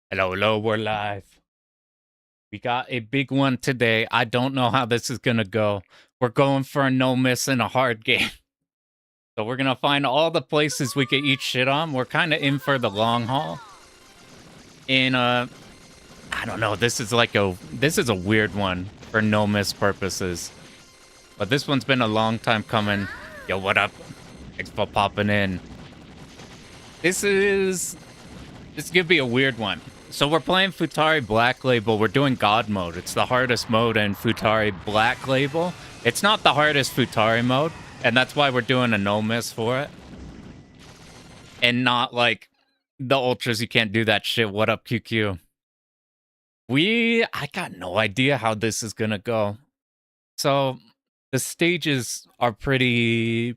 Hello, hello, we're live. We got a big one today. I don't know how this is gonna go. We're going for a no miss in a hard game. So we're gonna find all the places we could eat shit on. We're kind of in for the long haul. And I don't know. This is a weird one for no miss purposes. But this one's been a long time coming. Yo, what up? Thanks for popping in. This gonna be a weird one. So we're playing Futari Black Label. We're doing God mode. It's the hardest mode in Futari Black Label. It's not the hardest Futari mode, and that's why we're doing a no miss for it. And not like the ultras, you can't do that shit. What up, QQ? I got no idea how this is gonna go. So the stages are pretty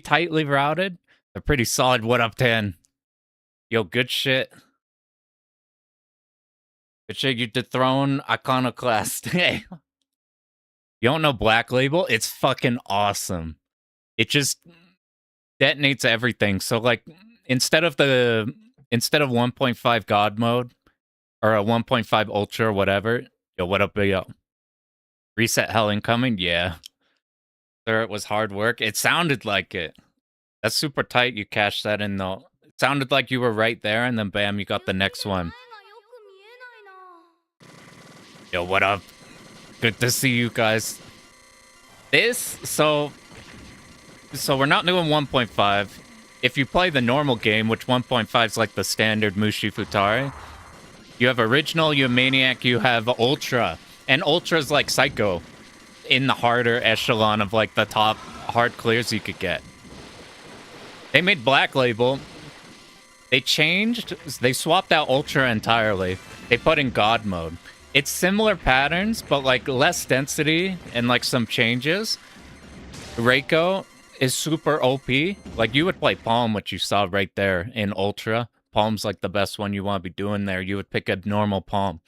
tightly routed. They're pretty solid. What up, 10? Yo, good shit. Good shit, you dethrone Iconoclast. Hey. You don't know Black Label? It's fucking awesome. It just detonates everything. So like instead of 1.5 God mode or a 1.5 Ultra or whatever, yo, what up, yo? Reset hell incoming? Yeah. Sir, it was hard work. It sounded like it. That's super tight. You cashed that in though. It sounded like you were right there, and then bam, you got the next one. Yo, what up? Good to see you guys. So we're not doing 1.5. If you play the normal game, which 1.5 is like the standard Mushi Futari, you have original, you have maniac, you have ultra, and ultra is like psycho in the harder echelon of like the top hard clears you could get. They made Black Label. They swapped out ultra entirely. They put in God mode. It's similar patterns, but like less density and like some changes. Reiko is super OP. Like you would play Palm, which you saw right there in Ultra. Palm's like the best one you want to be doing there. You would pick a normal Palm.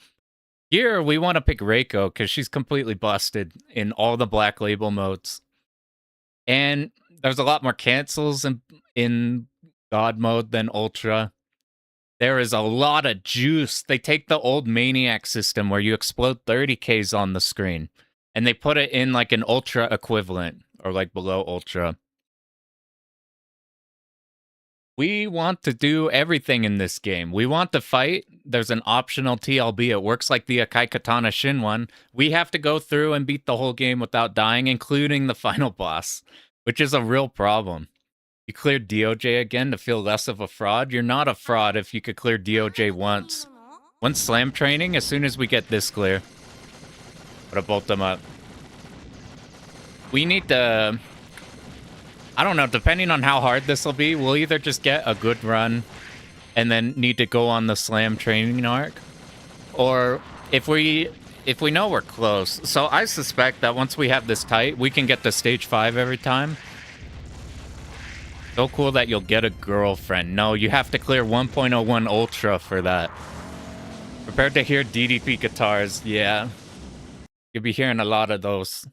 Here, we want to pick Reiko because she's completely busted in all the Black Label modes. And there's a lot more cancels in God mode than Ultra. There is a lot of juice. They take the old Maniac system where you explode 30Ks on the screen, and they put it in like an Ultra equivalent, or like below Ultra. We want to do everything in this game. We want to fight. There's an optional TLB. It works like the Akai Katana Shin one. We have to go through and beat the whole game without dying, including the final boss, which is a real problem. You cleared DOJ again to feel less of a fraud? You're not a fraud if you could clear DOJ once. Once slam training, as soon as we get this clear. But I bolt them up. We need to... I don't know, depending on how hard this will be, we'll either just get a good run and then need to go on the slam training arc. Or if we know we're close. So I suspect that once we have this tight, we can get to stage 5 every time. So cool that you'll get a girlfriend. No, you have to clear 1.01 Ultra for that. Prepared to hear DDP guitars. Yeah. You'll be hearing a lot of those.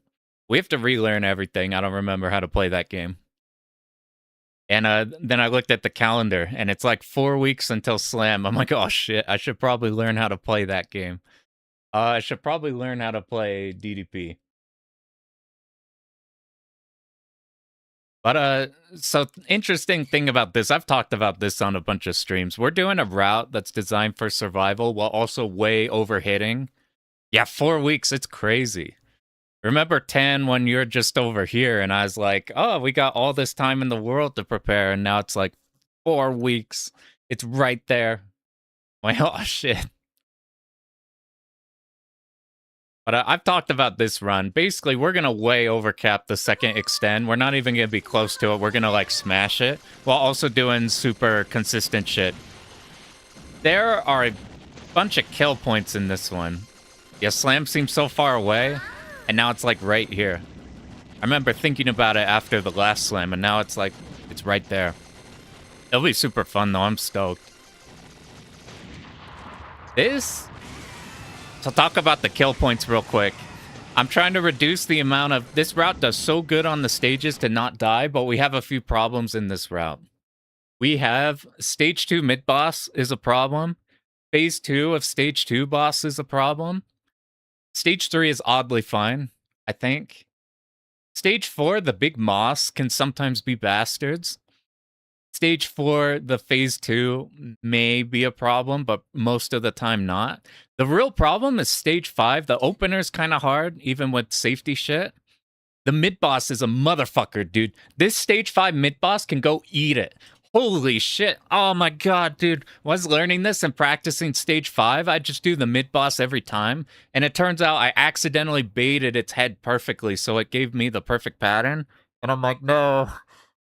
We have to relearn everything. I don't remember how to play that game. And then I looked at the calendar, and it's like 4 weeks until Slam. I'm like, oh shit, I should probably learn how to play that game. I should probably learn how to play DDP. But so interesting thing about this, I've talked about this on a bunch of streams. We're doing a route that's designed for survival while also way overhitting. Yeah, 4 weeks, it's crazy. Remember 10 when you're just over here and I was like, oh, we got all this time in the world to prepare, and now it's like 4 weeks. It's right there. Like, oh shit. But I've talked about this run. Basically, we're going to way overcap the second extend. We're not even going to be close to it. We're going to, like, smash it while also doing super consistent shit. There are a bunch of kill points in this one. Yeah, Slam seems so far away, and now it's, like, right here. I remember thinking about it after the last Slam, and now it's, like, it's right there. It'll be super fun, though. I'm stoked. So talk about the kill points real quick. I'm trying to reduce the amount of... This route does so good on the stages to not die, but we have a few problems in this route. We have stage 2 mid-boss is a problem. Phase 2 of Stage 2 boss is a problem. Stage 3 is oddly fine, I think. Stage 4, the big moss, can sometimes be bastards. Stage 4, the Phase 2 may be a problem, but most of the time not. The real problem is Stage 5. The opener's kind of hard, even with safety shit. The mid-boss is a motherfucker, dude. This Stage 5 mid-boss can go eat it. Holy shit. Oh my god, dude. Was learning this and practicing Stage 5, I just do the mid-boss every time. And it turns out I accidentally baited its head perfectly, so it gave me the perfect pattern. And I'm like, no.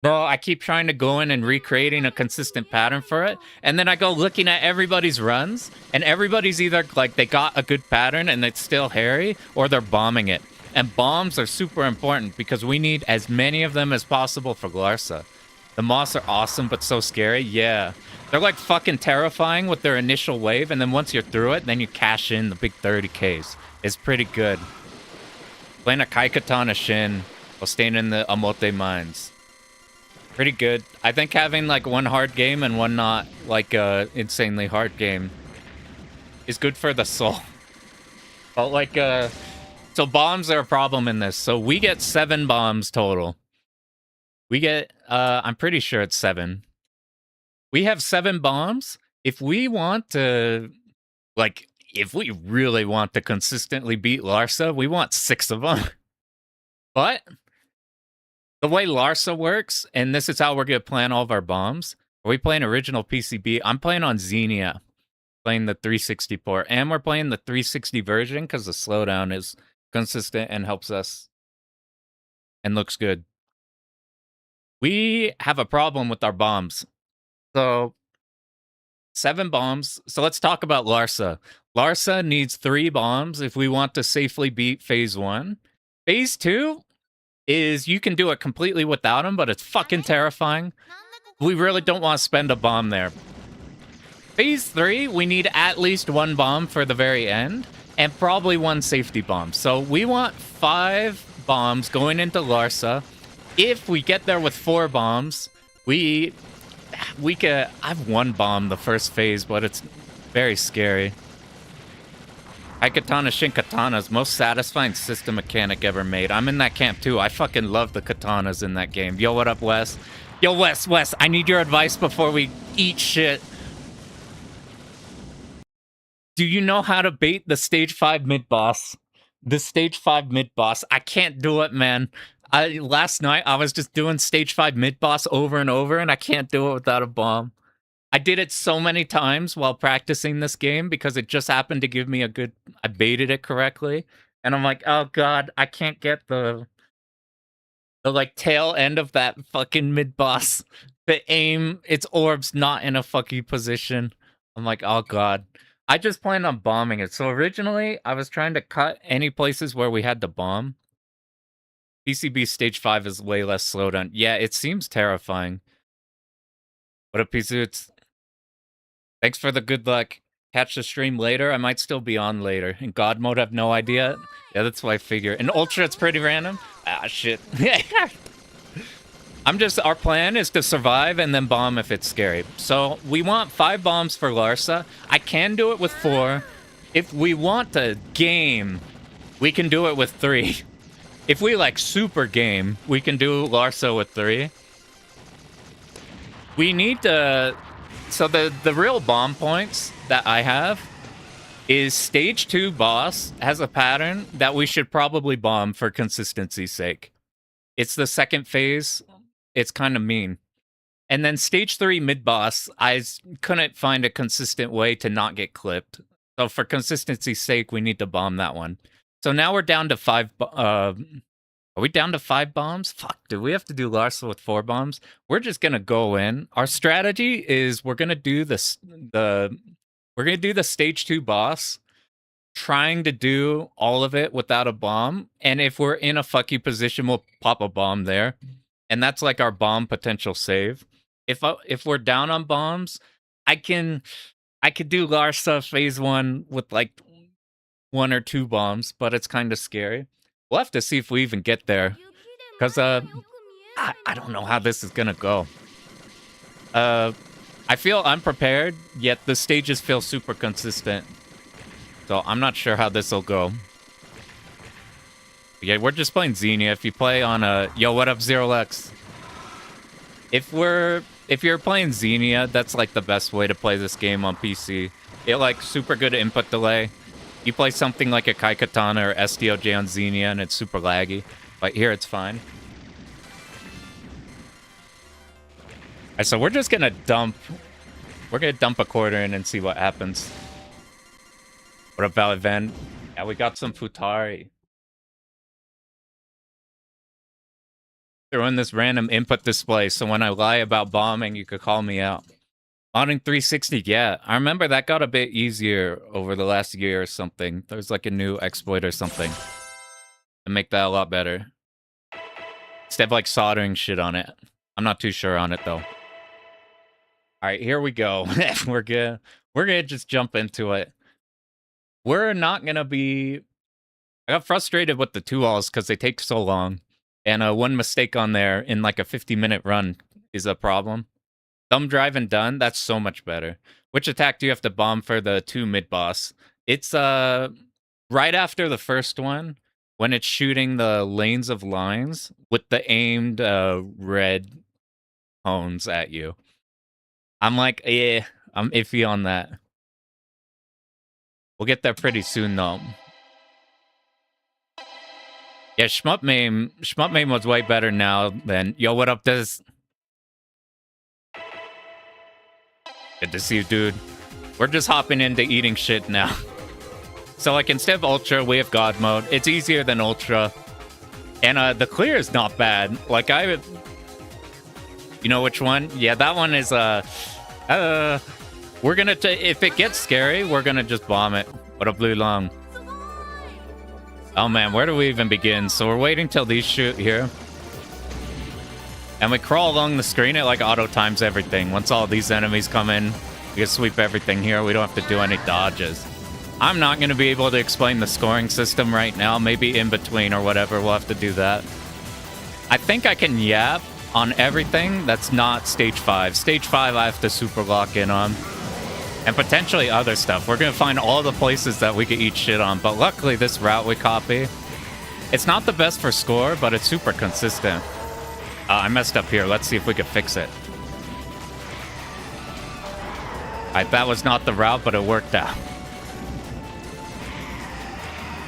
No, I keep trying to go in and recreating a consistent pattern for it. And then I go looking at everybody's runs, and everybody's either like they got a good pattern and it's still hairy, or they're bombing it. And bombs are super important because we need as many of them as possible for Larsa. The moss are awesome, but so scary. Yeah. They're like fucking terrifying with their initial wave, and then once you're through it, then you cash in the big 30Ks. It's pretty good. Playing a Kaikatana Shin while staying in the Amote mines. Pretty good. I think having like one hard game and one not like insanely hard game is good for the soul. But like so bombs are a problem in this. So we get 7 bombs total. We get I'm pretty sure it's 7. We have 7 bombs. If we want to like if we really want to consistently beat Larsa, we want 6 of them. But the way Larsa works, and this is how we're going to plan all of our bombs. Are we playing original PCB? I'm playing on Xenia, playing the 360 port. And we're playing the 360 version because the slowdown is consistent and helps us and looks good. We have a problem with our bombs. So, 7 bombs. So let's talk about Larsa. Larsa needs 3 bombs if we want to safely beat Phase 1. Phase 2 is you can do it completely without him, but it's fucking terrifying. We really don't want to spend a bomb there. Phase 3, we need at least 1 bomb for the very end, and probably 1 safety bomb. So we want 5 bombs going into Larsa. If we get there with 4 bombs, we could... I've 1 bomb the first phase, but it's very scary. Aikatana Shin Katana's most satisfying system mechanic ever made. I'm in that camp too. I fucking love the katanas in that game. Yo, what up, Wes? Yo, Wes, I need your advice before we eat shit. Do you know how to bait the Stage 5 mid-boss? The Stage 5 mid-boss. I can't do it, man. Last night, I was just doing Stage 5 mid-boss over and over, and I can't do it without a bomb. I did it so many times while practicing this game because it just happened to give me a good... I baited it correctly. And I'm like, oh god, I can't get the like tail end of that fucking mid-boss. The aim, its orb's not in a fucking position. I'm like, oh god. I just planned on bombing it. So originally, I was trying to cut any places where we had to bomb. PCB Stage 5 is way less slowdown. Yeah, it seems terrifying. What up, P-Suits? Thanks for the good luck. Catch the stream later. I might still be on later. In God mode, I have no idea. Yeah, that's why I figure. In Ultra, it's pretty random. Ah, shit. Our plan is to survive and then bomb if it's scary. So we want 5 bombs for Larsa. I can do it with 4. If we want to game, we can do it with 3. If we like super game, we can do Larsa with 3. We need to... So the real bomb points that I have is Stage 2 boss has a pattern that we should probably bomb for consistency's sake. It's the second phase. It's kind of mean. And then Stage 3 mid-boss, I couldn't find a consistent way to not get clipped. So for consistency's sake, we need to bomb that one. So now we're down to 5... Are we down to 5 bombs? Fuck, do we have to do Larsa with 4 bombs? We're just gonna go in. Our strategy is we're gonna do this. We're gonna do the Stage 2 boss, trying to do all of it without a bomb. And if we're in a fucky position, we'll pop a bomb there. And that's like our bomb potential save. If we're down on bombs, I could do Larsa phase 1 with like 1 or 2 bombs, but it's kind of scary. We'll have to see if we even get there. Because, I don't know how this is gonna go. I I feel unprepared, yet the stages feel super consistent. So I'm not sure how this will go. Yeah, we're just playing Xenia. If you play on a... Yo, what up, ZeroX? If you're playing Xenia, that's like the best way to play this game on PC. It like super good input delay. You play something like a Kai Katana or SDOJ on Xenia and it's super laggy. But here it's fine. Alright, so we're just gonna dump... We're gonna dump a quarter in and see what happens. What up, Valid Van? Yeah, we got some Futari. Throw in this random input display, so when I lie about bombing, you could call me out. Modding 360, yeah. I remember that got a bit easier over the last year or something. There's like a new exploit or something to make that a lot better. Instead of like soldering shit on it. I'm not too sure on it though. Alright, here we go. We're gonna just jump into it. We're not gonna be... I got frustrated with the 2-alls because they take so long. And one mistake on there in like a 50-minute run is a problem. Thumb drive and done, that's so much better. Which attack do you have to bomb for the 2 mid-boss? It's right after the first one, when it's shooting the lanes of lines with the aimed red cones at you. I'm like, yeah, I'm iffy on that. We'll get there pretty soon though. Yeah, Shmup Mame was way better now than... Yo, what up, Des? Good to see you, dude. We're just hopping into eating shit now. So, like, instead of Ultra, we have God mode. It's easier than Ultra. And the clear is not bad. Like, you know which one? Yeah, that one is, we're gonna... If it gets scary, we're gonna just bomb it. What up, Blue Long? Oh man, where do we even begin? So we're waiting till these shoot here. And we crawl along the screen. It like auto times everything. Once all these enemies come in, we can sweep everything here. We don't have to do any dodges. I'm not going to be able to explain the scoring system right now. Maybe in between or whatever. We'll have to do that. I think I can yap on everything that's not stage 5. Stage 5 I have to super lock in on. And potentially other stuff. We're going to find all the places that we could eat shit on. But luckily, this route we copy, it's not the best for score, but it's super consistent. I messed up here. Let's see if we can fix it. Alright, that was not the route, but it worked out.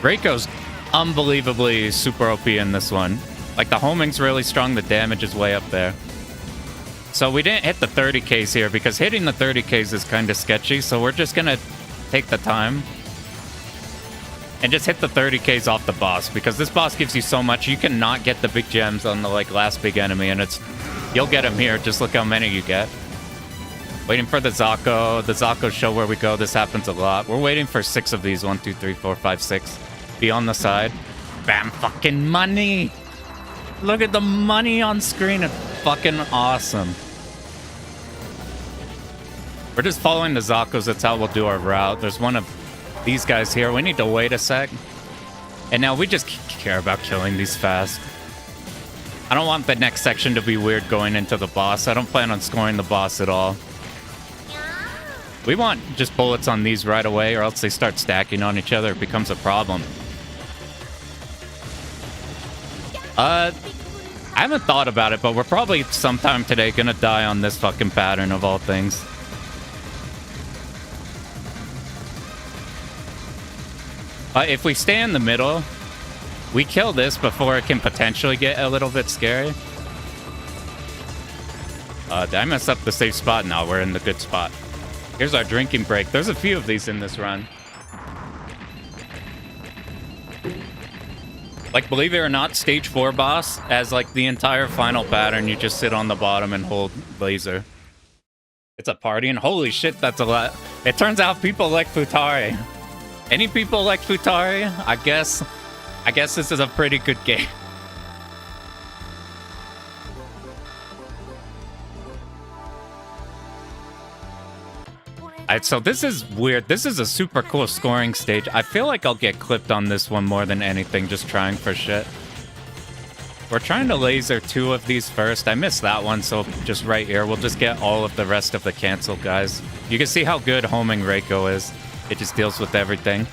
Reiko's unbelievably super OP in this one. Like, the homing's really strong. The damage is way up there. So we didn't hit the 30Ks here because hitting the 30Ks is kind of sketchy. So we're just going to take the time and just hit the 30Ks off the boss because this boss gives you so much. You cannot get the big gems on the like last big enemy and you'll get them here. Just look how many you get. Waiting for the Zako. The Zako show where we go. This happens a lot. We're waiting for 6 of these. 1, 2, 3, 4, 5, 6. Be on the side. Bam, fucking money. Look at the money on screen. It's fucking awesome. We're just following the Zakos. That's how we'll do our route. There's one of these guys here. We need to wait a sec. And now we just care about killing these fast. I don't want the next section to be weird going into the boss. I don't plan on scoring the boss at all. We want just bullets on these right away or else they start stacking on each other. It becomes a problem. I haven't thought about it, but we're probably sometime today gonna die on this fucking pattern of all things. If we stay in the middle, we kill this before it can potentially get a little bit scary. Did I mess up the safe spot? No, we're in the good spot. Here's our drinking break. There's a few of these in this run. Like, believe it or not, stage 4 boss, as like the entire final pattern, you just sit on the bottom and hold laser. It's a party, and holy shit, that's a lot. It turns out people like Futari. Any people like Futari? I guess this is a pretty good game. Alright, so this is weird. This is a super cool scoring stage. I feel like I'll get clipped on this one more than anything, just trying for shit. We're trying to laser 2 of these first. I missed that one, so just right here. We'll just get all of the rest of the cancel, guys. You can see how good homing Reiko is. It just deals with everything.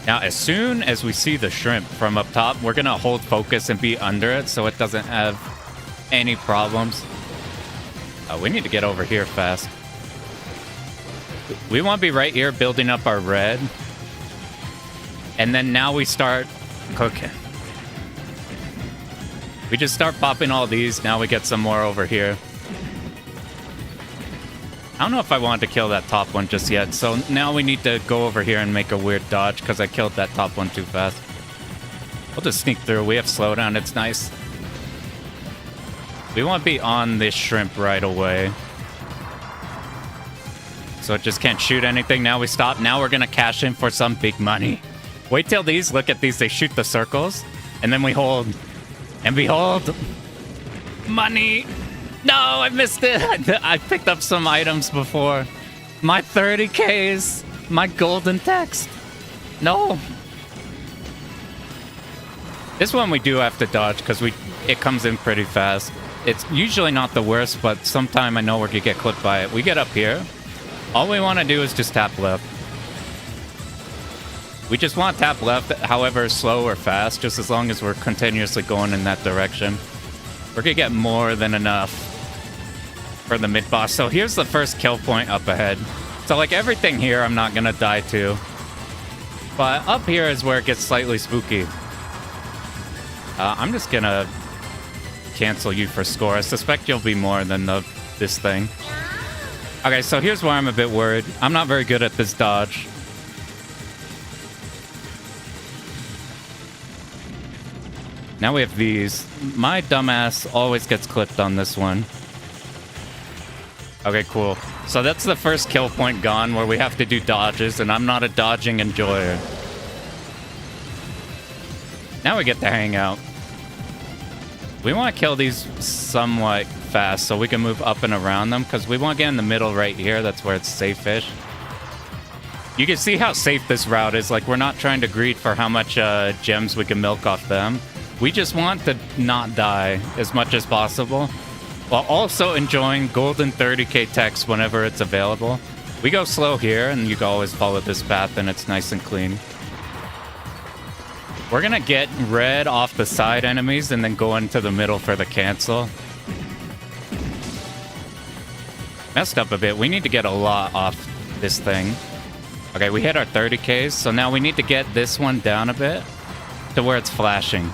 Now, as soon as we see the shrimp from up top, we're going to hold focus and be under it so it doesn't have any problems. We need to get over here fast. We want to be right here building up our red. And then now we start cooking. We just start popping all these. Now we get some more over here. I don't know if I wanted to kill that top one just yet. So now we need to go over here and make a weird dodge because I killed that top one too fast. We'll just sneak through. We have slowdown. It's nice. We want to be on this shrimp right away. So it just can't shoot anything. Now we stop. Now we're going to cash in for some big money. Wait till these. Look at these. They shoot the circles. And then we hold. And behold. Money. No, I missed it. I picked up some items before. My 30Ks. My golden text. No. This one we do have to dodge because it comes in pretty fast. It's usually not the worst, but sometime I know we're going to get clipped by it. We get up here. All we want to do is just tap left. We just want to tap left, however slow or fast, just as long as we're continuously going in that direction. We're going to get more than enough for the mid-boss. So here's the first kill point up ahead. So like everything here I'm not going to die to. But up here is where it gets slightly spooky. I'm just going to cancel you for score. I suspect you'll be more than this thing. Okay, so here's where I'm a bit worried. I'm not very good at this dodge. Now we have these. My dumbass always gets clipped on this one. Okay, cool. So that's the first kill point gone where we have to do dodges, and I'm not a dodging enjoyer. Now we get to hang out. We want to kill these somewhat fast so we can move up and around them because we want to get in the middle right here. That's where it's safe-ish. You can see how safe this route is. Like, we're not trying to greed for how much gems we can milk off them. We just want to not die as much as possible while also enjoying golden 30k text whenever it's available. We go slow here, and you can always follow this path, and it's nice and clean. We're going to get red off the side enemies and then go into the middle for the cancel. Messed up a bit. We need to get a lot off this thing. Okay, we hit our 30Ks, so now we need to get this one down a bit to where it's flashing.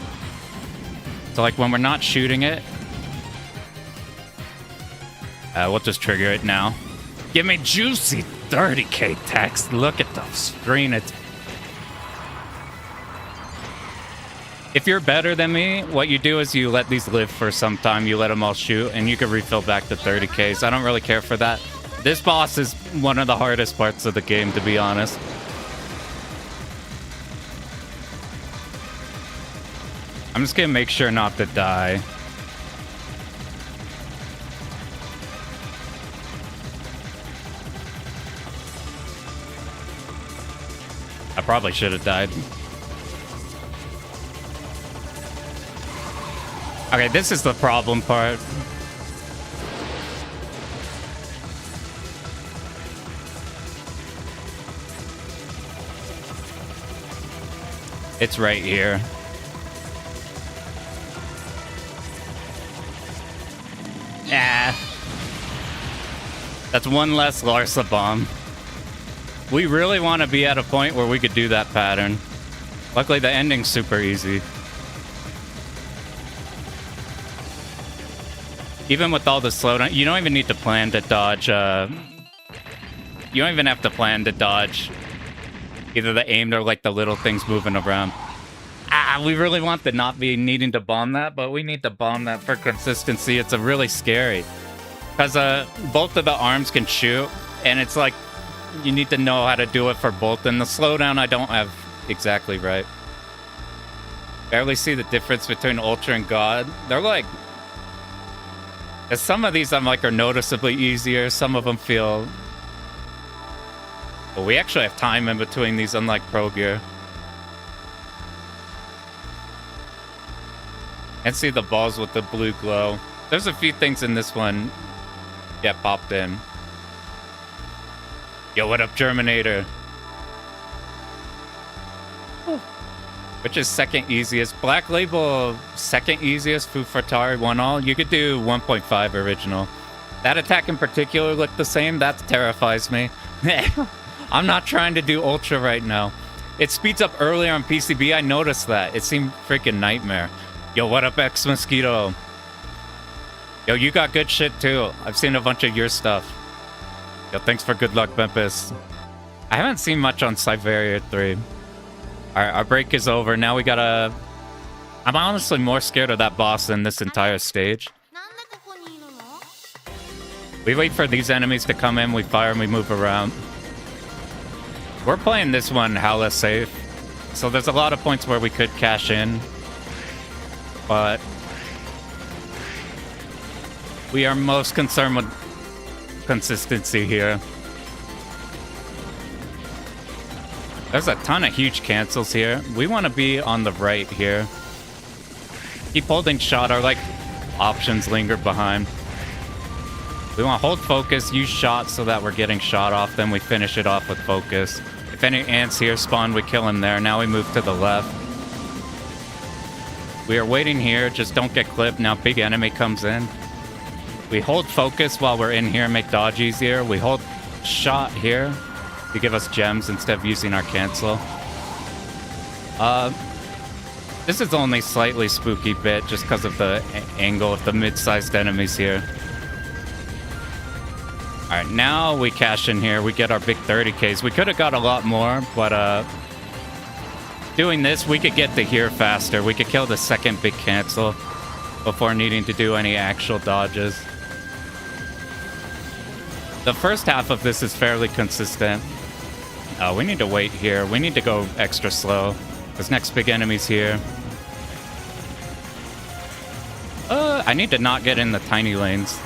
So like when we're not shooting it, we'll just trigger it now. Give me juicy 30k text. Look at the screen. If you're better than me, what you do is you let these live for some time. You let them all shoot, and you can refill back to 30Ks. I don't really care for that. This boss is one of the hardest parts of the game, to be honest. I'm just gonna make sure not to die. I probably should have died. Okay, this is the problem part. It's right here. Ah. That's one less Larsa bomb. We really want to be at a point where we could do that pattern. Luckily, the ending's super easy. Even with all the slowdown, you don't even need to plan to dodge. You don't even have to plan to dodge either the aimed or like the little things moving around. Ah, we really want to not be needing to bomb that, but we need to bomb that for consistency. It's a really scary because both of the arms can shoot, and it's like you need to know how to do it for both. And the slowdown I don't have exactly right. Barely see the difference between Ultra and God. They're like, some of these I'm like are noticeably easier. Some of them feel. But we actually have time in between these, unlike Pro Gear. And see the balls with the blue glow. There's a few things in this one get popped in. Yo, what up, Germinator? Which is second easiest. Black Label, second easiest. Futari, 1-all. You could do 1.5 original. That attack in particular looked the same. That terrifies me. I'm not trying to do Ultra right now. It speeds up earlier on PCB. I noticed that. It seemed freaking nightmare. Yo, what up, X Mosquito? Yo, you got good shit too. I've seen a bunch of your stuff. Yo, thanks for good luck, Memphis. I haven't seen much on Siberia 3. Alright, our break is over. Now we gotta... I'm honestly more scared of that boss than this entire stage. We wait for these enemies to come in, we fire and we move around. We're playing this one hella safe. So there's a lot of points where we could cash in. But... we are most concerned with consistency here. There's a ton of huge cancels here. We want to be on the right here. Keep holding shot. Our like options linger behind. We want to hold focus, use shot so that we're getting shot off. Then we finish it off with focus. If any ants here spawn, we kill him there. Now we move to the left. We are waiting here. Just don't get clipped. Now big enemy comes in. We hold focus while we're in here, make dodge easier. We hold shot here to give us gems instead of using our cancel. This is only slightly spooky bit just because of the angle of the mid-sized enemies here. Alright, now we cash in here. We get our big 30Ks. We could have got a lot more, but doing this, we could get to here faster. We could kill the second big cancel before needing to do any actual dodges. The first half of this is fairly consistent. We need to wait here. We need to go extra slow. This next big enemy's here. I need to not get in the tiny lanes.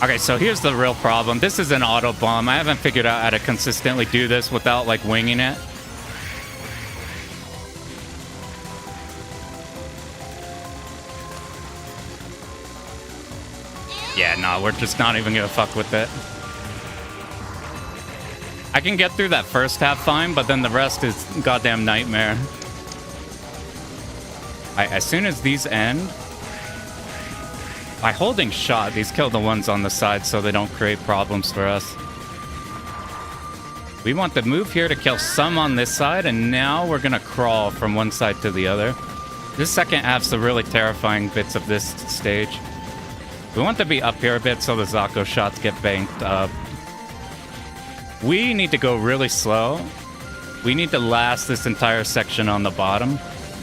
Okay, so here's the real problem. This is an auto bomb. I haven't figured out how to consistently do this without, like, winging it. Yeah, no, we're just not even gonna fuck with it. I can get through that first half fine, but then the rest is goddamn nightmare. As soon as these end, by holding shot, these kill the ones on the side so they don't create problems for us. We want to move here to kill some on this side, and now we're gonna crawl from one side to the other. This second half's the really terrifying bits of this stage. We want to be up here a bit so the Zako shots get banked up. We need to go really slow. We need to last this entire section on the bottom.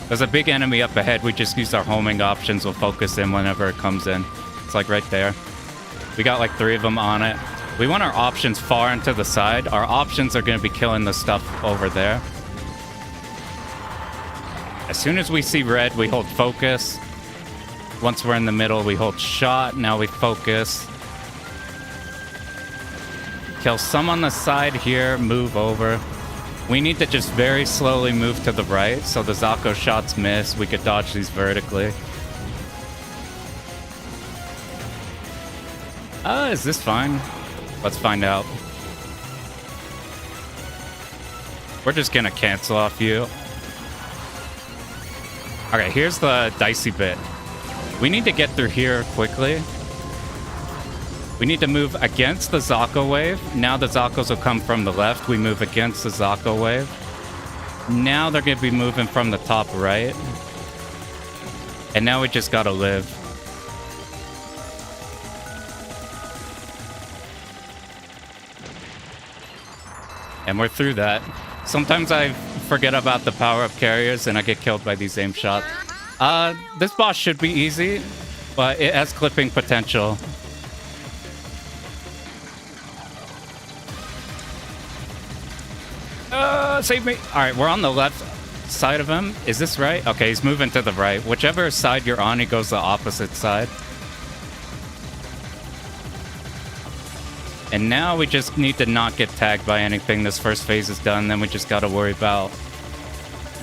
There's a big enemy up ahead. We just use our homing options. We'll focus in whenever it comes in. It's like right there. We got like 3 of them on it. We want our options far into the side. Our options are going to be killing the stuff over there. As soon as we see red, we hold focus. Once we're in the middle, we hold shot. Now we focus. Kill some on the side here. Move over. We need to just very slowly move to the right so the Zako shots miss. We could dodge these vertically. Is this fine? Let's find out. We're just gonna cancel off you. Okay, here's the dicey bit. We need to get through here quickly. We need to move against the Zako wave. Now the Zakos will come from the left. We move against the Zako wave. Now they're going to be moving from the top right. And now we just got to live. And we're through that. Sometimes I forget about the power-up carriers and I get killed by these aim shots. This boss should be easy, but it has clipping potential. Save me. All right, we're on the left side of him. Is this right? Okay, he's moving to the right. Whichever side you're on, he goes the opposite side. And now we just need to not get tagged by anything. This first phase is done. Then we just got to worry about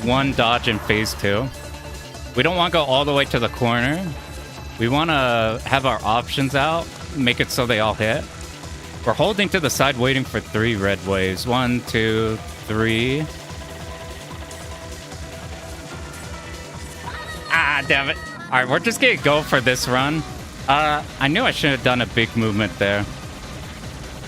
one dodge in phase 2. We don't want to go all the way to the corner. We want to have our options out, make it so they all hit. We're holding to the side, waiting for 3 red waves. 1, 2, 3. Ah, damn it. All right, we're just going to go for this run. I knew I should have done a big movement there.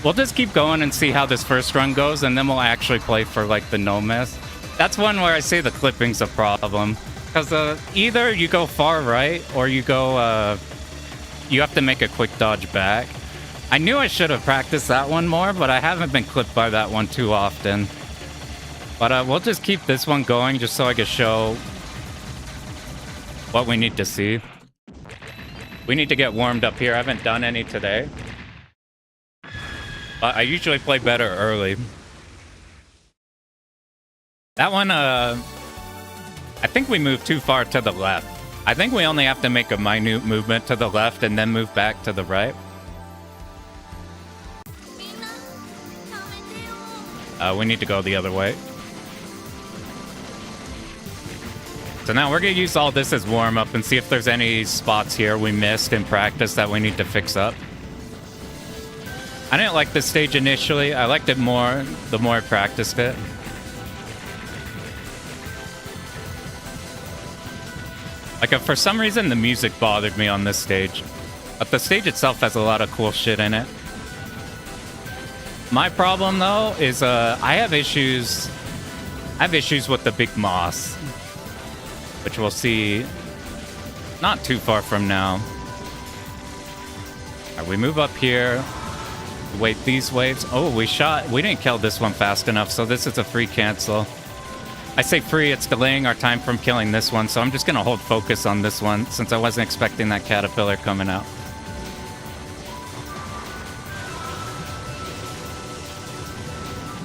We'll just keep going and see how this first run goes, and then we'll actually play for, like, the no miss. That's one where I say the clipping's a problem. Because either you go far right, or you go, you have to make a quick dodge back. I knew I should have practiced that one more, but I haven't been clipped by that one too often. But we'll just keep this one going, just so I can show what we need to see. We need to get warmed up here. I haven't done any today. But I usually play better early. That one, I think we moved too far to the left. I think we only have to make a minute movement to the left and then move back to the right. We need to go the other way. So now we're going to use all this as warm-up and see if there's any spots here we missed in practice that we need to fix up. I didn't like this stage initially. I liked it more the more I practiced it. Like, for some reason, the music bothered me on this stage. But the stage itself has a lot of cool shit in it. My problem, though, is I have issues with the big moss. Which we'll see not too far from now. All right, we move up here. Wait, these waves. Oh, we didn't kill this one fast enough, so this is a free cancel. I say free, it's delaying our time from killing this one, so I'm just gonna hold focus on this one since I wasn't expecting that caterpillar coming out.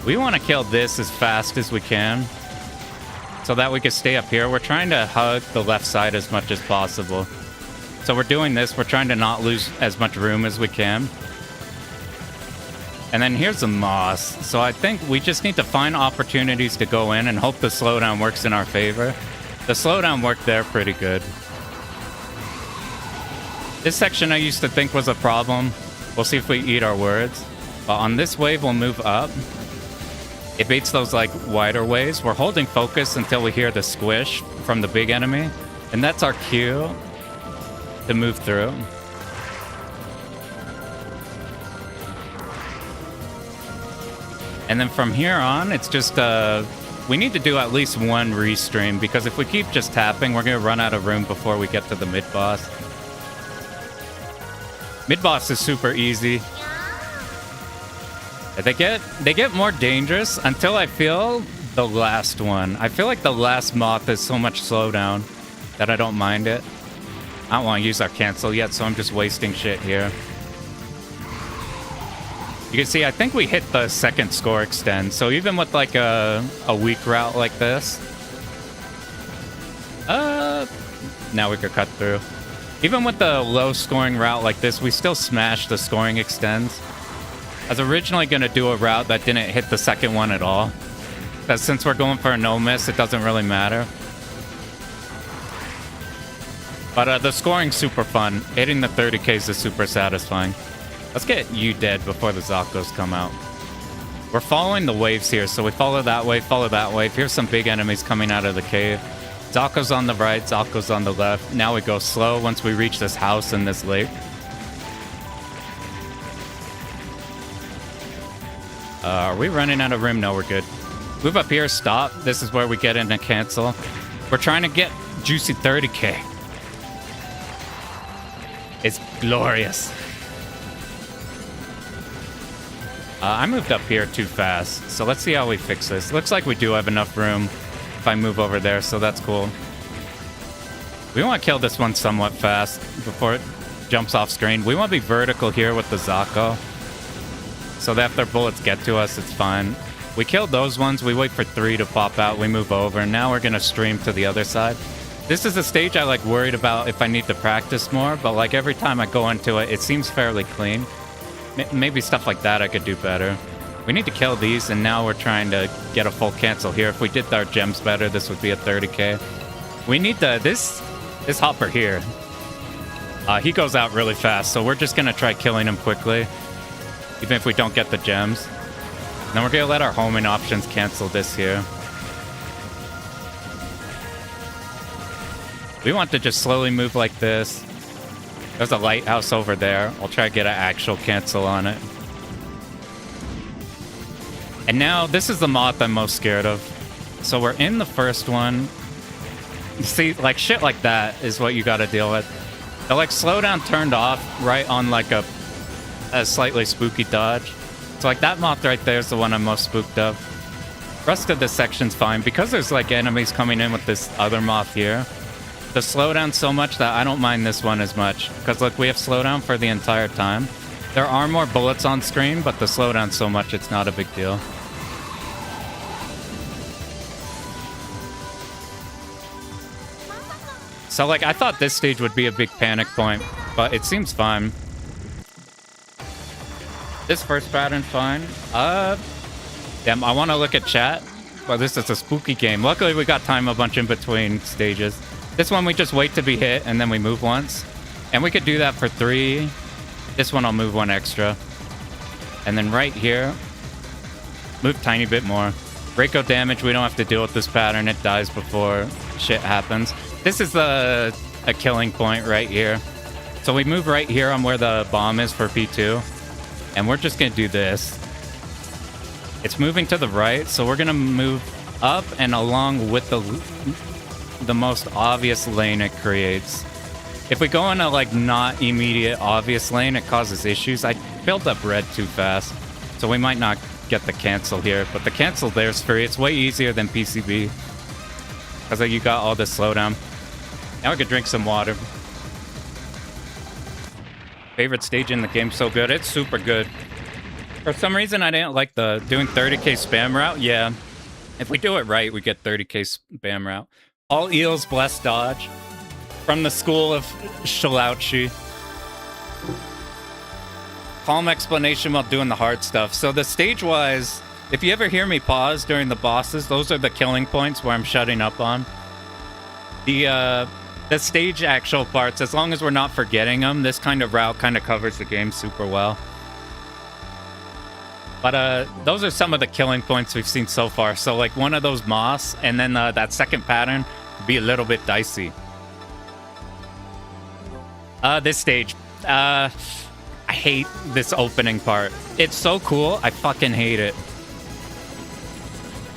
We want to kill this as fast as we can so that we can stay up here. We're trying to hug the left side as much as possible. So we're doing this. We're trying to not lose as much room as we can. And then here's the moss. So I think we just need to find opportunities to go in and hope the slowdown works in our favor. The slowdown worked there pretty good. This section I used to think was a problem. We'll see if we eat our words. But on this wave, we'll move up. It baits those, like, wider waves. We're holding focus until we hear the squish from the big enemy. And that's our cue to move through. And then from here on, it's just, we need to do at least one restream, because if we keep just tapping, we're going to run out of room before we get to the mid-boss. Mid-boss is super easy. They get more dangerous until I feel the last one. I feel like the last moth is so much slowdown that I don't mind it. I don't want to use our cancel yet, so I'm just wasting shit here. You can see, I think we hit the second score extend. So even with like a weak route like this, now we could cut through. Even with the low scoring route like this, we still smash the scoring extends. I was originally going to do a route that didn't hit the second one at all. Because since we're going for a no miss, it doesn't really matter. But the scoring's super fun. Hitting the 30Ks is super satisfying. Let's get you dead before the Zakos come out. We're following the waves here, so we follow that wave, follow that wave. Here's some big enemies coming out of the cave. Zakos on the right, Zakos on the left. Now we go slow once we reach this house and this lake. Are we running out of room? No, we're good. Move up here, stop. This is where we get into cancel. We're trying to get juicy 30K. It's glorious. I moved up here too fast, so let's see how we fix this. Looks like we do have enough room if I move over there, so that's cool. We want to kill this one somewhat fast before it jumps off screen. We want to be vertical here with the Zako, so that if their bullets get to us, it's fine. We killed those ones, we wait for 3 to pop out, we move over, and now we're going to stream to the other side. This is a stage I like worried about if I need to practice more, but like every time I go into it, it seems fairly clean. Maybe stuff like that I could do better. We need to kill these, and now we're trying to get a full cancel here. If we did our gems better, this would be a 30K. We need this hopper here. He goes out really fast, so we're just gonna try killing him quickly, even if we don't get the gems. And then we're gonna let our homing options cancel this here. We want to just slowly move like this. There's a lighthouse over there. I'll try to get an actual cancel on it. And now, this is the moth I'm most scared of. So we're in the first one. See, like, shit like that is what you gotta deal with. The, like, slowdown turned off right on, like, a slightly spooky dodge. So, like, that moth right there is the one I'm most spooked of. The rest of this section's fine. Because there's, like, enemies coming in with this other moth here, the slowdown so much that I don't mind this one as much. Because, look, we have slowdown for the entire time. There are more bullets on screen, but the slowdown so much it's not a big deal. So, like, I thought this stage would be a big panic point, but it seems fine. This first pattern's fine. Damn, I want to look at chat, but this is a spooky game. Luckily, we got time a bunch in between stages. This one, we just wait to be hit, and then we move once. And we could do that for 3. This one, I'll move 1 extra. And then right here, move a tiny bit more. Breako damage, we don't have to deal with this pattern. It dies before shit happens. This is a killing point right here. So we move right here on where the bomb is for P2. And we're just going to do this. It's moving to the right, so we're going to move up and along with the most obvious lane it creates. If we go in a, like, not immediate obvious lane, it causes issues. I built up red too fast, so we might not get the cancel here. But the cancel there's free. It's way easier than PCB. Because you got all this slowdown. Now we could drink some water. Favorite stage in the game, so good. It's super good. For some reason, I didn't like the doing 30k spam route. Yeah, if we do it right, we get 30k spam route. All eels, bless dodge. From the school of Shalauchi. Calm explanation while doing the hard stuff. So the stage-wise, if you ever hear me pause during the bosses, those are the killing points where I'm shutting up on. The stage actual parts, as long as we're not forgetting them, this kind of route kind of covers the game super well. But those are some of the killing points we've seen so far. So like one of those moss, and then that second pattern would be a little bit dicey. This stage, I hate this opening part. It's so cool, I fucking hate it.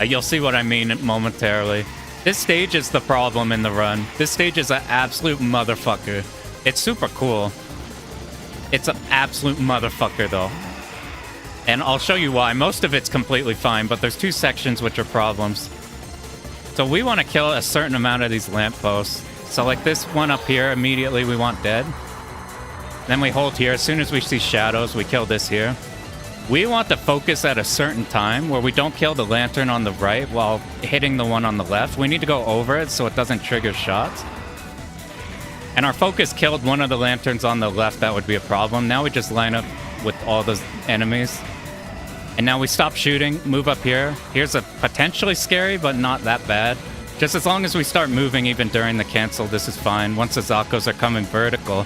You'll see what I mean momentarily. This stage is the problem in the run. This stage is an absolute motherfucker. It's super cool. It's an absolute motherfucker, though. And I'll show you why. Most of it's completely fine, but there's 2 sections which are problems. So we want to kill a certain amount of these lampposts. So like this one up here, immediately we want dead. Then we hold here. As soon as we see shadows, we kill this here. We want to focus at a certain time where we don't kill the lantern on the right while hitting the one on the left. We need to go over it so it doesn't trigger shots. And our focus killed one of the lanterns on the left. That would be a problem. Now we just line up with all those enemies. And now we stop shooting, move up here. Here's a potentially scary, but not that bad. Just as long as we start moving even during the cancel, this is fine. Once the Zakos are coming vertical,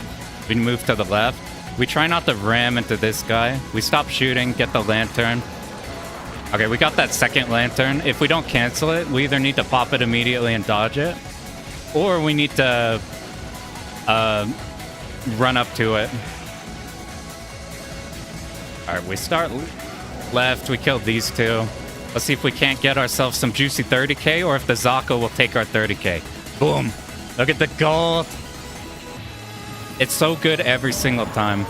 we move to the left. We try not to ram into this guy. We stop shooting, get the lantern. Okay, we got that second lantern. If we don't cancel it, we either need to pop it immediately and dodge it, or we need to run up to it. Alright, we start left. We killed these 2. Let's see if we can't get ourselves some juicy 30k, or if the Zako will take our 30k. Boom! Look at the gold! It's so good every single time.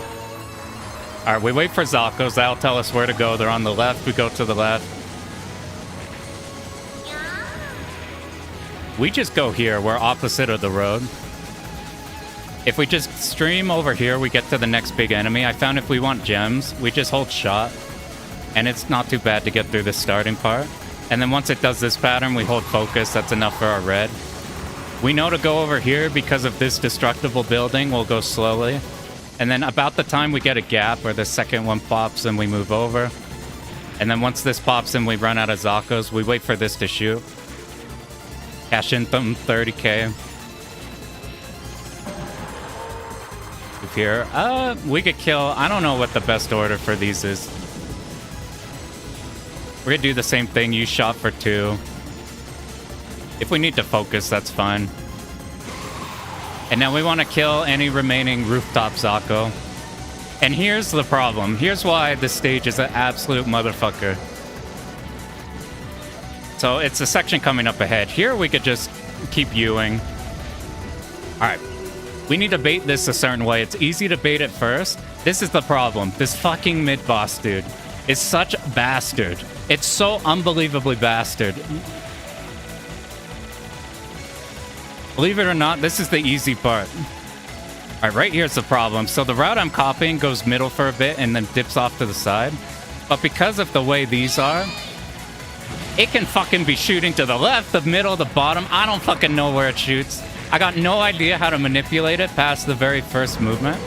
Alright, we wait for Zakos. That'll tell us where to go. They're on the left. We go to the left. We just go here. We're opposite of the road. If we just stream over here, we get to the next big enemy. I found if we want gems, we just hold shot. And it's not too bad to get through the starting part. And then once it does this pattern, we hold focus. That's enough for our red. We know to go over here because of this destructible building. We'll go slowly. And then about the time we get a gap where the second one pops and we move over. And then once this pops and we run out of Zakos, we wait for this to shoot. Cash in them 30k. Move here. We could kill. I don't know what the best order for these is. We're gonna do the same thing. You shot for 2. If we need to focus, that's fine. And now we want to kill any remaining rooftop Zako. And here's the problem. Here's why this stage is an absolute motherfucker. So it's a section coming up ahead. Here we could just keep Ewing. Alright. We need to bait this a certain way. It's easy to bait it first. This is the problem. This fucking mid-boss dude is such a bastard. It's so unbelievably bastard. Believe it or not, this is the easy part. Alright, right here's the problem. So the route I'm copying goes middle for a bit and then dips off to the side. But because of the way these are, it can fucking be shooting to the left, the middle, the bottom. I don't fucking know where it shoots. I got no idea how to manipulate it past the very first movement.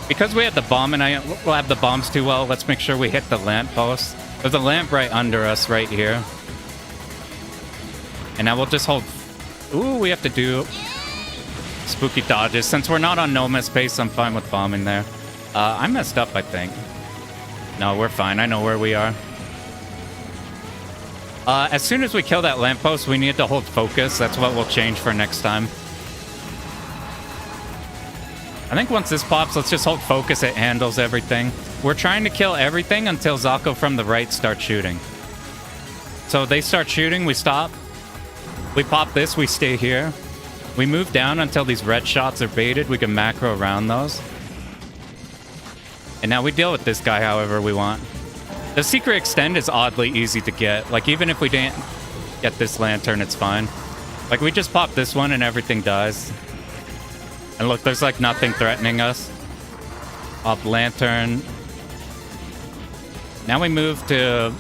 Because we have the bomb and I have the bombs too well, let's make sure we hit the lamp post. There's a lamp right under us right here. And now we'll just hold... Ooh, we have to do spooky dodges. Since we're not on no miss base, I'm fine with bombing there. I messed up, I think. No, we're fine. I know where we are. As soon as we kill that lamppost, we need to hold focus. That's what we'll change for next time. I think once this pops, let's just hold focus. It handles everything. We're trying to kill everything until Zako from the right starts shooting. So they start shooting, we stop. We pop this, we stay here. We move down until these red shots are baited. We can macro around those. And now we deal with this guy however we want. The secret extend is oddly easy to get. Like, even if we didn't get this lantern, it's fine. Like, we just pop this one and everything dies. And look, there's like nothing threatening us. Pop lantern. Now we move to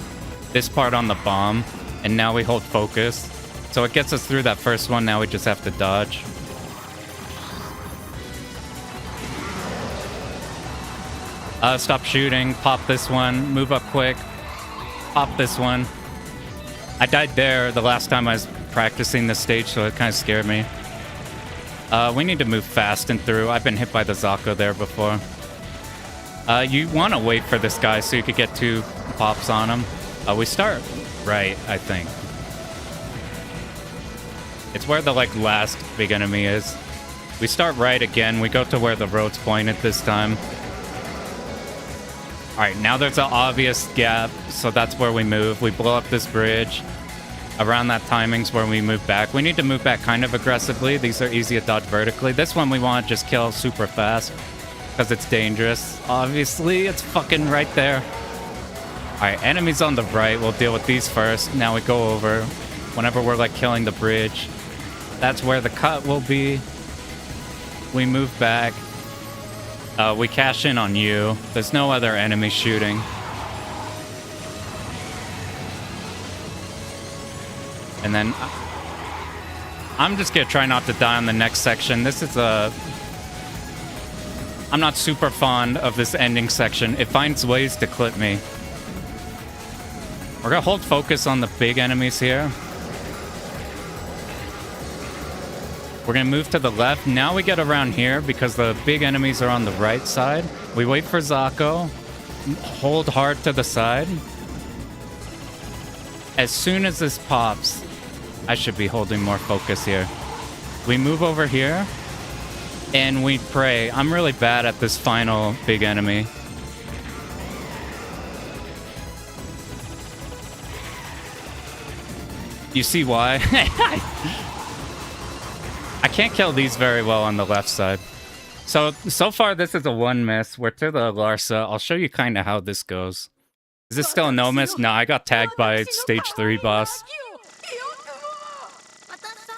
this part on the bomb. And now we hold focus. So it gets us through that first one. Now we just have to dodge. Stop shooting. Pop this one. Move up quick. Pop this one. I died there the last time I was practicing this stage, so it kind of scared me. We need to move fast and through. I've been hit by the Zako there before. You want to wait for this guy so you could get 2 pops on him. We start right, I think. It's where the last big enemy is. We start right again. We go to where the road's pointed this time. Alright, now there's an obvious gap, so that's where we move. We blow up this bridge. Around that timing's where we move back. We need to move back kind of aggressively. These are easy to dodge vertically. This one we want to just kill super fast because it's dangerous. Obviously, it's fucking right there. Alright, enemies on the right. We'll deal with these first. Now we go over. Whenever we're killing the bridge, that's where the cut will be. We move back. We cash in on you. There's no other enemy shooting. And then I'm just gonna try not to die on the next section. This is I'm not super fond of this ending section. It finds ways to clip me. We're gonna hold focus on the big enemies here. We're gonna move to the left. Now we get around here because the big enemies are on the right side. We wait for Zako. Hold hard to the side. As soon as this pops, I should be holding more focus here. We move over here and we pray. I'm really bad at this final big enemy. You see why? I can't kill these very well on the left side. So far this is a 1 miss. We're to the Larsa. I'll show you kind of how this goes. Is this still a no miss? No, I got tagged by stage 3 boss.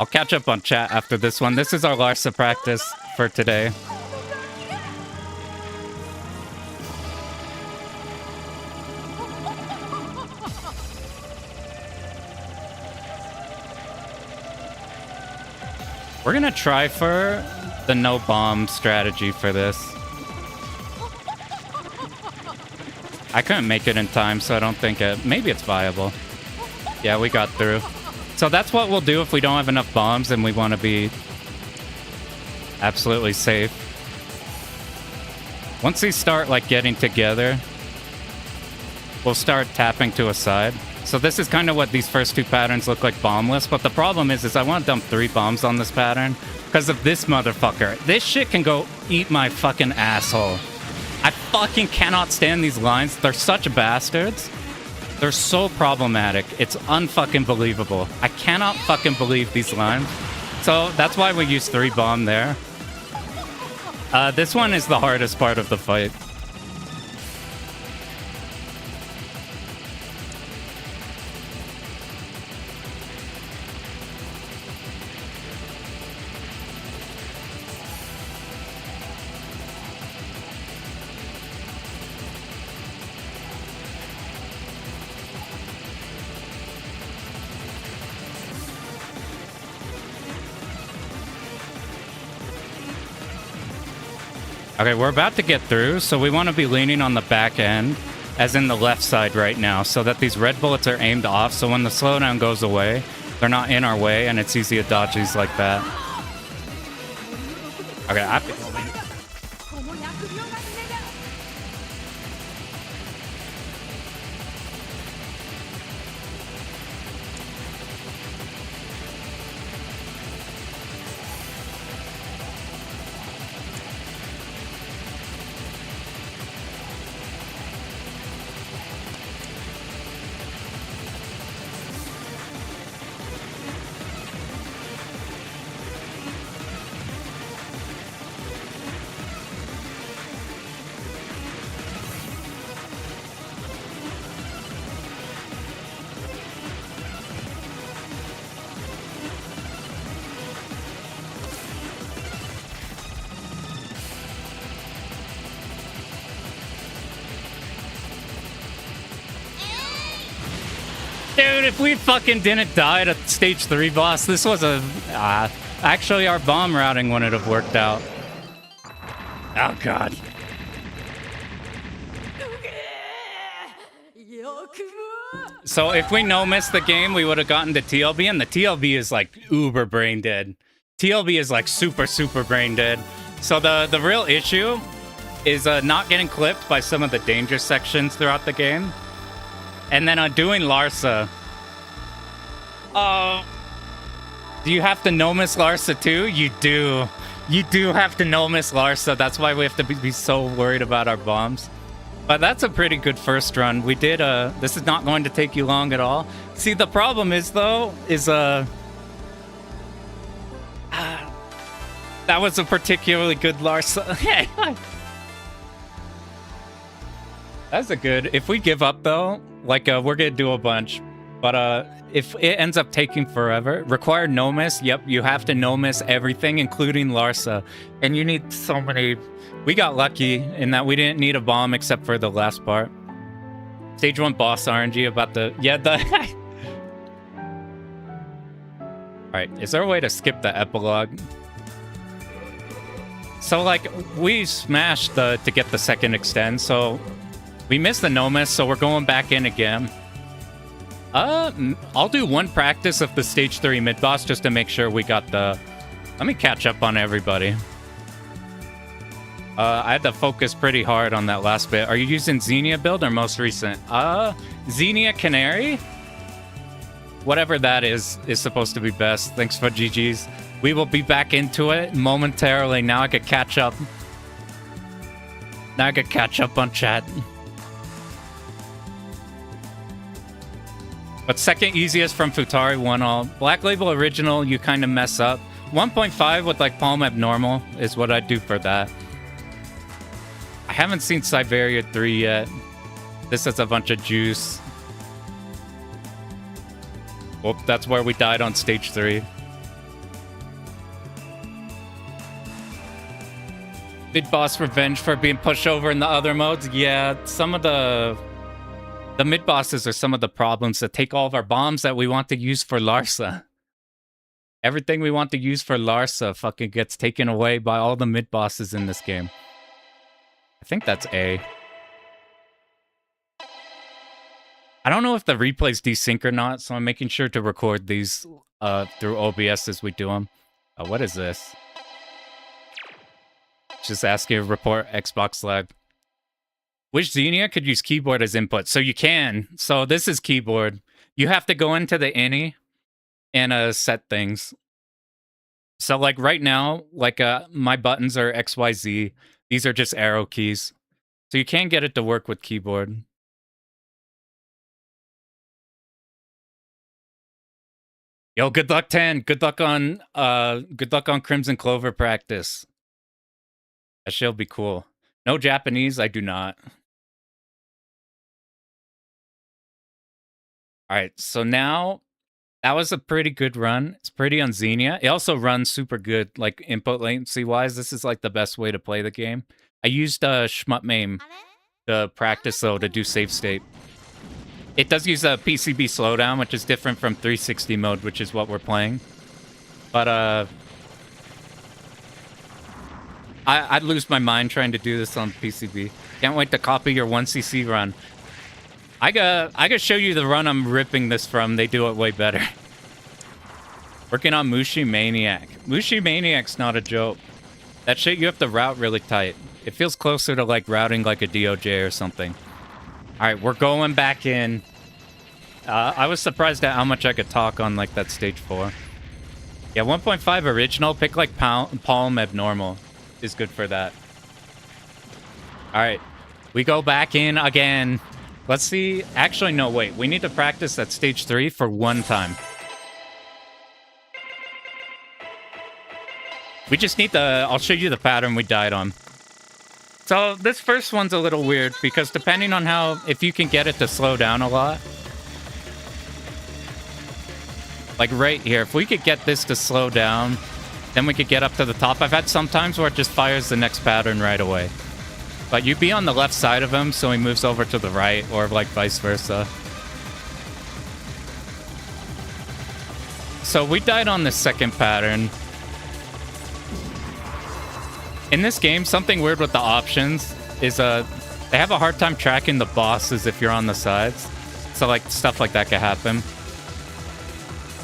I'll catch up on chat after this one. This is our Larsa practice for today. We're gonna try for the no bomb strategy for this. I couldn't make it in time, so I don't think maybe it's viable. Yeah, we got through. So that's what we'll do if we don't have enough bombs and we want to be absolutely safe. Once these start, like, getting together, we'll start tapping to a side. So this is kind of what these first two patterns look like bombless, but the problem is I want to dump 3 bombs on this pattern because of this motherfucker. This shit can go eat my fucking asshole. I fucking cannot stand these lines. They're such bastards. They're so problematic. It's unfucking believable. I cannot fucking believe these lines. So that's why we use 3 bomb there. This one is the hardest part of the fight. Okay, we're about to get through, so we want to be leaning on the back end, as in the left side right now, so that these red bullets are aimed off, so when the slowdown goes away, they're not in our way, and it's easy to dodge these like that. Okay, I have to go. Dude, if we fucking didn't die at a stage 3 boss, this was a... actually, our bomb routing wouldn't have worked out. Oh, God. So if we no-miss the game, we would have gotten to TLB, and the TLB is, like, uber brain dead. TLB is, like, super, super brain dead. So the real issue is not getting clipped by some of the danger sections throughout the game. And then doing Larsa. Do you have to no-miss Larsa too? You do. You do have to no-miss Larsa. That's why we have to be so worried about our bombs. But that's a pretty good first run. We did, this is not going to take you long at all. See, the problem is, though, is, that was a particularly good Larsa. That's a good... If we give up, though, like, we're gonna do a bunch. But, if it ends up taking forever, required no-miss, yep, you have to no-miss everything, including Larsa. And you need so many... We got lucky in that we didn't need a bomb except for the last part. Stage 1 boss RNG about the... Yeah, the... Alright, is there a way to skip the epilogue? So, like, we smashed to get the second extend, so... We missed the no-miss, so we're going back in again. I'll do one practice of the stage 3 mid-boss just to make sure we got the... Let me catch up on everybody. I had to focus pretty hard on that last bit. Are you using Xenia build or most recent? Xenia Canary? Whatever that is supposed to be best. Thanks for GG's. We will be back into it momentarily. Now I could catch up. Now I could catch up on chat. But second easiest from Futari, 1 all. Black Label Original, you kind of mess up. 1.5 with like Palm Abnormal is what I'd do for that. I haven't seen Siberia 3 yet. This is a bunch of juice. Well, that's where we died on stage 3. Mid-boss revenge for being pushed over in the other modes. Yeah, some of the mid-bosses are some of the problems that take all of our bombs that we want to use for Larsa. Everything we want to use for Larsa fucking gets taken away by all the mid-bosses in this game. I think that's A. I don't know if the replay's desync or not, so I'm making sure to record these through OBS as we do them. What is this? Just asking to report Xbox Live. Which Xenia could use keyboard as input? So you can. So this is keyboard. You have to go into the ini and set things. So like right now, like my buttons are XYZ. These are just arrow keys. So you can get it to work with keyboard. Yo, good luck 10. Good luck on Crimson Clover practice. That shit'll be cool. No Japanese, I do not. All right, so now that was a pretty good run. It's pretty on Xenia. It also runs super good, like input latency wise. This is like the best way to play the game. I used Schmutmame to practice though to do save state. It does use a PCB slowdown, which is different from 360 mode, which is what we're playing. But I'd lose my mind trying to do this on PCB. Can't wait to copy your 1cc run. I gotta show you the run I'm ripping this from. They do it way better. Working on Mushihimesama. Mushihimesama's not a joke. That shit you have to route really tight. It feels closer to like routing like a DOJ or something. All right, we're going back in. I was surprised at how much I could talk on like that stage 4. Yeah, 1.5 original. Pick like Palm Abnormal is good for that. All right, we go back in again. Let's see. Actually, no, wait. We need to practice at stage 3 for one time. We just need the... I'll show you the pattern we died on. So this first one's a little weird because depending on how... If you can get it to slow down a lot. Like right here. If we could get this to slow down, then we could get up to the top. I've had some times where it just fires the next pattern right away. But you'd be on the left side of him, so he moves over to the right, or like vice versa. So we died on the second pattern. In this game, something weird with the options is they have a hard time tracking the bosses if you're on the sides. So like stuff like that could happen.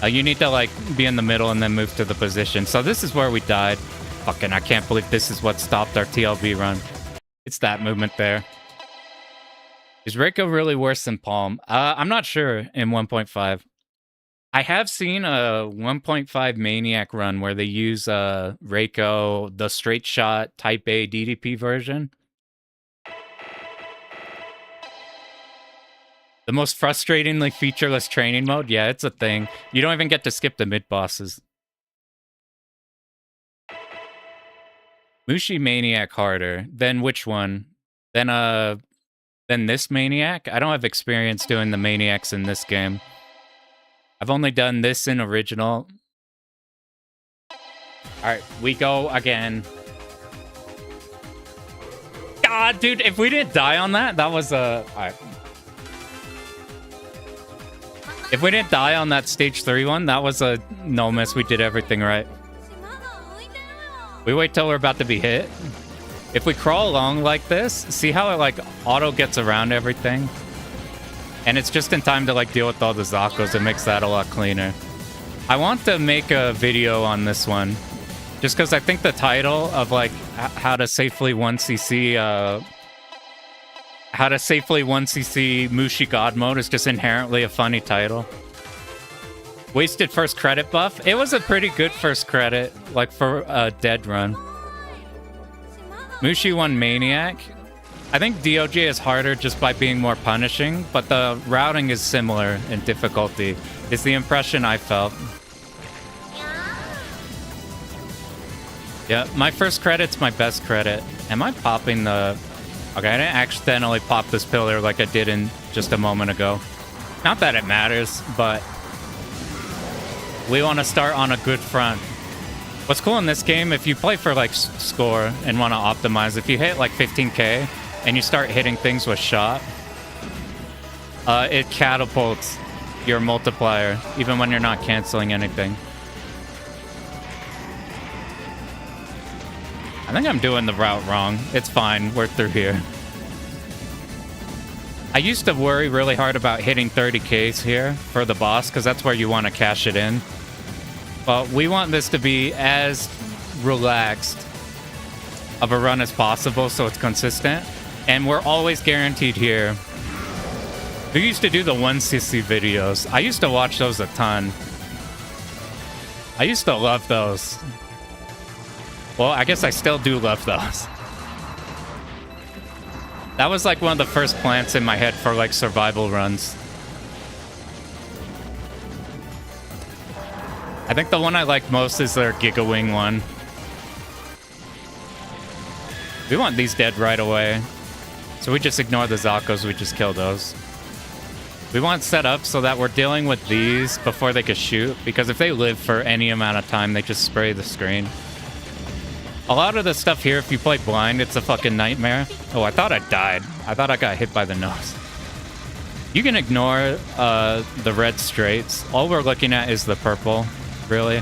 You need to like be in the middle and then move to the position. So this is where we died. Fucking, I can't believe this is what stopped our TLB run. It's that movement there. Is Reiko really worse than Palm? I'm not sure in 1.5. I have seen a 1.5 Maniac run where they use Reiko, the straight shot Type A DDP version. The most frustratingly featureless training mode? Yeah, it's a thing. You don't even get to skip the mid-bosses. Mushi Maniac harder. Then which one? Then this Maniac? I don't have experience doing the Maniacs in this game. I've only done this in original. Alright, we go again. God, dude, if we didn't die on that, that was a... Alright. If we didn't die on that stage 3 one, that was a no miss. We did everything right. We wait till we're about to be hit. If we crawl along like this, see how it like auto gets around everything? And it's just in time to like deal with all the Zakos. It makes that a lot cleaner. I want to make a video on this one. Just because I think the title of like how to safely 1cc Mushi God mode is just inherently a funny title. Wasted first credit buff. It was a pretty good first credit, like for a dead run. Mushi 1 Maniac. I think DOJ is harder just by being more punishing, but the routing is similar in difficulty, is the impression I felt. Yeah, my first credit's my best credit. Am I popping the... Okay, I didn't accidentally pop this pillar like I did in just a moment ago. Not that it matters, but... we want to start on a good front. What's cool in this game, if you play for like score and want to optimize, if you hit like 15k and you start hitting things with shot, it catapults your multiplier even when you're not canceling anything. I think I'm doing the route wrong. It's fine. We're through here. I used to worry really hard about hitting 30Ks here for the boss, because that's where you want to cash it in. But we want this to be as relaxed of a run as possible so it's consistent. And we're always guaranteed here. We used to do the 1cc videos. I used to watch those a ton. I used to love those. Well, I guess I still do love those. That was like one of the first plants in my head for like survival runs. I think the one I like most is their Giga Wing one. We want these dead right away. So we just ignore the Zakos, we just kill those. We want set up so that we're dealing with these before they can shoot, because if they live for any amount of time, they just spray the screen. A lot of the stuff here, if you play blind, it's a fucking nightmare. Oh, I thought I died. I thought I got hit by the nose. You can ignore the red straights. All we're looking at is the purple, really.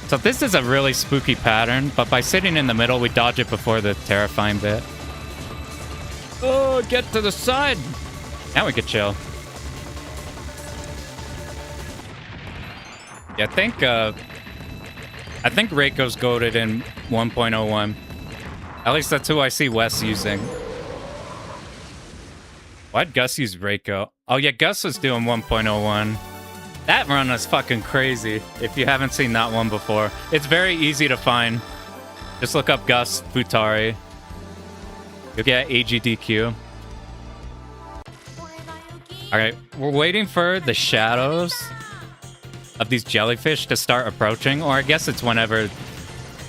So this is a really spooky pattern, but by sitting in the middle, we dodge it before the terrifying bit. Oh, get to the side! Now we can chill. Yeah, I think Reiko's goated in 1.01. At least that's who I see Wes using. Why'd Gus use Reiko? Oh yeah, Gus was doing 1.01. That run is fucking crazy, if you haven't seen that one before. It's very easy to find. Just look up Gus Futari. You'll get AGDQ. Alright, we're waiting for the shadows of these jellyfish to start approaching, or I guess it's whenever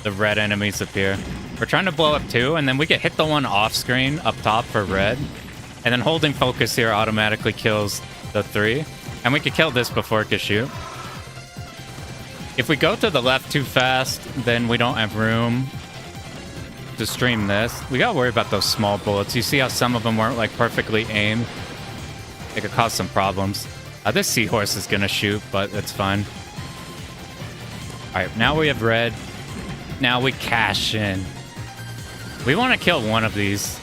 the red enemies appear. We're trying to blow up two, and then we can hit the one off screen up top for red, and then holding focus here automatically kills the three, and we can kill this before it can shoot. If we go to the left too fast, then we don't have room to stream this. We gotta worry about those small bullets. You see how some of them weren't like perfectly aimed? It could cause some problems. This seahorse is gonna shoot, but it's fine. Alright, now we have red. Now we cash in. We want to kill one of these.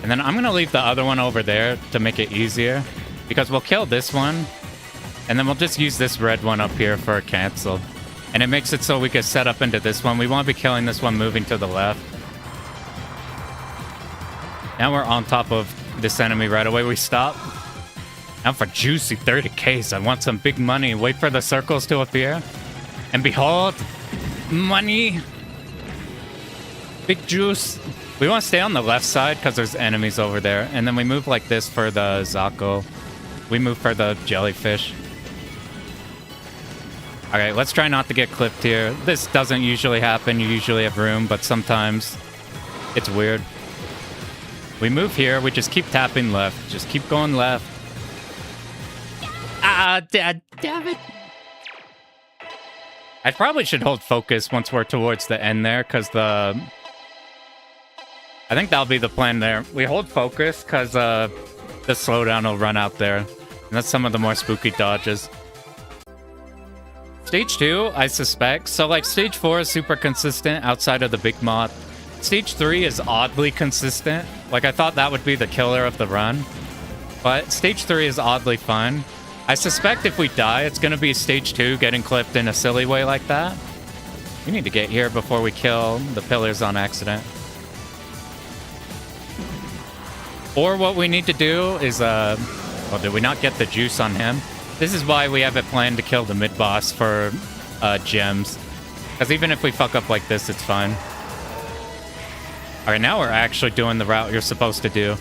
And then I'm gonna leave the other one over there to make it easier, because we'll kill this one, and then we'll just use this red one up here for a cancel. And it makes it so we can set up into this one. We want to be killing this one moving to the left. Now we're on top of this enemy right away. We stop. Now for juicy 30Ks. I want some big money. Wait for the circles to appear. And behold, money. Big juice. We want to stay on the left side because there's enemies over there. And then we move like this for the Zako. We move for the jellyfish. Okay, let's try not to get clipped here. This doesn't usually happen. You usually have room, but sometimes it's weird. We move here. We just keep tapping left. Just keep going left. Ah, damn it. I probably should hold focus once we're towards the end there, because I think that'll be the plan there. We hold focus because the slowdown will run out there. And that's some of the more spooky dodges. Stage 2, I suspect. So, like, Stage 4 is super consistent outside of the big moth. Stage 3 is oddly consistent. Like, I thought that would be the killer of the run. But Stage 3 is oddly fun. I suspect if we die, it's going to be Stage 2 getting clipped in a silly way like that. We need to get here before we kill the pillars on accident. Or what we need to do is, well, did we not get the juice on him? This is why we have it planned to kill the mid-boss for gems. Because even if we fuck up like this, it's fine. Alright, now we're actually doing the route you're supposed to do.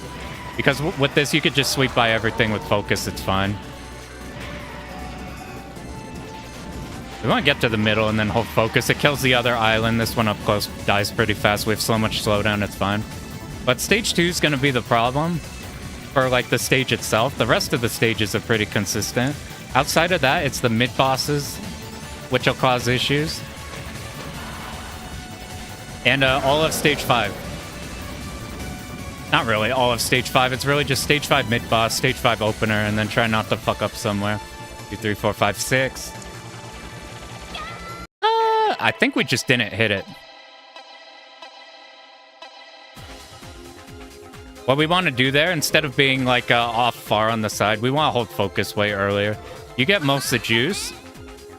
Because with this, you could just sweep by everything with focus, it's fine. We want to get to the middle and then hold focus. It kills the other island. This one up close dies pretty fast. We have so much slowdown, it's fine. But Stage 2 is going to be the problem for, like, the stage itself. The rest of the stages are pretty consistent. Outside of that, it's the mid-bosses, which will cause issues. And all of Stage 5. Not really all of Stage 5. It's really just Stage 5 mid-boss, Stage 5 opener, and then try not to fuck up somewhere. 2, 3, 4, 5, 6. I think we just didn't hit it. What we want to do there, instead of being like off far on the side, we want to hold focus way earlier. You get most of the juice.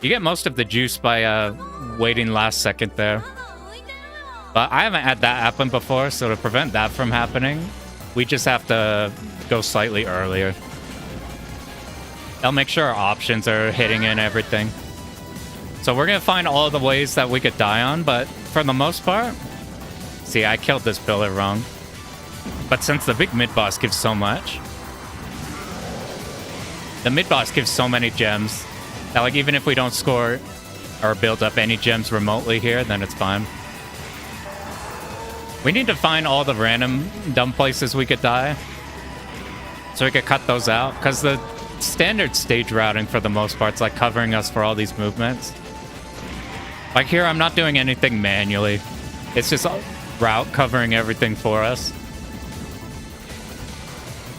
You get most of the juice by waiting last second there. But I haven't had that happen before, so to prevent that from happening, we just have to go slightly earlier. I'll make sure our options are hitting in everything. So we're going to find all the ways that we could die on, but for the most part... See, I killed this pillar wrong. But since the big mid-boss gives so much... The mid-boss gives so many gems that, like, even if we don't score or build up any gems remotely here, then it's fine. We need to find all the random dumb places we could die, so we could cut those out, because the standard stage routing, for the most part, is like covering us for all these movements. Like here, I'm not doing anything manually. It's just a route covering everything for us.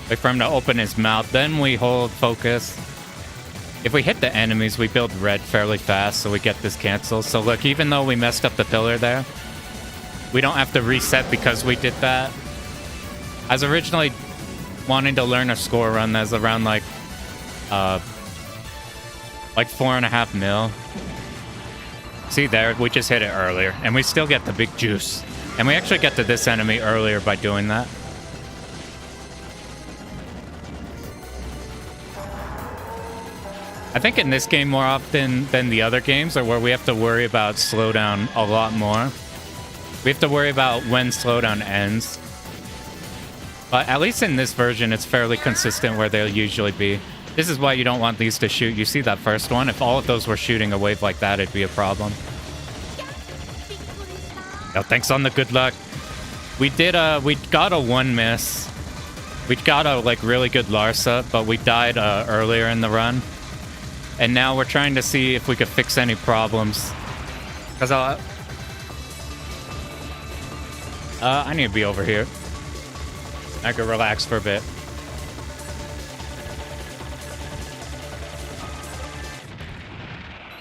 Wait for him to open his mouth, then we hold focus. If we hit the enemies, we build red fairly fast, so we get this cancel. So look, even though we messed up the pillar there, we don't have to reset because we did that. I was originally wanting to learn a score run that's around like 4.5 mil. See there, we just hit it earlier, and we still get the big juice. And we actually get to this enemy earlier by doing that. I think in this game more often than the other games are where we have to worry about slowdown a lot more. We have to worry about when slowdown ends. But at least in this version, it's fairly consistent where they'll usually be. This is why you don't want these to shoot. You see that first one? If all of those were shooting a wave like that, it'd be a problem. Oh, thanks on the good luck. We got a 1 miss. We got a like really good Larsa, but we died earlier in the run. And now we're trying to see if we could fix any problems. Because I need to be over here. I could relax for a bit.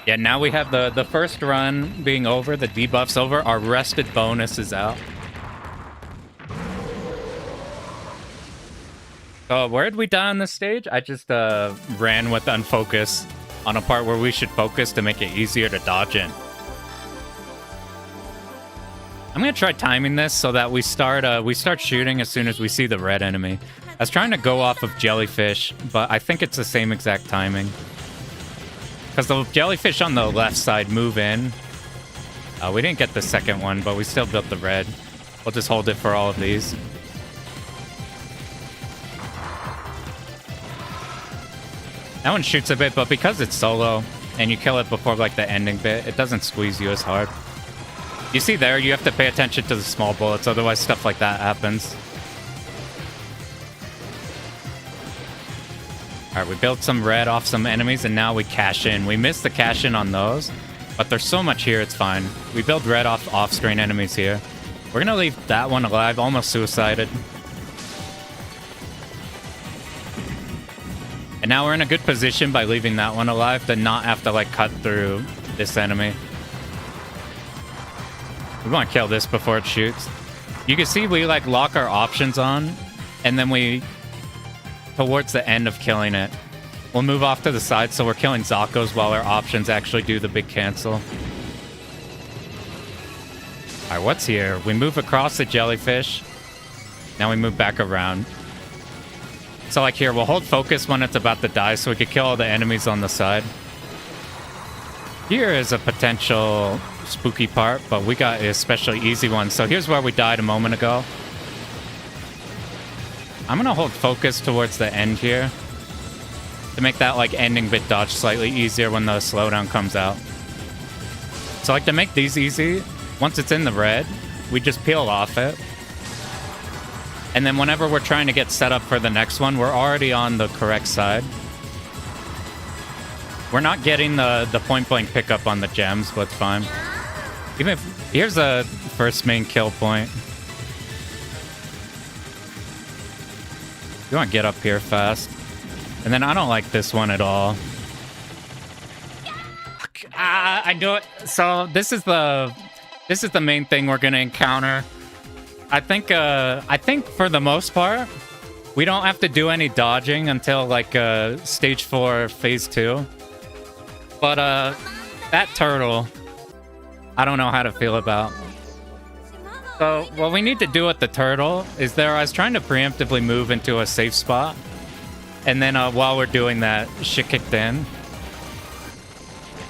Yeah, now we have the first run being over, the debuff's over, our rested bonus is out. Where did we die on this stage? I just ran with unfocus on a part where we should focus to make it easier to dodge in. I'm gonna try timing this so that we start shooting as soon as we see the red enemy. I was trying to go off of jellyfish, but I think it's the same exact timing. Because the jellyfish on the left side move in. We didn't get the second one, but we still built the red. We'll just hold it for all of these. That one shoots a bit, but because it's solo and you kill it before like the ending bit, it doesn't squeeze you as hard. You see there, you have to pay attention to the small bullets, otherwise stuff like that happens. Alright, we built some red off some enemies, and now we cash in. We missed the cash in on those, but there's so much here, it's fine. We build red off strain enemies here. We're gonna leave that one alive, almost suicided. And now we're in a good position by leaving that one alive to not have to like cut through this enemy. We want to kill this before it shoots. You can see we like lock our options on, and then we, towards the end of killing it, we'll move off to the side so we're killing Zakos while our options actually do the big cancel. Alright, what's here? We move across the jellyfish. Now we move back around. So like here, we'll hold focus when it's about to die so we can kill all the enemies on the side. Here is a potential spooky part, but we got an especially easy one. So here's where we died a moment ago. I'm gonna hold focus towards the end here to make that like ending bit dodge slightly easier when the slowdown comes out. So like to make these easy, once it's in the red, we just peel off it. And then whenever we're trying to get set up for the next one, we're already on the correct side. We're not getting the point-blank pickup on the gems, but it's fine. Even if... Here's a first main kill point. You want to get up here fast. And then I don't like this one at all. I do it. So this is the main thing we're going to encounter. I think for the most part, we don't have to do any dodging until like stage 4, phase 2. But that turtle, I don't know how to feel about. So what we need to do with the turtle is I was trying to preemptively move into a safe spot. And then while we're doing that, shit kicked in.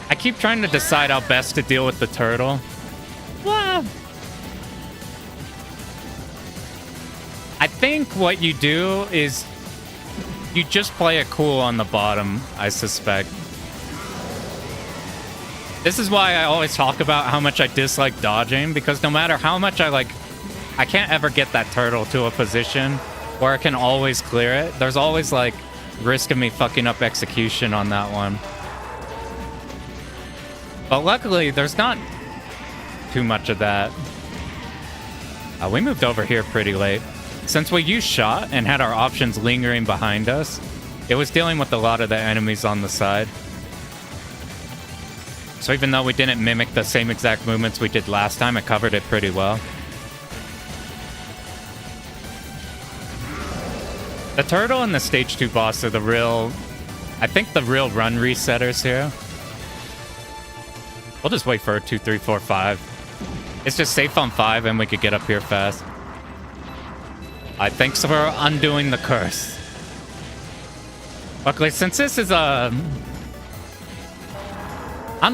I keep trying to decide how best to deal with the turtle. Wow. I think what you do is you just play it cool on the bottom, I suspect. This is why I always talk about how much I dislike dodging, because no matter how much I can't ever get that turtle to a position where I can always clear it. There's always like risk of me fucking up execution on that one. But luckily, there's not too much of that. We moved over here pretty late. Since we used shot and had our options lingering behind us, it was dealing with a lot of the enemies on the side. So even though we didn't mimic the same exact movements we did last time, it covered it pretty well. The turtle and the stage 2 boss are the real run resetters here. We'll just wait for 2, 3, 4, 5. It's just safe on 5 and we could get up here fast. Thanks for undoing the curse. Luckily, since this is I'm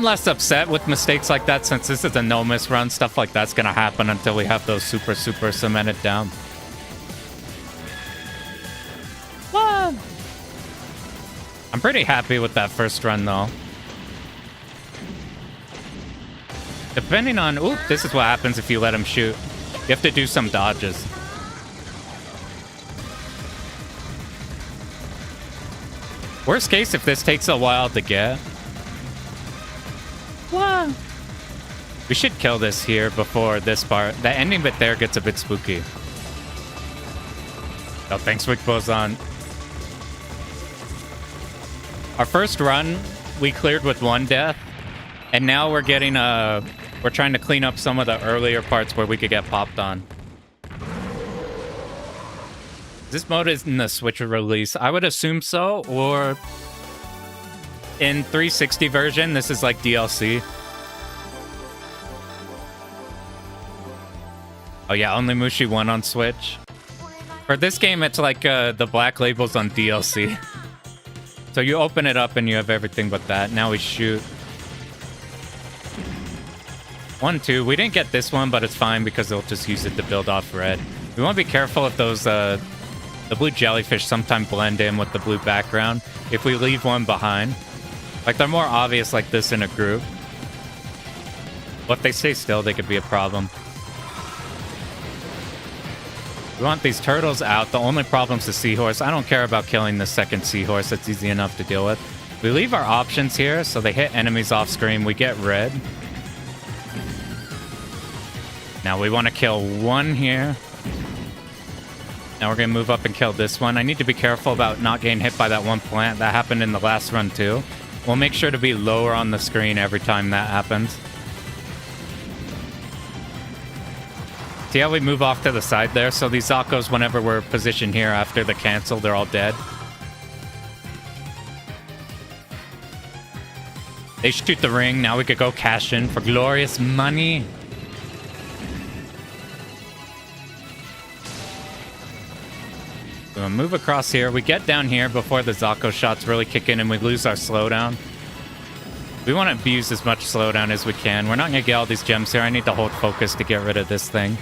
less upset with mistakes like that, since this is a no-miss run. Stuff like that's gonna happen until we have those super cemented down. What? I'm pretty happy with that first run, though. Depending on... Oop, this is what happens if you let him shoot. You have to do some dodges. Worst case, if this takes a while to get... What? We should kill this here before this part. The ending bit there gets a bit spooky. Oh, thanks, Wick Bozon. Our first run, we cleared with 1 death. And now we're getting we're trying to clean up some of the earlier parts where we could get popped on. This mode is in the Switch release. I would assume so, or in 360 version, this is like DLC. Oh yeah, only Mushi 1 on Switch. For this game, it's like the black labels on DLC. So you open it up and you have everything but that. Now we shoot. 1, 2. We didn't get this one, but it's fine because they'll just use it to build off red. We want to be careful if those the blue jellyfish sometimes blend in with the blue background. If we leave one behind, like they're more obvious like this in a group. But if they stay still, they could be a problem. We want these turtles out. The only problem's the seahorse. I don't care about killing the second seahorse. That's easy enough to deal with. We leave our options here, so they hit enemies off screen. We get red. Now we want to kill 1 here. Now we're going to move up and kill this one. I need to be careful about not getting hit by that 1 plant. That happened in the last run too. We'll make sure to be lower on the screen every time that happens. See how we move off to the side there? So these Zakos, whenever we're positioned here after the cancel, they're all dead. They shoot the ring. Now we could go cash in for glorious money. We'll move across here. We get down here before the Zako shots really kick in and we lose our slowdown. We want to abuse as much slowdown as we can. We're not going to get all these gems here. I need to hold focus to get rid of this thing.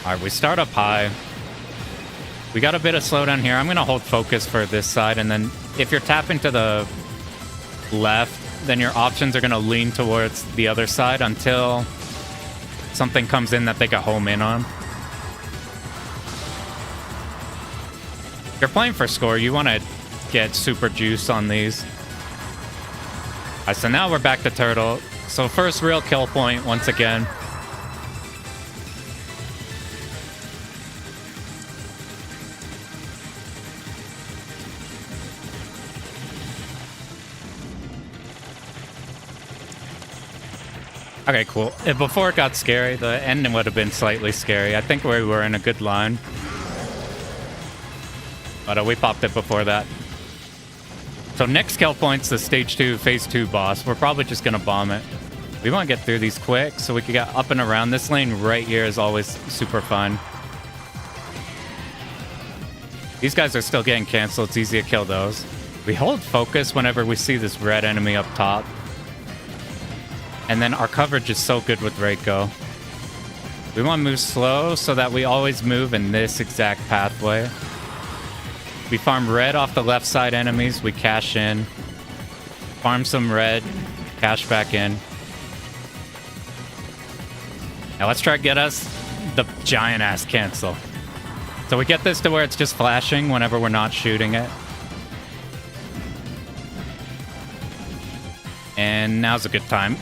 Alright, we start up high. We got a bit of slowdown here. I'm going to hold focus for this side, and then if you're tapping to the left, then your options are going to lean towards the other side until something comes in that they can home in on. If you're playing for score, you want to get super juice on these. Alright, so now we're back to turtle. So first real kill point once again. Okay, cool. Before it got scary, the ending would have been slightly scary. I think we were in a good line. But we popped it before that. So next kill point's the stage 2, phase 2 boss. We're probably just going to bomb it. We want to get through these quick so we can get up and around. This lane right here is always super fun. These guys are still getting canceled. It's easy to kill those. We hold focus whenever we see this red enemy up top. And then our coverage is so good with Reiko. We want to move slow so that we always move in this exact pathway. We farm red off the left side enemies. We cash in. Farm some red. Cash back in. Now let's try to get us the giant ass cancel. So we get this to where it's just flashing whenever we're not shooting it. And now's a good time.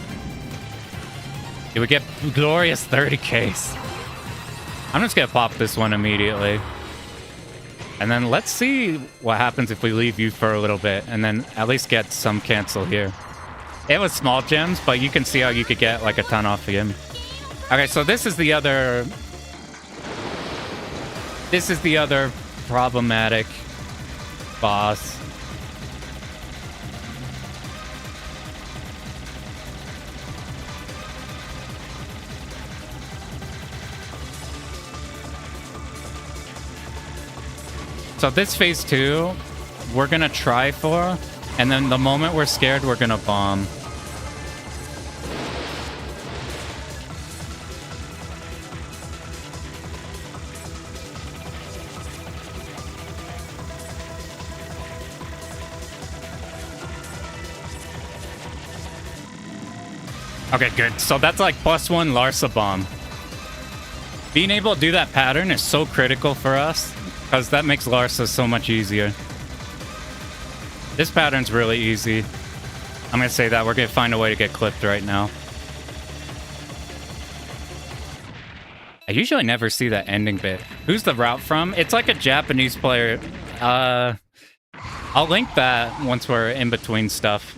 Do we get glorious 30Ks? I'm just gonna pop this one immediately. And then let's see what happens if we leave you for a little bit and then at least get some cancel here. It was small gems, but you can see how you could get like a ton off of him. Okay, so this is the other problematic boss. So this phase 2, we're gonna try for, and then the moment we're scared, we're gonna bomb. Okay, good. So that's like +1 Larsa bomb. Being able to do that pattern is so critical for us because that makes Larsa so much easier. This pattern's really easy. I'm going to say that. We're going to find a way to get clipped right now. I usually never see that ending bit. Who's the route from? It's like a Japanese player. I'll link that once we're in between stuff.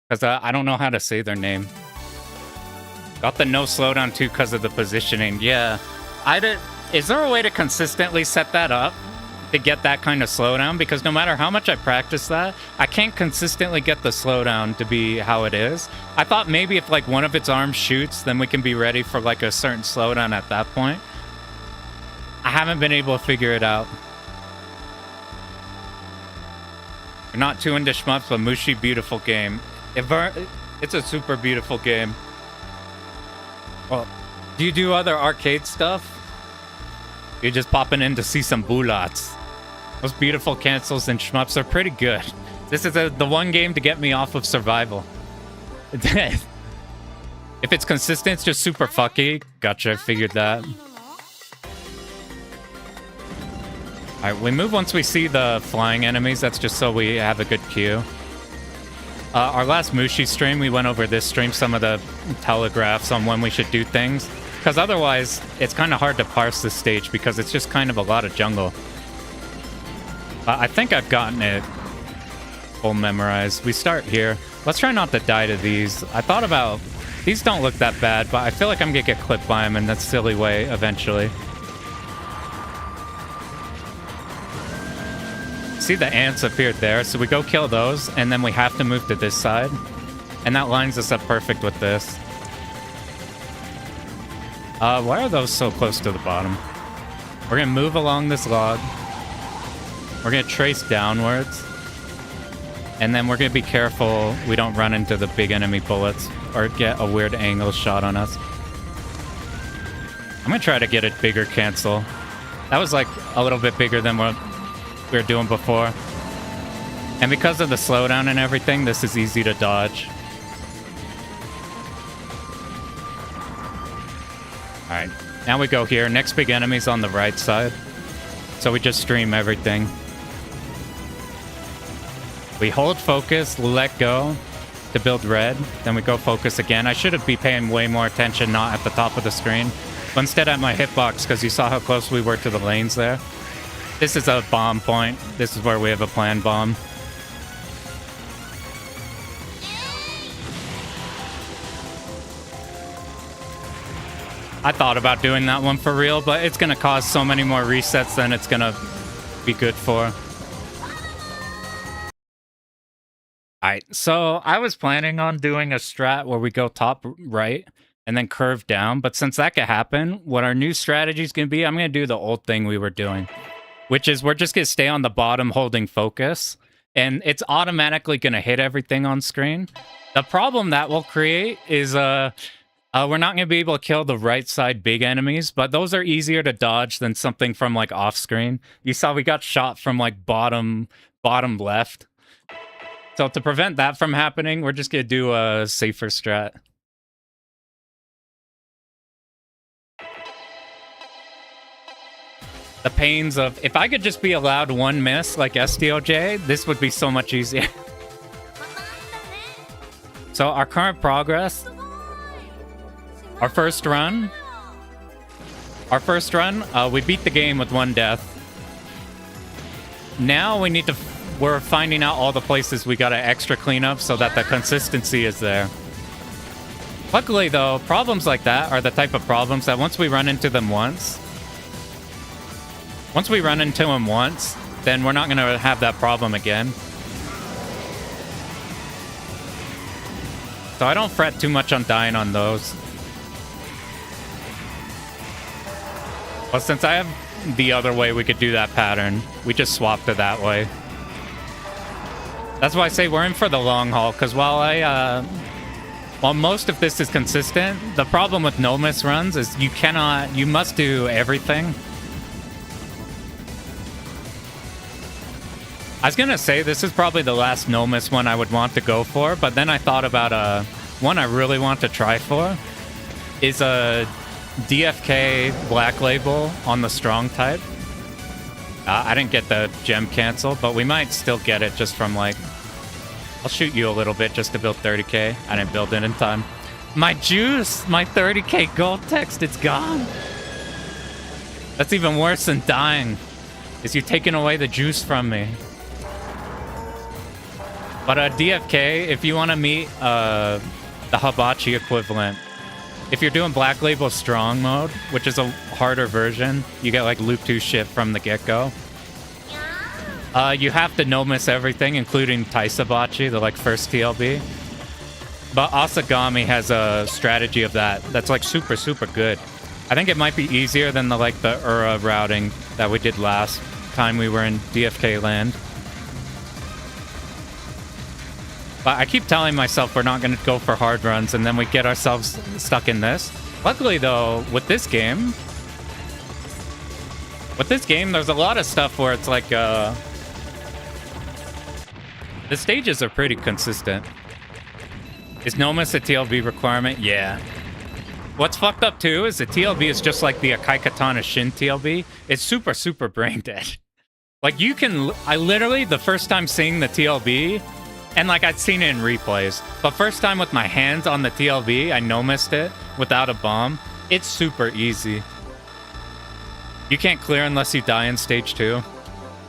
Because I don't know how to say their name. Got the no slowdown too because of the positioning. Yeah. Is there a way to consistently set that up to get that kind of slowdown? Because no matter how much I practice that, I can't consistently get the slowdown to be how it is. I thought maybe if like one of its arms shoots, then we can be ready for like a certain slowdown at that point. I haven't been able to figure it out. You're not too into shmups, but Mushi, beautiful game. It's a super beautiful game. Well, do you do other arcade stuff? You're just popping in to see some bulats. Those beautiful cancels and shmups are pretty good. This is the one game to get me off of survival. If it's consistent, it's just super fucky. Gotcha, figured that. Alright, we move once we see the flying enemies. That's just so we have a good queue. Our last Mushi stream, we went over this stream, some of the telegraphs on when we should do things. Because otherwise, it's kind of hard to parse this stage because it's just kind of a lot of jungle. I think I've gotten it full memorized. We start here. Let's try not to die to these. I thought about... These don't look that bad, but I feel like I'm going to get clipped by them in that silly way eventually. See the ants appeared there, so we go kill those, and then we have to move to this side. And that lines us up perfect with this. Why are those so close to the bottom? We're gonna move along this log. We're gonna trace downwards. And then we're gonna be careful we don't run into the big enemy bullets or get a weird angle shot on us. I'm gonna try to get a bigger cancel. That was like a little bit bigger than what we were doing before. And because of the slowdown and everything, this is easy to dodge. Alright, now we go here. Next big enemy's on the right side. So we just stream everything. We hold focus, let go to build red. Then we go focus again. I should be paying way more attention, not at the top of the screen, but instead at my hitbox, because you saw how close we were to the lanes there. This is a bomb point. This is where we have a planned bomb. I thought about doing that one for real, but it's gonna cause so many more resets than it's gonna be good for. Alright, so I was planning on doing a strat where we go top right and then curve down, but since that could happen, what our new strategy is going to be, I'm going to do the old thing we were doing, which is we're just going to stay on the bottom holding focus, and it's automatically going to hit everything on screen. The problem that will create is we're not going to be able to kill the right side big enemies, but those are easier to dodge than something from like off screen. You saw we got shot from like bottom left. So to prevent that from happening, we're just going to do a safer strat. The pains of... If I could just be allowed one miss like STOJ, this would be so much easier. So our current progress... Our first run, we beat the game with 1 death. Now we need to... We're finding out all the places we gotta extra clean up so that the consistency is there. Luckily, though, problems like that are the type of problems that once we run into them once, then we're not gonna have that problem again. So I don't fret too much on dying on those. But since I have the other way we could do that pattern, we just swapped it that way. That's why I say we're in for the long haul, because while most of this is consistent, the problem with no miss runs is you must do everything. I was gonna say this is probably the last no miss one I would want to go for, but then I thought about one I really want to try for is a DFK Black Label on the strong type. I didn't get the gem cancel, but we might still get it just from like... I'll shoot you a little bit just to build 30k. I didn't build it in time. My juice! My 30k gold text, it's gone! That's even worse than dying. Is you taking away the juice from me. But DFK, if you want to meet the Hibachi equivalent, if you're doing Black Label Strong mode, which is a harder version, you get like loop 2 shit from the get-go. You have to no-miss everything, including Taisabachi, the like first TLB. But Asagami has a strategy of that that's like super, super good. I think it might be easier than the like the Ura routing that we did last time we were in DFK land. But I keep telling myself we're not going to go for hard runs, and then we get ourselves stuck in this. Luckily, though, with this game, there's a lot of stuff where it's like, the stages are pretty consistent. Is no miss a TLB requirement? Yeah. What's fucked up, too, is the TLB is just like the Akai Katana Shin TLB. It's super, super brain dead. Like, you can... I literally, the first time seeing the TLB... And like I'd seen it in replays, but first time with my hands on the TLB, I no-missed it without a bomb. It's super easy. You can't clear unless you die in stage 2.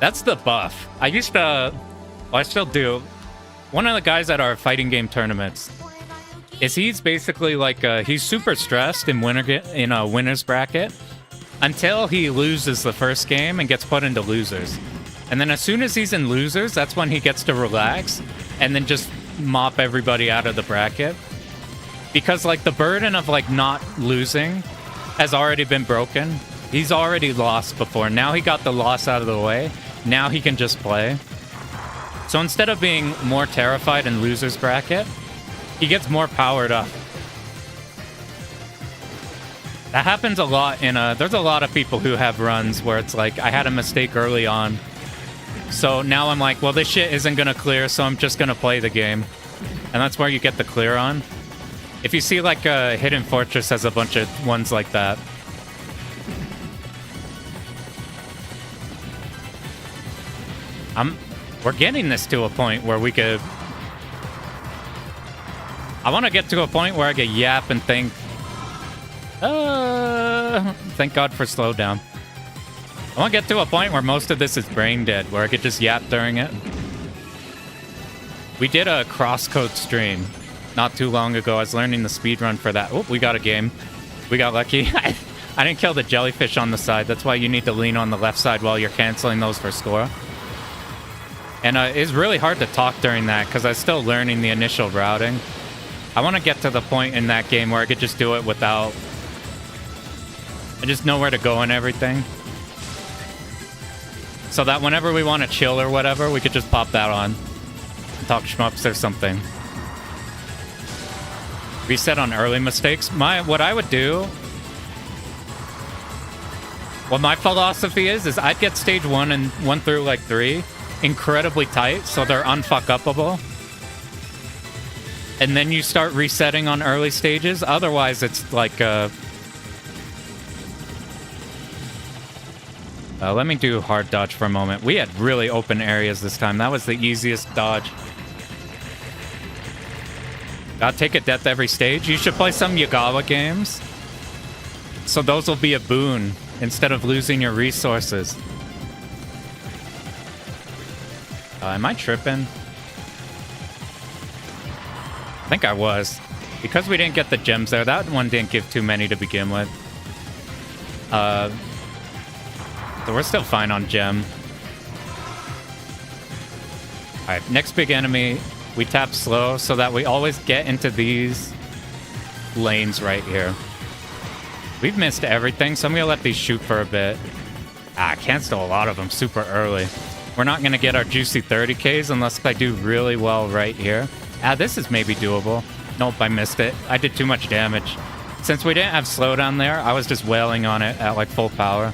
That's the buff. I used to, well, I still do. One of the guys at our fighting game tournaments is he's basically like he's super stressed in a winner's bracket until he loses the first game and gets put into losers. And then as soon as he's in losers, that's when he gets to relax and then just mop everybody out of the bracket. Because, like, the burden of, like, not losing has already been broken. He's already lost before. Now he got the loss out of the way. Now he can just play. So instead of being more terrified in loser's bracket, he gets more powered up. That happens a lot in there's a lot of people who have runs where it's like, I had a mistake early on. So now I'm like, well, this shit isn't going to clear, so I'm just going to play the game. And that's where you get the clear on. If you see, like, Hidden Fortress has a bunch of ones like that. We're getting this to a point where we could... I want to get to a point where I can yap and think... thank God for slowdown. I want to get to a point where most of this is brain dead, where I could just yap during it. We did a crosscode stream not too long ago. I was learning the speedrun for that. Oh, we got a game. We got lucky. I didn't kill the jellyfish on the side. That's why you need to lean on the left side while you're canceling those for score. And it's really hard to talk during that because I was still learning the initial routing. I want to get to the point in that game where I could just do it without... I just know where to go and everything. So that whenever we want to chill or whatever, we could just pop that on. Talk shmups or something. Reset on early mistakes. What I would do... What my philosophy is I'd get stage 1 and 1 through like 3 incredibly tight, so they're unfuck-upable. And then you start resetting on early stages. Otherwise, it's like... let me do hard dodge for a moment. We had really open areas this time. That was the easiest dodge. Gotta take a death every stage. You should play some Yagawa games. So those will be a boon instead of losing your resources. Am I tripping? I think I was. Because we didn't get the gems there, that one didn't give too many to begin with. So we're still fine on gem. Alright, next big enemy, we tap slow so that we always get into these lanes right here. We've missed everything, so I'm gonna let these shoot for a bit. I cancel a lot of them super early. We're not gonna get our juicy 30Ks unless I do really well right here. This is maybe doable. Nope, I missed it. I did too much damage. Since we didn't have slowdown there, I was just wailing on it at like full power.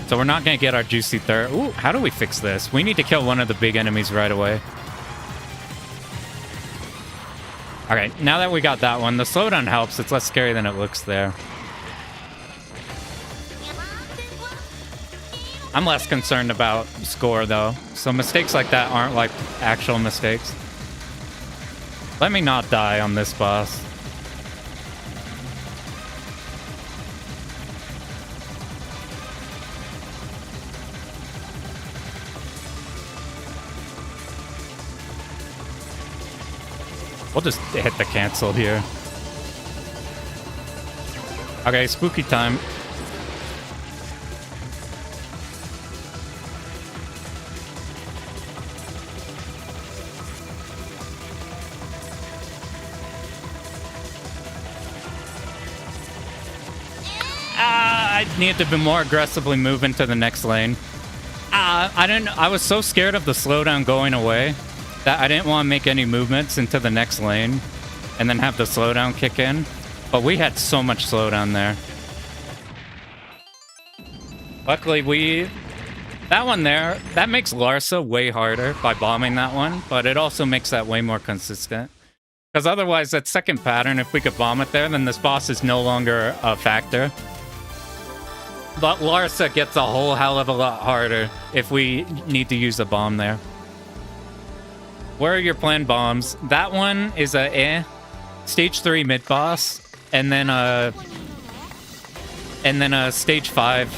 So we're not gonna get our juicy 30. Ooh, how do we fix this? We need to kill one of the big enemies right away. Alright, now that we got that one, the slowdown helps. It's less scary than it looks there. I'm less concerned about score, though. So mistakes like that aren't like actual mistakes. Let me not die on this boss. We'll just hit the cancel here. Okay, spooky time. I need to be more aggressively move into the next lane. I was so scared of the slowdown going away that I didn't want to make any movements into the next lane and then have the slowdown kick in. But we had so much slowdown there. Luckily, that one there, that makes Larsa way harder by bombing that one, but it also makes that way more consistent. Because otherwise, that second pattern, if we could bomb it there, then this boss is no longer a factor. But Larsa gets a whole hell of a lot harder if we need to use a bomb there. Where are your planned bombs? That one is a stage 3 mid boss, and then a stage 5.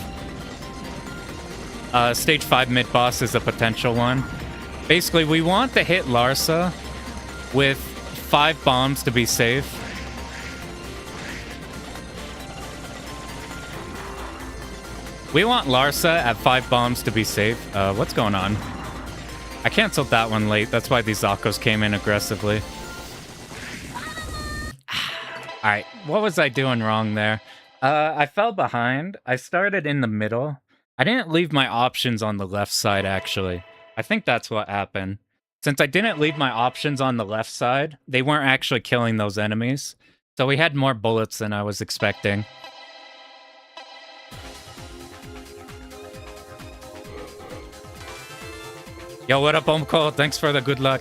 Stage 5 mid boss is a potential one. Basically, we want to hit Larsa with 5 bombs to be safe. We want Larsa at 5 bombs to be safe. What's going on? I canceled that one late. That's why these Zakos came in aggressively. Alright, what was I doing wrong there? I fell behind. I started in the middle. I didn't leave my options on the left side, actually. I think that's what happened. Since I didn't leave my options on the left side, they weren't actually killing those enemies. So we had more bullets than I was expecting. Yo, what up, Omko? Thanks for the good luck.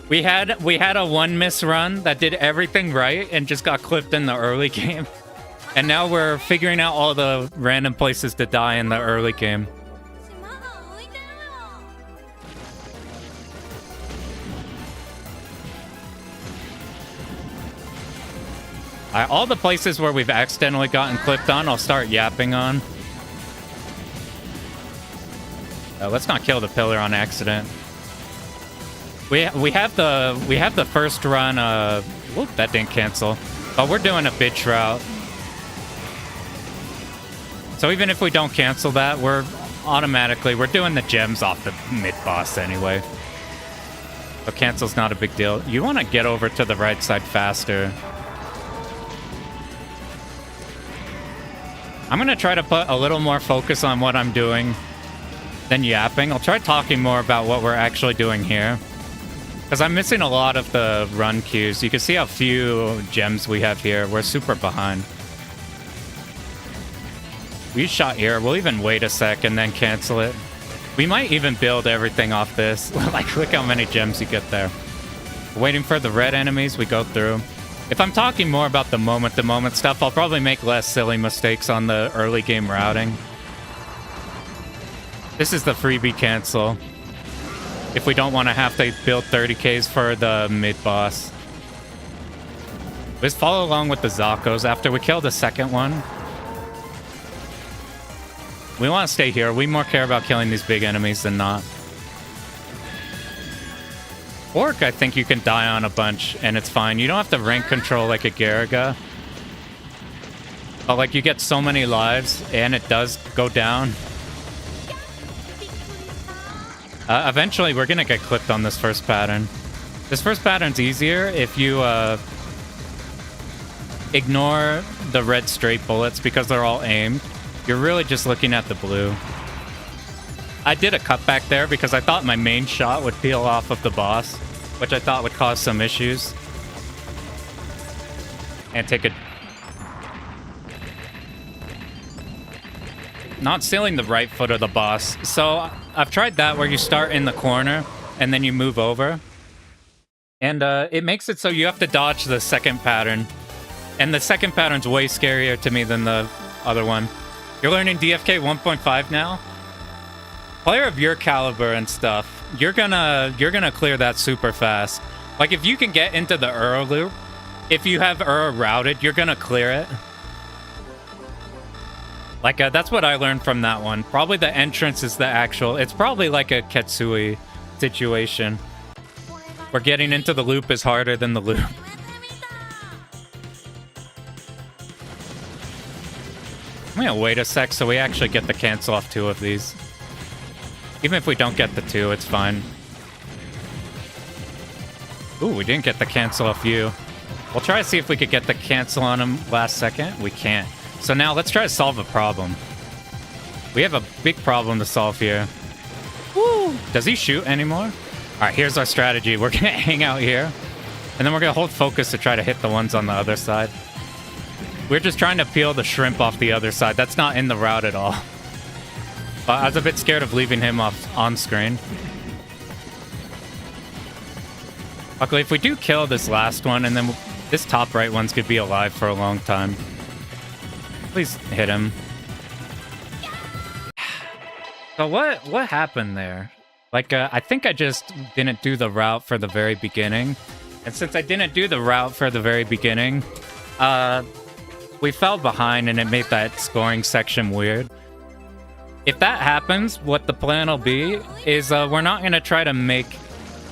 We had a 1 miss run that did everything right and just got clipped in the early game. And now we're figuring out all the random places to die in the early game. All the places where we've accidentally gotten clipped on, I'll start yapping on. Let's not kill the pillar on accident. We have the first run. Whoop, that didn't cancel. But we're doing a bitch route. So even if we don't cancel that, we're doing the gems off the mid-boss anyway. So cancel's not a big deal. You want to get over to the right side faster. I'm going to try to put a little more focus on what I'm doing than yapping. I'll try talking more about what we're actually doing here. Because I'm missing a lot of the run queues. You can see how few gems we have here. We're super behind. We shot here. We'll even wait a sec and then cancel it. We might even build everything off this. Like, look how many gems you get there. Waiting for the red enemies, we go through. If I'm talking more about the moment-to-moment stuff, I'll probably make less silly mistakes on the early game routing. This is the freebie cancel. If we don't want to have to build 30Ks for the mid-boss. Just follow along with the Zakos after we kill the second one. We want to stay here. We more care about killing these big enemies than not. Orc, I think you can die on a bunch, and it's fine. You don't have to rank control like a Garaga. But, like, you get so many lives, and it does go down. Eventually, we're going to get clipped on this first pattern. This first pattern's easier if you ignore the red straight bullets because they're all aimed. You're really just looking at the blue. I did a cutback there because I thought my main shot would peel off of the boss, which I thought would cause some issues. And take a... Not stealing the right foot of the boss. So I've tried that where you start in the corner and then you move over. And it makes it so you have to dodge the second pattern. And the second pattern's way scarier to me than the other one. You're learning DFK 1.5 now? Player of your caliber and stuff, you're gonna clear that super fast. Like, if you can get into the Uro loop, if you have Uro routed, you're gonna clear it. Like, that's what I learned from that one. Probably the entrance is the actual... It's probably like a Ketsui situation. Where getting into the loop is harder than the loop. I'm gonna wait a sec so we actually get the cancel off 2 of these. Even if we don't get the 2, it's fine. Ooh, we didn't get the cancel off you. We'll try to see if we could get the cancel on him last second. We can't. So now let's try to solve a problem. We have a big problem to solve here. Woo! Does he shoot anymore? All right, here's our strategy. We're going to hang out here. And then we're going to hold focus to try to hit the ones on the other side. We're just trying to peel the shrimp off the other side. That's not in the route at all. I was a bit scared of leaving him off on screen. Luckily, if we do kill this last one, and then this top right one's could be alive for a long time. Please hit him. So what happened there? Like, I think I just didn't do the route for the very beginning. And since I didn't do the route for the very beginning, we fell behind and it made that scoring section weird. If that happens, what the plan will be is we're not going to try to make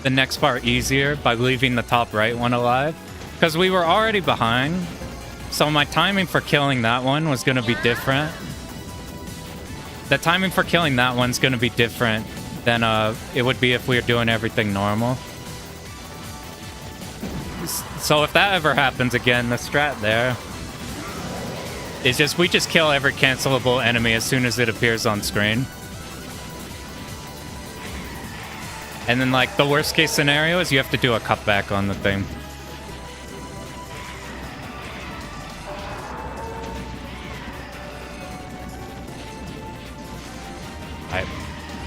the next part easier by leaving the top right one alive. Because we were already behind. So my timing for killing that one was going to be different. The timing for killing that one's going to be different than it would be if we were doing everything normal. So if that ever happens again, the strat there is just we just kill every cancelable enemy as soon as it appears on screen. And then, like, the worst case scenario is you have to do a cutback on the thing.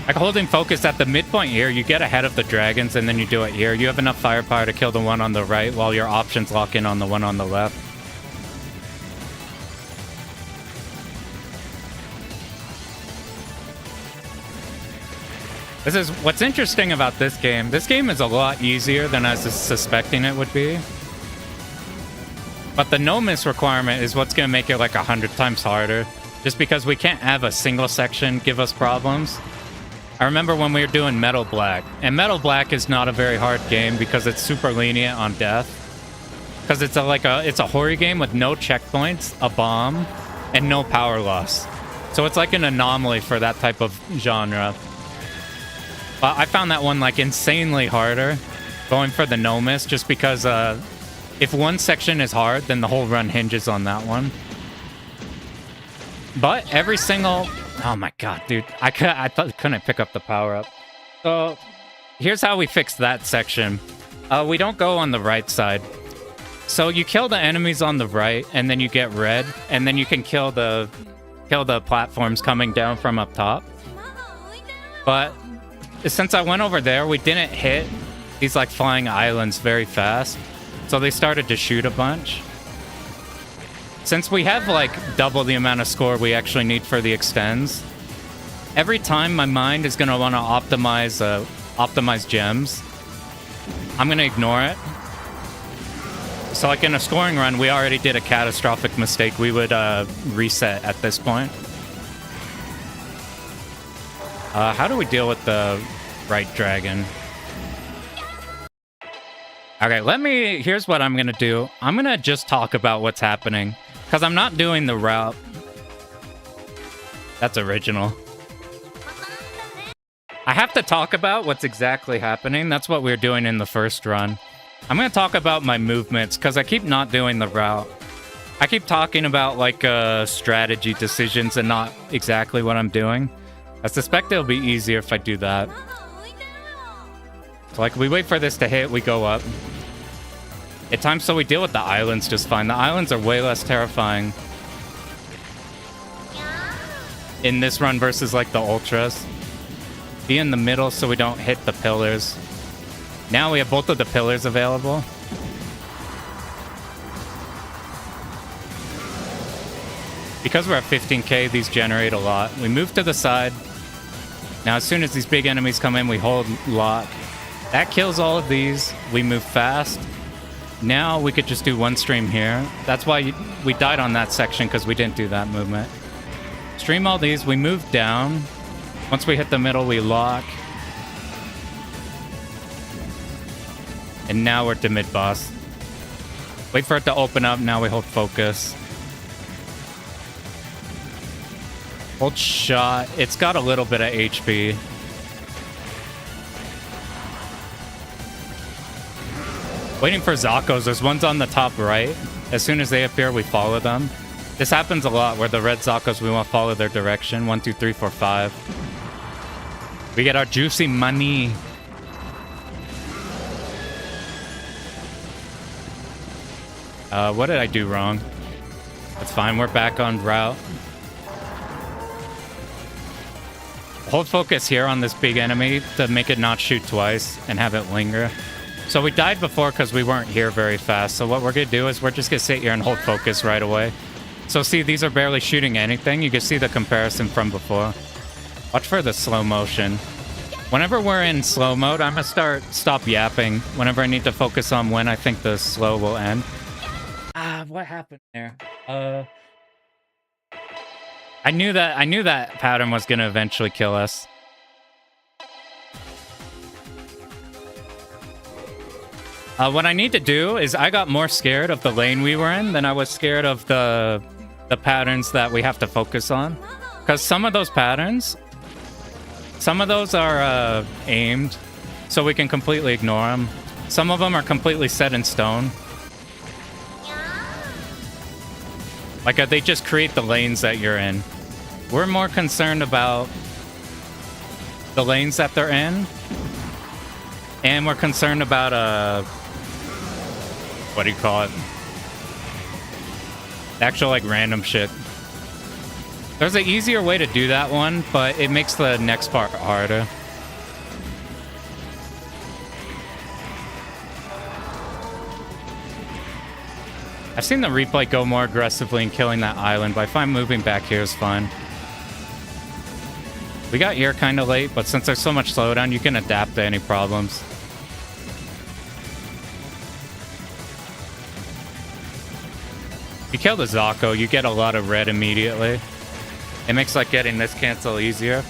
Like, holding focus at the midpoint here, you get ahead of the dragons and then you do it here. You have enough firepower to kill the one on the right while your options lock in on the one on the left. This is what's interesting about this game. This game is a lot easier than I was suspecting it would be. But the no miss requirement is what's going to make it like 100 times harder. Just because we can't have a single section give us problems. I remember when we were doing Metal Black. And Metal Black is not a very hard game because it's super lenient on death. Because it's a horror game with no checkpoints, a bomb, and no power loss. So it's like an anomaly for that type of genre. But I found that one like insanely harder, going for the no miss, just because if one section is hard, then the whole run hinges on that one. But every single... Oh my god, dude. I couldn't pick up the power-up. So here's how we fix that section. We don't go on the right side. So you kill the enemies on the right, and then you get red, and then you can kill the platforms coming down from up top. But since I went over there, we didn't hit these like flying islands very fast. So they started to shoot a bunch. Since we have like double the amount of score we actually need for the extends, every time my mind is going to want to optimize gems, I'm going to ignore it. So like in a scoring run, we already did a catastrophic mistake. We would reset at this point. How do we deal with the right dragon? Okay, here's what I'm gonna do. I'm gonna just talk about what's happening, because I'm not doing the route. That's original. I have to talk about what's exactly happening. That's what we were doing in the first run. I'm gonna talk about my movements, because I keep not doing the route. I keep talking about like strategy decisions and not exactly what I'm doing. I suspect it'll be easier if I do that. So like we wait for this to hit, we go up. At times, so we deal with the islands just fine. The islands are way less terrifying in this run versus like the ultras. Be in the middle so we don't hit the pillars. Now we have both of the pillars available. Because we're at 15k, these generate a lot. We move to the side. Now as soon as these big enemies come in, we hold lock. That kills all of these. We move fast. Now we could just do one stream here. That's why we died on that section, because we didn't do that movement. Stream all these. We move down. Once we hit the middle, we lock. And now we're to mid-boss. Wait for it to open up. Now we hold focus. Hold shot. It's got a little bit of HP. Waiting for Zakos. There's ones on the top right. As soon as they appear, we follow them. This happens a lot where the red Zakos, we want to follow their direction. 1, 2, 3, 4, 5. We get our juicy money. What did I do wrong? That's fine. We're back on route. Hold focus here on this big enemy to make it not shoot twice and have it linger. So we died before because we weren't here very fast. So what we're going to do is we're just going to sit here and hold focus right away. So see, these are barely shooting anything. You can see the comparison from before. Watch for the slow motion. Whenever we're in slow mode, I'm going to stop yapping whenever I need to focus on when I think the slow will end. What happened there? I knew that pattern was going to eventually kill us. What I need to do is I got more scared of the lane we were in than I was scared of the patterns that we have to focus on. Because some of those patterns, some of those are aimed, so we can completely ignore them. Some of them are completely set in stone. Like they just create the lanes that you're in. We're more concerned about the lanes that they're in. And we're concerned about what do you call it? Actual like random shit. There's an easier way to do that one, but it makes the next part harder. I've seen the replay go more aggressively in killing that island, but I find moving back here is fun. We got here kind of late, but since there's so much slowdown, you can adapt to any problems. If you kill the Zako, you get a lot of red immediately. It makes like getting this cancel easier.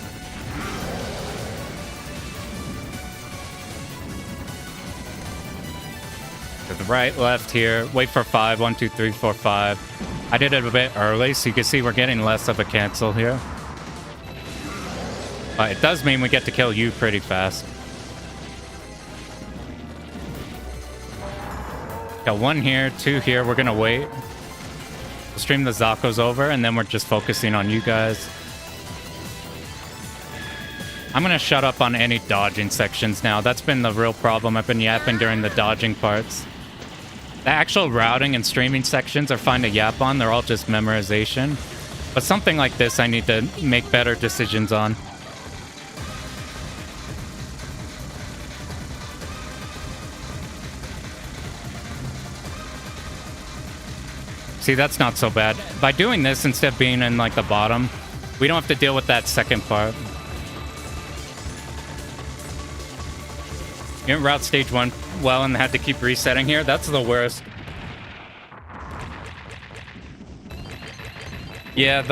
To the right, left here. Wait for 5. 1, 2, 3, 4, 5. I did it a bit early, so you can see we're getting less of a cancel here. But it does mean we get to kill you pretty fast. Got 1 here, 2 here. We're gonna wait. We'll stream the Zakos over, and then we're just focusing on you guys. I'm gonna shut up on any dodging sections now. That's been the real problem. I've been yapping during the dodging parts. The actual routing and streaming sections are fine to yap on. They're all just memorization. But something like this I need to make better decisions on. See, that's not so bad. By doing this, instead of being in like the bottom, we don't have to deal with that second part. You didn't route stage 1 well and had to keep resetting here. That's the worst. Yeah,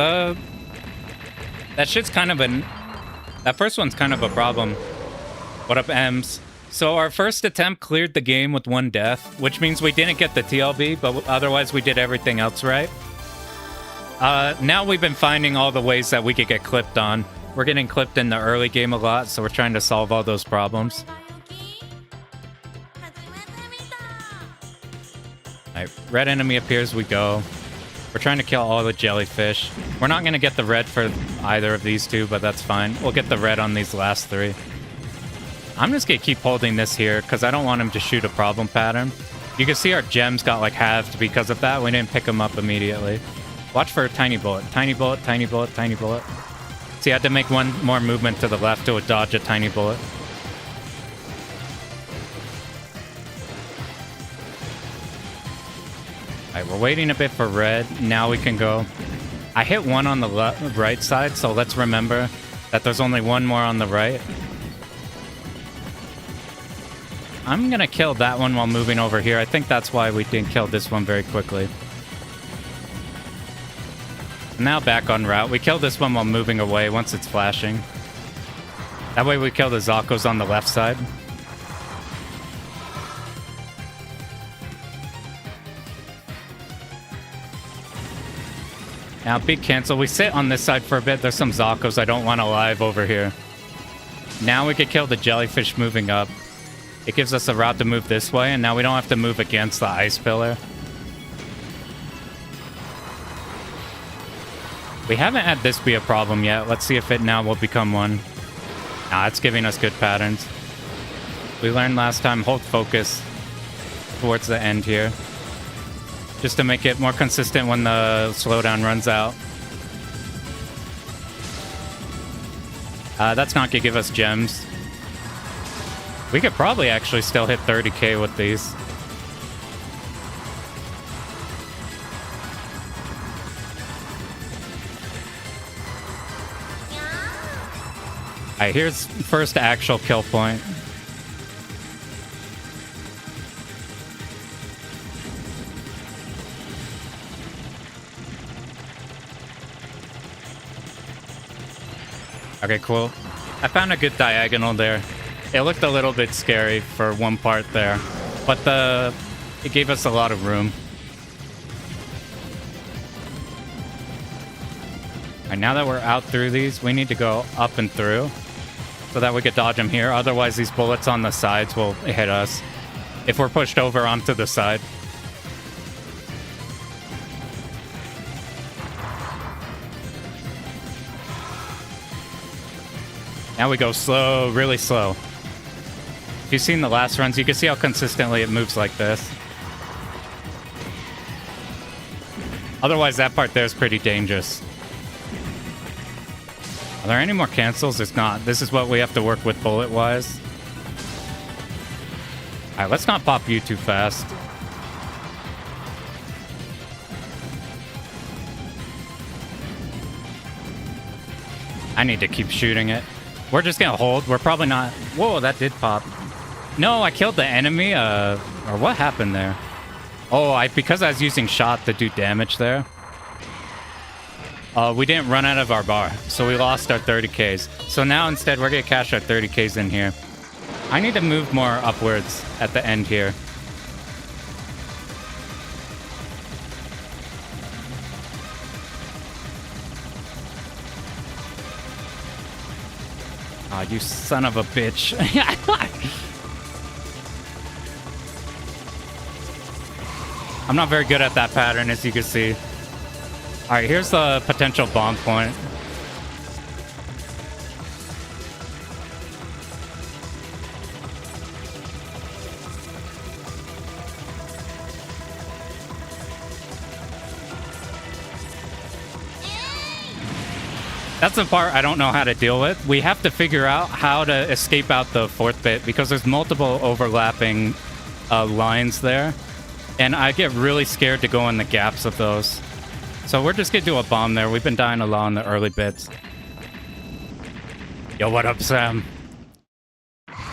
that shit's kind of that first one's kind of a problem. What up, Ems? So our first attempt cleared the game with 1 death, which means we didn't get the TLB, but otherwise we did everything else right. Now we've been finding all the ways that we could get clipped on. We're getting clipped in the early game a lot, so we're trying to solve all those problems. Alright, red enemy appears, we go. We're trying to kill all the jellyfish. We're not going to get the red for either of these 2, but that's fine. We'll get the red on these last 3. I'm just going to keep holding this here because I don't want him to shoot a problem pattern. You can see our gems got like halved because of that. We didn't pick them up immediately. Watch for a tiny bullet. Tiny bullet, tiny bullet, tiny bullet. See, I had to make 1 more movement to the left to dodge a tiny bullet. Alright, we're waiting a bit for red. Now we can go. I hit 1 on the right side, so let's remember that there's only 1 more on the right. I'm gonna kill that one while moving over here. I think that's why we didn't kill this one very quickly. Now back on route. We kill this one while moving away once it's flashing. That way we kill the Zakos on the left side. Now, big cancel. We sit on this side for a bit. There's some Zakos I don't want alive over here. Now we could kill the jellyfish moving up. It gives us a route to move this way, and now we don't have to move against the ice pillar. We haven't had this be a problem yet. Let's see if it now will become one. Nah, it's giving us good patterns. We learned last time, hold focus towards the end here. Just to make it more consistent when the slowdown runs out. That's not gonna give us gems. We could probably actually still hit 30k with these. Alright, here's first actual kill point. Okay, cool. I found a good diagonal there. It looked a little bit scary for one part there, but it gave us a lot of room. Alright, now that we're out through these, we need to go up and through so that we could dodge them here. Otherwise, these bullets on the sides will hit us if we're pushed over onto the side. Now we go slow, really slow. If you've seen the last runs, you can see how consistently it moves like this. Otherwise, that part there is pretty dangerous. Are there any more cancels? There's not. This is what we have to work with bullet-wise. Alright, let's not pop you too fast. I need to keep shooting it. We're just gonna hold. We're probably not... Whoa, that did pop. No, I killed the enemy, or what happened there? Oh, because I was using shot to do damage there. We didn't run out of our bar, so we lost our 30Ks. So now instead, we're gonna cash our 30Ks in here. I need to move more upwards at the end here. Aw, you son of a bitch. I'm not very good at that pattern, as you can see. Alright, here's the potential bomb point. That's the part I don't know how to deal with. We have to figure out how to escape out the fourth bit because there's multiple overlapping lines there. And I get really scared to go in the gaps of those. So we're just gonna do a bomb there. We've been dying a lot in the early bits. Yo, what up, Sam?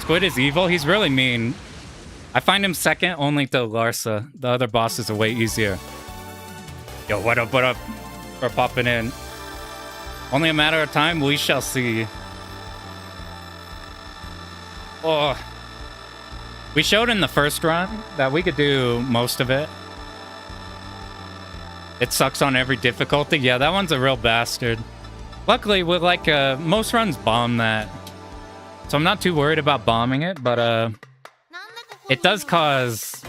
Squid is evil. He's really mean. I find him second only to Larsa. The other bosses are way easier. Yo, what up, what up? We're popping in. Only a matter of time, we shall see. Oh. We showed in the first run that we could do most of it. It sucks on every difficulty. Yeah, that one's a real bastard. Luckily, with like most runs bomb that. So I'm not too worried about bombing it, but it does cause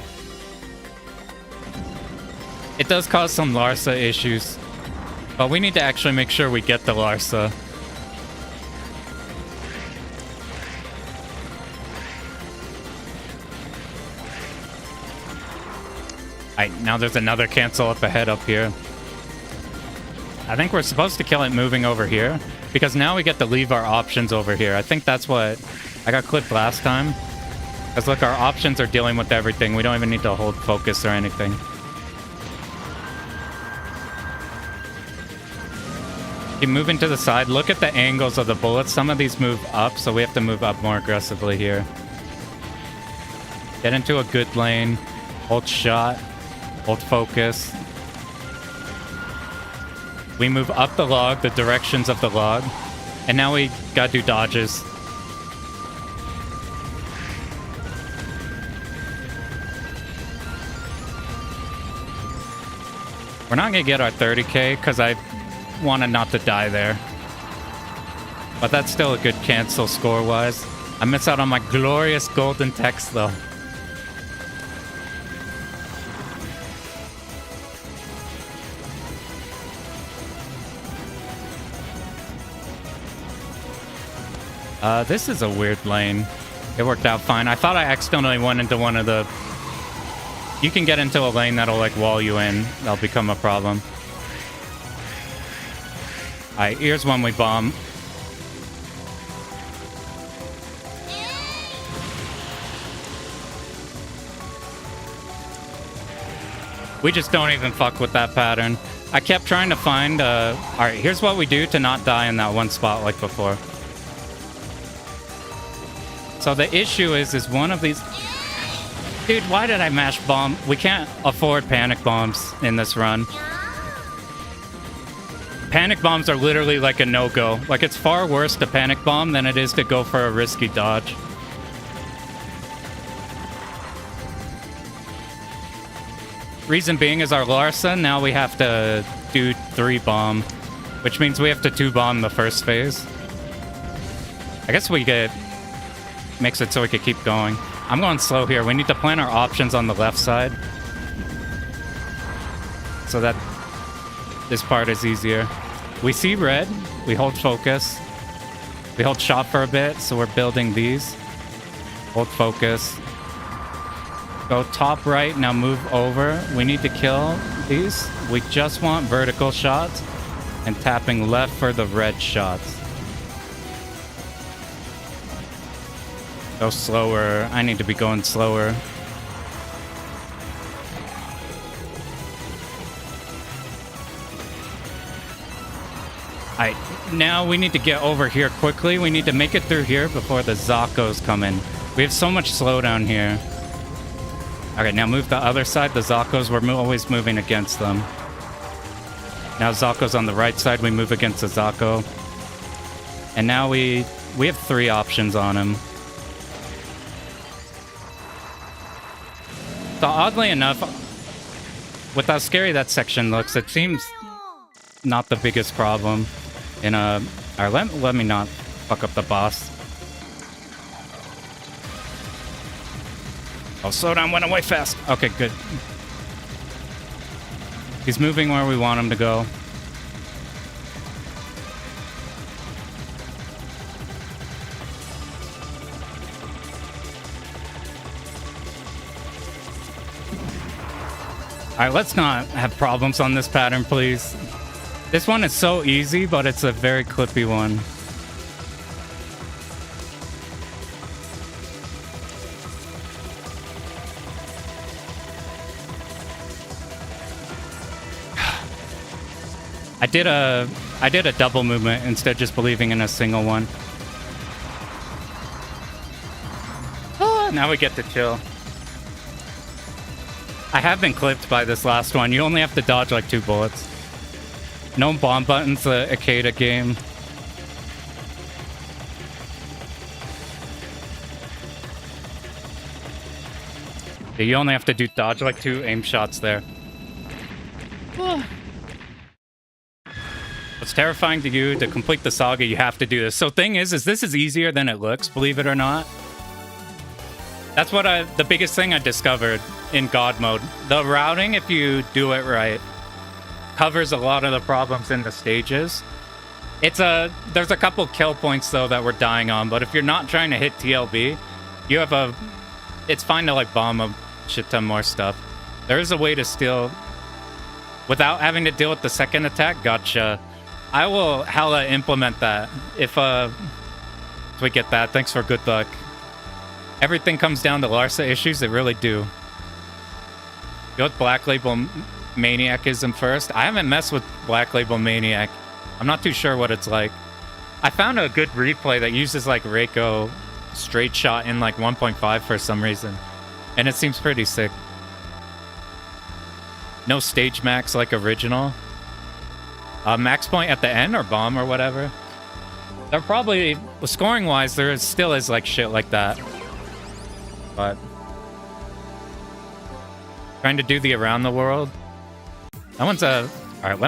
some Larsa issues. But we need to actually make sure we get the Larsa. Alright, now there's another cancel up ahead up here. I think we're supposed to kill it moving over here. Because now we get to leave our options over here. I think that's what I got clipped last time. Because look, our options are dealing with everything. We don't even need to hold focus or anything. Keep moving to the side. Look at the angles of the bullets. Some of these move up, so we have to move up more aggressively here. Get into a good lane. Hold shot. Hold focus. We move up the log, the directions of the log. And now we gotta do dodges. We're not gonna get our 30k because I wanted not to die there. But that's still a good cancel score-wise. I miss out on my glorious golden text, though. This is a weird lane. It worked out fine. I thought I accidentally went into one of the... You can get into a lane that'll, like, wall you in. That'll become a problem. Alright, here's one we bomb. We just don't even fuck with that pattern. I kept trying to find... Alright, here's what we do to not die in that one spot like before. So the issue is one of these... Dude, why did I mash bomb? We can't afford panic bombs in this run. Panic bombs are literally like a no-go. Like, it's far worse to panic bomb than it is to go for a risky dodge. Reason being is our Larsa, now we have to do 3 bomb, which means we have to 2 bomb the first phase. I guess we get... Makes it so we could keep going. I'm going slow here. We need to plan our options on the left side. So that this part is easier. We see red. We hold focus. We hold shot for a bit, so we're building these. Hold focus. Go top right, now move over. We need to kill these. We just want vertical shots and tapping left for the red shots. Go slower. I need to be going slower. Alright, now we need to get over here quickly. We need to make it through here before the Zakos come in. We have so much slowdown here. Okay, now move the other side. The Zakos, we're always moving against them. Now Zako's on the right side. We move against the Zako. And now we have 3 options on him. So oddly enough, with how scary that section looks, it seems not the biggest problem. In a... Alright, let me not fuck up the boss. Oh, slow down, went away fast. Okay, good. He's moving where we want him to go. Alright, let's not have problems on this pattern, please. This one is so easy, but it's a very clippy one. I did a double movement instead of just believing in a single one. Oh, now we get to chill. I have been clipped by this last one. You only have to dodge like 2 bullets. No bomb buttons, the Akeda game. Yeah, you only have to do dodge like 2 aim shots there. What's terrifying to you, to complete the saga, you have to do this. So thing is this is easier than it looks, believe it or not. That's what the biggest thing I discovered in God mode. The routing, if you do it right, covers a lot of the problems in the stages. There's a couple kill points though that we're dying on, but if you're not trying to hit TLB, it's fine to like bomb a shit ton more stuff. There is a way to steal without having to deal with the second attack. Gotcha. I will hella implement that if we get that. Thanks for good luck. Everything comes down to Larsa issues. They really do. Go with Black Label Maniacism first. I haven't messed with Black Label Maniac. I'm not too sure what it's like. I found a good replay that uses like Reiko straight shot in like 1.5 for some reason. And it seems pretty sick. No stage max like original. Max point at the end or bomb or whatever. They're probably, scoring wise, there still is like shit like that. But trying to do the around the world. That one's alright,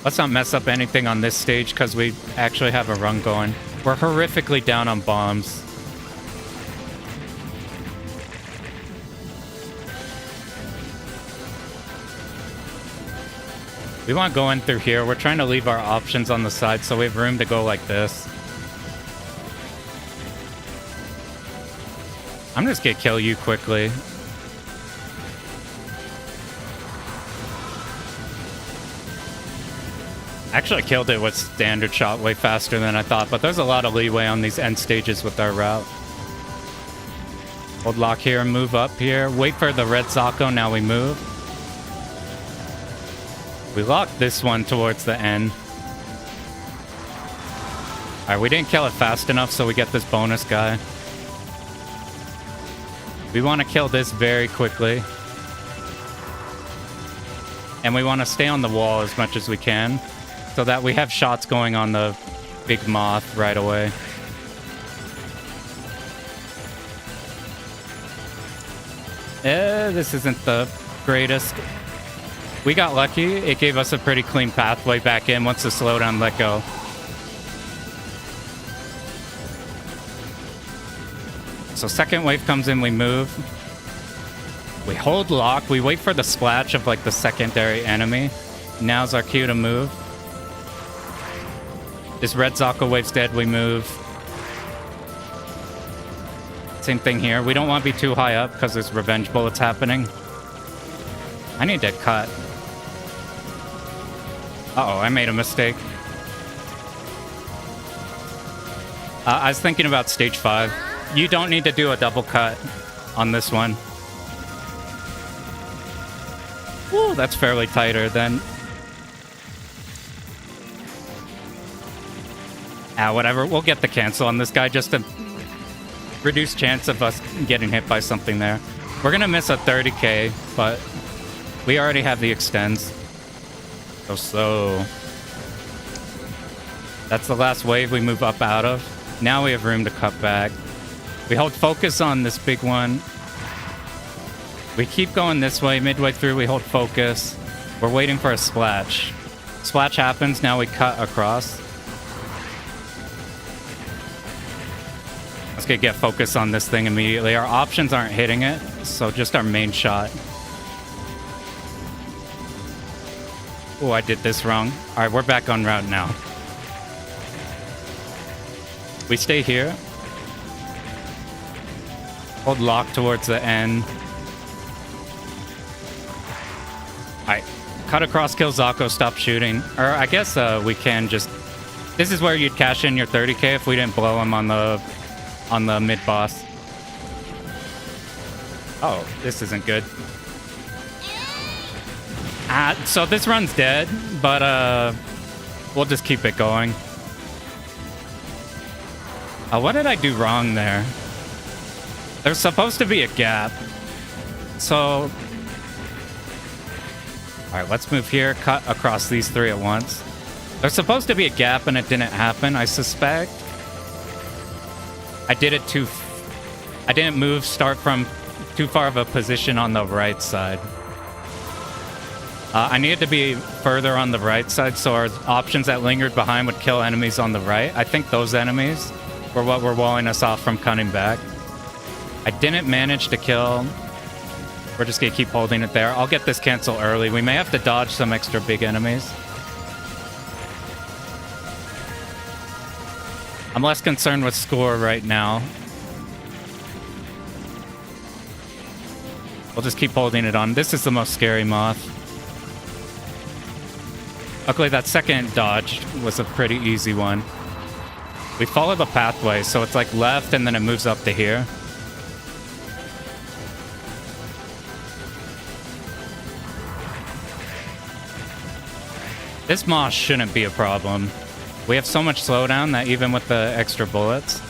let's not mess up anything on this stage because we actually have a run going. We're horrifically down on bombs. We want to go in through here. We're trying to leave our options on the side so we have room to go like this. I'm just gonna kill you quickly. Actually, I killed it with standard shot way faster than I thought, but there's a lot of leeway on these end stages with our route. Hold lock here and move up here. Wait for the red Zako, now we move. We locked this one towards the end. Alright, we didn't kill it fast enough, so we get this bonus guy. We want to kill this very quickly. And we want to stay on the wall as much as we can, so that we have shots going on the big moth right away. This isn't the greatest. We got lucky. It gave us a pretty clean pathway back in once the slowdown let go. So second wave comes in, we move. We hold lock. We wait for the splash of like the secondary enemy. Now's our cue to move. This red Zako wave's dead, we move. Same thing here. We don't want to be too high up because there's revenge bullets happening. I need to cut. Uh-oh, I made a mistake. I was thinking about stage 5. You don't need to do a double cut on this one. Ooh, that's fairly tighter then. Whatever. We'll get the cancel on this guy just to reduce chance of us getting hit by something there. We're going to miss a 30k, but we already have the extends. Go slow. That's the last wave we move up out of. Now we have room to cut back. We hold focus on this big one. We keep going this way. Midway through, we hold focus. We're waiting for a splash. Splash happens. Now we cut across. Let's get focus on this thing immediately. Our options aren't hitting it, so just our main shot. Oh, I did this wrong. All right, we're back on route now. We stay here. Hold lock towards the end. All right, cut across, kill Zako, stop shooting. Or I guess we can just... This is where you'd cash in your 30k if we didn't blow him on the mid-boss. Oh, this isn't good. So this run's dead, but we'll just keep it going. What did I do wrong there? There's supposed to be a gap. So... Alright, let's move here, cut across these three at once. There's supposed to be a gap and it didn't happen, I suspect. I didn't move, start from too far of a position on the right side. I needed to be further on the right side, so our options that lingered behind would kill enemies on the right. I think those enemies were what were walling us off from cutting back. I didn't manage to kill. We're just gonna keep holding it there. I'll get this cancel early. We may have to dodge some extra big enemies. I'm less concerned with score right now. We'll just keep holding it on. This is the most scary moth. Luckily, that second dodge was a pretty easy one. We follow the pathway, so it's like left and then it moves up to here. This moss shouldn't be a problem. We have so much slowdown that even with the extra bullets,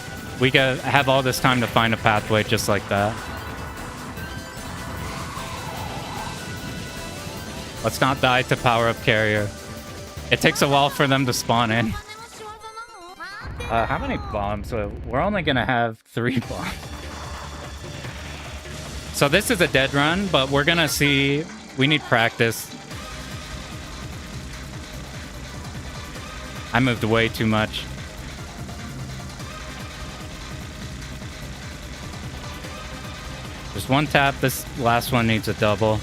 we have all this time to find a pathway just like that. Let's not die to power up carrier. It takes a while for them to spawn in. How many bombs? We're only gonna have 3 bombs. So this is a dead run, but we're gonna see... We need practice. I moved way too much. Just one tap. This last one needs a double.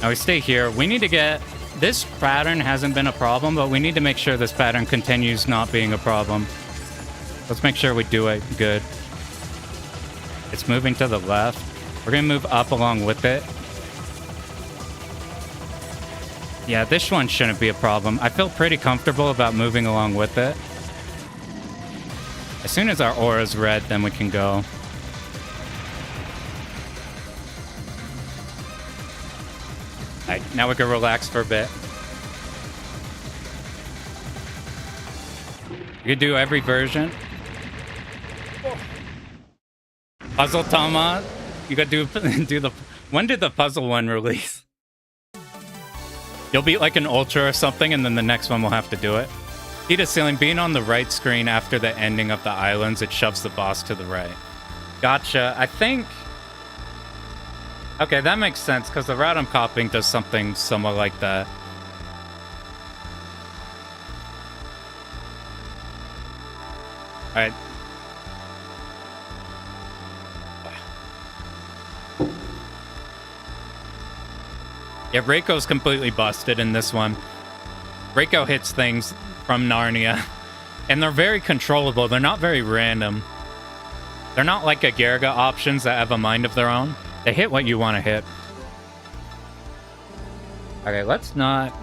Now we stay here. We need to get... This pattern hasn't been a problem, but we need to make sure this pattern continues not being a problem. Let's make sure we do it good. It's moving to the left. We're going to move up along with it. Yeah, this one shouldn't be a problem. I feel pretty comfortable about moving along with it. As soon as our aura's red, then we can go. Alright, now we can relax for a bit. You can do every version. Puzzle Tama, you gotta do the... When did the puzzle one release? You'll beat like an ultra or something, and then the next one will have to do it. Key to ceiling, being on the right screen after the ending of the islands, it shoves the boss to the right. Gotcha. I think... Okay, that makes sense, because the route I'm copying does something somewhat like that. Alright. Yeah, Reiko's completely busted in this one. Reiko hits things from Narnia, and they're very controllable. They're not very random. They're not like a Garga options that have a mind of their own. They hit what you want to hit. Okay, let's not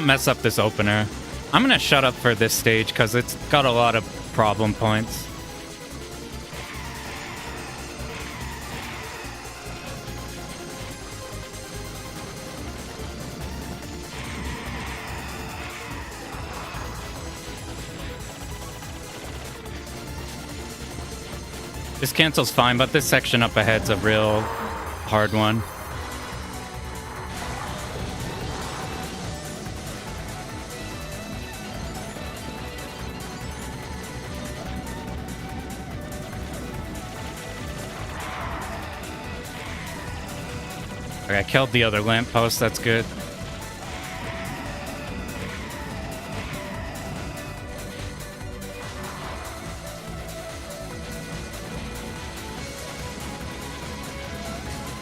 mess up this opener. I'm gonna shut up for this stage because it's got a lot of problem points. This cancels fine, but this section up ahead's a real hard one. Okay, I killed the other lamppost, that's good.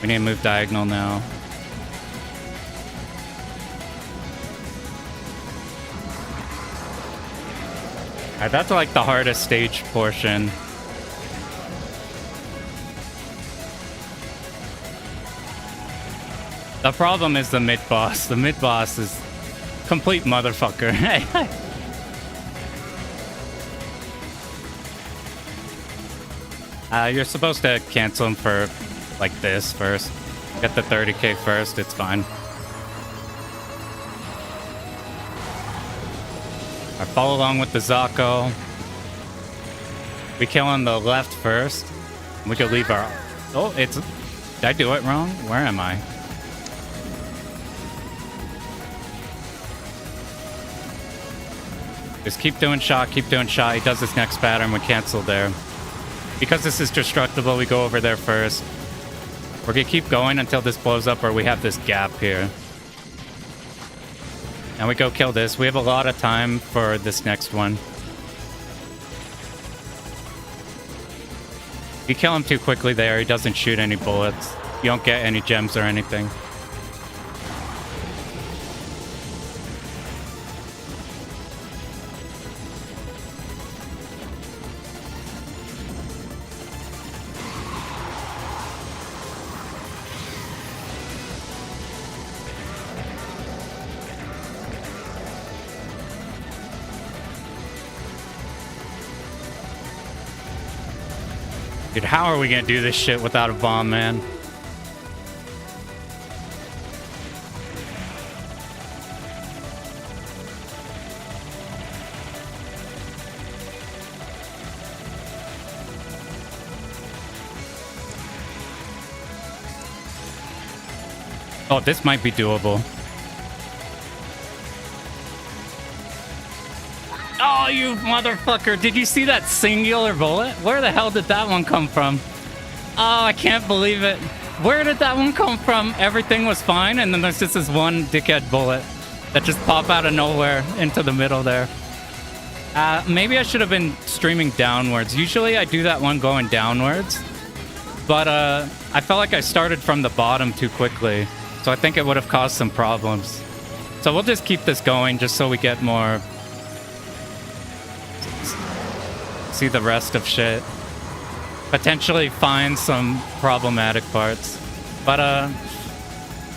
We need to move diagonal now. Alright, that's like the hardest stage portion. The problem is the mid-boss. The mid-boss is complete motherfucker. You're supposed to cancel him for like this first. Get the 30k first, it's fine. Alright, follow along with the Zako. We kill on the left first. We could leave our... Oh, it's... Did I do it wrong? Where am I? Just keep doing shot, keep doing shot. He does this next pattern, we cancel there. Because this is destructible, we go over there first. We're gonna keep going until this blows up or we have this gap here. And we go kill this. We have a lot of time for this next one. You kill him too quickly there, he doesn't shoot any bullets. You don't get any gems or anything. Dude, how are we gonna do this shit without a bomb, man? Oh, this might be doable. Oh, you motherfucker. Did you see that singular bullet? Where the hell did that one come from? Oh, I can't believe it. Where did that one come from? Everything was fine, and then there's just this one dickhead bullet that just popped out of nowhere into the middle there. Maybe I should have been streaming downwards. Usually I do that one going downwards, but I felt like I started from the bottom too quickly, so I think it would have caused some problems. So we'll just keep this going just so we get more... see the rest of shit. Potentially find some problematic parts. But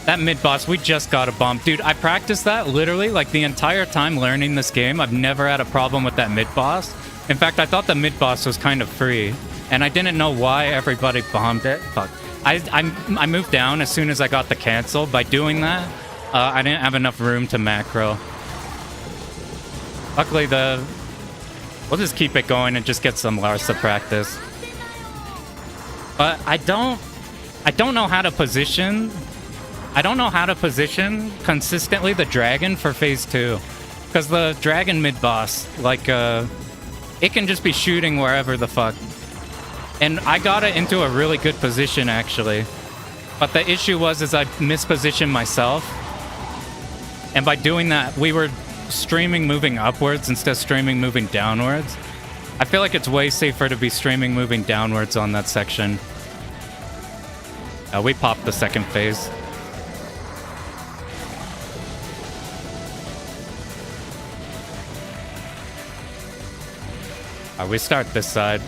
that mid-boss, we just got a bomb. Dude, I practiced that literally like the entire time learning this game. I've never had a problem with that mid-boss. In fact, I thought the mid-boss was kind of free. And I didn't know why everybody bombed it. Fuck. I moved down as soon as I got the cancel. By doing that, I didn't have enough room to macro. Luckily, we'll just keep it going and just get some Larsa practice. But I don't know how to position... I don't know how to position consistently the dragon for phase 2. Because the dragon mid-boss, like, it can just be shooting wherever the fuck. And I got it into a really good position, actually. But the issue is I mispositioned myself. And by doing that, we were streaming moving upwards instead of streaming moving downwards. I feel like it's way safer to be streaming moving downwards on that section. We popped the second phase. We start this side.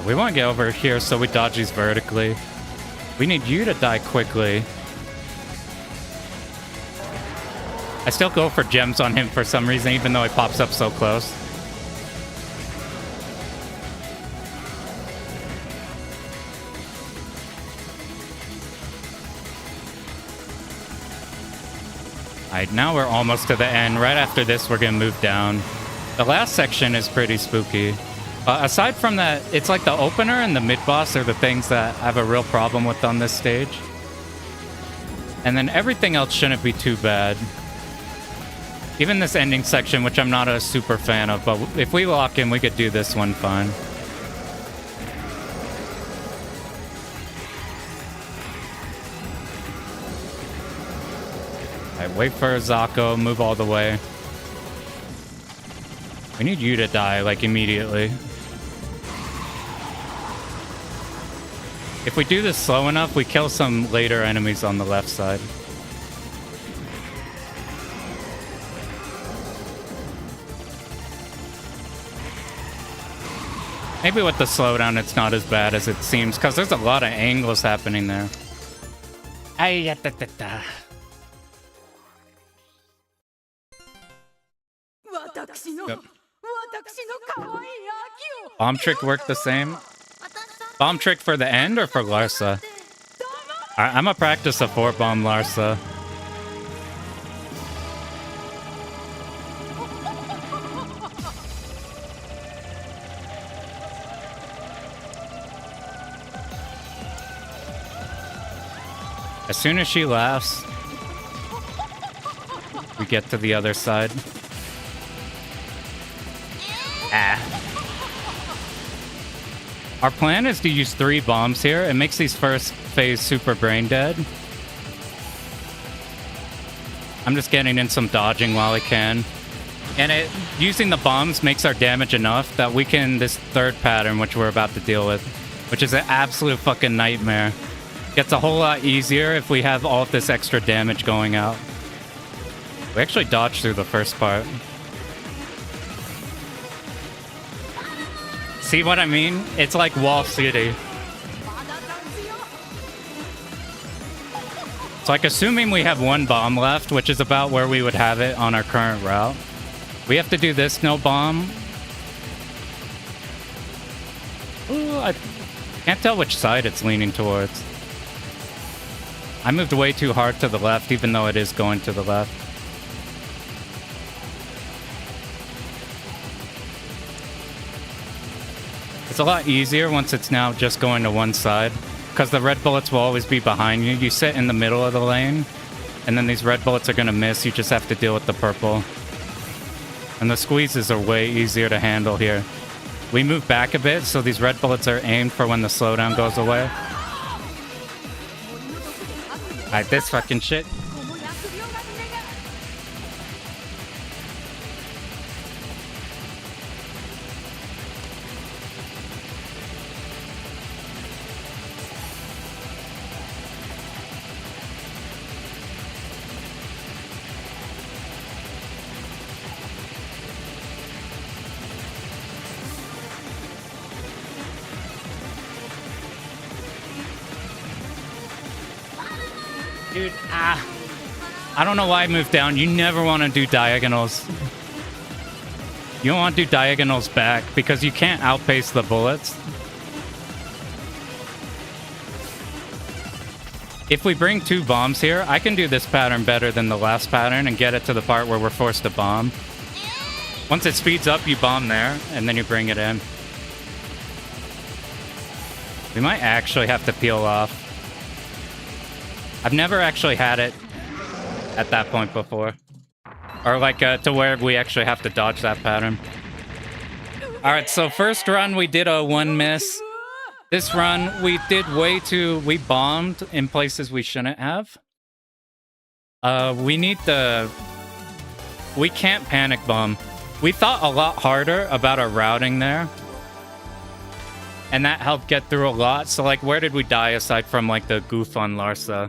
We want to get over here so we dodge these vertically. We need you to die quickly. I still go for gems on him for some reason, even though he pops up so close. Alright, now we're almost to the end. Right after this, we're going to move down. The last section is pretty spooky. Aside from that, it's like the opener and the mid-boss are the things that I have a real problem with on this stage. And then everything else shouldn't be too bad. Even this ending section, which I'm not a super fan of, but if we lock in, we could do this one fine. Alright, wait for Zako, move all the way. We need you to die, like, immediately. If we do this slow enough, we kill some later enemies on the left side. Maybe with the slowdown, it's not as bad as it seems, because there's a lot of angles happening there. Yep. Bomb trick worked the same? Bomb trick for the end or for Larsa? I'm a practice a 4-bomb Larsa. As soon as she laughs, we get to the other side. Our plan is to use 3 bombs here. It makes these first phase super brain dead. I'm just getting in some dodging while I can. And using the bombs makes our damage enough that we can, this third pattern, which we're about to deal with, which is an absolute fucking nightmare. Gets a whole lot easier if we have all of this extra damage going out. We actually dodged through the first part. See what I mean? It's like Wall City. It's like assuming we have 1 bomb left, which is about where we would have it on our current route. We have to do this no bomb. Ooh, I can't tell which side it's leaning towards. I moved way too hard to the left, even though it is going to the left. It's a lot easier once it's now just going to one side, because the red bullets will always be behind you. You sit in the middle of the lane, and then these red bullets are going to miss. You just have to deal with the purple. And the squeezes are way easier to handle here. We move back a bit, so these red bullets are aimed for when the slowdown goes away. Alright, this fucking shit. Dude, I don't know why I moved down. You never want to do diagonals. You don't want to do diagonals back because you can't outpace the bullets. If we bring 2 bombs here, I can do this pattern better than the last pattern and get it to the part where we're forced to bomb. Once it speeds up, you bomb there, and then you bring it in. We might actually have to peel off. I've never actually had it at that point before. Or like to where we actually have to dodge that pattern. Alright, so first run we did a 1 miss. This run we did we bombed in places we shouldn't have. We can't panic bomb. We thought a lot harder about our routing there. And that helped get through a lot. So like where did we die aside from like the goof on Larsa?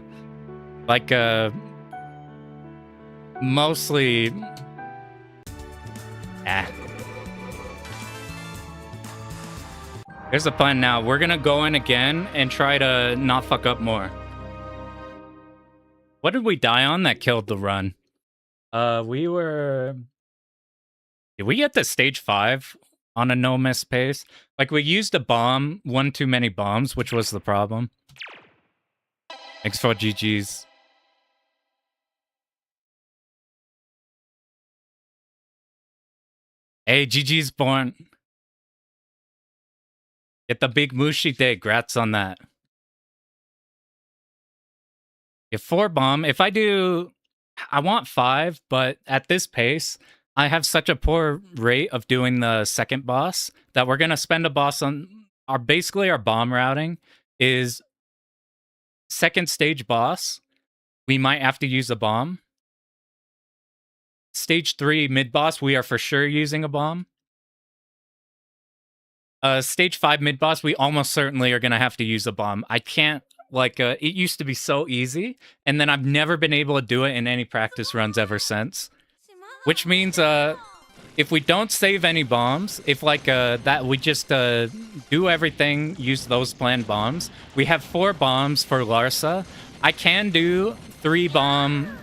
Like, mostly... Here's the plan now. We're gonna go in again and try to not fuck up more. What did we die on that killed the run? Did we get to stage 5 on a no-miss pace? Like, we used a bomb, 1 too many bombs, which was the problem. Thanks for GG's. Hey, GG's born. Get the big Mushi day. Grats on that. If 4 bomb, if I do... I want 5, but at this pace, I have such a poor rate of doing the second boss that we're going to spend a boss on... Basically, our bomb routing is second stage boss. We might have to use a bomb. stage 3 mid-boss, we are for sure using a bomb. Stage 5 mid-boss, we almost certainly are going to have to use a bomb. I can't, like, it used to be so easy, and then I've never been able to do it in any practice runs ever since. Which means, if we don't save any bombs, if, like, that we just do everything, use those planned bombs, we have 4 bombs for Larsa. I can do 3 bomb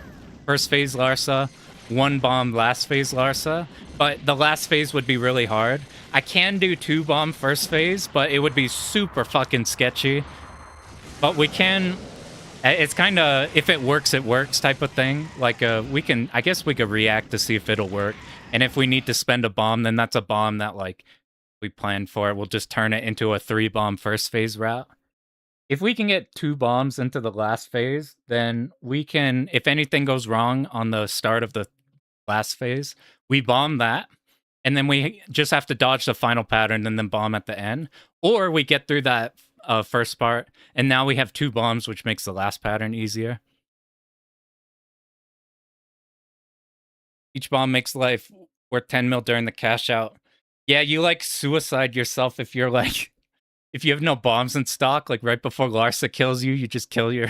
first phase Larsa, 1 bomb last phase Larsa, but the last phase would be really hard. I can do 2 bomb first phase, but it would be super fucking sketchy. But we can... It's kind of, if it works type of thing. Like, I guess we could react to see if it'll work. And if we need to spend a bomb, then that's a bomb that, like, we planned for. We'll just turn it into a 3 bomb first phase route. If we can get 2 bombs into the last phase, then we can, if anything goes wrong on the start of the last phase, we bomb that, and then we just have to dodge the final pattern and then bomb at the end. Or we get through that first part, and now we have 2 bombs, which makes the last pattern easier. Each bomb makes life worth 10 mil during the cash out. Yeah, you, like, suicide yourself if you're, like... If you have no bombs in stock, like right before Larsa kills you, you just kill your...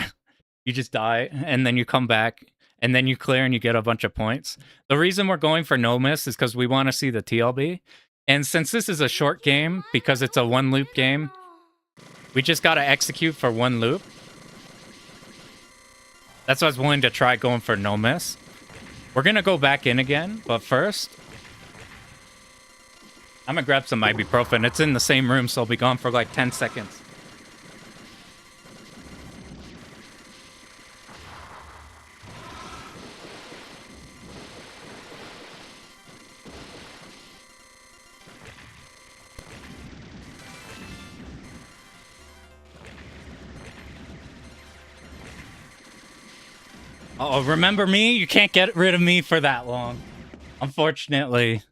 You just die, and then you come back, and then you clear and you get a bunch of points. The reason we're going for no miss is because we want to see the TLB. And since this is a short game, because it's a 1 loop game, we just got to execute for 1 loop. That's why I was willing to try going for no miss. We're going to go back in again, but first... I'm gonna grab some ibuprofen. It's in the same room, so I'll be gone for like 10 seconds. Oh, remember me? You can't get rid of me for that long. Unfortunately.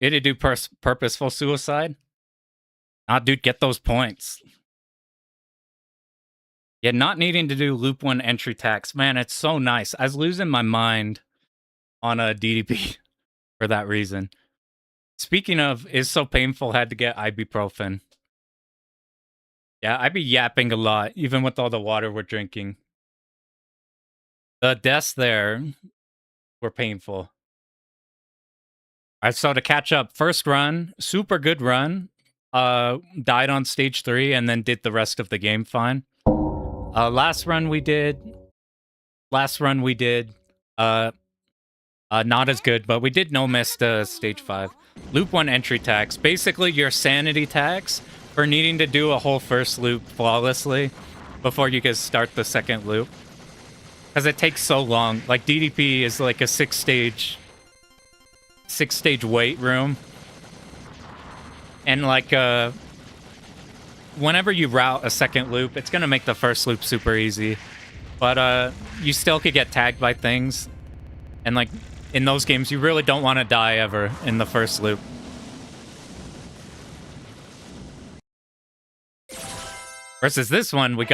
Did he do purposeful suicide? Ah, dude, get those points. Yeah, not needing to do loop 1 entry tax. Man, it's so nice. I was losing my mind on a DDP for that reason. Speaking of, is so painful, had to get ibuprofen. Yeah, I'd be yapping a lot, even with all the water we're drinking. The deaths there were painful. All right, so to catch up, first run, super good run. Died on stage 3 and then did the rest of the game fine. Last run we did, not as good, but we did no miss to stage 5. Loop 1 entry tax, basically your sanity tax for needing to do a whole first loop flawlessly before you can start the second loop. Because it takes so long. Like, DDP is like a 6-stage wait room. And like, whenever you route a second loop, it's gonna make the first loop super easy. But you still could get tagged by things. And like, in those games, you really don't want to die ever in the first loop. Versus this one, we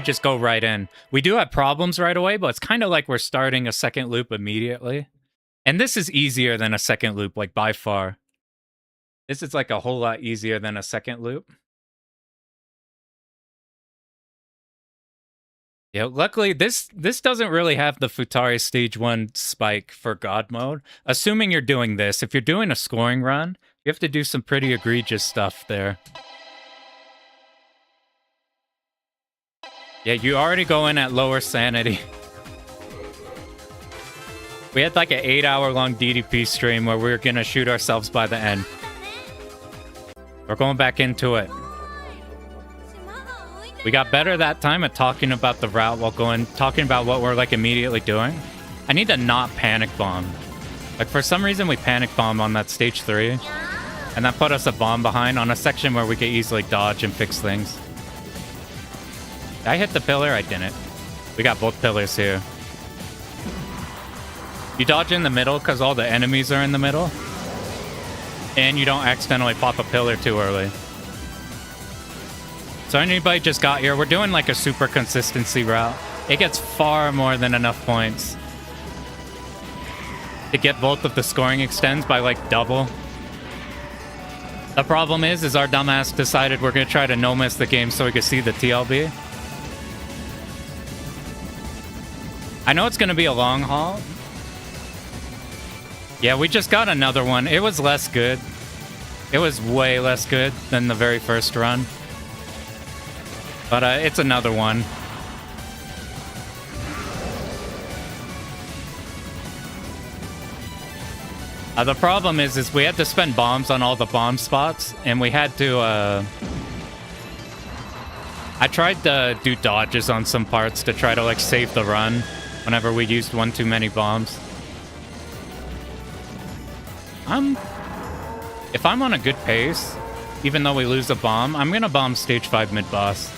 just go right in. We do have problems right away, but it's kind of like we're starting a second loop immediately. And this is easier than a second loop, like by far. This is like a whole lot easier than a second loop. Yeah, luckily this doesn't really have the Futari stage 1 spike for God mode. Assuming you're doing this, if you're doing a scoring run, you have to do some pretty egregious stuff there. Yeah, you already go in at lower sanity. We had like an 8-hour-long DDP stream where we were gonna shoot ourselves by the end. We're going back into it. We got better that time at talking about the route while talking about what we're like immediately doing. I need to not panic bomb. Like, for some reason we panic bomb on that stage 3. And that put us a bomb behind on a section where we could easily dodge and fix things. Did I hit the pillar? I didn't. We got both pillars here. You dodge in the middle because all the enemies are in the middle. And you don't accidentally pop a pillar too early. So anybody just got here, we're doing like a super consistency route. It gets far more than enough points to get both of the scoring extends by like double. The problem is our dumbass decided we're gonna try to no-miss the game so we can see the TLB. I know it's gonna be a long haul. Yeah, we just got another one. It was less good. It was way less good than the very first run. But it's another one. The problem is we had to spend bombs on all the bomb spots, and we had to, I tried to do dodges on some parts to try to, like, save the run whenever we used one too many bombs. If I'm on a good pace, even though we lose a bomb, I'm gonna bomb stage 5 mid-boss.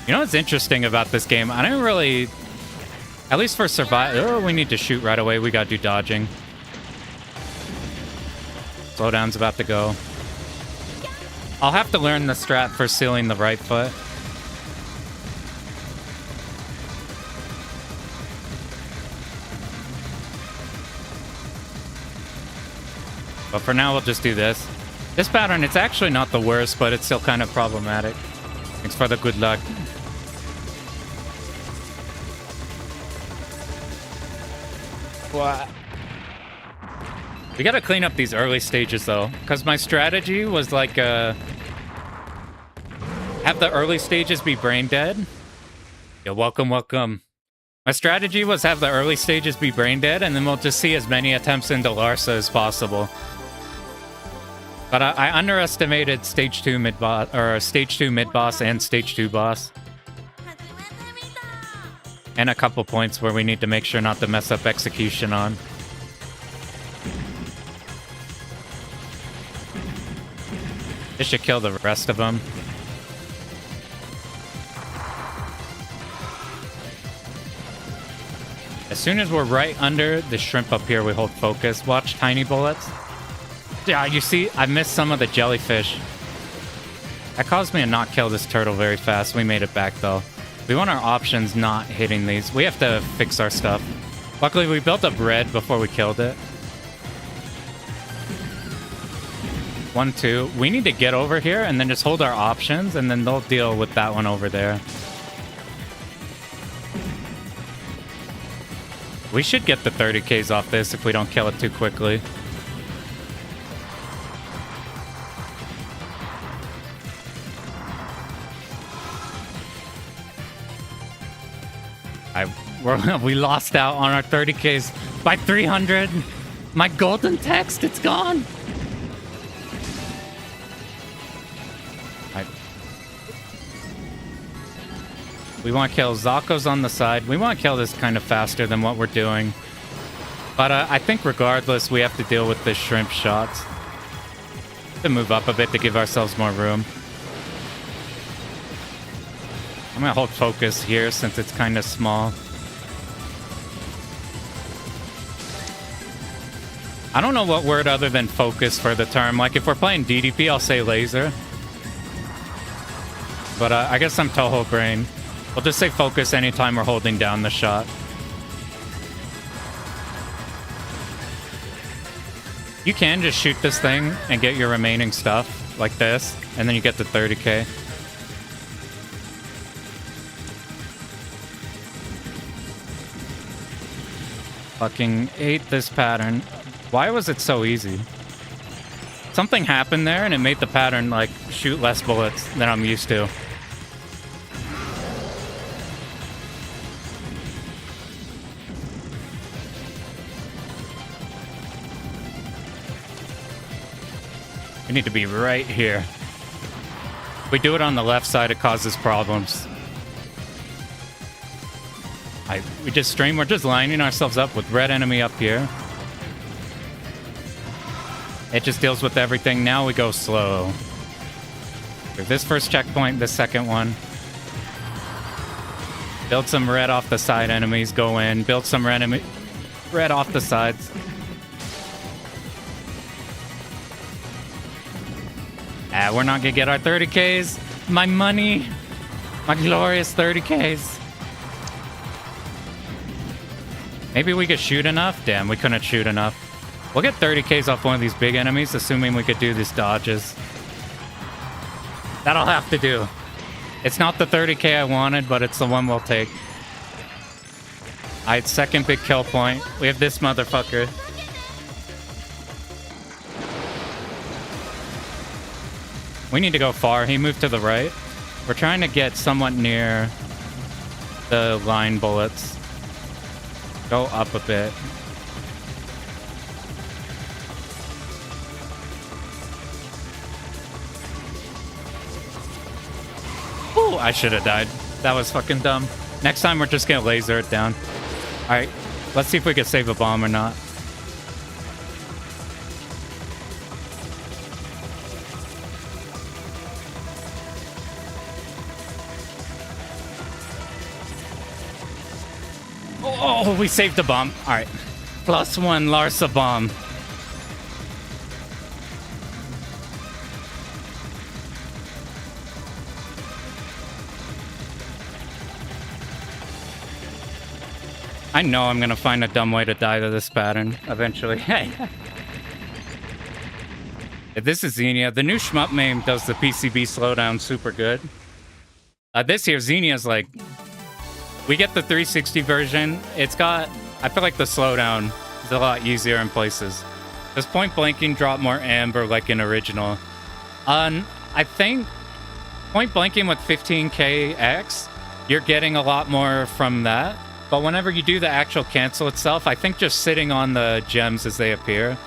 You know what's interesting about this game? I don't really... At least for survive... Oh, we need to shoot right away. We gotta do dodging. Slowdown's about to go. I'll have to learn the strat for sealing the right foot. But for now, we'll just do this. This pattern, it's actually not the worst, but it's still kind of problematic. Thanks for the good luck. What? We gotta clean up these early stages, though. Because my strategy was like, have the early stages be brain dead. Yeah, welcome, welcome. My strategy was have the early stages be brain dead, and then we'll just see as many attempts into Larsa as possible. But I underestimated stage 2 mid-boss, or stage 2 mid-boss and stage 2 boss. And a couple points where we need to make sure not to mess up execution on. This should kill the rest of them. As soon as we're right under the shrimp up here, we hold focus. Watch tiny bullets. Yeah, you see, I missed some of the jellyfish. That caused me to not kill this turtle very fast. We made it back, though. We want our options not hitting these. We have to fix our stuff. Luckily, we built up red before we killed it. 1, 2. We need to get over here and then just hold our options, and then they'll deal with that one over there. We should get the 30Ks off this if we don't kill it too quickly. We lost out on our 30Ks by 300. My golden text, it's gone. We want to kill Zako's on the side. We want to kill this kind of faster than what we're doing. But I think regardless, we have to deal with the shrimp shots. To move up a bit to give ourselves more room. I'm going to hold focus here since it's kind of small. I don't know what word other than focus for the term. Like, if we're playing DDP, I'll say laser. But I guess I'm Toho brain. We'll just say focus anytime we're holding down the shot. You can just shoot this thing and get your remaining stuff, like this, and then you get the 30K. Fucking hate this pattern. Why was it so easy? Something happened there and it made the pattern like shoot less bullets than I'm used to. We need to be right here. If we do it on the left side, it causes problems. We just stream, we're just lining ourselves up with red enemy up here. It just deals with everything. Now we go slow. This first checkpoint, this second one. Build some red off the side enemies, go in. Build some red off the sides. We're not gonna get our 30Ks. My money. My glorious 30Ks. Maybe we could shoot enough? Damn, we couldn't shoot enough. We'll get 30Ks off one of these big enemies, assuming we could do these dodges. That'll have to do. It's not the 30K I wanted, but it's the one we'll take. Alright, second big kill point. We have this motherfucker. We need to go far. He moved to the right. We're trying to get somewhat near the line bullets. Go up a bit. Ooh, I should have died. That was fucking dumb. Next time we're just gonna laser it down. Alright, let's see if we can save a bomb or not. Oh, we saved the bomb. Alright. +1 Larsa bomb. I know I'm gonna find a dumb way to die to this pattern eventually. Hey. If this is Xenia, the new shmup meme does the PCB slowdown super good. This here, Xenia's like, we get the 360 version. It's got, I feel like the slowdown is a lot easier in places. Does point blanking drop more amber like in original? I think point blanking with 15kx, you're getting a lot more from that. But whenever you do the actual cancel itself, I think just sitting on the gems as they appear.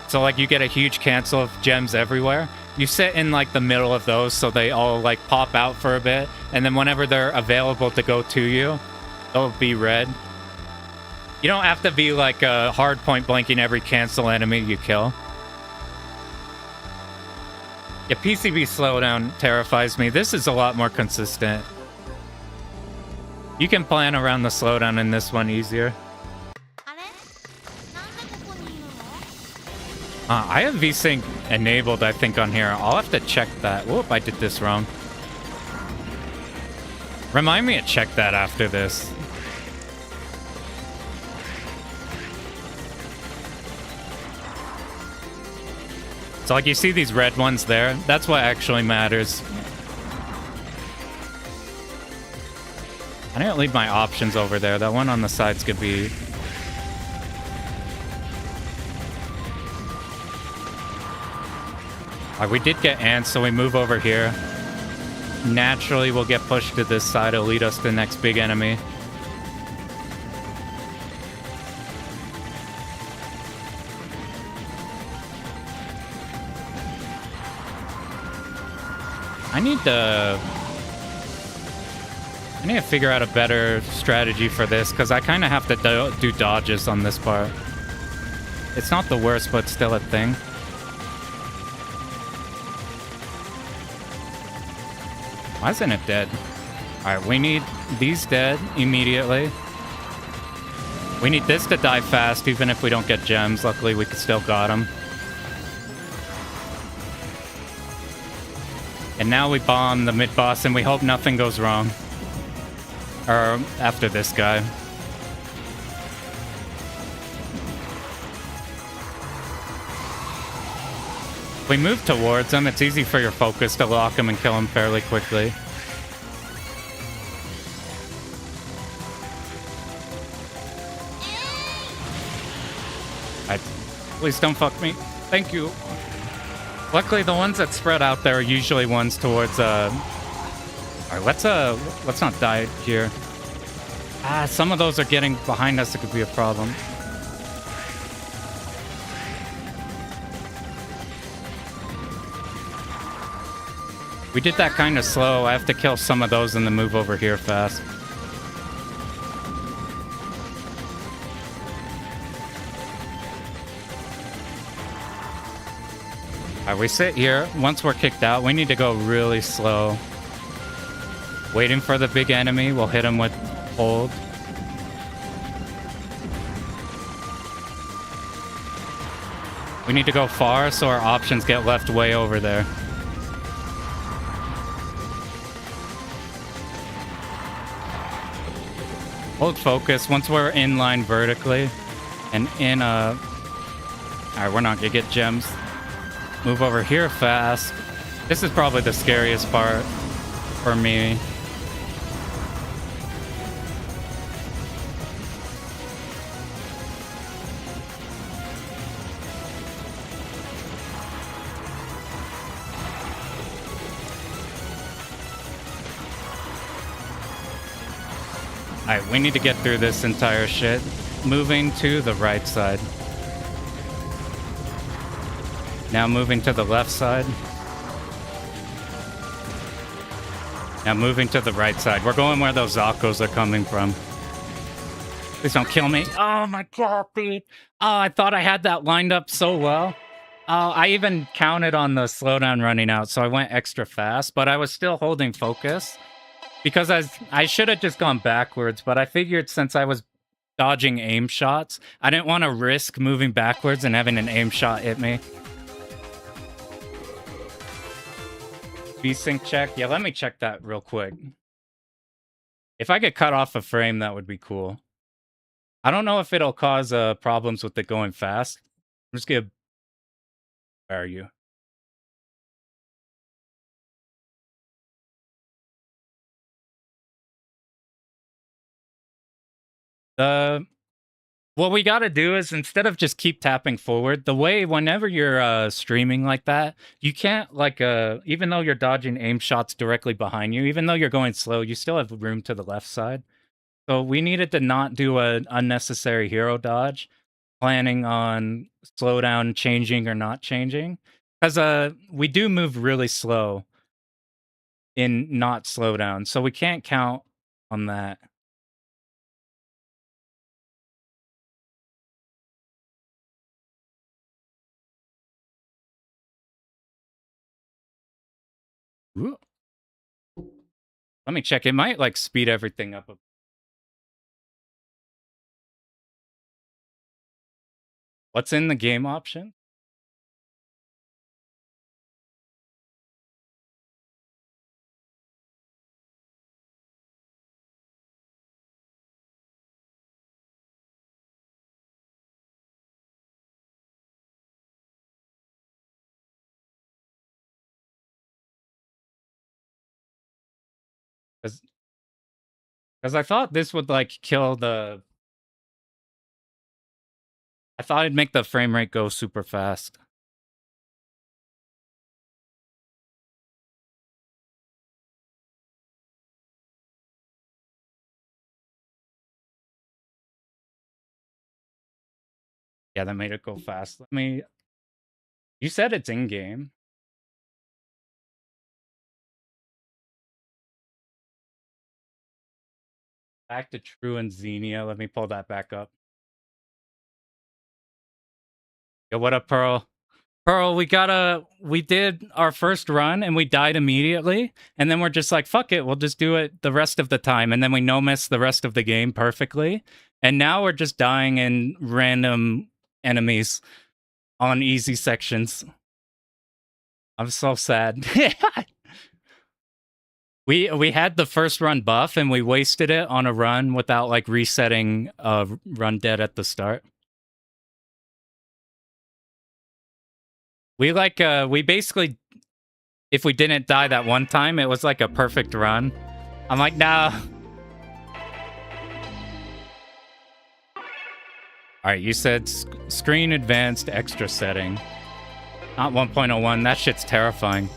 So like you get a huge cancel of gems everywhere. You sit in like the middle of those so they all like pop out for a bit. And then whenever they're available to go to you, they'll be red. You don't have to be like a hard point blanking every cancel enemy you kill. Yeah, PCB slowdown terrifies me. This is a lot more consistent. You can plan around the slowdown in this one easier. I have VSync enabled, I think, on here. I'll have to check that. Whoop, I did this wrong. Remind me to check that after this. So, like, you see these red ones there? That's what actually matters. I didn't leave my options over there. That one on the sides could be... Alright, we did get ants, so we move over here. Naturally, we'll get pushed to this side. It'll lead us to the next big enemy. I need to figure out a better strategy for this, because I kind of have to do dodges on this part. It's not the worst, but still a thing. Why isn't it dead? Alright, we need these dead immediately. We need this to die fast, even if we don't get gems. Luckily, we still got them. And now we bomb the mid-boss, and we hope nothing goes wrong. Or after this guy. If we move towards him, it's easy for your focus to lock him and kill him fairly quickly. Please don't fuck me. Thank you. Luckily, the ones that spread out there are usually ones towards Alright, let's not die here. Some of those are getting behind us. It could be a problem. We did that kind of slow. I have to kill some of those and then move over here fast. Alright, we sit here. Once we're kicked out, we need to go really slow. Waiting for the big enemy. We'll hit him with hold. We need to go far so our options get left way over there. Hold focus once we're in line vertically and in a... Alright, we're not gonna get gems. Move over here fast. This is probably the scariest part for me. Alright, we need to get through this entire shit. Moving to the right side. Now moving to the left side. Now moving to the right side. We're going where those Zakos are coming from. Please don't kill me. Oh my god, dude. Oh, I thought I had that lined up so well. I even counted on the slowdown running out, so I went extra fast, but I was still holding focus. Because I should have just gone backwards, but I figured since I was dodging aim shots, I didn't want to risk moving backwards and having an aim shot hit me. V-sync check? Yeah, let me check that real quick. If I get cut off a frame, that would be cool. I don't know if it'll cause problems with it going fast. I'm just gonna... Where are you? What we got to do is instead of just keep tapping forward, the way whenever you're streaming like that, you can't like even though you're dodging aim shots directly behind you, even though you're going slow, you still have room to the left side. So we needed to not do an unnecessary hero dodge, planning on slowdown changing or not changing, because we do move really slow in not slowdown, so we can't count on that. Ooh. Let me check. It might like speed everything up. What's in the game option? Because I thought this would like kill the... I thought it'd make the frame rate go super fast. Yeah, that made it go fast. Let me... You said it's in-game. Back to True and Xenia. Let me pull that back up. Yo, what up, Pearl? Pearl, we did our first run and we died immediately. And then we're just like, fuck it, we'll just do it the rest of the time. And then we no-miss the rest of the game perfectly. And now we're just dying in random enemies on easy sections. I'm so sad. We had the first run buff and we wasted it on a run without like resetting run dead at the start. We like we basically, if we didn't die that one time, it was like a perfect run. I'm like, nah. All right, you said screen advanced extra setting. Not 1.01, that shit's terrifying.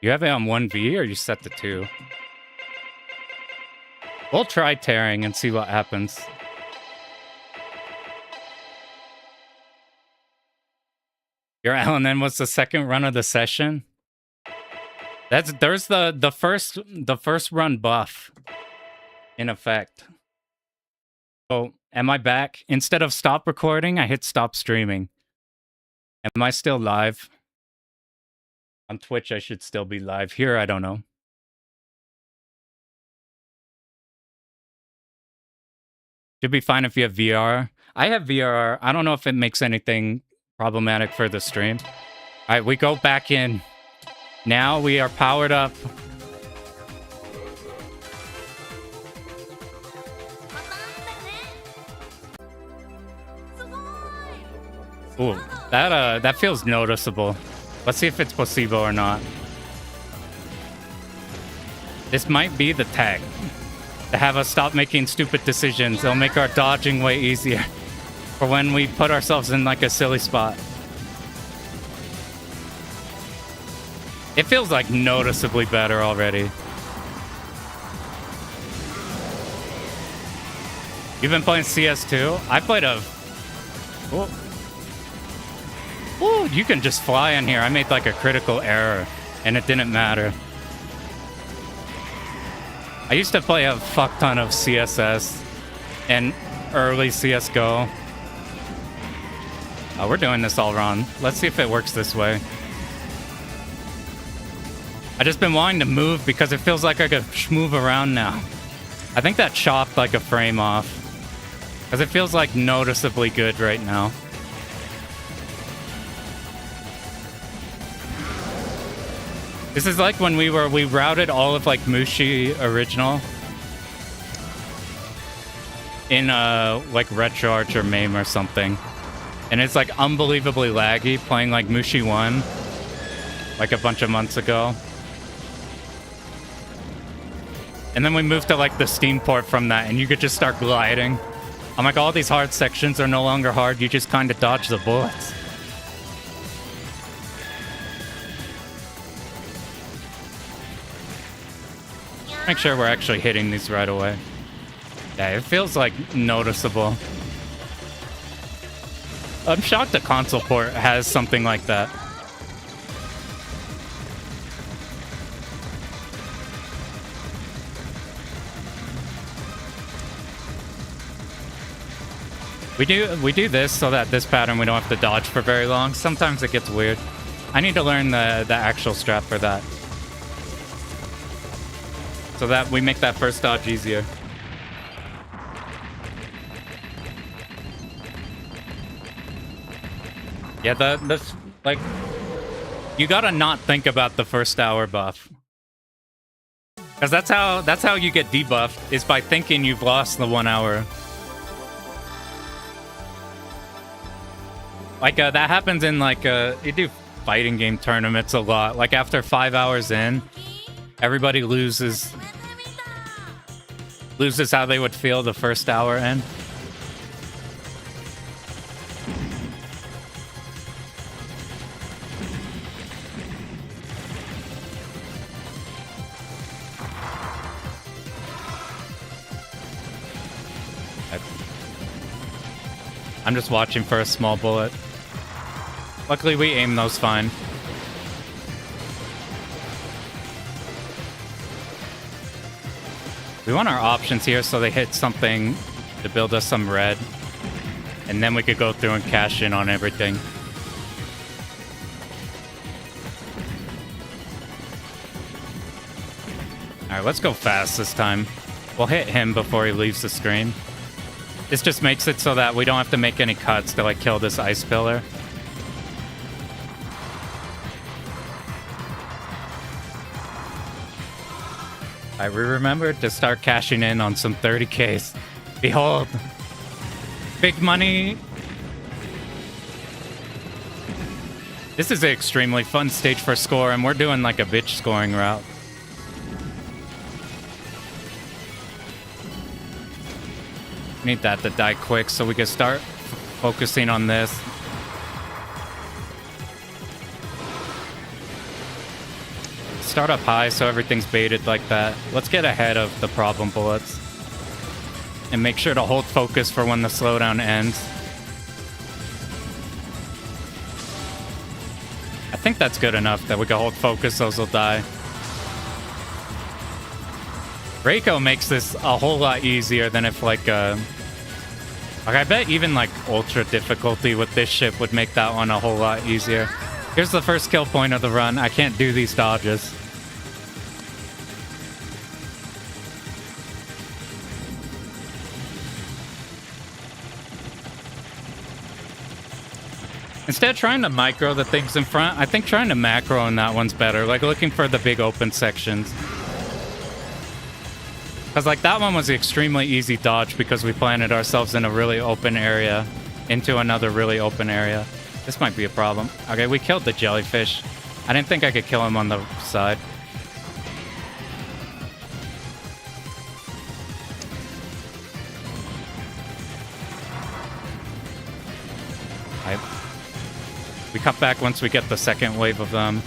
You have it on 1V or you set to 2? We'll try tearing and see what happens. Your LNN was the second run of the session? There's the first run buff in effect. Oh, am I back? Instead of stop recording, I hit stop streaming. Am I still live? On Twitch, I should still be live. Here, I don't know. Should be fine if you have VR. I have VRR. I don't know if it makes anything problematic for the stream. All right, we go back in. Now we are powered up. Ooh, that feels noticeable. Let's see if it's placebo or not. This might be the tag. To have us stop making stupid decisions. It'll make our dodging way easier. For when we put ourselves in like a silly spot. It feels like noticeably better already. You've been playing CS2? I played a... Ooh. Ooh, you can just fly in here. I made like a critical error, and it didn't matter. I used to play a fuck ton of CSS and early CSGO. Oh, we're doing this all wrong. Let's see if it works this way. I just been wanting to move because it feels like I could move around now. I think that chopped like a frame off. Because it feels like noticeably good right now. This is like when we routed all of like Mushi original in like RetroArch or MAME or something. And it's like unbelievably laggy playing like Mushi 1 like a bunch of months ago. And then we moved to like the Steam port from that and you could just start gliding. I'm like, all these hard sections are no longer hard, you just kind of dodge the bullets. Make sure we're actually hitting these right away. Yeah, it feels like noticeable. I'm shocked the console port has something like that. We do this so that this pattern we don't have to dodge for very long. Sometimes it gets weird. I need to learn the actual strat for that. So that we make that first dodge easier. Yeah, that's like, you gotta not think about the first hour buff. Because that's how you get debuffed, is by thinking you've lost the 1 hour. Like that happens in like you do fighting game tournaments a lot. Like after 5 hours in, everybody loses how they would feel the first hour in. I'm just watching for a small bullet. Luckily we aim those fine. We want our options here so they hit something to build us some red. And then we could go through and cash in on everything. Alright, let's go fast this time. We'll hit him before he leaves the screen. This just makes it so that we don't have to make any cuts to like kill this ice pillar. I remembered to start cashing in on some 30Ks. Behold, big money. This is an extremely fun stage for score, and we're doing like a bitch scoring route. Need that to die quick so we can start focusing on this. Start up high so everything's baited like that. Let's get ahead of the problem bullets. And make sure to hold focus for when the slowdown ends. I think that's good enough that we can hold focus, those will die. Reiko makes this a whole lot easier than if like I bet even like ultra difficulty with this ship would make that one a whole lot easier. Here's the first kill point of the run. I can't do these dodges. Instead of trying to micro the things in front, I think trying to macro in that one's better. Like looking for the big open sections. Because like that one was an extremely easy dodge because we planted ourselves in a really open area into another really open area. This might be a problem. Okay, we killed the jellyfish. I didn't think I could kill him on the side. We cut back once we get the second wave of them.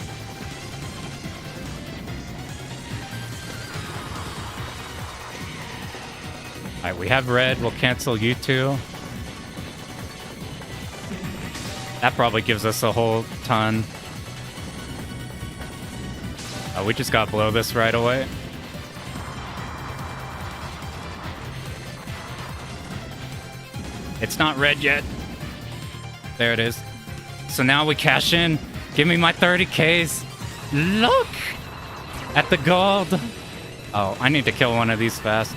Alright, we have red. We'll cancel you two. That probably gives us a whole ton. Oh, we just gotta blow this right away. It's not red yet. There it is. So now we cash in. Give me my 30Ks. Look at the gold. Oh, I need to kill one of these fast.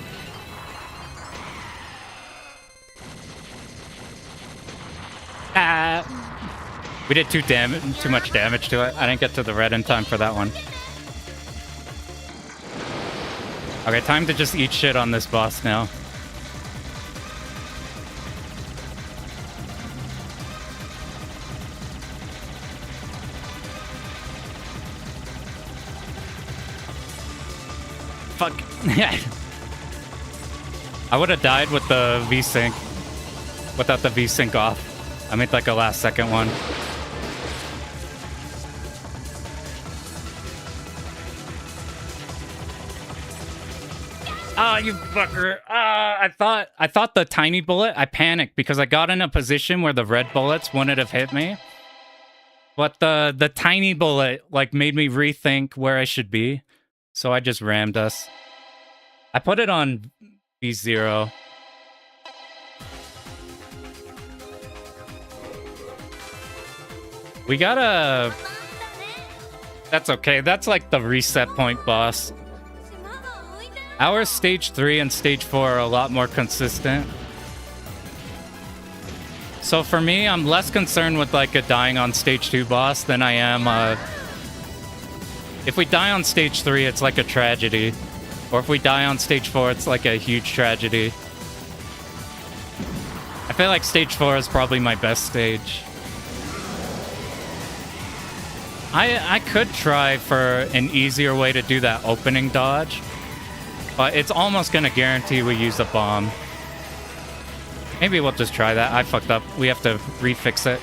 We did too much damage to it. I didn't get to the red in time for that one. Okay, time to just eat shit on this boss now. Fuck. I would have died with the V-Sync. Without the V-Sync off. I made like a last second one. Ah, you fucker. I thought the tiny bullet, I panicked because I got in a position where the red bullets wouldn't have hit me. But the tiny bullet like made me rethink where I should be. So I just rammed us. I put it on V0. We gotta... That's okay. That's like the reset point boss. Our stage 3 and stage 4 are a lot more consistent. So for me, I'm less concerned with like a dying on stage 2 boss than I am if we die on stage 3, it's like a tragedy. Or if we die on stage 4, it's like a huge tragedy. I feel like stage 4 is probably my best stage. I could try for an easier way to do that opening dodge. But it's almost gonna guarantee we use a bomb. Maybe we'll just try that. I fucked up. We have to refix it.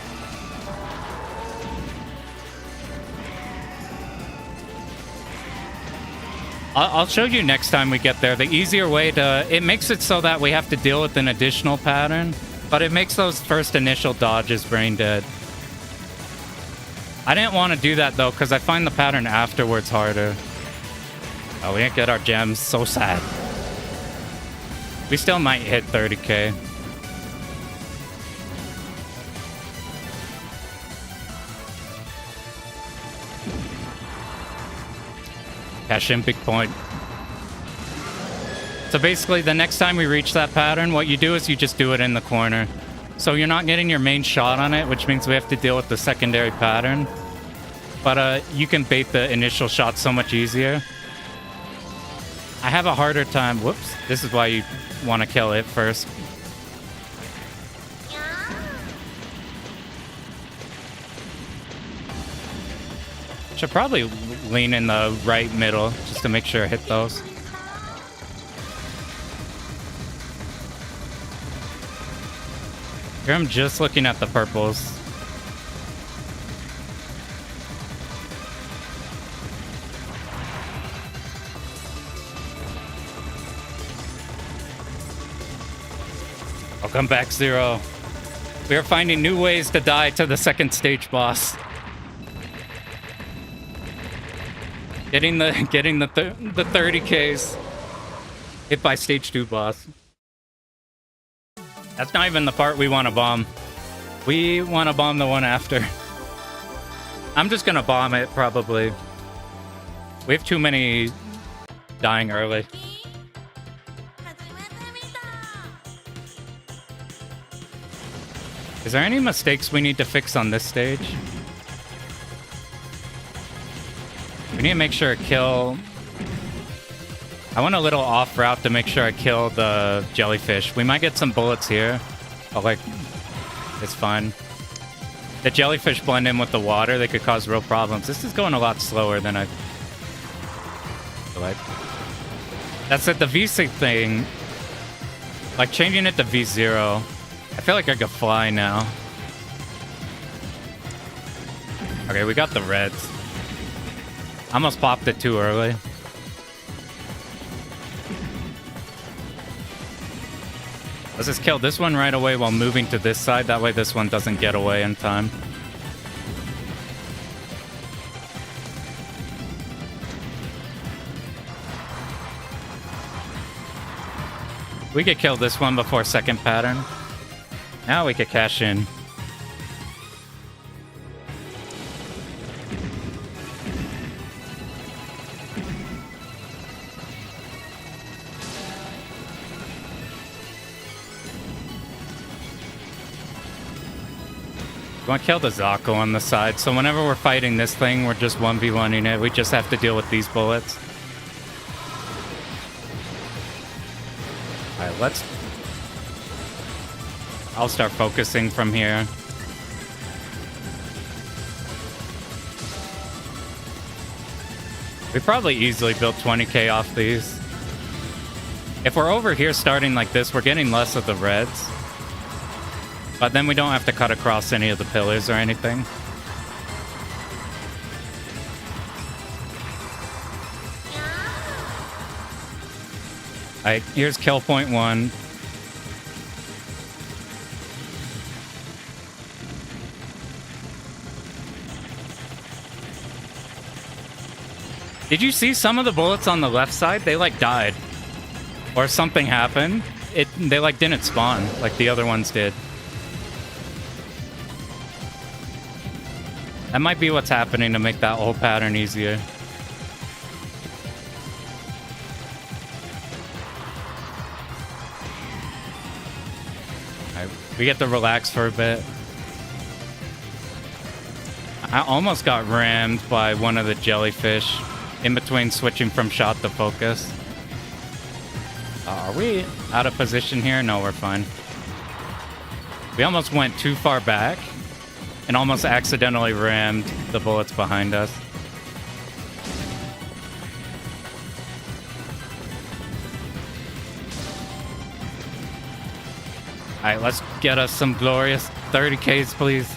I'll show you next time we get there. The easier way to... It makes it so that we have to deal with an additional pattern, but it makes those first initial dodges brain dead. I didn't want to do that, though, because I find the pattern afterwards harder. Oh, we didn't get our gems. So sad. We still might hit 30K. Cash in, big point. So basically, the next time we reach that pattern, what you do is you just do it in the corner. So you're not getting your main shot on it, which means we have to deal with the secondary pattern. But you can bait the initial shot so much easier. I have a harder time. Whoops. This is why you want to kill it first. Should probably lean in the right middle just to make sure I hit those. Here I'm just looking at the purples. I'll come back, Zero. We are finding new ways to die to the second stage boss. Getting the 30Ks. Hit by stage 2 boss. That's not even the part we want to bomb. We want to bomb the one after. I'm just gonna bomb it, probably. We have too many dying early. Is there any mistakes we need to fix on this stage? We need to make sure to kill... I went a little off route to make sure I kill the jellyfish. We might get some bullets here. But, like, it's fine. The jellyfish blend in with the water. They could cause real problems. This is going a lot slower than I feel like. That's it. The VC thing, like changing it to V0, I feel like I could fly now. Okay, we got the reds. I almost popped it too early. Let's just kill this one right away while moving to this side. That way this one doesn't get away in time. We could kill this one before second pattern. Now we could cash in. We want to kill the Zako on the side, so whenever we're fighting this thing, we're just 1v1ing it. We just have to deal with these bullets. Alright, let's... I'll start focusing from here. We probably easily built 20k off these. If we're over here starting like this, we're getting less of the reds. But then we don't have to cut across any of the pillars or anything. Alright, here's kill point 1. Did you see some of the bullets on the left side? They like died. Or something happened. They like didn't spawn like the other ones did. That might be what's happening to make that whole pattern easier. Alright, we get to relax for a bit. I almost got rammed by one of the jellyfish in between switching from shot to focus. Are we out of position here? No, we're fine. We almost went too far back and almost accidentally rammed the bullets behind us. Alright, let's get us some glorious 30Ks, please.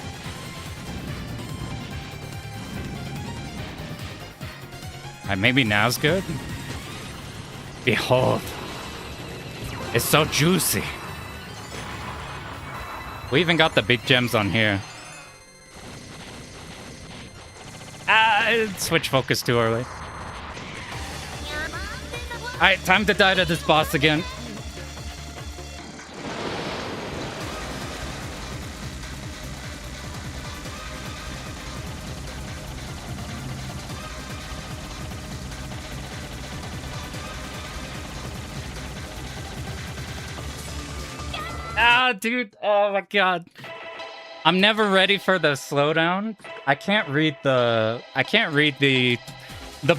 Alright, maybe now's good. Behold. It's so juicy. We even got the big gems on here. Switch focus too early. Alright, time to die to this boss again. Dude, oh my god. I'm never ready for the slowdown. I can't read the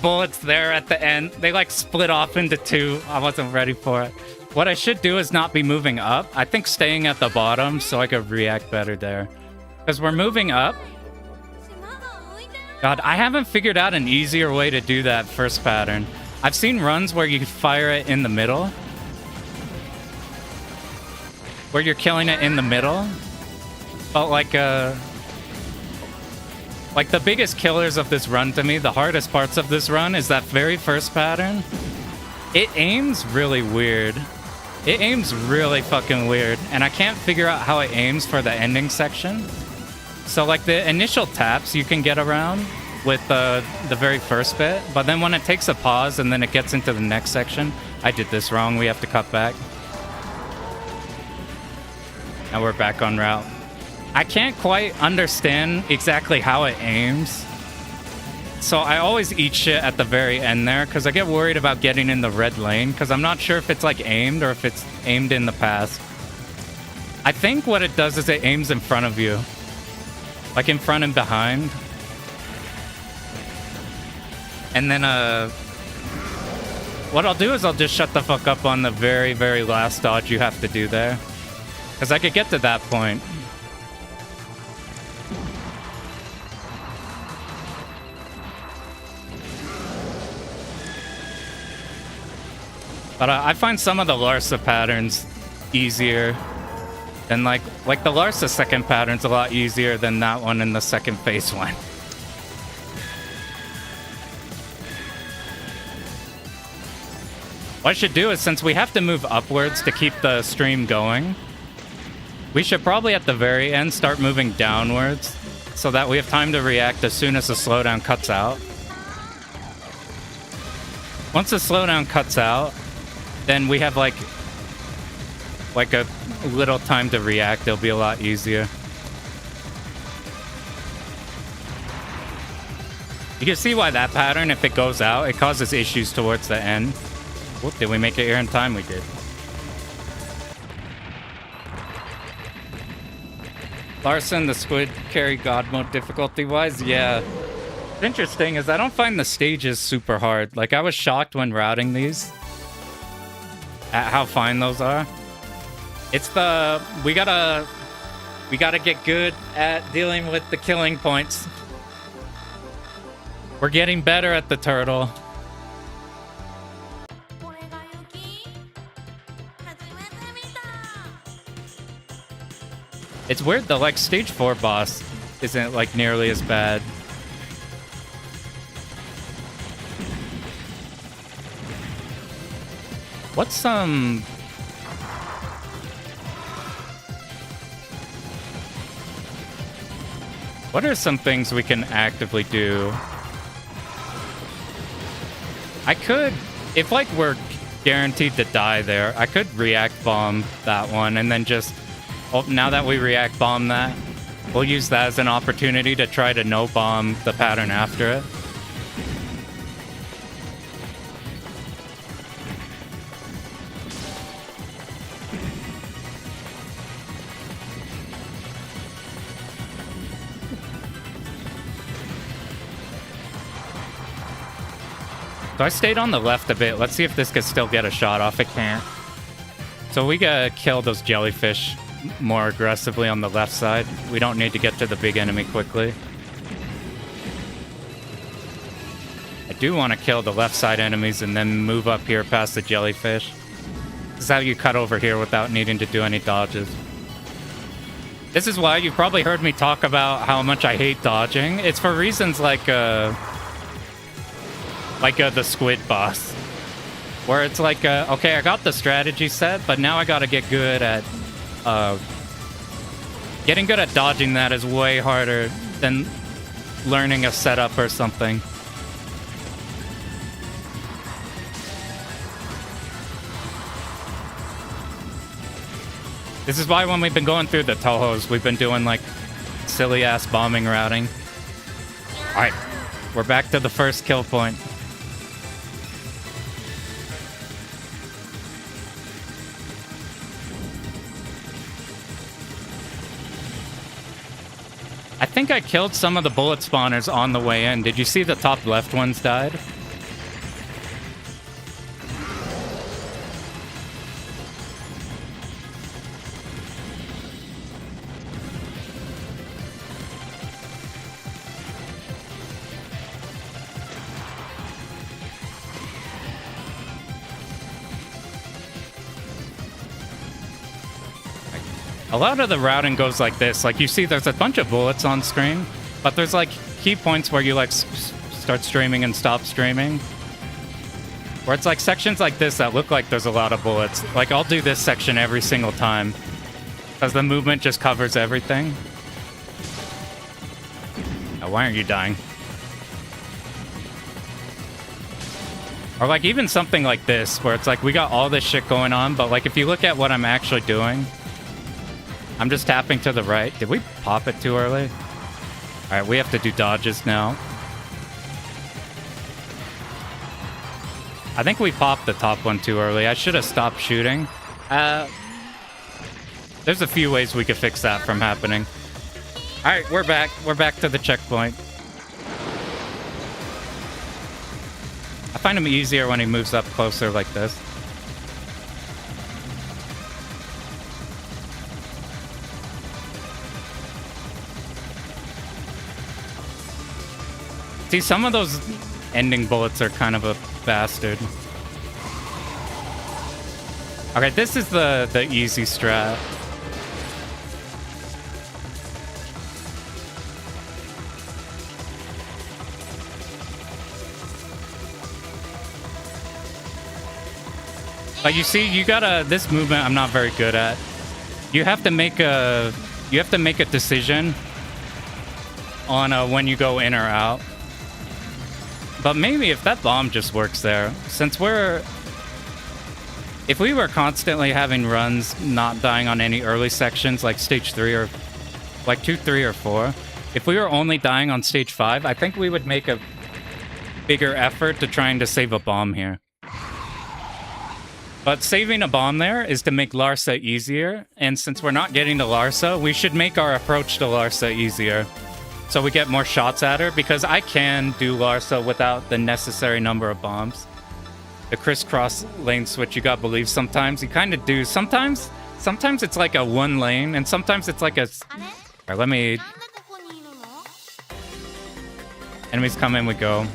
bullets there at the end. They like split off into two. I wasn't ready for it. What I should do is not be moving up. I think staying at the bottom so I could react better there. Because we're moving up. God, I haven't figured out an easier way to do that first pattern. I've seen runs where you fire it in the middle. Where you're killing it in the middle. But like the biggest killers of this run to me, the hardest parts of this run is that very first pattern. It aims really weird. It aims really fucking weird. And I can't figure out how it aims for the ending section. So like the initial taps you can get around with the very first bit. But then when it takes a pause and then it gets into the next section, I did this wrong. We have to cut back. Now we're back on route. I can't quite understand exactly how it aims. So I always eat shit at the very end there because I get worried about getting in the red lane because I'm not sure if it's like aimed or if it's aimed in the past. I think what it does is it aims in front of you. Like in front and behind. And then, what I'll do is I'll just shut the fuck up on the very, very last dodge you have to do there. Because I could get to that point. But I find some of the Larsa patterns easier. And like the Larsa second pattern's a lot easier than that one in the second phase one. What I should do is, since we have to move upwards to keep the stream going, we should probably at the very end start moving downwards so that we have time to react as soon as the slowdown cuts out. Once the slowdown cuts out, then we have like a little time to react. It'll be a lot easier. You can see why that pattern, if it goes out, it causes issues towards the end. Whoop, did we make it here in time? We did. Larsa, the squid carry God mode difficulty-wise? Yeah. What's interesting is I don't find the stages super hard. Like, I was shocked when routing these at how fine those are. It's the... We gotta get good at dealing with the killing points. We're getting better at the turtle. It's weird though, like stage 4 boss isn't like nearly as bad. What's what are some things we can actively do? I could, if like we're guaranteed to die there, I could react bomb that one and then just, oh, now that we react bomb that, we'll use that as an opportunity to try to no bomb the pattern after it. So I stayed on the left a bit. Let's see if this could still get a shot off. It can't. So we gotta kill those jellyfish more aggressively on the left side. We don't need to get to the big enemy quickly. I do want to kill the left side enemies and then move up here past the jellyfish. This is how you cut over here without needing to do any dodges. This is why you've probably heard me talk about how much I hate dodging. It's for reasons like the squid boss. Where it's like, okay, I got the strategy set, but now I gotta get good at... getting good at dodging that is way harder than learning a setup or something. This is why when we've been going through the Tohos, we've been doing like silly-ass bombing routing. Alright, we're back to the first kill point. I think I killed some of the bullet spawners on the way in. Did you see the top left ones died? A lot of the routing goes like this. Like, you see there's a bunch of bullets on screen, but there's, like, key points where you, like, start streaming and stop streaming. Where it's, like, sections like this that look like there's a lot of bullets. Like, I'll do this section every single time, because the movement just covers everything. Now, why aren't you dying? Or, like, even something like this, where it's, like, we got all this shit going on, but, like, if you look at what I'm actually doing... I'm just tapping to the right. Did we pop it too early? Alright, we have to do dodges now. I think we popped the top one too early. I should have stopped shooting. There's a few ways we could fix that from happening. All right, we're back. We're back to the checkpoint. I find him easier when he moves up closer like this. See, some of those ending bullets are kind of a bastard. Okay, this is the easy strat. But you see, you gotta, this movement I'm not very good at. You have to make a decision on when you go in or out. But maybe if that bomb just works there, since if we were constantly having runs not dying on any early sections like stage 3 or like 2, 3, or 4, if we were only dying on stage 5, I think we would make a bigger effort to trying to save a bomb here. But saving a bomb there is to make Larsa easier, and since we're not getting to Larsa, we should make our approach to Larsa easier. So we get more shots at her, because I can do Larsa without the necessary number of bombs. The crisscross lane switch, you gotta believe sometimes. You kind of do. Sometimes it's like a one lane, and sometimes it's like a... Alright, let me... Enemies come in, we go.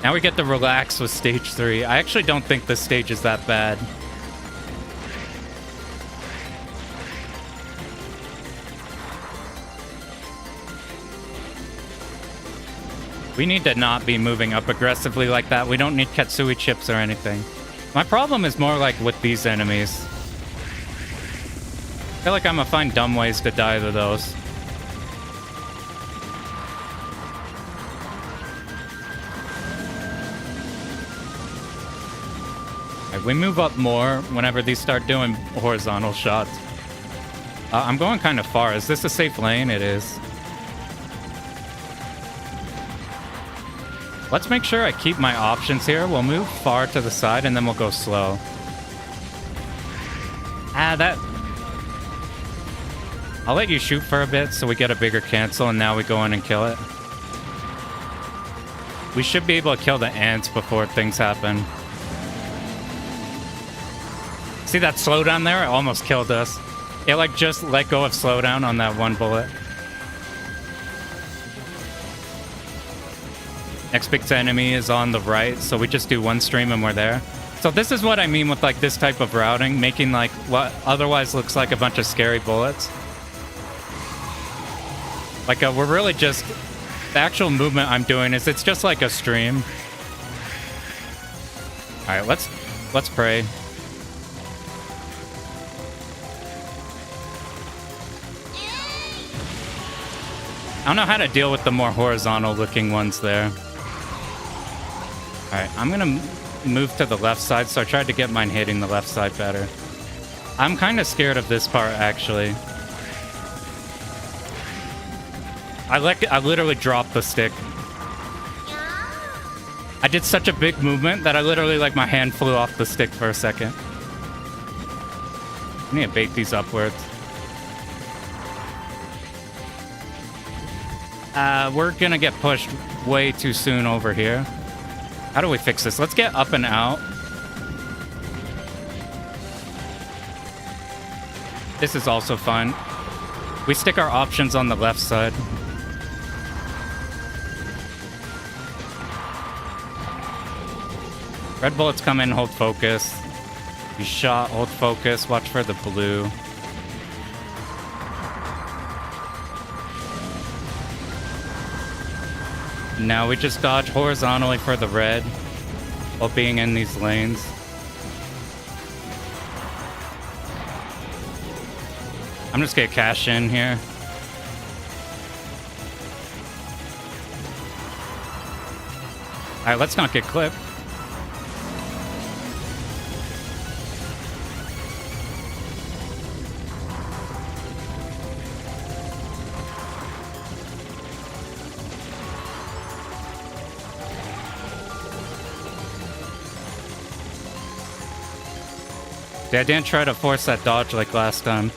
Now we get to relax with stage 3. I actually don't think this stage is that bad. We need to not be moving up aggressively like that. We don't need Katsui chips or anything. My problem is more like with these enemies. I feel like I'm gonna find dumb ways to die to those. Right, we move up more whenever these start doing horizontal shots. I'm going kind of far. Is this a safe lane? It is. Let's make sure I keep my options here. We'll move far to the side, and then we'll go slow. I'll let you shoot for a bit so we get a bigger cancel, and now we go in and kill it. We should be able to kill the ants before things happen. See that slowdown there? It almost killed us. It like just let go of slowdown on that one bullet. Next big enemy is on the right, so we just do one stream and we're there. So this is what I mean with like this type of routing, making like what otherwise looks like a bunch of scary bullets. Like we're really just, the actual movement I'm doing is it's just like a stream. All right, let's pray. I don't know how to deal with the more horizontal looking ones there. Alright, I'm gonna move to the left side, so I tried to get mine hitting the left side better. I'm kind of scared of this part, actually. I literally dropped the stick. I did such a big movement that I literally, like, my hand flew off the stick for a second. I need to bait these upwards. We're gonna get pushed way too soon over here. How do we fix this? Let's get up and out. This is also fun. We stick our options on the left side. Red bullets come in, hold focus. You shot, hold focus, watch for the blue. Now we just dodge horizontally for the red while being in these lanes. I'm just gonna cash in here. Alright, let's not get clipped. Yeah, I didn't try to force that dodge like last time.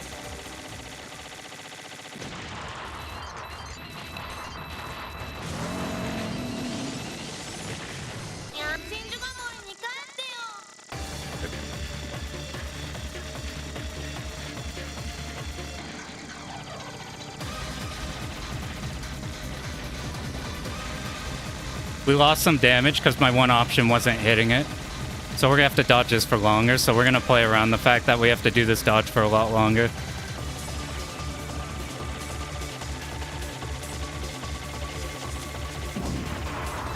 We lost some damage because my one option wasn't hitting it. So we're going to have to dodge this for longer. So we're going to play around the fact that we have to do this dodge for a lot longer.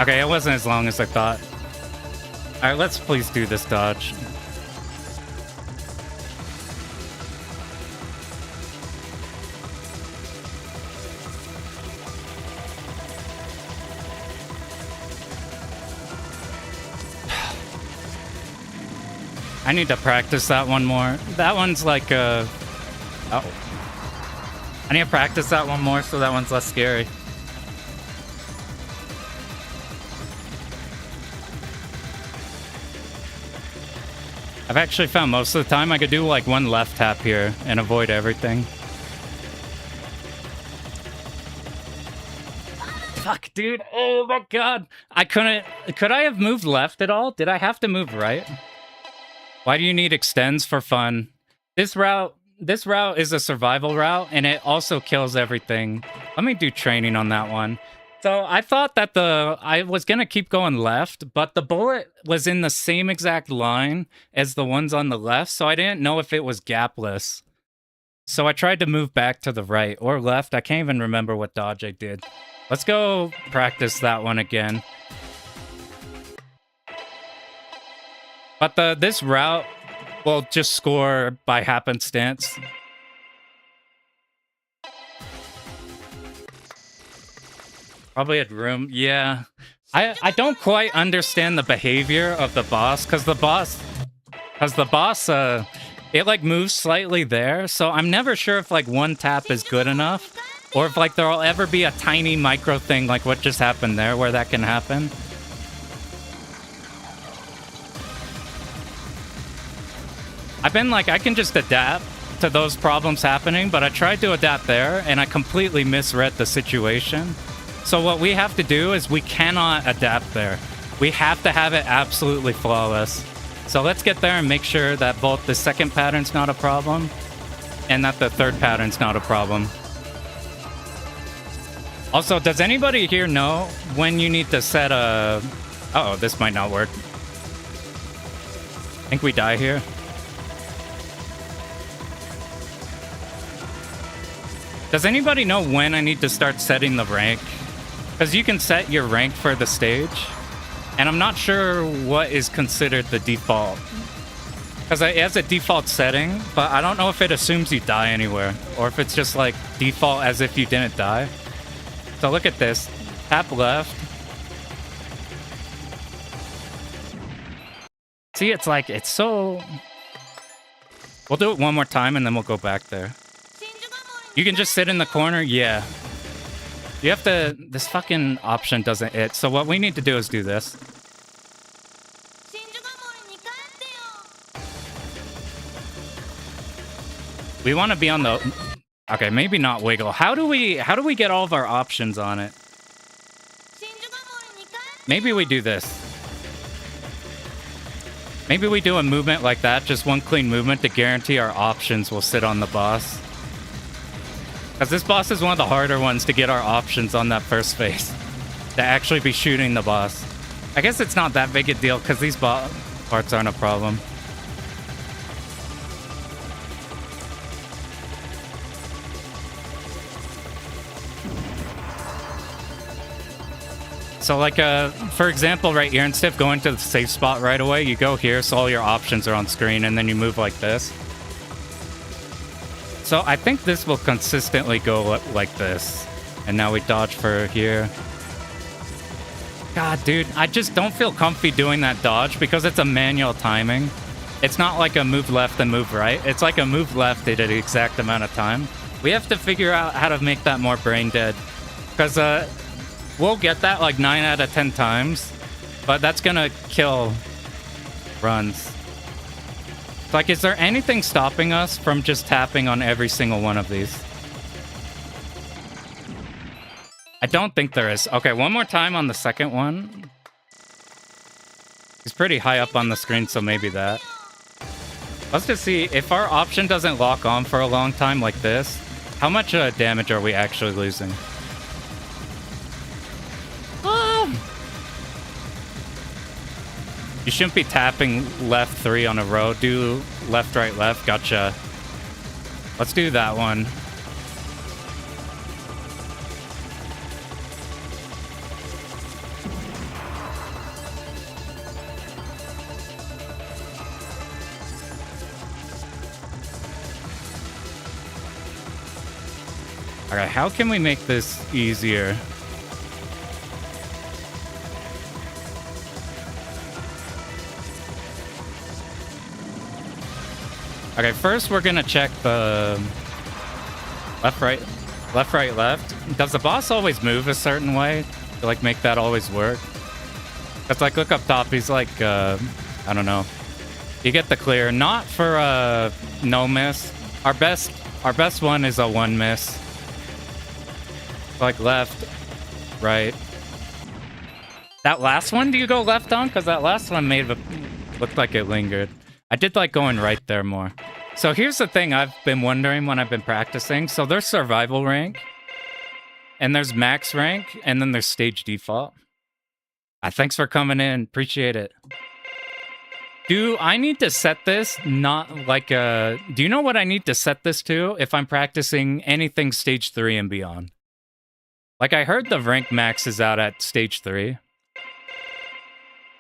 Okay, it wasn't as long as I thought. Alright, let's please do this dodge. I need to practice that one more. That one's like oh. I need to practice that one more so that one's less scary. I've actually found most of the time I could do like one left tap here and avoid everything. Fuck, dude. Oh my god. I couldn't... Could I have moved left at all? Did I have to move right? Why do you need extends for fun? This route is a survival route, and it also kills everything. Let me do training on that one. So I thought that I was going to keep going left, but the bullet was in the same exact line as the ones on the left, so I didn't know if it was gapless. So I tried to move back to the right or left. I can't even remember what dodge I did. Let's go practice that one again. But this route will just score by happenstance. Probably had room. Yeah. I don't quite understand the behavior of the boss, because the boss it like moves slightly there, so I'm never sure if like one tap is good enough, or if like there'll ever be a tiny micro thing like what just happened there where that can happen. I've been like, I can just adapt to those problems happening, but I tried to adapt there and I completely misread the situation. So what we have to do is we cannot adapt there. We have to have it absolutely flawless. So let's get there and make sure that both the second pattern's not a problem and that the third pattern's not a problem. Also, does anybody here know when you need to set a... Uh-oh, this might not work. I think we die here. Does anybody know when I need to start setting the rank? Because you can set your rank for the stage, and I'm not sure what is considered the default. Because it has a default setting, but I don't know if it assumes you die anywhere, or if it's just like default as if you didn't die. So look at this. Tap left. See, it's like, it's so... We'll do it one more time and then we'll go back there. You can just sit in the corner? Yeah. You have to... This fucking option doesn't hit. So what we need to do is do this. We want to be on the... Okay, maybe not wiggle. How do we get all of our options on it? Maybe we do this. Maybe we do a movement like that, just one clean movement to guarantee our options will sit on the boss. Because this boss is one of the harder ones to get our options on that first phase. To actually be shooting the boss. I guess it's not that big a deal because these parts aren't a problem. So like, for example, right here, instead of going to the safe spot right away, you go here, so all your options are on screen, and then you move like this. So I think this will consistently go like this. And now we dodge for here. God, dude, I just don't feel comfy doing that dodge because it's a manual timing. It's not like a move left and move right. It's like a move left at an exact amount of time. We have to figure out how to make that more brain dead. Because, we'll get that like 9 out of 10 times, but that's gonna kill runs. Like, is there anything stopping us from just tapping on every single one of these? I don't think there is. Okay, one more time on the second one. He's pretty high up on the screen, so maybe that. Let's just see, if our option doesn't lock on for a long time like this, how much damage are we actually losing? You shouldn't be tapping left 3 on a row. Do left, right, left. Gotcha. Let's do that one. Alright, how can we make this easier? Okay, first we're gonna check the left, right, left. Does the boss always move a certain way to like make that always work? Cause like look up top, he's like I don't know. You get the clear, not for no miss. Our best one is a 1 miss. Like left, right. That last one, do you go left on? Cause that last one looked like it lingered. I did like going right there more. So here's the thing I've been wondering when I've been practicing. So there's survival rank, and there's max rank, and then there's stage default. Thanks for coming in. Appreciate it. Do I need to set this not like a... Do you know what I need to set this to if I'm practicing anything stage 3 and beyond? Like I heard the rank max is out at stage 3.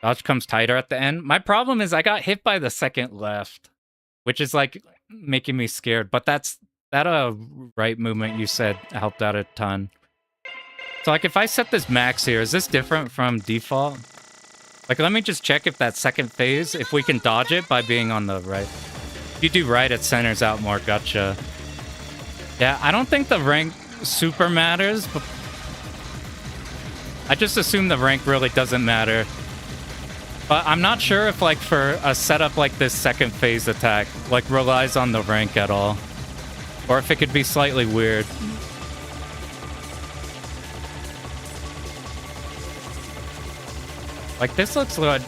Dodge comes tighter at the end. My problem is I got hit by the second left, which is like making me scared. But that right movement you said helped out a ton. So like if I set this max here, is this different from default? Like let me just check if that second phase, if we can dodge it by being on the right. If you do right, it centers out more. Gotcha. Yeah, I don't think the rank super matters, but I just assume the rank really doesn't matter. But I'm not sure if, like, for a setup like this second phase attack, like, relies on the rank at all. Or if it could be slightly weird. Like, this looks good.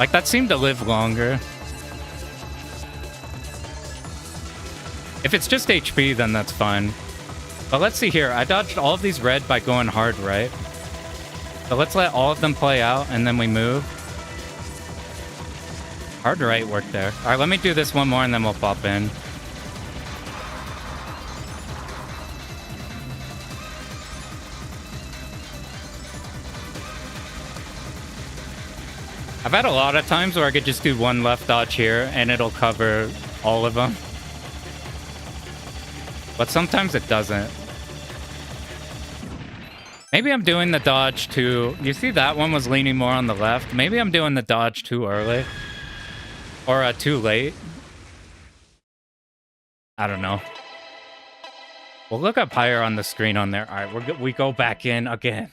Like, that seemed to live longer. If it's just HP, then that's fine. But let's see here. I dodged all of these red by going hard right. So let's let all of them play out, and then we move. Hard right worked there. All right, let me do this one more, and then we'll pop in. I've had a lot of times where I could just do one left dodge here, and it'll cover all of them. But sometimes it doesn't. Maybe I'm doing the dodge too... You see that one was leaning more on the left? Maybe I'm doing the dodge too early. Or too late. I don't know. We'll look up higher on the screen on there. All right, we go back in again.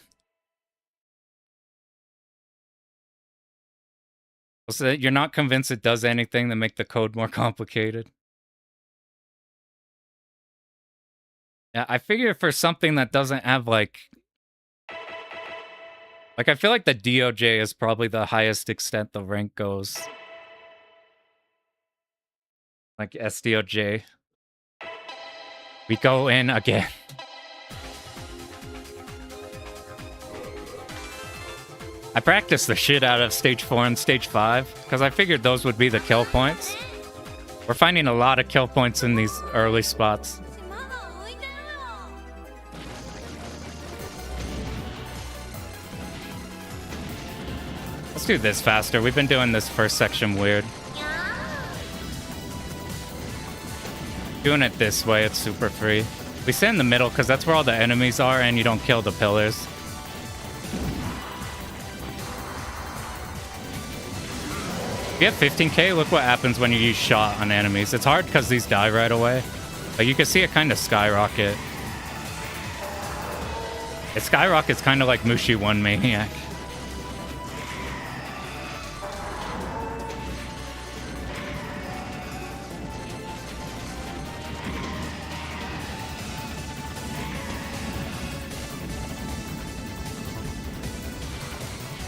So you're not convinced it does anything to make the code more complicated? Yeah, I figure for something that doesn't have like... Like, I feel like the DOJ is probably the highest extent the rank goes. Like, SDOJ. We go in again. I practiced the shit out of stage 4 and stage 5, because I figured those would be the kill points. We're finding a lot of kill points in these early spots. Let's do this faster. We've been doing this first section weird. Doing it this way, it's super free. We stay in the middle because that's where all the enemies are and you don't kill the pillars. If you have 15k, look what happens when you use shot on enemies. It's hard because these die right away. But you can see it kind of skyrocket. It skyrockets kind of like Mushi 1 Maniac.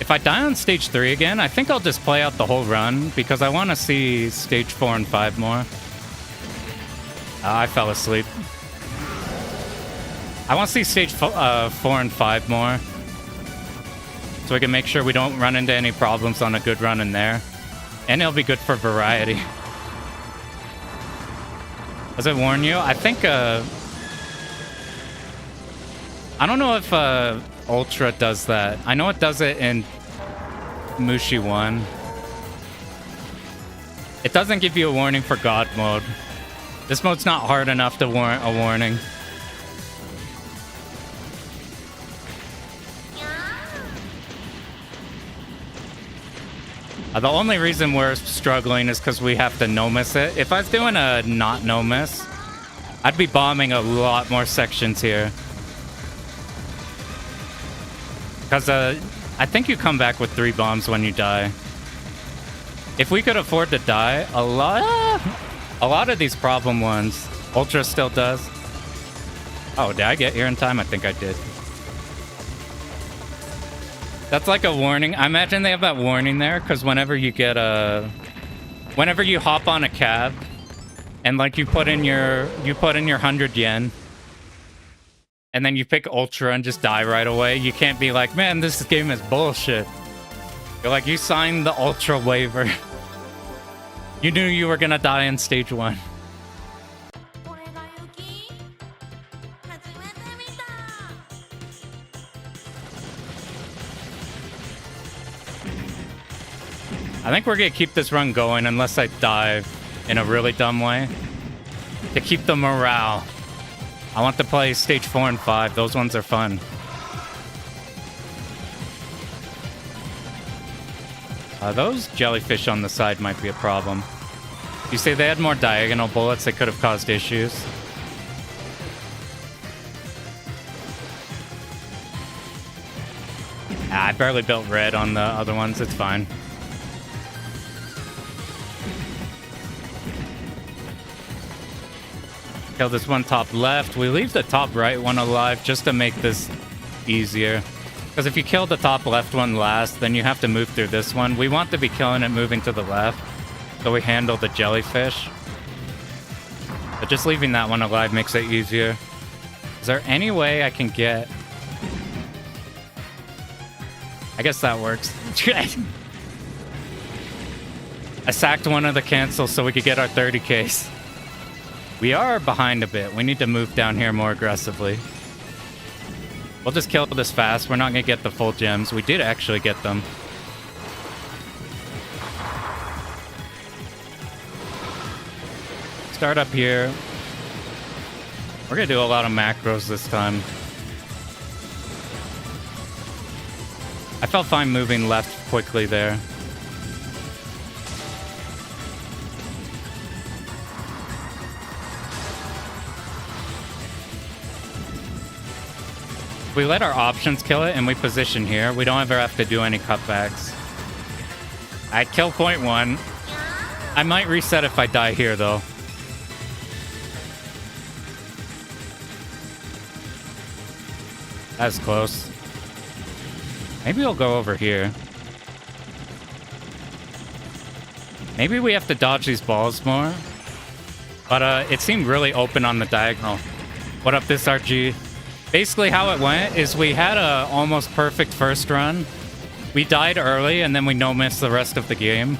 If I die on stage 3 again, I think I'll just play out the whole run because I want to see stage 4 and 5 more. I fell asleep. I want to see stage 4 and 5 more. So we can make sure we don't run into any problems on a good run in there. And it'll be good for variety. Does it warn you? I think, I don't know if Ultra does that. I know it does it in Mushi 1. It doesn't give you a warning for God mode. This mode's not hard enough to warrant a warning. The only reason we're struggling is because we have to no-miss it. If I was doing a not no-miss, I'd be bombing a lot more sections here. Because I think you come back with 3 bombs when you die. If we could afford to die, a lot of these problem ones, Ultra still does. Oh, did I get here in time? I think I did. That's like a warning. I imagine they have that warning there because whenever you get whenever you hop on a cab and like you put in your 100 yen and then you pick Ultra and just die right away, you can't be like, man, this game is bullshit. You're like, you signed the Ultra waiver. You knew you were gonna die in stage 1. I think we're gonna keep this run going unless I die in a really dumb way. To keep the morale. I want to play stage 4 and 5. Those ones are fun. Those jellyfish on the side might be a problem. You say they had more diagonal bullets that could have caused issues. I barely built red on the other ones. It's fine. Kill this one top left. We leave the top right one alive just to make this easier. Because if you kill the top left one last, then you have to move through this one. We want to be killing it moving to the left. So we handle the jellyfish. But just leaving that one alive makes it easier. Is there any way I can get... I guess that works. I sacked one of the cancels so we could get our 30Ks. We are behind a bit. We need to move down here more aggressively. We'll just kill this fast. We're not going to get the full gems. We did actually get them. Start up here. We're going to do a lot of macros this time. I felt fine moving left quickly there. We let our options kill it and we position here. We don't ever have to do any cutbacks. I'd kill point 1. I might reset if I die here though. That's close. Maybe we'll go over here. Maybe we have to dodge these balls more. But it seemed really open on the diagonal. What up, this RG? Basically how it went is we had a almost perfect first run. We died early and then we no-missed the rest of the game.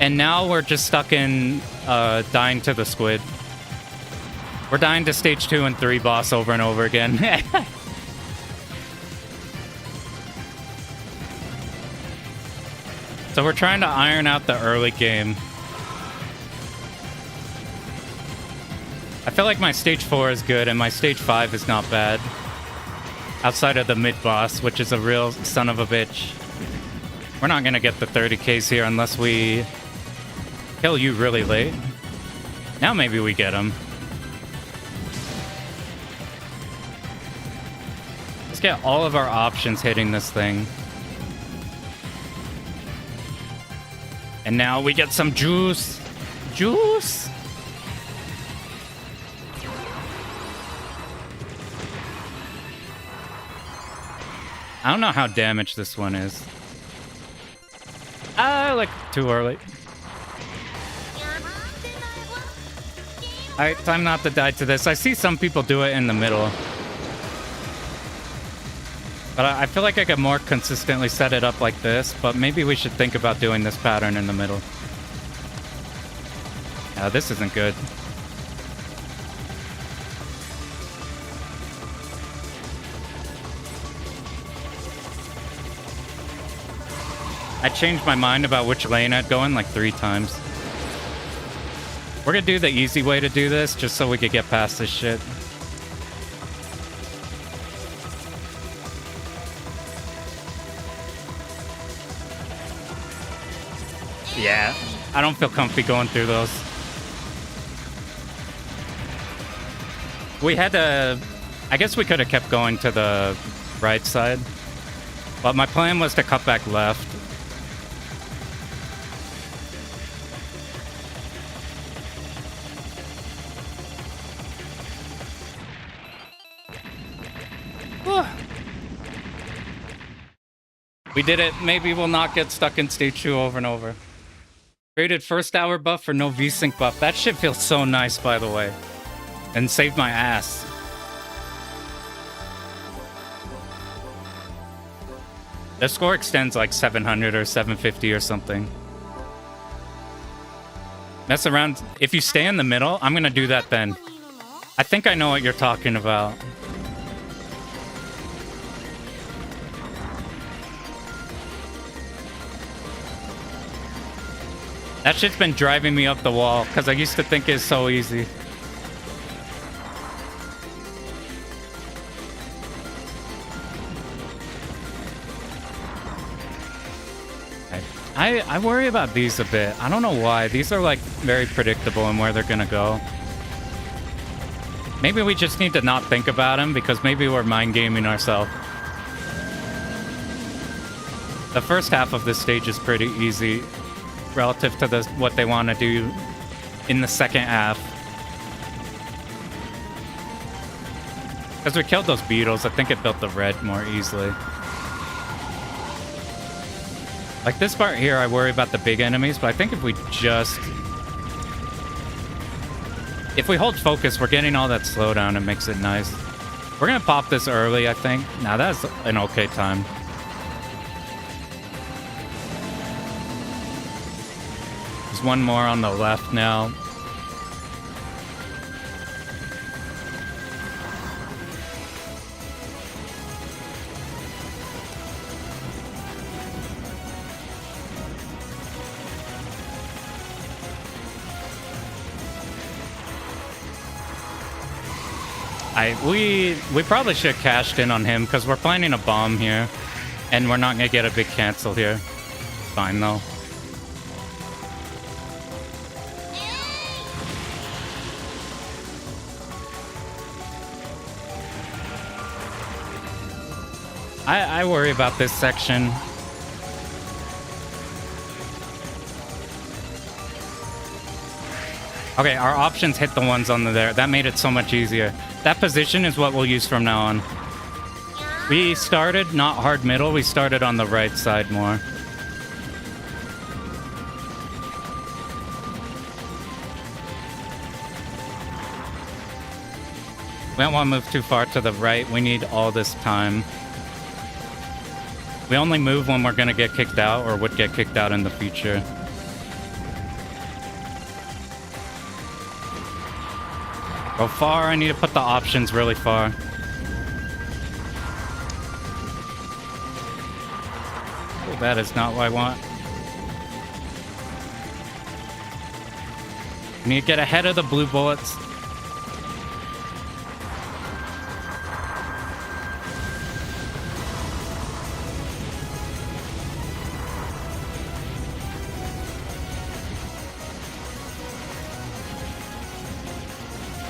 And now we're just stuck in dying to the squid. We're dying to stage 2 and 3 boss over and over again. So we're trying to iron out the early game. I feel like my stage 4 is good and my stage 5 is not bad. Outside of the mid-boss, which is a real son of a bitch. We're not going to get the 30Ks here unless we kill you really late. Now maybe we get him. Let's get all of our options hitting this thing. And now we get some juice. Juice! I don't know how damaged this one is. Like too early. Alright, time not to die to this. I see some people do it in the middle. But I feel like I could more consistently set it up like this, but maybe we should think about doing this pattern in the middle. This isn't good. I changed my mind about which lane I'd go in like 3 times. We're gonna do the easy way to do this, just so we could get past this shit. Yeah, I don't feel comfy going through those. We had to... I guess we could have kept going to the right side. But my plan was to cut back left. We did it. Maybe we'll not get stuck in stage 2 over and over. Created first hour buff for no VSync buff. That shit feels so nice, by the way. And saved my ass. The score extends like 700 or 750 or something. Mess around. If you stay in the middle, I'm gonna do that then. I think I know what you're talking about. That shit's been driving me up the wall, because I used to think it's so easy. I worry about these a bit. I don't know why. These are like very predictable in where they're gonna go. Maybe we just need to not think about them, because maybe we're mind gaming ourselves. The first half of this stage is pretty easy relative to what they want to do in the second half. Because we killed those beetles, I think it built the red more easily. Like this part here, I worry about the big enemies, but I think if we just... If we hold focus, we're getting all that slowdown and makes it nice. We're gonna pop this early, I think. Now that's an okay time. There's one more on the left now. We probably should have cashed in on him, because we're planning a bomb here. And we're not going to get a big cancel here. Fine, though. I worry about this section. Okay, our options hit the ones on there. That made it so much easier. That position is what we'll use from now on. We started not hard middle, we started on the right side more. We don't want to move too far to the right. We need all this time. We only move when we're going to get kicked out or would get kicked out in the future. Go far. I need to put the options really far. Oh, that is not what I want. I need to get ahead of the blue bullets.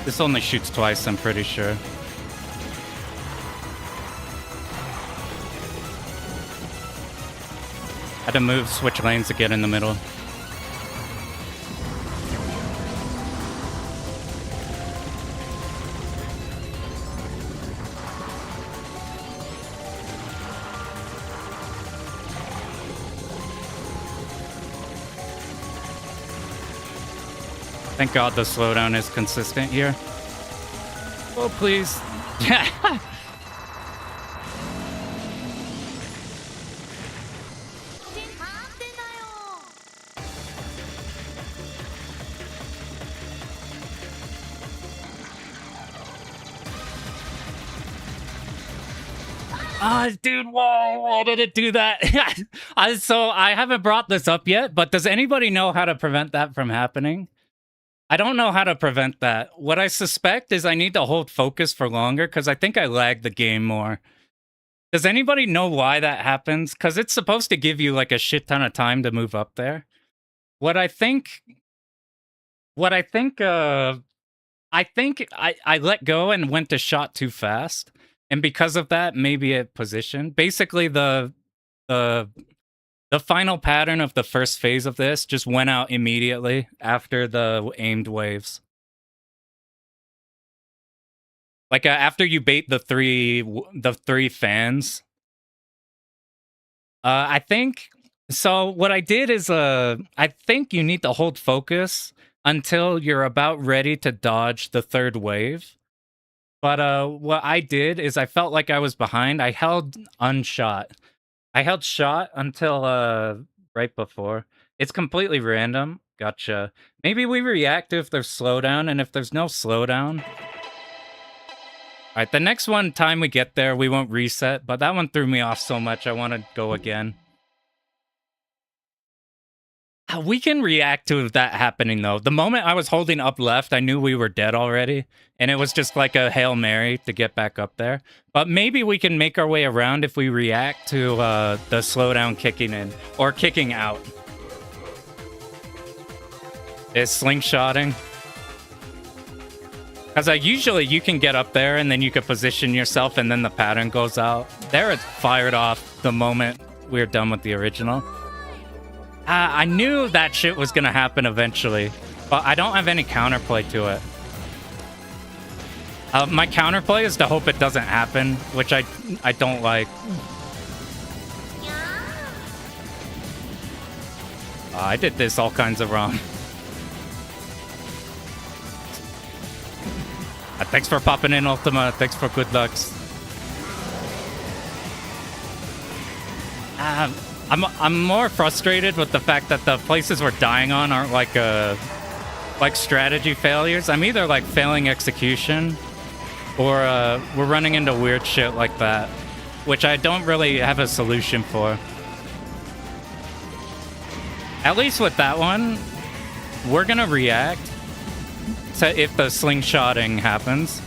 This only shoots twice, I'm pretty sure. Had to move, switch lanes to get in the middle. Thank God the slowdown is consistent here. Oh, please. Dude, why did it do that? So I haven't brought this up yet, but does anybody know how to prevent that from happening? I don't know how to prevent that. What I suspect is I need to hold focus for longer because I think I lag the game more. Does anybody know why that happens? Because it's supposed to give you like a shit ton of time to move up there. I think I let go and went to shot too fast. And because of that, maybe it positioned. Basically, the final pattern of the first phase of this just went out immediately after the aimed waves. Like after you bait the three fans. I think so. What I did is I think you need to hold focus until you're about ready to dodge the third wave. But what I did is I felt like I was behind. I held unshot. I held shot until right before. It's completely random. Gotcha. Maybe we react if there's slowdown, and if there's no slowdown. All right, the next one time we get there, we won't reset, but that one threw me off so much I want to go again. We can react to that happening, though. The moment I was holding up left, I knew we were dead already, and it was just like a Hail Mary to get back up there. But maybe we can make our way around if we react to the slowdown kicking in, or kicking out. Is slingshotting. Because usually you can get up there, and then you can position yourself, and then the pattern goes out. There it's fired off the moment we're done with the original. I knew that shit was gonna happen eventually, but I don't have any counterplay to it. My counterplay is to hope it doesn't happen, which I don't like. I did this all kinds of wrong. Thanks for popping in, Ultima. Thanks for good lucks. I'm more frustrated with the fact that the places we're dying on aren't like strategy failures. I'm either like failing execution, or we're running into weird shit like that, which I don't really have a solution for. At least with that one, we're gonna react to if the slingshotting happens.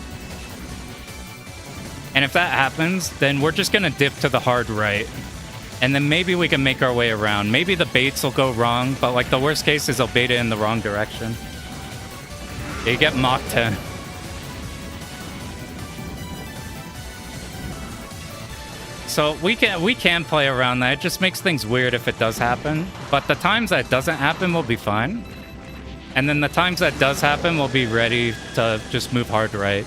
And if that happens, then we're just gonna dip to the hard right. And then maybe we can make our way around. Maybe the baits will go wrong, but like the worst case is they'll bait it in the wrong direction. You get Mach 10. So we can play around that. It just makes things weird if it does happen. But the times that doesn't happen, we'll be fine. And then the times that does happen, we'll be ready to just move hard right.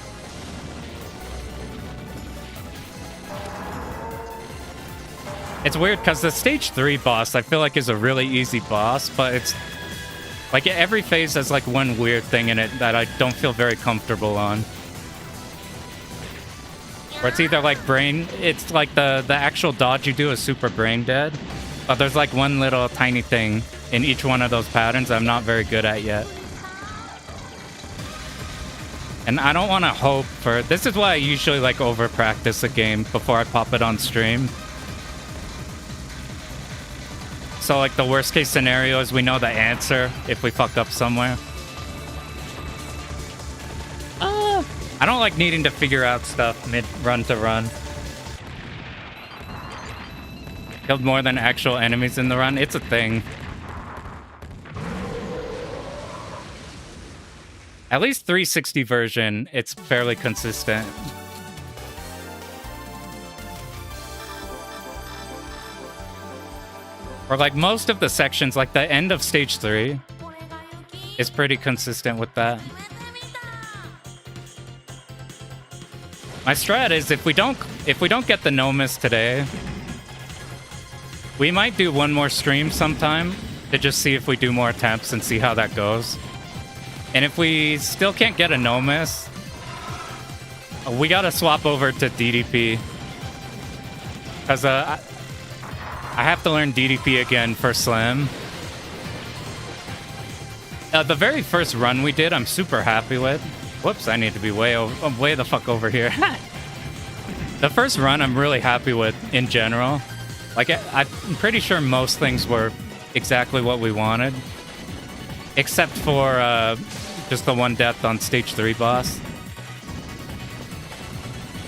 It's weird because the stage 3 boss I feel like is a really easy boss, but it's like every phase has like one weird thing in it that I don't feel very comfortable on. Or it's either like it's like the actual dodge you do is super brain dead, but there's like one little tiny thing in each one of those patterns I'm not very good at yet. And I don't want to hope for... This is why I usually like over practice a game before I pop it on stream. So like the worst case scenario is we know the answer if we fuck up somewhere. I don't like needing to figure out stuff mid-run to run. Killed more than actual enemies in the run. It's a thing. At least 360 version, it's fairly consistent. Or like most of the sections, like the end of stage 3 is pretty consistent with that. My strat is if we don't get the Nomus today, we might do one more stream sometime to just see if we do more attempts and see how that goes. And if we still can't get a no miss, we gotta swap over to DDP. Because I have to learn DDP again for Slim. The very first run we did, I'm super happy with. Whoops, I need to be way the fuck over here. The first run I'm really happy with in general. Like, I'm pretty sure most things were exactly what we wanted. Except for just the one death on stage 3 boss.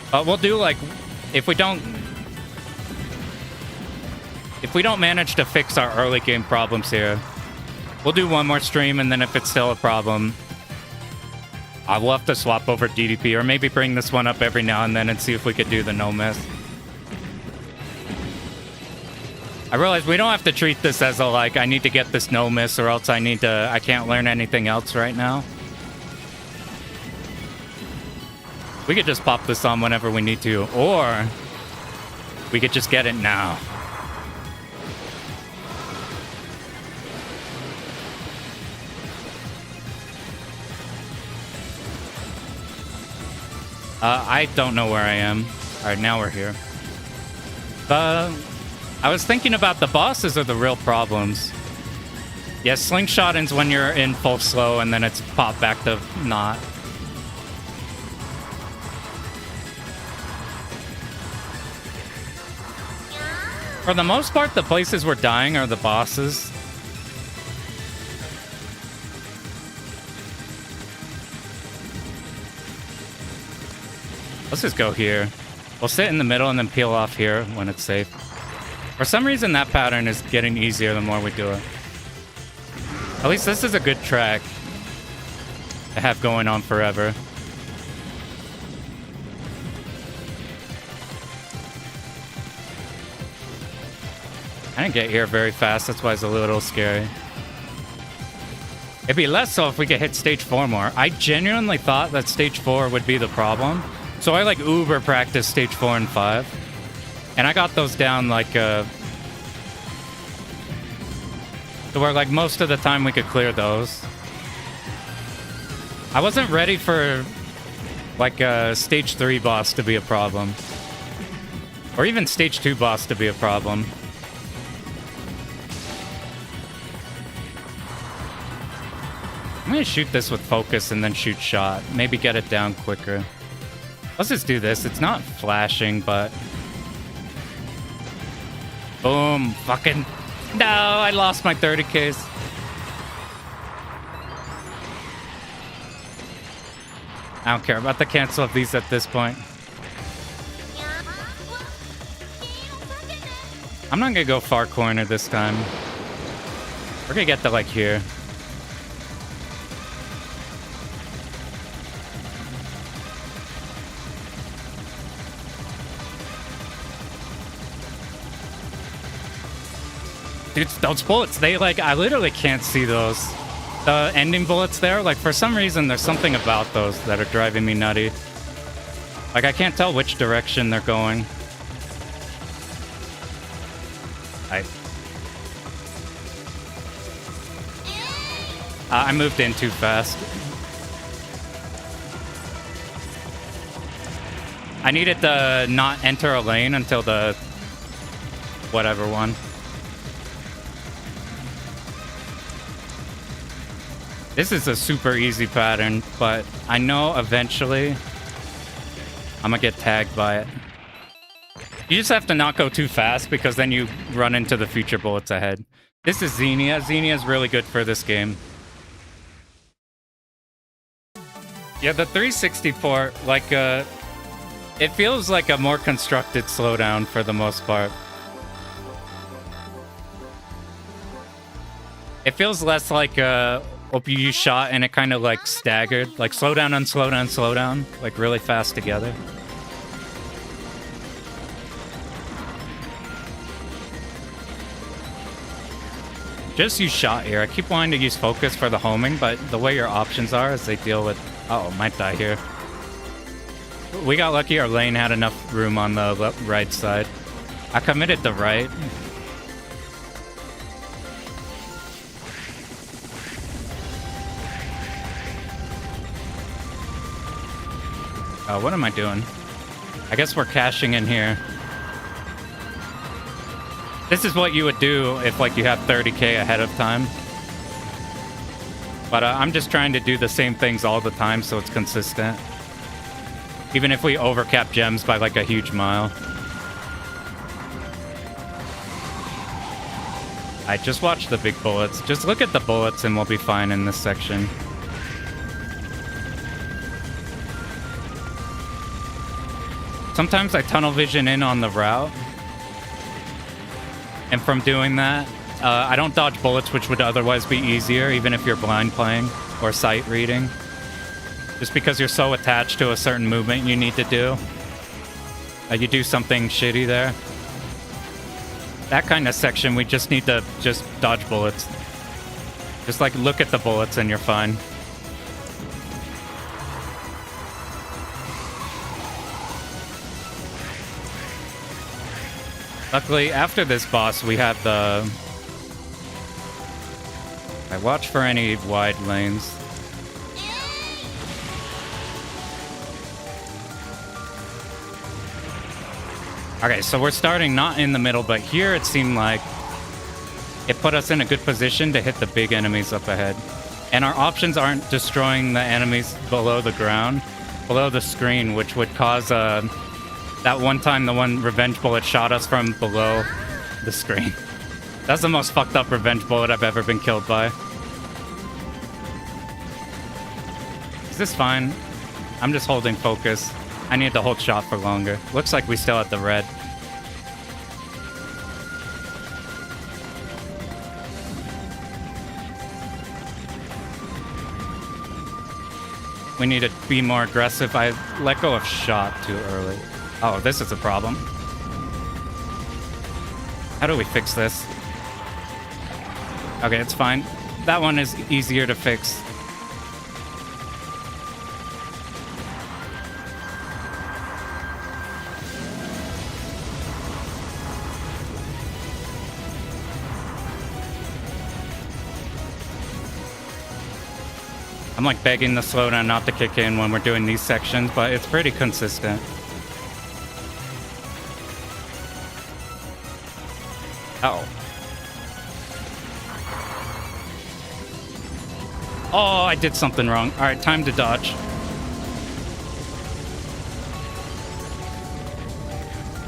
But we'll do, like, if we don't manage to fix our early game problems here, we'll do one more stream, and then if it's still a problem, we'll have to swap over DDP, or maybe bring this one up every now and then and see if we could do the no miss. I realize we don't have to treat this as a, like, I need to get this no miss or else I can't learn anything else right now. We could just pop this on whenever we need to, or we could just get it now. I don't know where I am. Alright, now we're here. I was thinking about the bosses are the real problems. Yeah, slingshotting's when you're in full slow and then it's popped back to not. For the most part, the places we're dying are the bosses. Let's just go here. We'll sit in the middle and then peel off here when it's safe. For some reason, that pattern is getting easier the more we do it. At least this is a good track to have going on forever. I didn't get here very fast, that's why it's a little scary. It'd be less so if we could hit stage 4 more. I genuinely thought that stage 4 would be the problem. So I, like, uber practiced stage 4 and 5. And I got those down, like, to where, like, most of the time we could clear those. I wasn't ready for, like, a stage 3 boss to be a problem. Or even stage 2 boss to be a problem. I'm gonna shoot this with focus and then shoot shot. Maybe get it down quicker. Let's just do this. It's not flashing, but... Boom. Fucking... No, I lost my 30Ks. I don't care about the cancel of these at this point. I'm not gonna go far corner this time. We're gonna get to, like, here. Dude, those bullets, they, like, I literally can't see those. The ending bullets there, like, for some reason, there's something about those that are driving me nutty. Like, I can't tell which direction they're going. I moved in too fast. I needed to not enter a lane until the... whatever one. This is a super easy pattern, but I know eventually I'm gonna get tagged by it. You just have to not go too fast because then you run into the future bullets ahead. This is Xenia. Xenia is really good for this game. Yeah, the 360 port, like, it feels like a more constructed slowdown for the most part. It feels less like you shot and it kind of like staggered, like slow down and slow down, slow down, like really fast together. Just use shot here. I keep wanting to use focus for the homing, but the way your options are is they deal with... Uh-oh, might die here. We got lucky our lane had enough room on the right side. I committed the right. What am I doing? I guess we're cashing in here. This is what you would do if, like, you have 30k ahead of time. But I'm just trying to do the same things all the time so it's consistent. Even if we overcap gems by, like, a huge mile. Alright, just watch the big bullets. Just look at the bullets and we'll be fine in this section. Sometimes I tunnel vision in on the route. And from doing that, I don't dodge bullets, which would otherwise be easier, even if you're blind playing or sight reading. Just because you're so attached to a certain movement you need to do. You do something shitty there. That kind of section, we just need to just dodge bullets. Just, like, look at the bullets and you're fine. Luckily, after this boss, we have the... I watch for any wide lanes. Okay, so we're starting not in the middle, but here it seemed like it put us in a good position to hit the big enemies up ahead. And our options aren't destroying the enemies below the ground, below the screen, which would cause that one time the one revenge bullet shot us from below the screen. That's the most fucked up revenge bullet I've ever been killed by. Is this fine? I'm just holding focus. I need to hold shot for longer. Looks like we still have the red. We need to be more aggressive. I let go of shot too early. Oh, this is a problem. How do we fix this? Okay, it's fine. That one is easier to fix. I'm like begging the slowdown not to kick in when we're doing these sections, but it's pretty consistent. Uh-oh. Oh, I did something wrong. All right, time to dodge.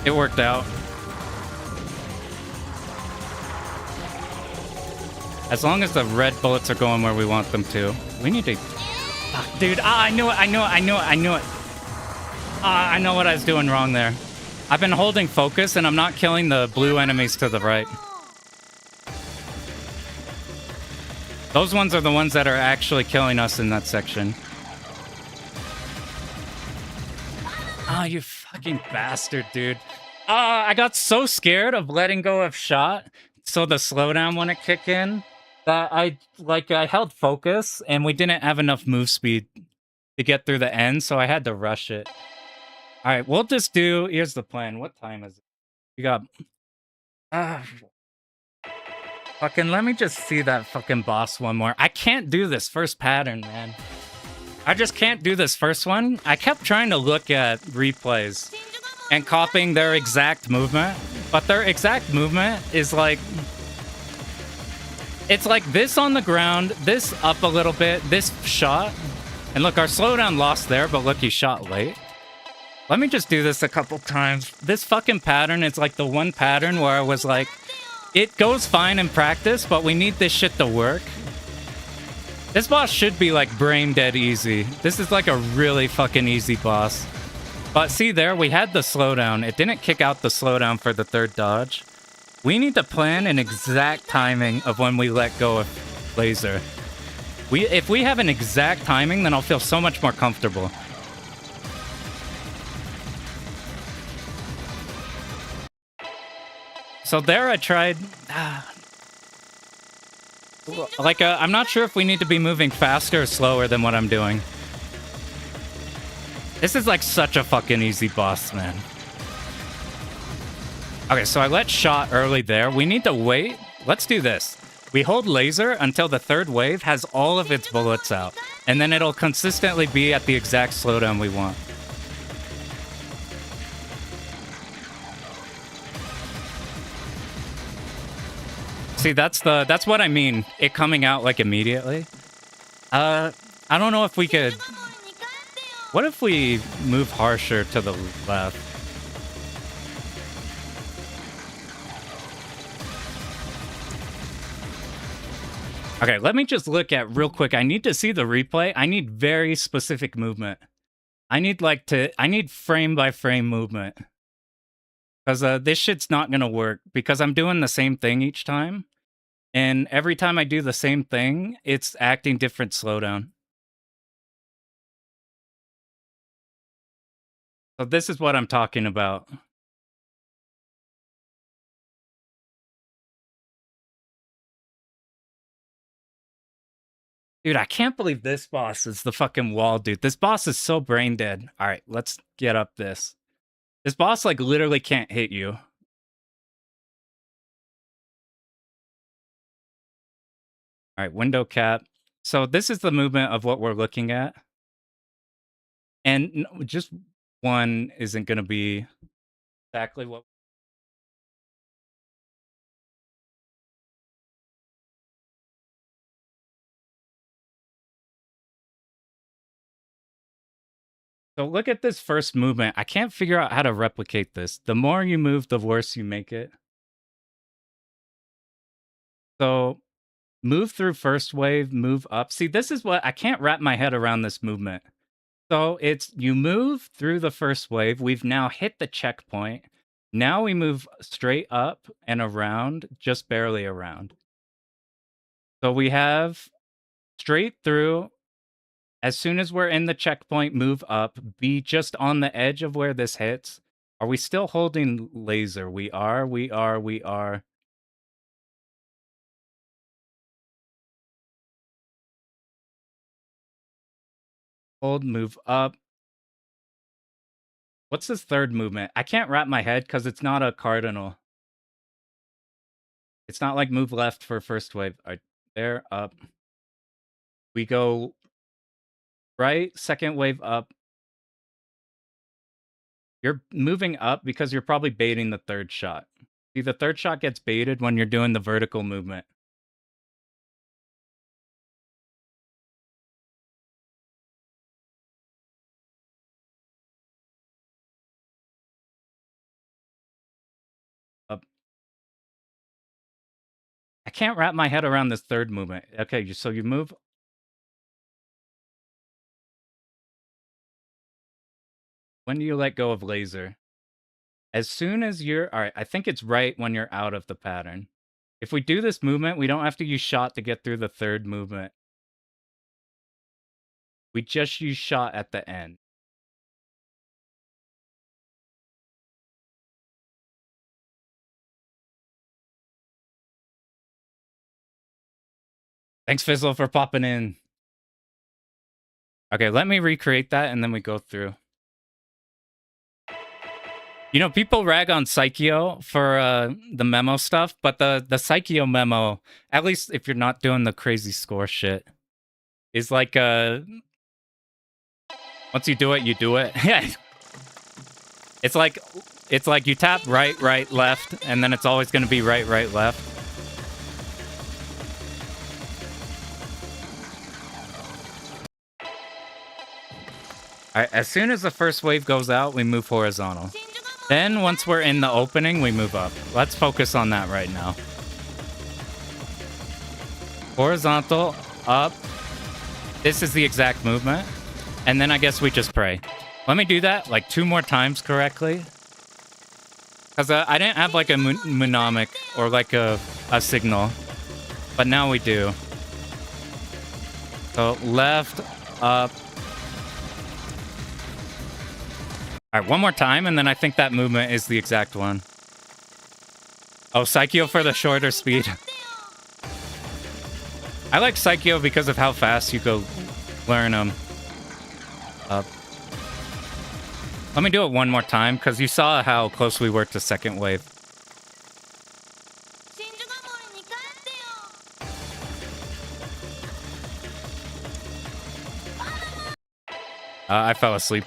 It worked out. As long as the red bullets are going where we want them to. We need to... Fuck, dude. I knew it. I knew it. I know what I was doing wrong there. I've been holding focus, and I'm not killing the blue enemies to the right. Those ones are the ones that are actually killing us in that section. Oh, you fucking bastard, dude. I got so scared of letting go of shot, so the slowdown wouldn't kick in, that I held focus, and we didn't have enough move speed to get through the end, so I had to rush it. All right, we'll just do... Here's the plan. What time is it? We got... Fucking let me just see that fucking boss one more. I can't do this first pattern, man. I just can't do this first one. I kept trying to look at replays and copying their exact movement, but their exact movement is like... It's like this on the ground, this up a little bit, this shot. And look, our slowdown lost there, but look, he shot late. Let me just do this a couple times. This fucking pattern is like the one pattern where I was like, it goes fine in practice, but we need this shit to work. This boss should be like brain dead easy. This is like a really fucking easy boss. But see there, we had the slowdown. It didn't kick out the slowdown for the third dodge. We need to plan an exact timing of when we let go of laser. If we have an exact timing, then I'll feel so much more comfortable. So there I tried... I'm not sure if we need to be moving faster or slower than what I'm doing. This is like such a fucking easy boss, man. Okay, so I let shot early there. We need to wait. Let's do this. We hold laser until the third wave has all of its bullets out. And then it'll consistently be at the exact slowdown we want. See, that's what I mean. It coming out like immediately. I don't know if we could. What if we move harsher to the left? Okay, let me just look at real quick. I need to see the replay. I need very specific movement. I need frame by frame movement. Because this shit's not going to work. Because I'm doing the same thing each time. And every time I do the same thing, it's acting different slowdown. So this is what I'm talking about. Dude, I can't believe this boss is the fucking wall, dude. This boss is so brain dead. All right, let's get up this. This boss, like, literally can't hit you. All right, window cap. So this is the movement of what we're looking at. And just one isn't going to be exactly what... So look at this first movement. I can't figure out how to replicate this. The more you move, the worse you make it. So move through first wave, move up. See, this is what I can't wrap my head around this movement. So it's you move through the first wave. We've now hit the checkpoint. Now we move straight up and around, just barely around. So we have straight through. As soon as we're in the checkpoint, move up. Be just on the edge of where this hits. Are we still holding laser? We are. Hold, move up. What's this third movement? I can't wrap my head because it's not a cardinal. It's not like move left for first wave. All right, there, up. We go right, second wave up. You're moving up because you're probably baiting the third shot. See, the third shot gets baited when you're doing the vertical movement. Up. I can't wrap my head around this third movement. Okay, so you move. When do you let go of laser? As soon as you're... All right, I think it's right when you're out of the pattern. If we do this movement, we don't have to use shot to get through the third movement. We just use shot at the end. Thanks, Fizzle, for popping in. Okay, let me recreate that, and then we go through. You know, people rag on Psycheo for the memo stuff, but the Psycheo memo, at least if you're not doing the crazy score shit, is like once you do it, you do it. Yeah. It's like you tap right, left, and then it's always going to be right, left. All right, as soon as the first wave goes out, we move horizontal. Then once we're in the opening, we move up. Let's focus on that right now. Horizontal, up. This is the exact movement. And then I guess we just pray. Let me do that like 2 more times correctly. Because I didn't have like a mnemonic or like a signal. But now we do. So left, up. All right, 1 more time, and then I think that movement is the exact one. Oh, Psycheo for the shorter speed. I like Psycheo because of how fast you go learn them. Up. Let me do it 1 more time, because you saw how close we were to second wave. I fell asleep.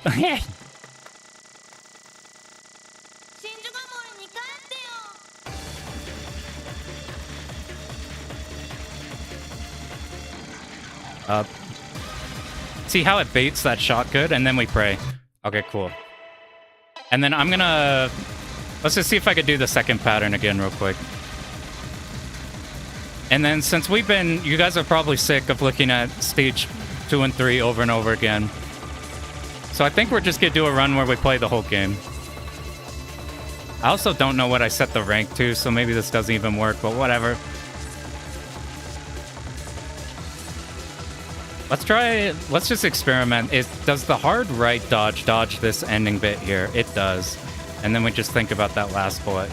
See how it baits that shot good, and then we pray. Okay, cool. And then I'm gonna... Let's just see if I could do the second pattern again real quick. And then since we've been... You guys are probably sick of looking at stage 2 and 3 over and over again. So I think we're just gonna do a run where we play the whole game. I also don't know what I set the rank to, so maybe this doesn't even work, but whatever. Let's just experiment. Does the hard right dodge this ending bit here? It does. And then we just think about that last bullet.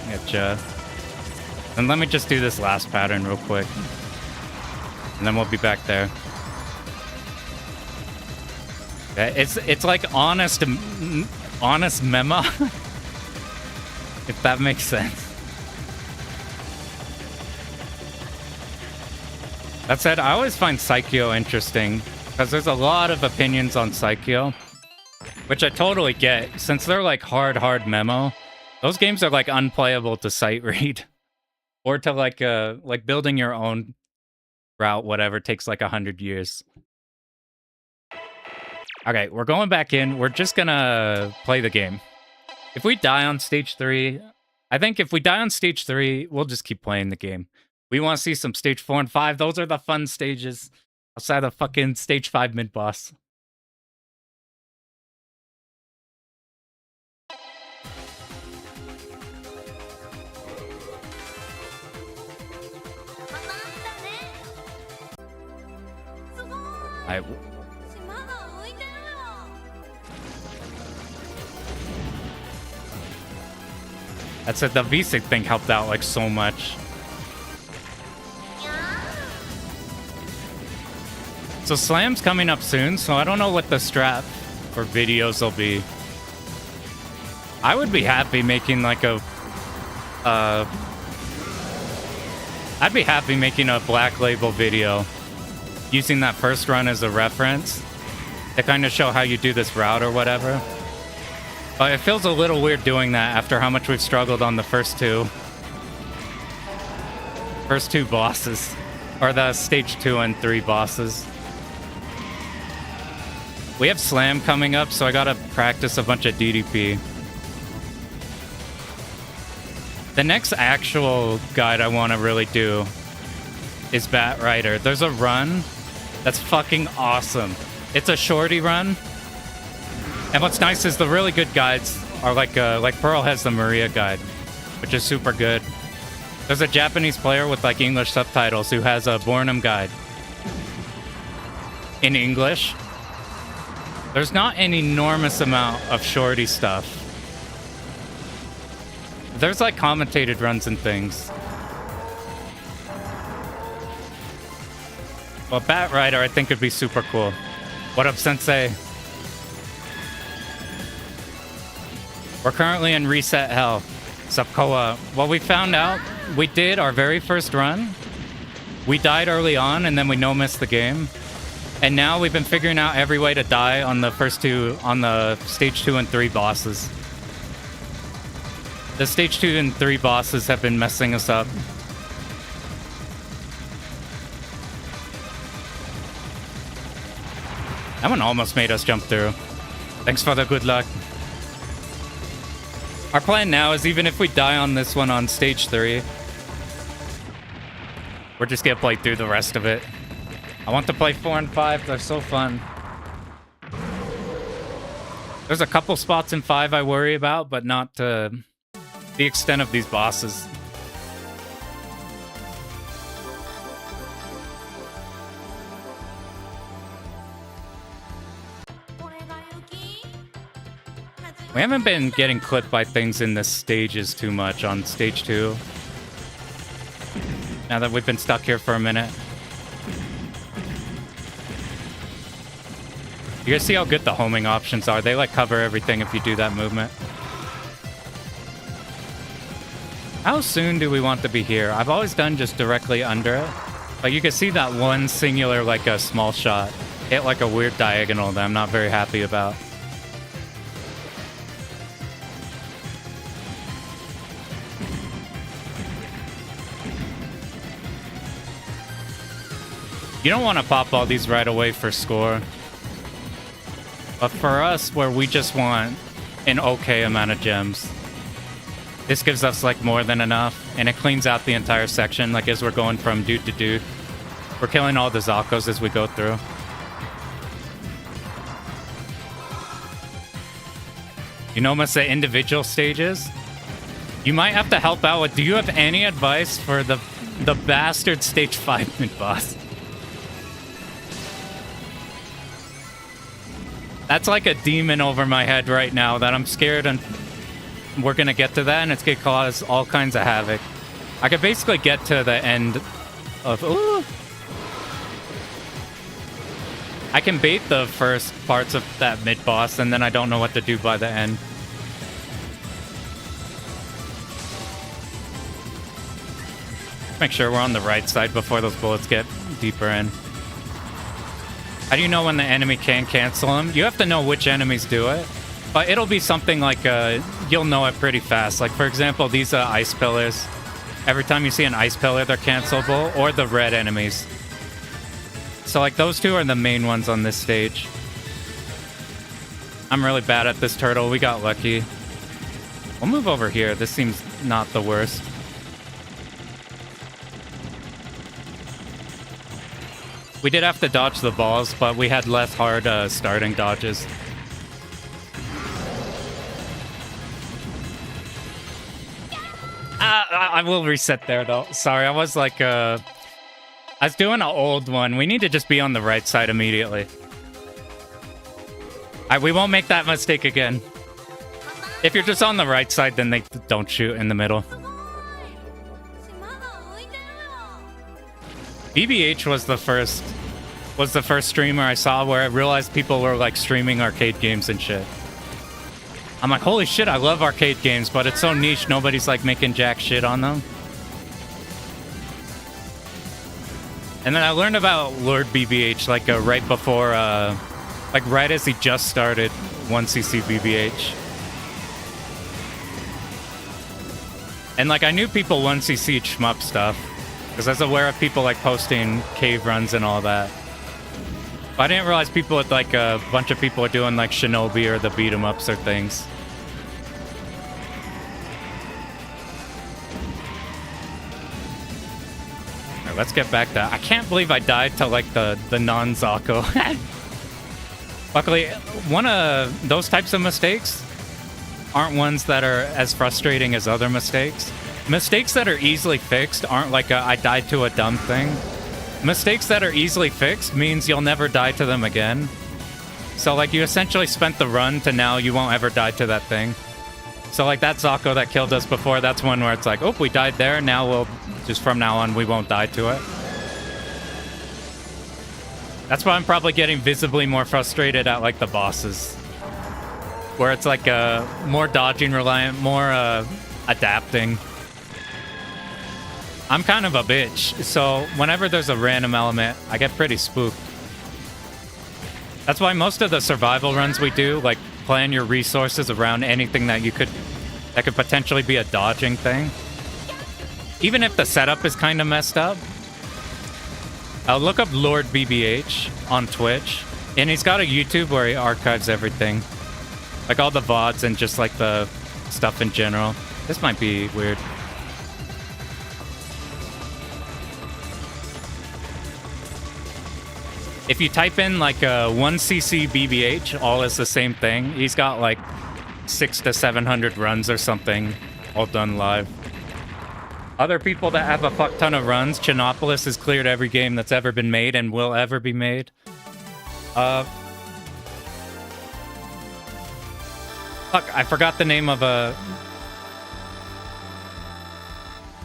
And let me just do this last pattern real quick. And then we'll be back there. It's like honest memo. If that makes sense. That said, I always find Psycho interesting because there's a lot of opinions on Psycho, which I totally get. Since they're like hard memo, those games are like unplayable to sight read or to like building your own route, whatever, takes like 100 years. Okay, we're going back in. We're just gonna play the game. If we die on stage 3, I think if we die on stage 3, we'll just keep playing the game. We want to see some stage 4 and 5. Those are the fun stages. Outside the fucking stage 5 mid-boss. Alright. That said, the V-Sig thing helped out like so much. So Slam's coming up soon, so I don't know what the strat for videos will be. I would be happy making like a... I'd be happy making a Black Label video using that first run as a reference to kind of show how you do this route or whatever. But it feels a little weird doing that after how much we've struggled on the first two bosses. Or the stage 2 and 3 bosses. We have Slam coming up, so I gotta practice a bunch of DDP. The next actual guide I want to really do is Bat Rider. There's a run that's fucking awesome. It's a shorty run. And what's nice is the really good guides are like Pearl has the Maria guide, which is super good. There's a Japanese player with like English subtitles who has a Bornum guide in English. There's not an enormous amount of shorty stuff. There's like commentated runs and things. Well, Bat Rider I think would be super cool. What up, Sensei? We're currently in Reset Hell. Subkoa. Well, we found out we did our very first run. We died early on and then we no-missed the game. And now we've been figuring out every way to die on the first two, on the stage 2 and 3 bosses. The stage 2 and 3 bosses have been messing us up. That one almost made us jump through. Thanks for the good luck. Our plan now is even if we die on this one on stage 3, we're just gonna play through the rest of it. I want to play 4 and 5. They're so fun. There's a couple spots in 5 I worry about, but not to the extent of these bosses. We haven't been getting clipped by things in the stages too much on stage 2. Now that we've been stuck here for a minute. You guys see how good the homing options are? They like cover everything if you do that movement. How soon do we want to be here? I've always done just directly under it. But you can see that one singular, like a small shot, hit like a weird diagonal that I'm not very happy about. You don't want to pop all these right away for score. But for us, where we just want an okay amount of gems, this gives us like more than enough, and it cleans out the entire section. Like as we're going from dude to dude, we're killing all the Zakos as we go through. You know, almost the individual stages. You might have to help out with. Do you have any advice for the bastard stage 5 mid boss? That's like a demon over my head right now that I'm scared, and we're gonna get to that and it's gonna cause all kinds of havoc. I could basically get to the end of... Ooh. I can bait the first parts of that mid-boss and then I don't know what to do by the end. Make sure we're on the right side before those bullets get deeper in. How do you know when the enemy can cancel them? You have to know which enemies do it. But it'll be something like, you'll know it pretty fast. Like, for example, these ice pillars. Every time you see an ice pillar, they're cancelable. Or the red enemies. So, like, those two are the main ones on this stage. I'm really bad at this turtle. We got lucky. We'll move over here. This seems not the worst. We did have to dodge the balls, but we had less hard starting dodges. I will reset there, though. Sorry, I was like... I was doing an old one. We need to just be on the right side immediately. We won't make that mistake again. If you're just on the right side, then they don't shoot in the middle. BBH was the first streamer I saw where I realized people were like streaming arcade games and shit. I'm like, holy shit, I love arcade games, but it's so niche, nobody's like making jack shit on them. And then I learned about Lord BBH like right before, like right as he just started 1cc BBH. And like I knew people 1cc shmup stuff. Because I was aware of people like posting cave runs and all that. But I didn't realize people with like a bunch of people are doing like Shinobi or the beat 'em ups or things. Alright, let's get back to... I can't believe I died to like the non-Zako. Luckily, one of those types of mistakes aren't ones that are as frustrating as other mistakes. Mistakes that are easily fixed aren't like I died to a dumb thing. Mistakes that are easily fixed means you'll never die to them again. So like you essentially spent the run to now you won't ever die to that thing. So like that Zako that killed us before, that's one where it's like, oh, we died there, now we'll, just from now on, we won't die to it. That's why I'm probably getting visibly more frustrated at like the bosses. Where it's like more dodging reliant, more adapting. I'm kind of a bitch, so whenever there's a random element, I get pretty spooked. That's why most of the survival runs we do, like, plan your resources around anything that that could potentially be a dodging thing. Even if the setup is kind of messed up. I'll look up Lord BBH on Twitch, and he's got a YouTube where he archives everything. Like all the VODs and just like the stuff in general. This might be weird. If you type in like 1cc BBH, all is the same thing. He's got like 600 to 700 runs or something, all done live. Other people that have a fuck ton of runs, Chinopolis has cleared every game that's ever been made and will ever be made. Fuck, I forgot the name of a...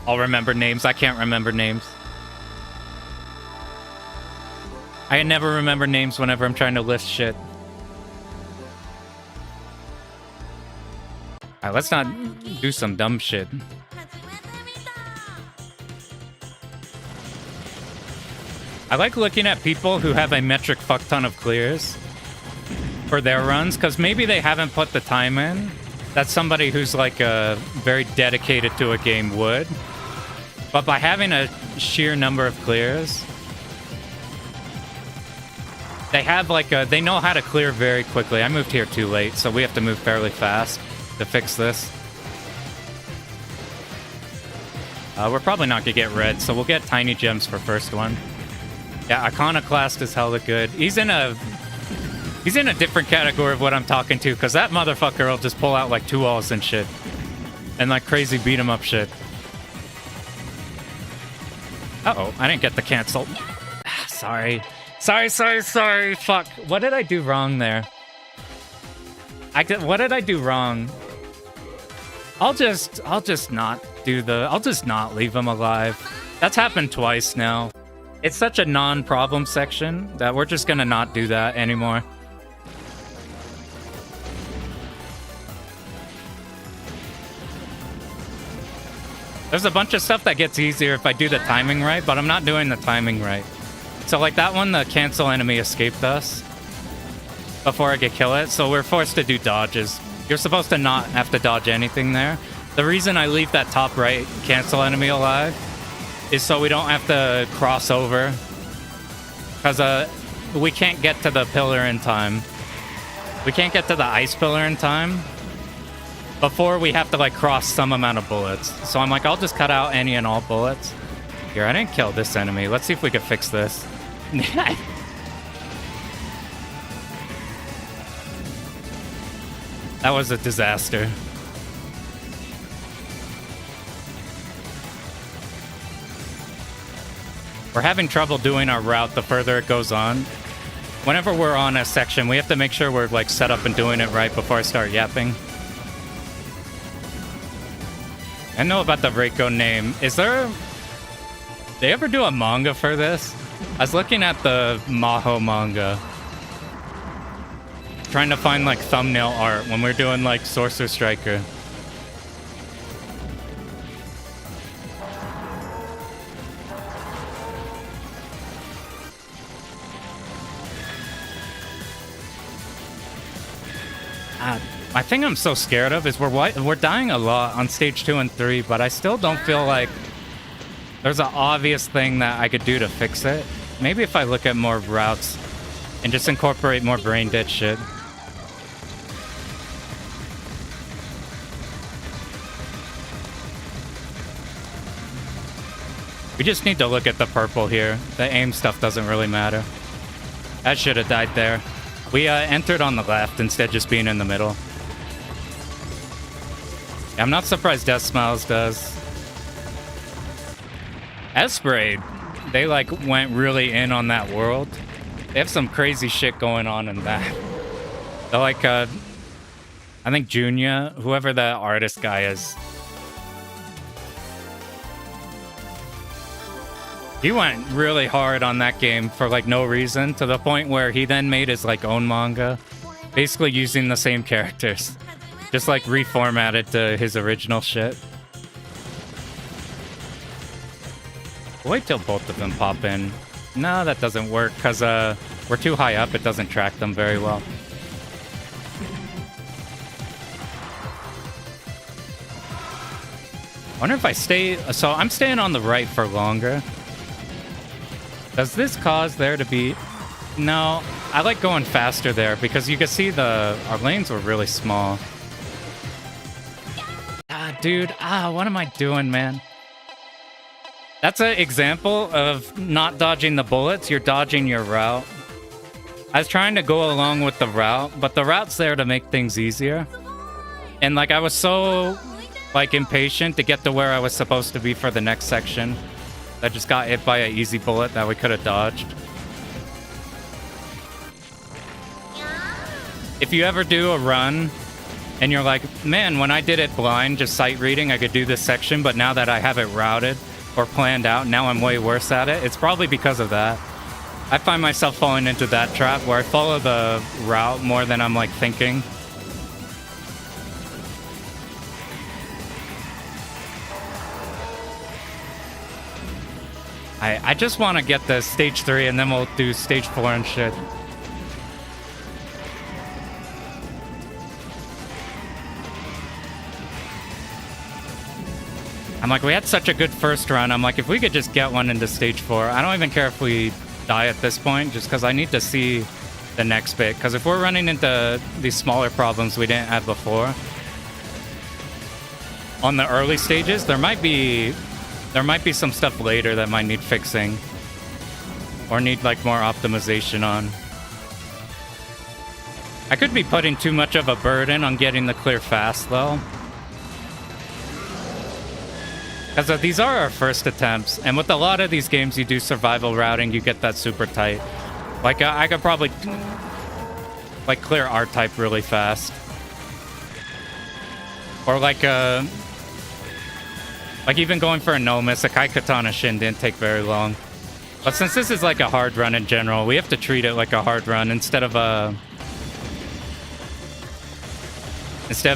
I'll remember names, I can't remember names. I never remember names whenever I'm trying to list shit. Alright, let's not do some dumb shit. I like looking at people who have a metric fuck ton of clears for their runs, because maybe they haven't put the time in that somebody who's like very dedicated to a game would. But by having a sheer number of clears, They have like they know how to clear very quickly. I moved here too late, so we have to move fairly fast to fix this. We're probably not gonna get red, so we'll get tiny gems for first one. Yeah, Iconoclast is hella good. He's in a different category of what I'm talking to, because that motherfucker will just pull out like 2 alls and shit. And like crazy beat 'em up shit. Uh-oh, I didn't get the cancel. Sorry. Sorry. Fuck. What did I do wrong there? What did I do wrong? I'll just not leave him alive. That's happened twice now. It's such a non-problem section that we're just gonna not do that anymore. There's a bunch of stuff that gets easier if I do the timing right, but I'm not doing the timing right. So like that one, the cancel enemy escaped us before I could kill it, so we're forced to do dodges. You're supposed to not have to dodge anything there. The reason I leave that top right cancel enemy alive is so we don't have to cross over. Because we can't get to the pillar in time. We can't get to the ice pillar in time before we have to like cross some amount of bullets. So I'm like, I'll just cut out any and all bullets. Here, I didn't kill this enemy. Let's see if we can fix this. That was a disaster. We're having trouble doing our route the further it goes on. Whenever we're on a section, we have to make sure we're like set up and doing it right before I start yapping. I know about the Reiko name. Did they ever do a manga for this? I was looking at the Maho manga, trying to find like thumbnail art when we're doing like Sorcerer Striker. My thing I'm so scared of is we're dying a lot on stage 2 and 3, but I still don't feel like there's an obvious thing that I could do to fix it. Maybe if I look at more routes and just incorporate more brain dead shit. We just need to look at the purple here. The aim stuff doesn't really matter. That should have died there. We entered on the left instead of just being in the middle. Yeah, I'm not surprised Death Smiles does. Esprade, they like went really in on that world. They have some crazy shit going on in that. They're like, I think Junya, whoever the artist guy is. He went really hard on that game for like no reason, to the point where he then made his like own manga, basically using the same characters, just like reformatted to his original shit. Wait till both of them pop in. No, that doesn't work because we're too high up. It doesn't track them very well. I wonder if I stay... So I'm staying on the right for longer. Does this cause there to be... No, I like going faster there because you can see our lanes were really small. Dude, what am I doing, man? That's an example of not dodging the bullets. You're dodging your route. I was trying to go along with the route, but the route's there to make things easier. And like I was so like impatient to get to where I was supposed to be for the next section. I just got hit by an easy bullet that we could have dodged. If you ever do a run and you're like, man, when I did it blind, just sight reading, I could do this section, but now that I have it routed or planned out, now I'm way worse at it. It's probably because of that. I find myself falling into that trap where I follow the route more than I'm like thinking. I just want to get the stage 3 and then we'll do stage 4 and shit. I'm like, we had such a good first run. I'm like, if we could just get one into stage 4, I don't even care if we die at this point, just because I need to see the next bit. Because if we're running into these smaller problems we didn't have before, on the early stages, there might be some stuff later that might need fixing. Or need, like, more optimization on. I could be putting too much of a burden on getting the clear fast, though. Because these are our first attempts, and with a lot of these games you do survival routing, you get that super tight. Like, I could probably, like, clear R-type really fast. Or, like even going for a no-miss, a Kai Katana Shin didn't take very long. But since this is like a hard run in general, we have to treat it like a hard run instead of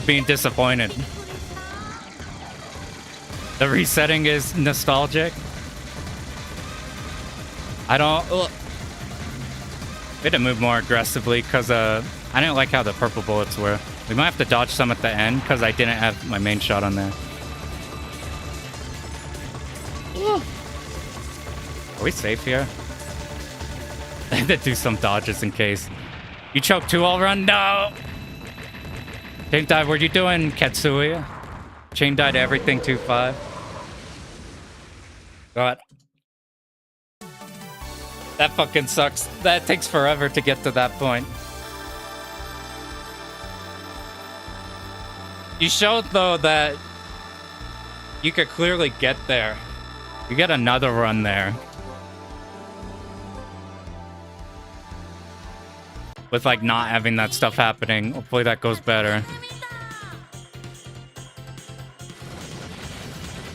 being disappointed. The resetting is nostalgic. I don't... Ugh. We had to move more aggressively because I didn't like how the purple bullets were. We might have to dodge some at the end because I didn't have my main shot on there. Ugh. Are we safe here? I had to do some dodges in case. You choke 2 all run? No! Chain dive, what are you doing, Ketsui? Chain dive to everything 2-5. God. That fucking sucks. That takes forever to get to that point. You showed, though, that you could clearly get there. You get another run there. With, like, not having that stuff happening. Hopefully that goes better.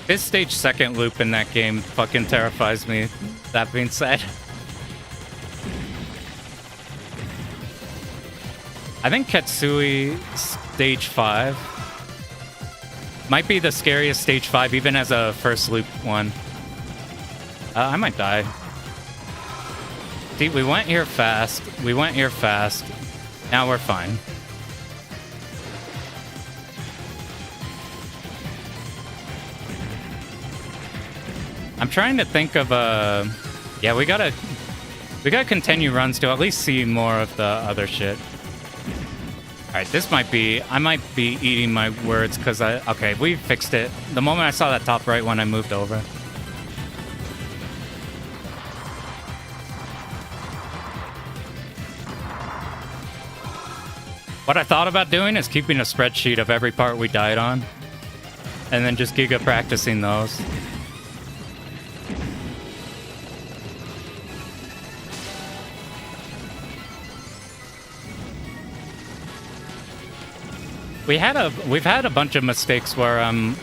This stage second loop in that game fucking terrifies me. That being said. I think Ketsui stage 5 might be the scariest stage 5, even as a first loop one. I might die. See, we went here fast. We went here fast. Now we're fine. I'm trying to think of yeah, we gotta continue runs to at least see more of the other shit. Alright, this might be... I might be eating my words because okay, we fixed it. The moment I saw that top right one, I moved over. What I thought about doing is keeping a spreadsheet of every part we died on. And then just giga practicing those. We've had a bunch of mistakes where I'm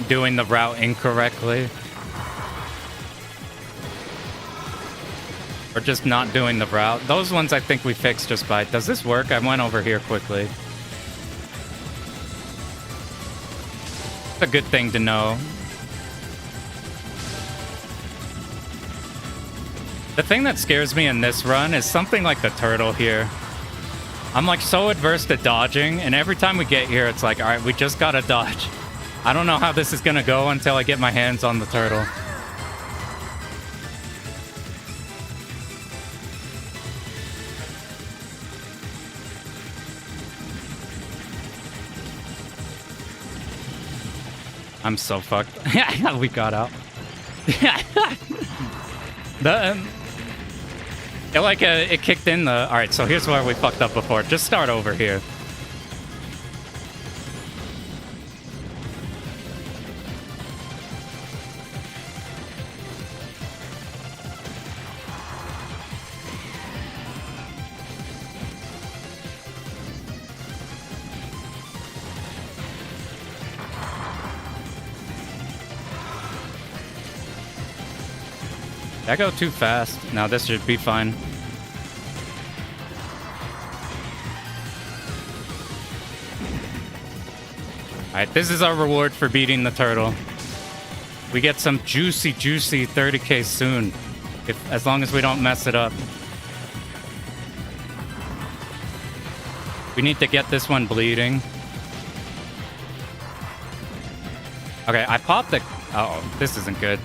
doing the route incorrectly. Or just not doing the route. Those ones I think we fixed just by... Does this work? I went over here quickly. It's a good thing to know. The thing that scares me in this run is something like the turtle here. I'm like so adverse to dodging, and every time we get here, it's like, all right, we just gotta dodge. I don't know how this is gonna go until I get my hands on the turtle. I'm so fucked. We got out. It kicked in the... Alright, so here's where we fucked up before. Just start over here. I go too fast. Now this should be fine. Alright, this is our reward for beating the turtle. We get some juicy 30k soon. As long as we don't mess it up. We need to get this one bleeding. Okay, I popped the... Uh-oh, this isn't good.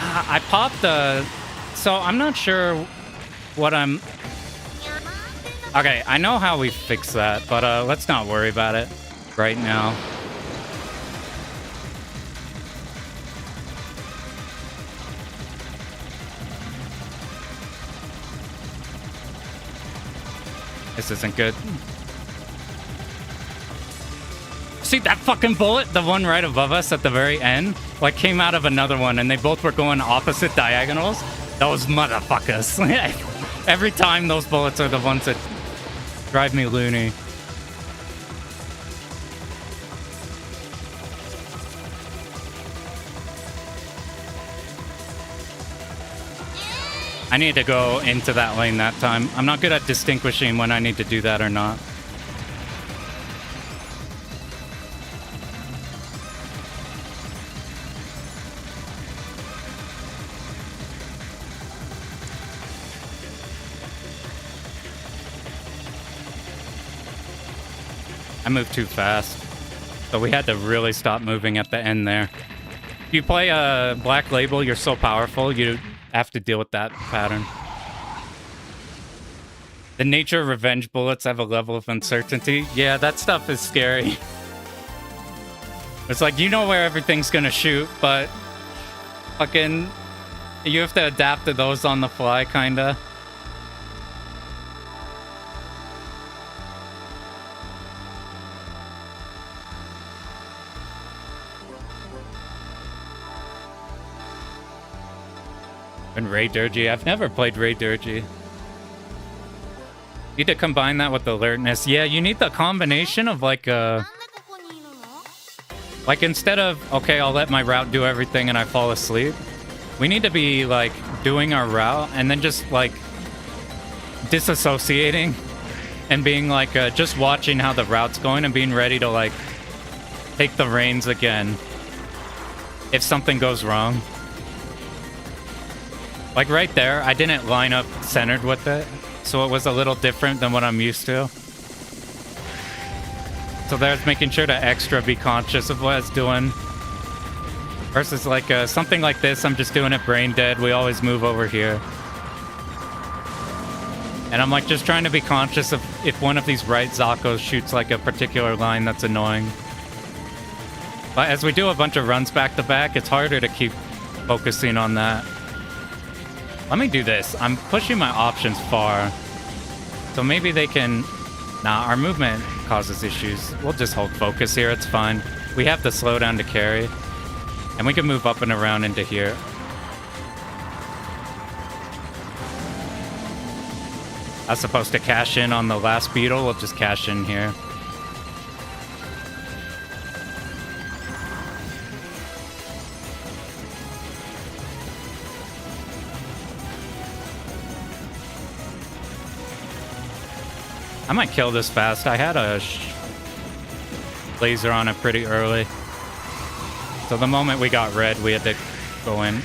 I popped the So I'm not sure what I'm... Okay, I know how we fix that, but let's not worry about it right now. This isn't good. See that fucking bullet? The one right above us at the very end? Like came out of another one and they both were going opposite diagonals? Those motherfuckers. Every time those bullets are the ones that drive me loony. I need to go into that lane that time. I'm not good at distinguishing when I need to do that or not. I moved too fast. So we had to really stop moving at the end there. If you play a Black Label, you're so powerful, you have to deal with that pattern. The nature of revenge bullets have a level of uncertainty. Yeah, that stuff is scary. It's like, you know where everything's gonna shoot, but fucking you have to adapt to those on the fly, kinda. And Ray Durgy. I've never played Ray Durgy. Need to combine that with alertness. Yeah, you need the combination of like instead of, okay, I'll let my route do everything and I fall asleep. We need to be like doing our route and then just like disassociating and being like just watching how the route's going and being ready to like take the reins again if something goes wrong. Like right there, I didn't line up centered with it, so it was a little different than what I'm used to. So there's making sure to extra be conscious of what it's doing. Versus like something like this, I'm just doing it brain dead. We always move over here. And I'm like just trying to be conscious of if one of these right Zakos shoots like a particular line that's annoying. But as we do a bunch of runs back to back, it's harder to keep focusing on that. Let me do this. I'm pushing my options far. So maybe they can... Nah, our movement causes issues. We'll just hold focus here. It's fine. We have the slowdown to carry. And we can move up and around into here. I was supposed to cash in on the last beetle. We'll just cash in here. I might kill this fast. I had a laser on it pretty early. So the moment we got red, we had to go in.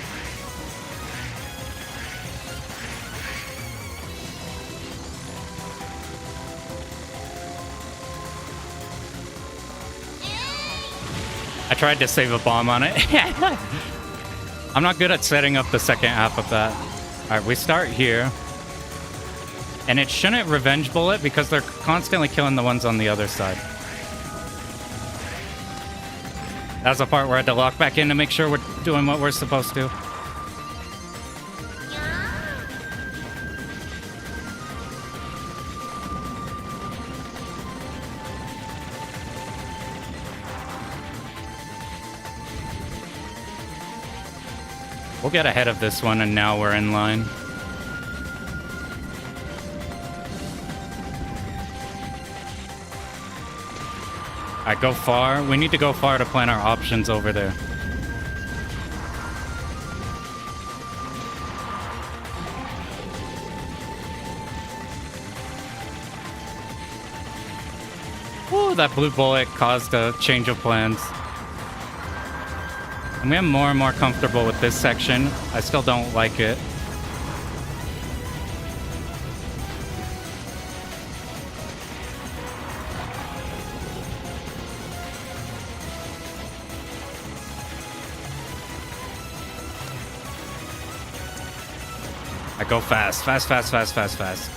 I tried to save a bomb on it. I'm not good at setting up the second half of that. All right, we start here. And it shouldn't revenge bullet because they're constantly killing the ones on the other side. That's the part where I had to lock back in to make sure we're doing what we're supposed to. We'll get ahead of this one and now we're in line. Alright, go far. We need to go far to plan our options over there. Ooh, that blue bullet caused a change of plans. And we are more and more comfortable with this section. I still don't like it. I go fast. Fast, fast, fast, fast, fast.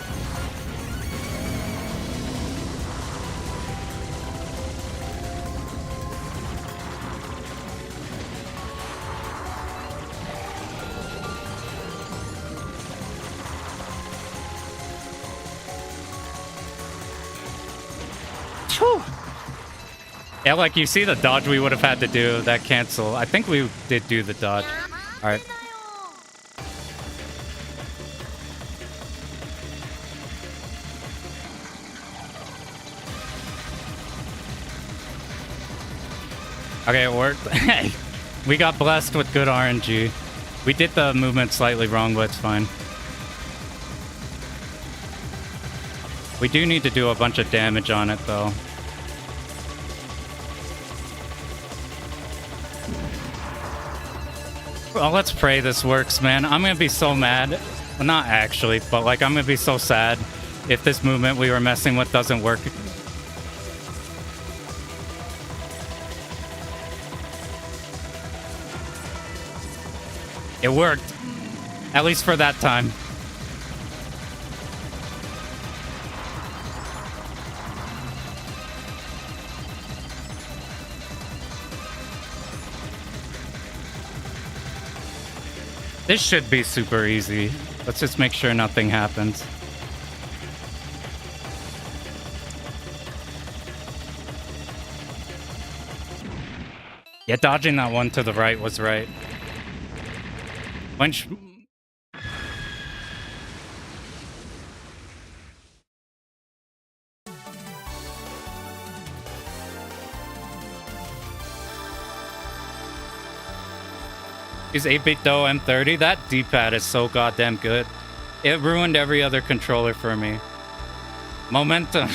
Whew. Yeah, like you see the dodge we would have had to do, that cancel. I think we did do the dodge. All right. Okay, it worked. Hey, we got blessed with good RNG. We did the movement slightly wrong, but it's fine. We do need to do a bunch of damage on it, though. Well, let's pray this works, man. I'm gonna be so mad. Well, not actually, but like I'm gonna be so sad if this movement we were messing with doesn't work. It worked. At least for that time. This should be super easy. Let's just make sure nothing happens. Yeah, dodging that one to the right was right. When Use 8-bit Dough M30. That D-pad is so goddamn good. It ruined every other controller for me. Momentum.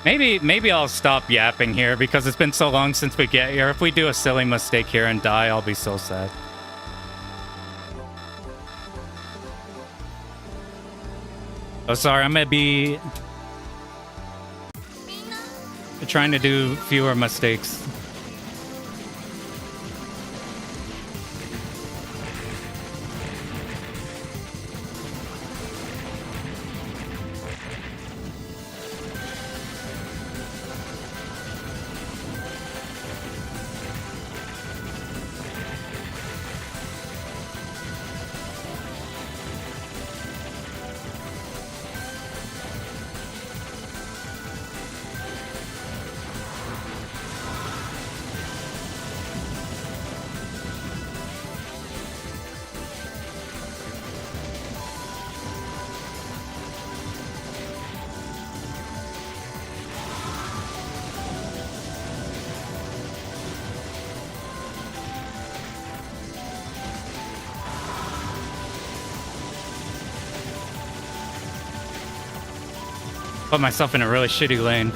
Maybe I'll stop yapping here because it's been so long since we get here. If we do a silly mistake here and die, I'll be so sad. Oh, sorry. I'm gonna be trying to do fewer mistakes. Put myself in a really shitty lane.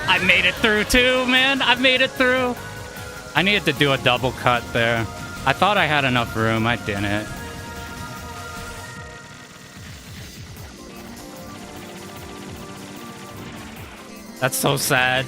I made it through too, man. I made it through. I needed to do a double cut there. I thought I had enough room. I didn't. That's so sad.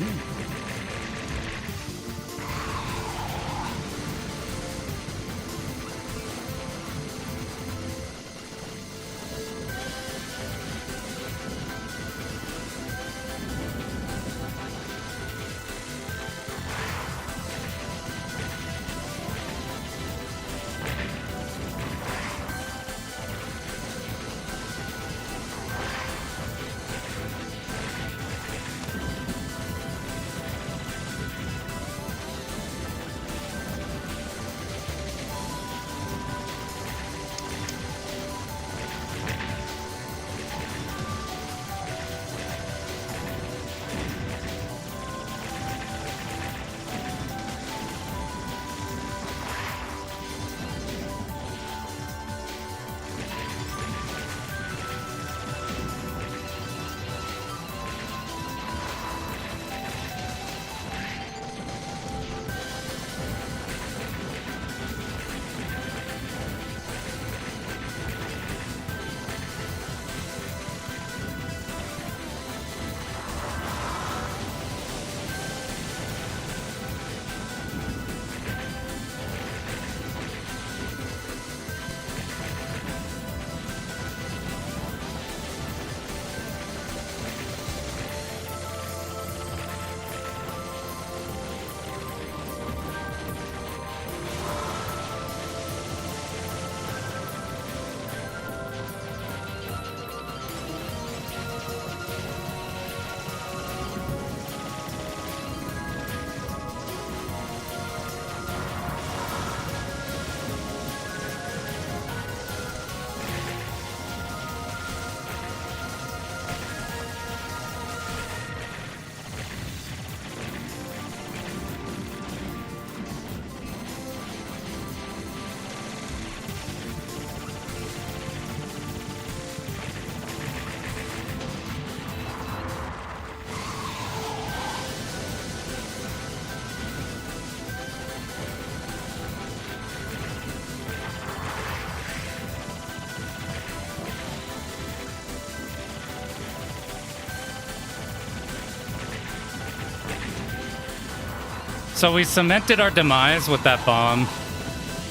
So we cemented our demise with that bomb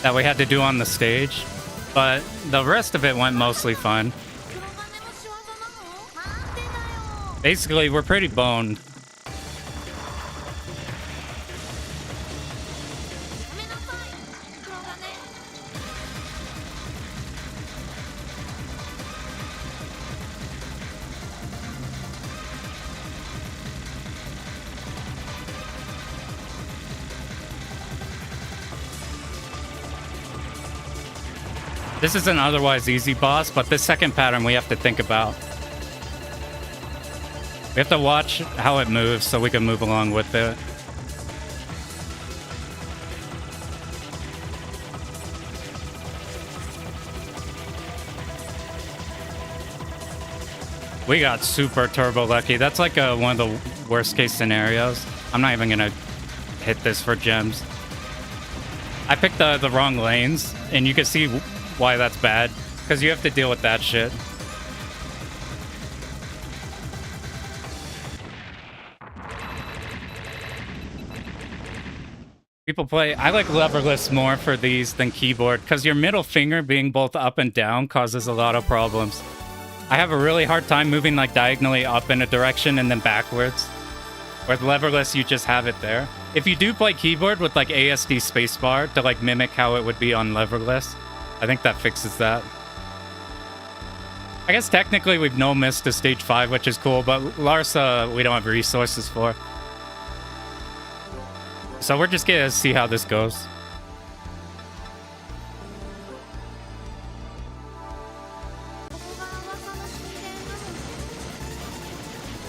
that we had to do on the stage, but the rest of it went mostly fine. Basically, we're pretty boned. This is an otherwise easy boss, but this second pattern we have to think about. We have to watch how it moves so we can move along with it. We got super turbo lucky. That's like one of the worst case scenarios. I'm not even gonna hit this for gems. I picked the wrong lanes, and you can see why that's bad, because you have to deal with that shit. People play, I like leverless more for these than keyboard, because your middle finger being both up and down causes a lot of problems. I have a really hard time moving like diagonally up in a direction and then backwards. With leverless, you just have it there. If you do play keyboard with like ASD spacebar to like mimic how it would be on leverless, I think that fixes that. I guess technically we've no missed to stage 5, which is cool, but Larsa we don't have resources for. So we're just gonna see how this goes.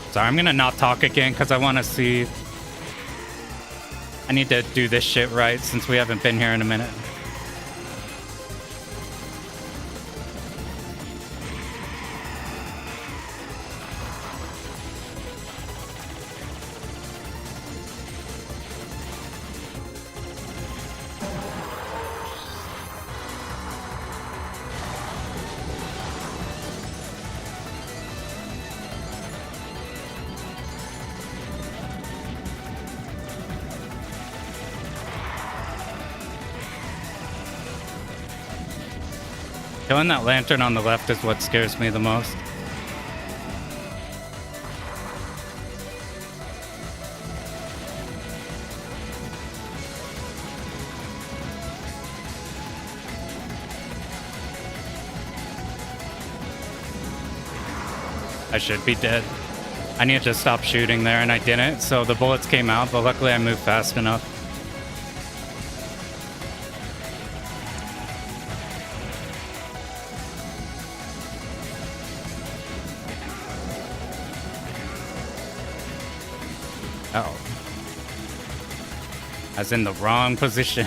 Sorry, I'm gonna not talk again because I want to see. I need to do this shit right since we haven't been here in a minute. Killing that lantern on the left is what scares me the most. I should be dead. I needed to stop shooting there and I didn't, so the bullets came out, but luckily I moved fast enough. Oh. I was in the wrong position.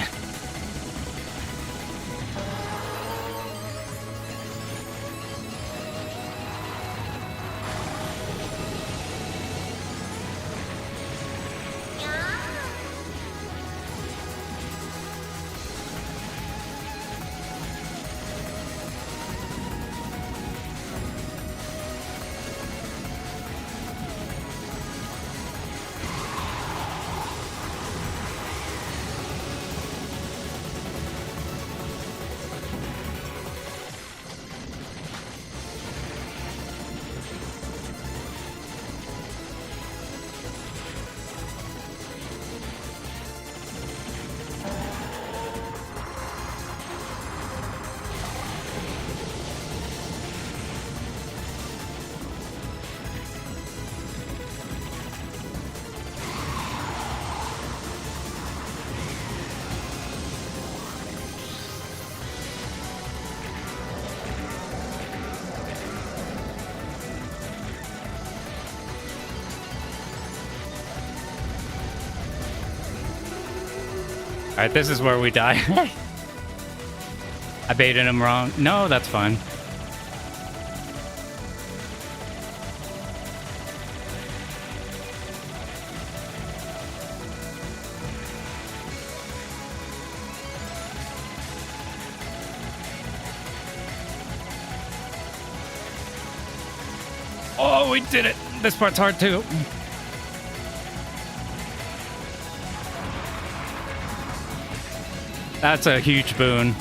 Alright, this is where we die. I baited him wrong. No, that's fine. Oh, we did it! This part's hard too. That's a huge boon.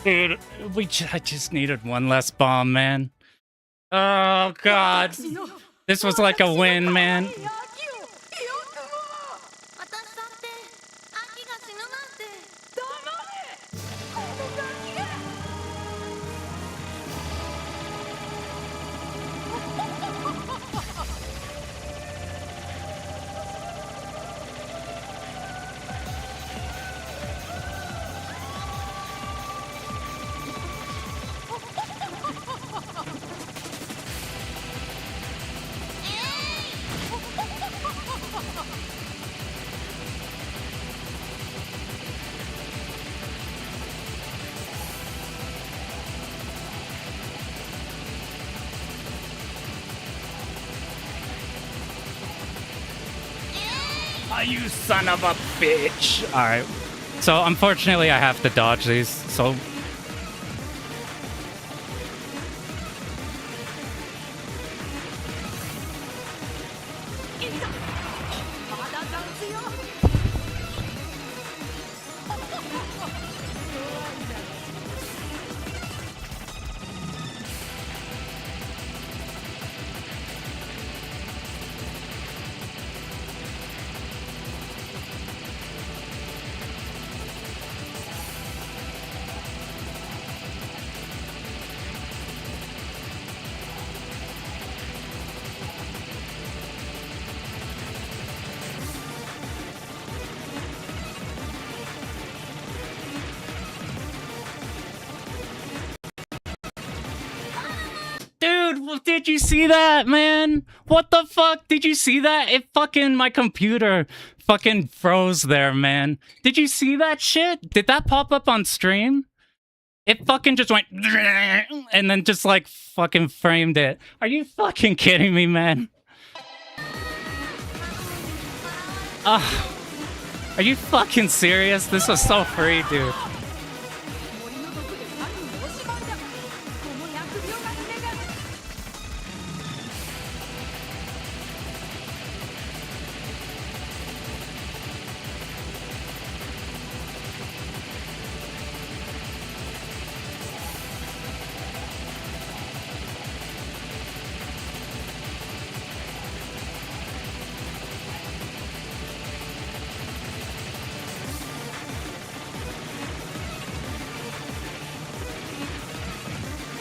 Dude, I just needed one less bomb, man. Oh, God. This was like a win, man. You son of a bitch. All right. So, unfortunately, I have to dodge these. So... Dude, did you see that, man? What the fuck? Did you see that? It fucking, my computer fucking froze there, man. Did you see that shit? Did that pop up on stream? It fucking just went and then just like fucking framed it. Are you fucking kidding me, man? Are you fucking serious? This was so free, dude.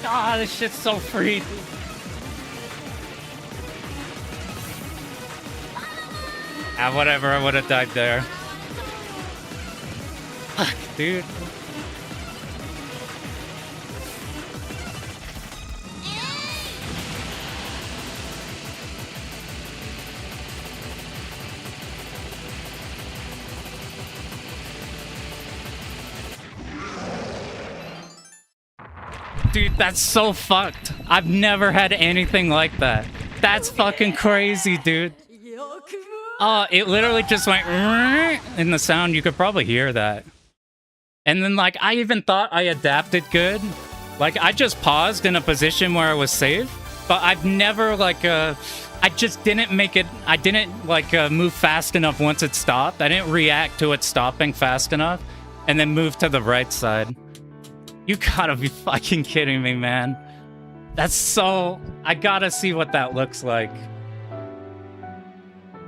Ah, this shit's so free. Ah, whatever, I would have died there. Fuck, dude. Dude, that's so fucked. I've never had anything like that. That's fucking crazy, dude. Oh, it literally just went in the sound. You could probably hear that. And then, like, I even thought I adapted good. Like, I just paused in a position where I was safe. But I've never, like, I just didn't make it... I didn't, like, move fast enough once it stopped. I didn't react to it stopping fast enough. And then move to the right side. You gotta be fucking kidding me, man. That's so... I gotta see what that looks like.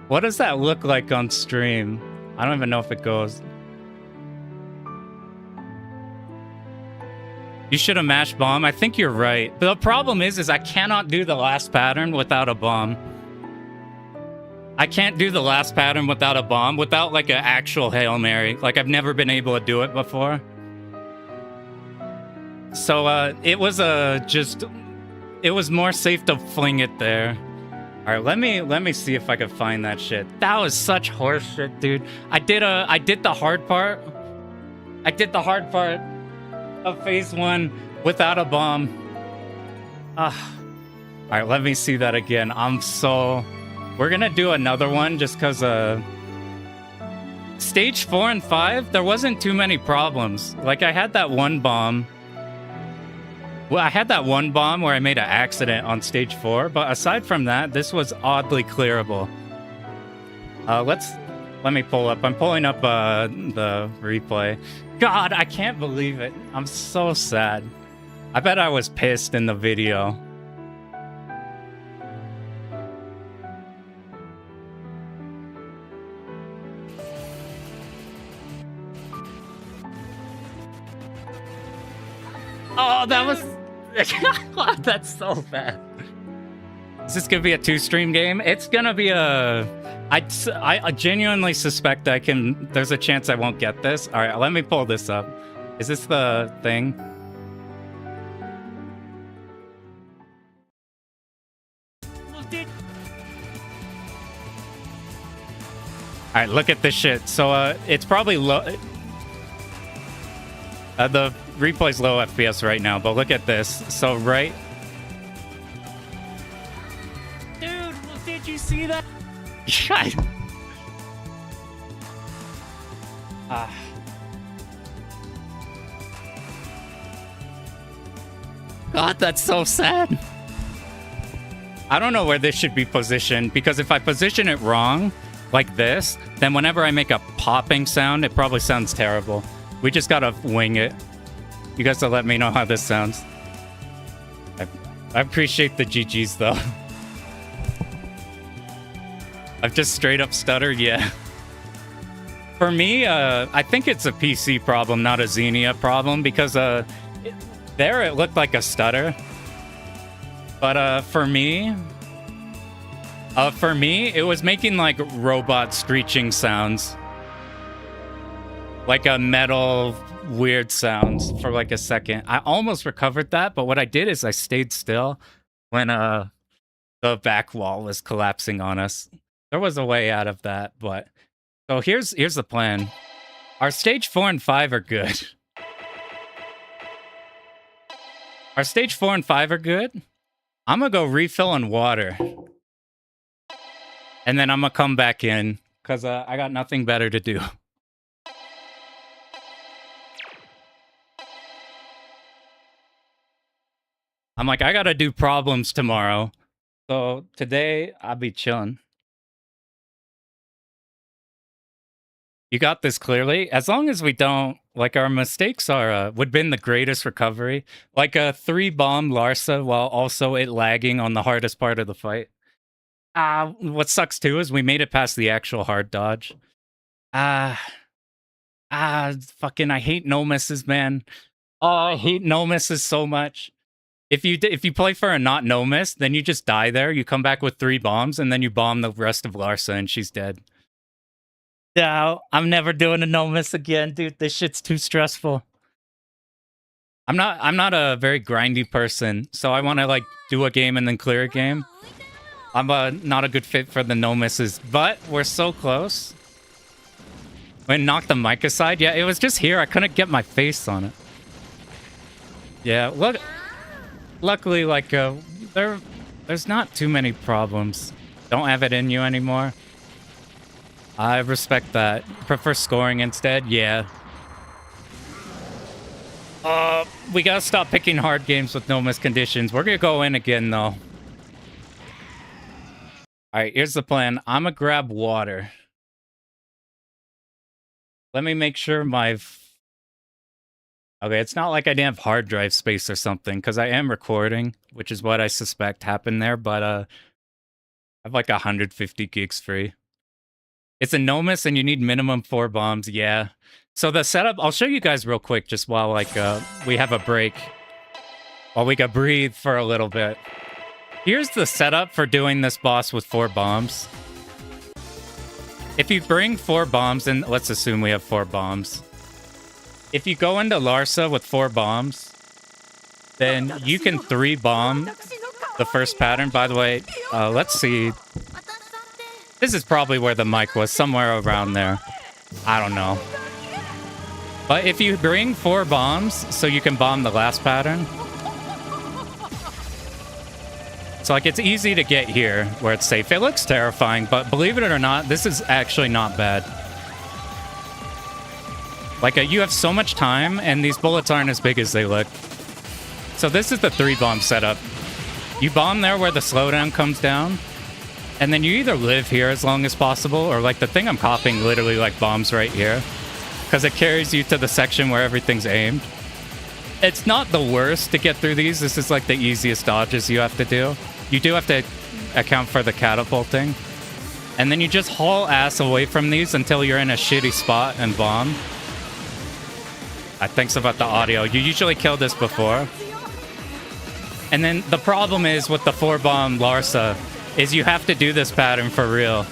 What does that look like on stream? I don't even know if it goes. You should have mashed bomb. I think you're right. But the problem is I cannot do the last pattern without a bomb. I can't do the last pattern without a bomb, without like an actual Hail Mary. Like, I've never been able to do it before. So, it was it was more safe to fling it there. All right, let me see if I can find that shit. That was such horse shit, dude. I did the hard part. I did the hard part of phase 1 without a bomb. All right, let me see that again. We're gonna do another one just because stage 4 and 5, there wasn't too many problems. Like, I had that one bomb. Well, I had that one bomb where I made an accident on stage 4, but aside from that, this was oddly clearable. Let me pull up. I'm pulling up the replay. God, I can't believe it. I'm so sad. I bet I was pissed in the video. Oh, that was... That's so bad. Is this gonna be a 2-stream game? It's gonna be a... I genuinely suspect there's a chance I won't get this. All right, let me pull this up. Is this the thing? All right, look at this shit. So, it's probably low... the replay's low FPS right now, but look at this. So, right... Dude, did you see that? God, that's so sad. I don't know where this should be positioned, because if I position it wrong, like this, then whenever I make a popping sound, it probably sounds terrible. We just gotta wing it. You guys will let me know how this sounds. I appreciate the GGs, though. I've just straight up stuttered, yeah. For me, I think it's a PC problem, not a Xenia problem, because there it looked like a stutter. But for me, it was making like robot screeching sounds. Like a metal weird sounds for like a second. I almost recovered that, but what I did is I stayed still. when the back wall was collapsing on us. There was a way out of that, but so here's the plan. Our stage 4 and 5 are good. Our stage 4 and 5 are good. I'm gonna go refill on water. And then I'm gonna come back in, because I got nothing better to do. I'm like, I gotta do problems tomorrow. So today, I'll be chilling. You got this clearly. As long as we don't, like, our mistakes are, would have been the greatest recovery. Like a 3-bomb Larsa while also it lagging on the hardest part of the fight. What sucks too is we made it past the actual hard dodge. Fucking, I hate no misses, man. Oh, I hate no misses so much. If you play for a not no miss, then you just die there. You come back with 3 bombs, and then you bomb the rest of Larsa, and she's dead. No, I'm never doing a no miss again, dude. This shit's too stressful. I'm not a very grindy person, so I want to like do a game and then clear a game. I'm not a good fit for the no misses, but we're so close. When knocked the mic aside, yeah, it was just here. I couldn't get my face on it. Yeah, look. Luckily, like there's not too many problems. Don't have it in you anymore. I respect that. Prefer scoring instead? Yeah. We gotta stop picking hard games with no miss conditions. We're gonna go in again, though. Alright, here's the plan. I'm gonna grab water. Let me make sure my... Okay, it's not like I didn't have hard drive space or something, because I am recording, which is what I suspect happened there, but I have like 150 gigs free. It's a no miss and you need minimum 4 bombs, yeah. So the setup, I'll show you guys real quick just while like we have a break. While we can breathe for a little bit. Here's the setup for doing this boss with 4 bombs. If you bring 4 bombs, and let's assume we have 4 bombs. If you go into Larsa with 4 bombs, then you can 3-bomb the first pattern. By the way, let's see. This is probably where the mic was, somewhere around there. I don't know. But if you bring 4 bombs, so you can bomb the last pattern. So, like, it's easy to get here where it's safe. It looks terrifying, but believe it or not, this is actually not bad. Like, you have so much time, and these bullets aren't as big as they look. So this is the 3-bomb setup. You bomb there where the slowdown comes down, and then you either live here as long as possible, or like the thing I'm copying literally like bombs right here, because it carries you to the section where everything's aimed. It's not the worst to get through these. This is like the easiest dodges you have to do. You do have to account for the catapulting. And then you just haul ass away from these until you're in a shitty spot and bomb. Thanks about the audio. You usually kill this before. And then the problem is with the 4-bomb Larsa is you have to do this pattern for real.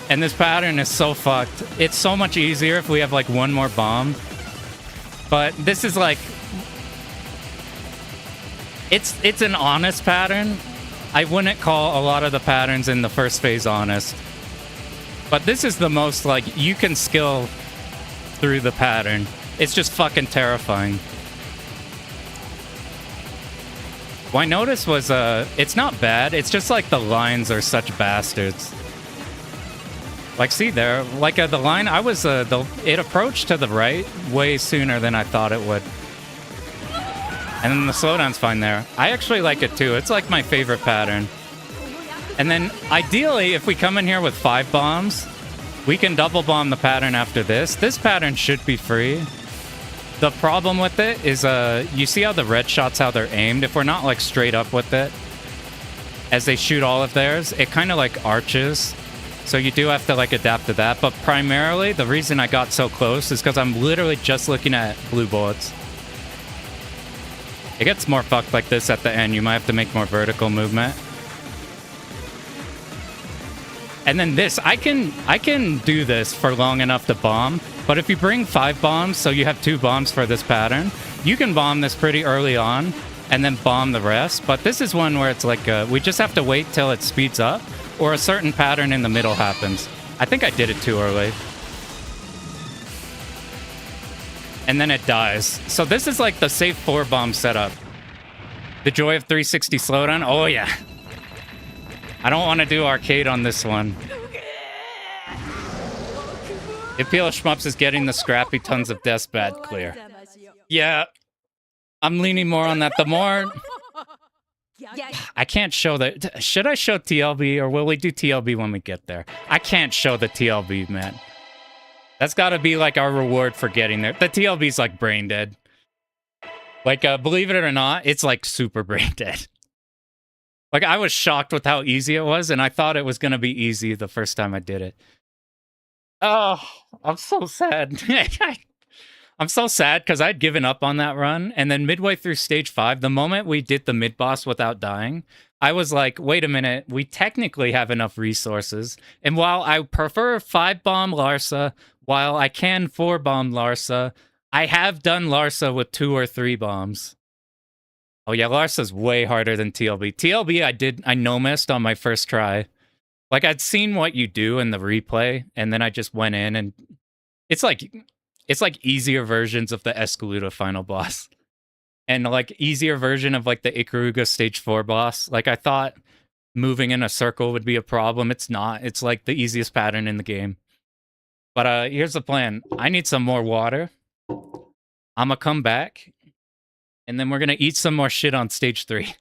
And this pattern is so fucked. It's so much easier if we have like 1 more bomb. But this is like... It's an honest pattern. I wouldn't call a lot of the patterns in the first phase honest. But this is the most like you can skill through the pattern. It's just fucking terrifying. What I noticed was, it's not bad. It's just like the lines are such bastards. Like, see there, like the line, it approached to the right way sooner than I thought it would. And then the slowdown's fine there. I actually like it too. It's like my favorite pattern. And then ideally, if we come in here with 5 bombs, we can double bomb the pattern after this. This pattern should be free. The problem with it is, you see how the red shots, how they're aimed? If we're not like straight up with it, as they shoot all of theirs, it kind of like arches. So you do have to like adapt to that. But primarily, the reason I got so close is because I'm literally just looking at blue bullets. It gets more fucked like this at the end. You might have to make more vertical movement. And then this, I can do this for long enough to bomb. But if you bring 5 bombs, so you have 2 bombs for this pattern, you can bomb this pretty early on. and then bomb the rest. But this is one where it's like we just have to wait till it speeds up, or a certain pattern in the middle happens. I think I did it too early. And then it dies. So this is like the safe 4-bomb setup. The joy of 360 slowdown. Oh, yeah. I don't want to do arcade on this one. Imperial Shmups is getting the scrappy tons of deaths bad clear. Yeah. I'm leaning more on that. The more... I can't show that. Should I show TLB, or will we do TLB when we get there? I can't show the TLB, man. That's got to be like our reward for getting there. The TLB's like brain dead. Like, believe it or not, it's like super brain dead. Like, I was shocked with how easy it was, and I thought it was going to be easy the first time I did it. Oh, I'm so sad. I'm so sad because I'd given up on that run, and then midway through stage 5, the moment we did the mid-boss without dying, I was like, wait a minute, we technically have enough resources, and while I prefer 5-bomb Larsa, while I can 4-bomb Larsa, I have done Larsa with 2 or 3 bombs. Oh yeah, Larsa's way harder than TLB. TLB I no-missed on my first try. Like, I'd seen what you do in the replay, and then I just went in, and it's like easier versions of the Escaluda final boss. And like easier version of like the Ikaruga stage 4 boss. Like, I thought moving in a circle would be a problem. It's not. It's like the easiest pattern in the game. But here's the plan. I need some more water. I'm gonna come back, and then we're gonna eat some more shit on stage 3.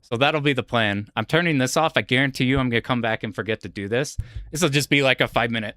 So that'll be the plan. I'm turning this off. I guarantee you I'm gonna come back and forget to do this. This will just be like a 5-minute.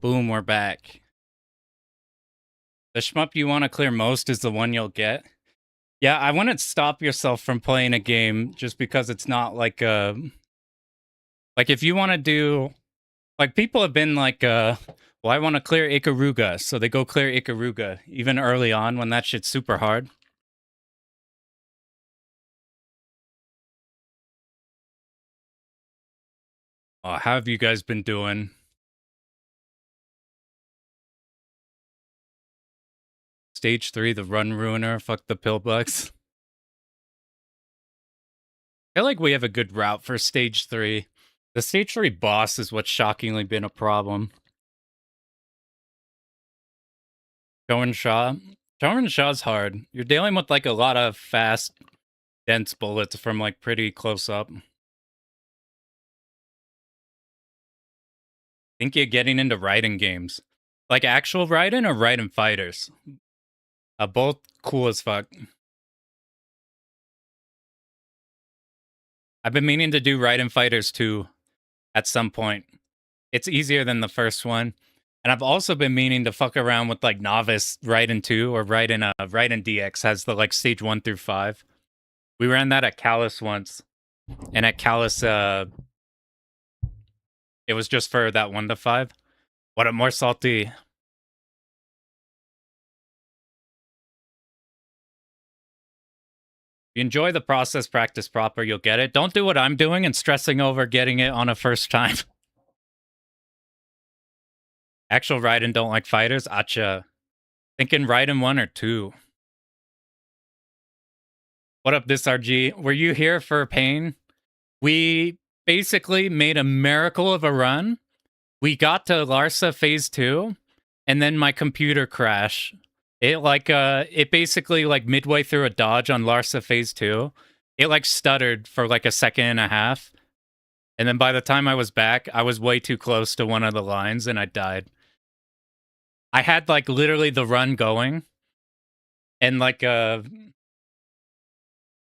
Boom, we're back. The shmup you want to clear most is the one you'll get. Yeah, I wouldn't stop yourself from playing a game just because it's not like a... Like, if you want to do... Like, people have been like, well, I want to clear Ikaruga, so they go clear Ikaruga, even early on when that shit's super hard. How have you guys been doing? Stage 3, the run ruiner, fuck the pillbugs. I feel like we have a good route for stage 3. The stage 3 boss is what's shockingly been a problem. Showen Shaw's hard. You're dealing with like a lot of fast, dense bullets from like pretty close up. Think you're getting into Raiden games. Like actual Raiden or Raiden fighters? Both cool as fuck. I've been meaning to do Raiden Fighters 2 at some point. It's easier than the first one. And I've also been meaning to fuck around with like Novice Raiden 2 or Raiden DX has the like stage 1 through 5. We ran that at Callus once. And at Callus, it was just for that 1 to 5. What a more salty. If you enjoy the process, practice proper, you'll get it. Don't do what I'm doing and stressing over getting it on a first time. Actual Raiden don't like fighters? Acha. Thinking Raiden 1 or 2. What up, this RG? Were you here for pain? We basically made a miracle of a run. We got to Larsa phase 2, and then my computer crashed. It basically like midway through a dodge on Larsa phase 2, it like stuttered for like a second and a half. And then by the time I was back, I was way too close to one of the lines and I died. I had like literally the run going. And like it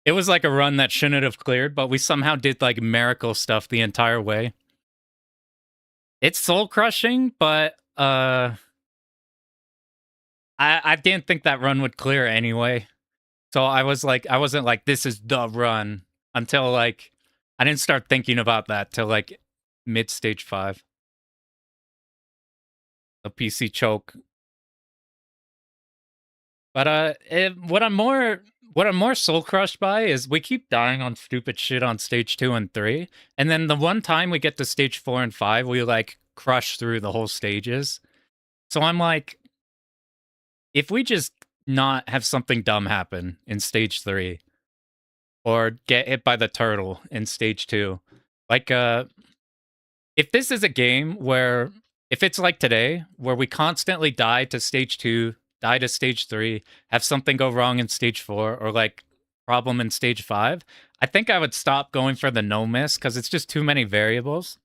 was like a run that shouldn't have cleared, but we somehow did like miracle stuff the entire way. It's soul crushing, but I didn't think that run would clear anyway. So I wasn't like, this is the run until like, I didn't start thinking about that till like mid stage 5. The PC choke. But what I'm more soul crushed by is we keep dying on stupid shit on stage 2 and 3. And then the one time we get to stage 4 and 5, we like crush through the whole stages. So I'm like, if we just not have something dumb happen in stage 3 or get hit by the turtle in stage 2, like if this is a game where, if it's like today where we constantly die to stage 2, die to stage 3, have something go wrong in stage 4, or like problem in stage 5, I think I would stop going for the no miss because it's just too many variables.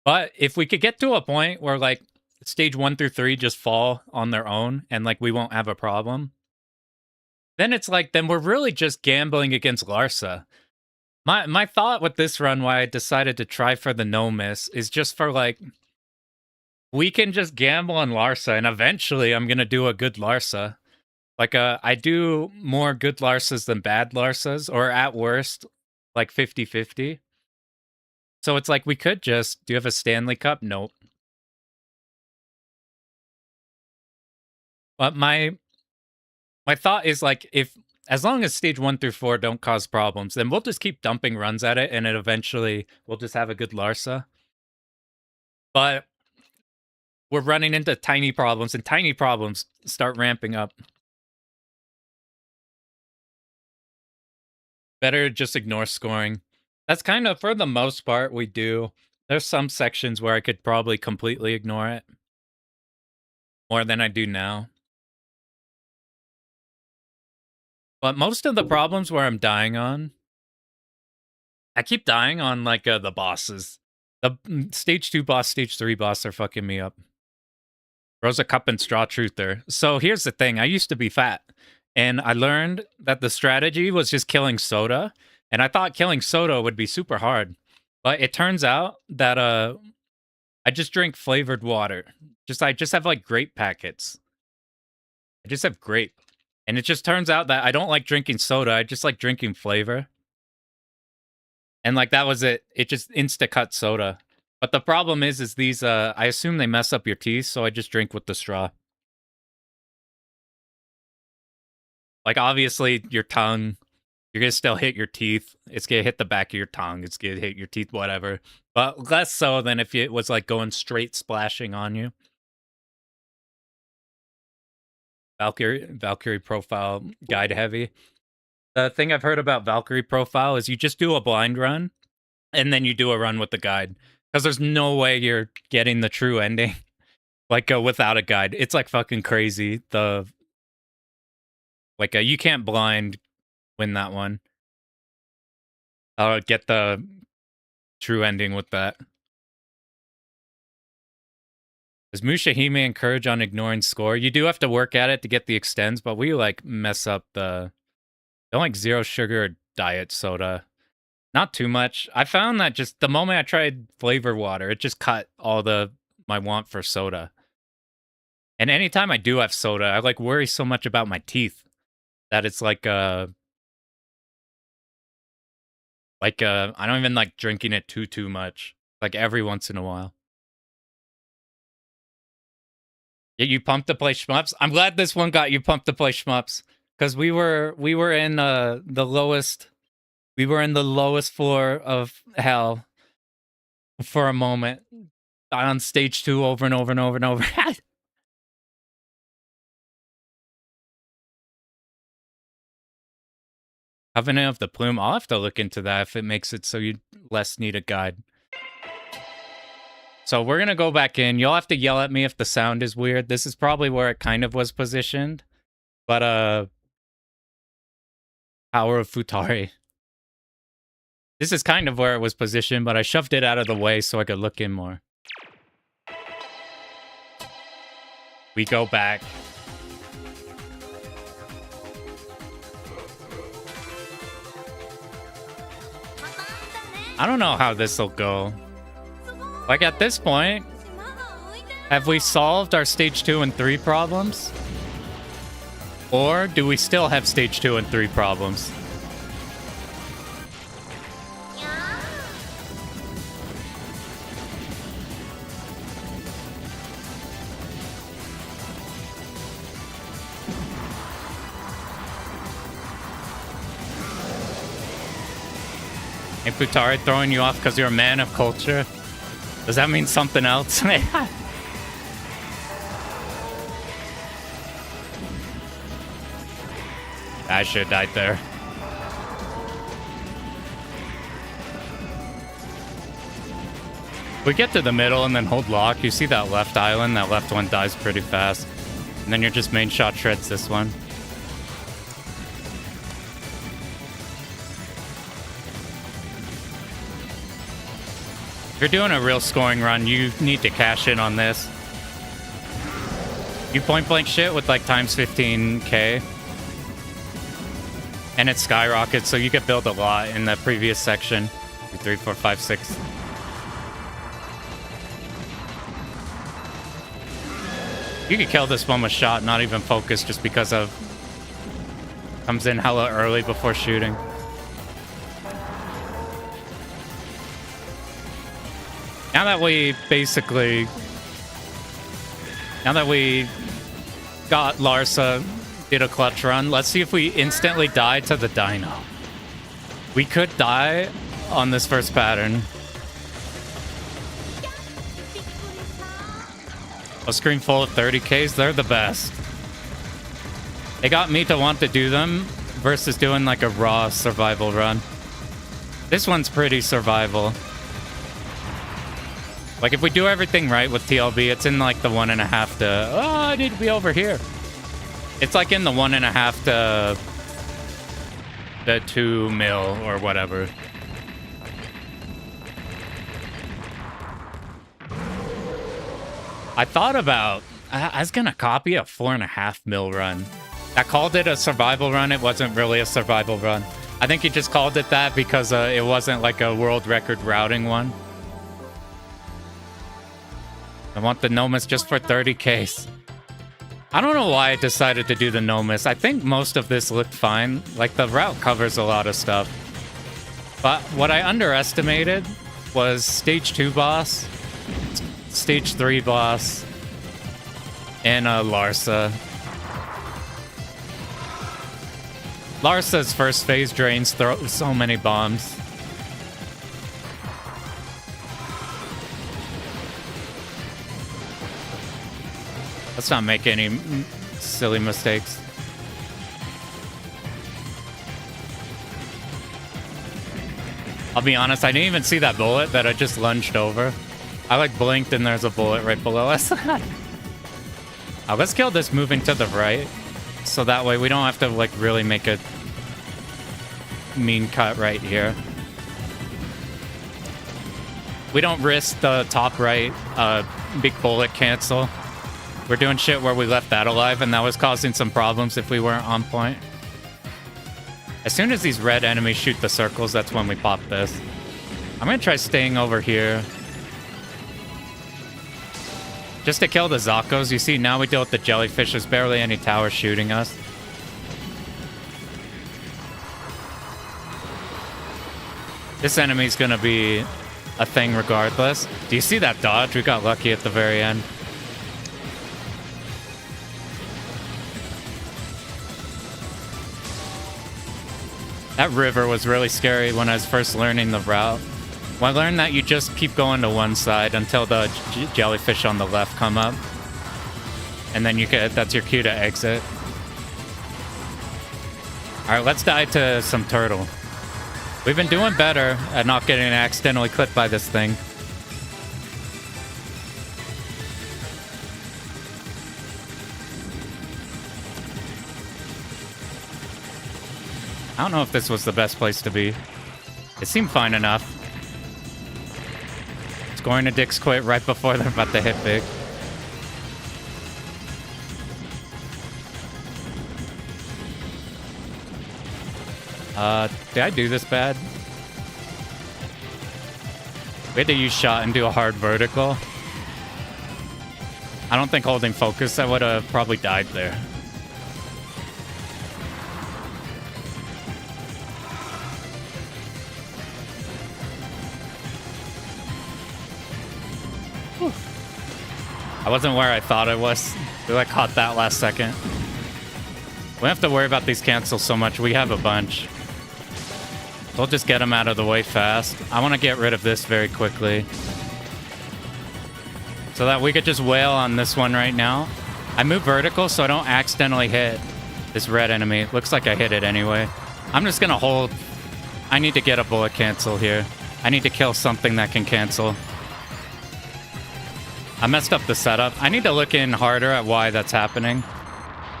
But if we could get to a point where like stage 1 through 3 just fall on their own and like we won't have a problem, then it's like, then we're really just gambling against Larsa. My thought with this run, why I decided to try for the no miss, is just for like, we can just gamble on Larsa, and eventually I'm gonna do a good Larsa. Like I do more good Larsas than bad Larsas, or at worst, like 50-50. So it's like we could just, do you have a Stanley Cup? Nope. But my thought is like, if as long as stage 1 through 4 don't cause problems, then we'll just keep dumping runs at it, and it eventually we'll just have a good Larsa. But we're running into tiny problems, and tiny problems start ramping up. Better just ignore scoring. That's kind of, for the most part, we do. There's some sections where I could probably completely ignore it. More than I do now. But most of the problems where I'm dying on, I keep dying on like the bosses. The stage 2 boss, stage 3 boss are fucking me up. Rosa Cup and Straw Truther. So here's the thing. I used to be fat. And I learned that the strategy was just killing Soda. And I thought killing Soda would be super hard. But it turns out that I just drink flavored water. I just have like grape packets. I just have grape. And it just turns out that I don't like drinking soda. I just like drinking flavor. And like that was it. It just Instacut soda. But the problem is these I assume they mess up your teeth, so I just drink with the straw. Like obviously your tongue, you're gonna still hit your teeth. It's gonna hit the back of your tongue. It's gonna hit your teeth, whatever. But less so than if it was like going straight splashing on you. Valkyrie profile guide heavy. The thing I've heard about Valkyrie profile is you just do a blind run and then you do a run with the guide. Because there's no way you're getting the true ending. Like without a guide. It's like fucking crazy. You can't blind win that one. I'll get the true ending with that. Does Mushihime encourage on ignoring score? You do have to work at it to get the extends, but we like mess up the... Don't like zero sugar diet soda. Not too much. I found that just the moment I tried flavor water, it just cut all my want for soda. And anytime I do have soda, I like worry so much about my teeth that it's like I don't even like drinking it too much. Like every once in a while. Yeah, you pumped to play shmups. I'm glad this one got you pumped to play shmups because we were in the lowest. We were in the lowest floor of hell for a moment on stage 2 over and over and over and over. Covenant of the Plume. I'll have to look into that if it makes it so you less need a guide. So we're going to go back in. You'll have to yell at me if the sound is weird. This is probably where it kind of was positioned. But, Power of Futari. This is kind of where it was positioned, but I shoved it out of the way so I could look in more. We go back. I don't know how this will go. Like at this point, have we solved our stage 2 and 3 problems? Or do we still have stage 2 and 3 problems? Hey, Futari throwing you off because you're a man of culture? Does that mean something else? I should have died there. We get to the middle and then hold lock. You see that left island? That left one dies pretty fast. And then you're just main shot shreds this one. If you're doing a real scoring run, you need to cash in on this. You point blank shit with like times 15k. And it skyrockets, so you could build a lot in the previous section. 2, 3, 4, 5, 6. You could kill this one with shot, not even focus, just because of... Comes in hella early before shooting. Now that we basically... Now that we got Larsa, did a clutch run, let's see if we instantly die to the dino. We could die on this first pattern. A screen full of 30Ks, they're the best. They got me to want to do them versus doing like a raw survival run. This one's pretty survival. Like if we do everything right with TLB, it's in like the 1.5 to... Oh, I need to be over here. It's like in the 1.5 to the 2 mil or whatever. I thought about... I was gonna copy a 4.5 mil run. I called it a survival run. It wasn't really a survival run. I think he just called it that because it wasn't like a world record routing one. I want the Nomus just for 30k. I don't know why I decided to do the Nomus. I think most of this looked fine. Like, the route covers a lot of stuff. But what I underestimated was Stage 2 boss, Stage 3 boss, and Larsa. Larsa's first phase drains so many bombs. Let's not make any silly mistakes. I'll be honest, I didn't even see that bullet that I just lunged over. I like blinked and there's a bullet right below us. Let's kill this moving to the right. So that way we don't have to like really make a mean cut right here. We don't risk the top right big bullet cancel. We're doing shit where we left that alive, and that was causing some problems if we weren't on point. As soon as these red enemies shoot the circles, that's when we pop this. I'm gonna try staying over here. Just to kill the Zakos. You see, now we deal with the jellyfish. There's barely any towers shooting us. This enemy's gonna be a thing regardless. Do you see that dodge? We got lucky at the very end. That river was really scary when I was first learning the route. Well, I learned that you just keep going to one side until the jellyfish on the left come up. And then that's your cue to exit. Alright, let's die to some turtle. We've been doing better at not getting accidentally clipped by this thing. I don't know if this was the best place to be. It seemed fine enough. Scoring a Dick's quit right before they're about to hit big. Did I do this bad? We had to use shot and do a hard vertical. I don't think holding focus, I would have probably died there. I wasn't where I thought I was. We like caught that last second. We don't have to worry about these cancels so much. We have a bunch. We'll just get them out of the way fast. I want to get rid of this very quickly, so that we could just wail on this one right now. I move vertical so I don't accidentally hit this red enemy. Looks like I hit it anyway. I'm just going to hold. I need to get a bullet cancel here. I need to kill something that can cancel. I messed up the setup. I need to look in harder at why that's happening.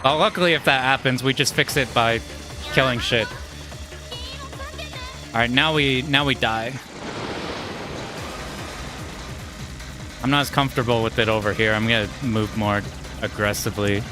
Well, luckily, if that happens, we just fix it by killing shit. All right, now we die. I'm not as comfortable with it over here. I'm gonna move more aggressively.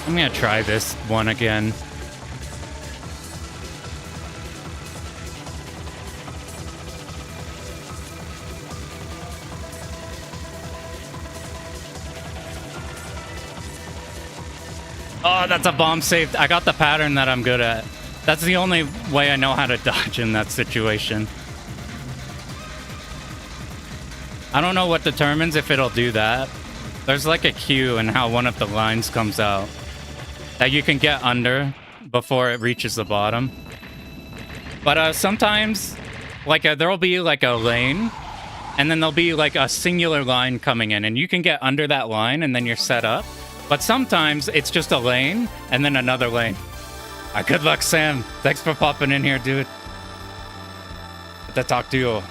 I'm gonna try this one again. Oh, that's a bomb saved. I got the pattern that I'm good at. That's the only way I know how to dodge in that situation. I don't know what determines if it'll do that. There's like a cue in how one of the lines comes out that you can get under before it reaches the bottom. But sometimes, like there'll be like a lane, and then there'll be like a singular line coming in, and you can get under that line, and then you're set up. But sometimes it's just a lane, and then another lane. All right, good luck, Sam. Thanks for popping in here, dude. Good to talk to you.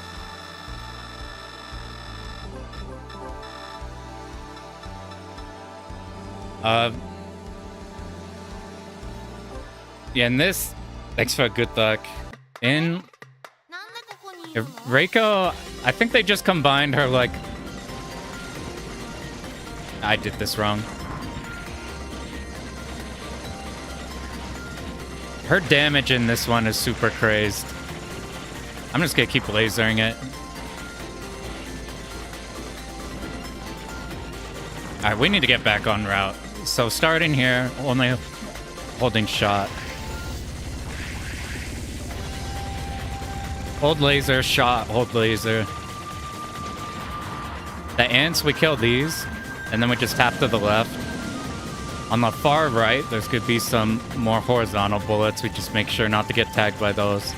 Yeah, and this, thanks for good luck. In Reiko, I think they just combined her like I did this wrong. Her damage in this one is super crazed. I'm just gonna keep lasering it. Alright, we need to get back on route. So starting here, only holding shot. Hold laser, shot, hold laser. The ants, we kill these, and then we just tap to the left. On the far right, there's gonna be some more horizontal bullets. We just make sure not to get tagged by those.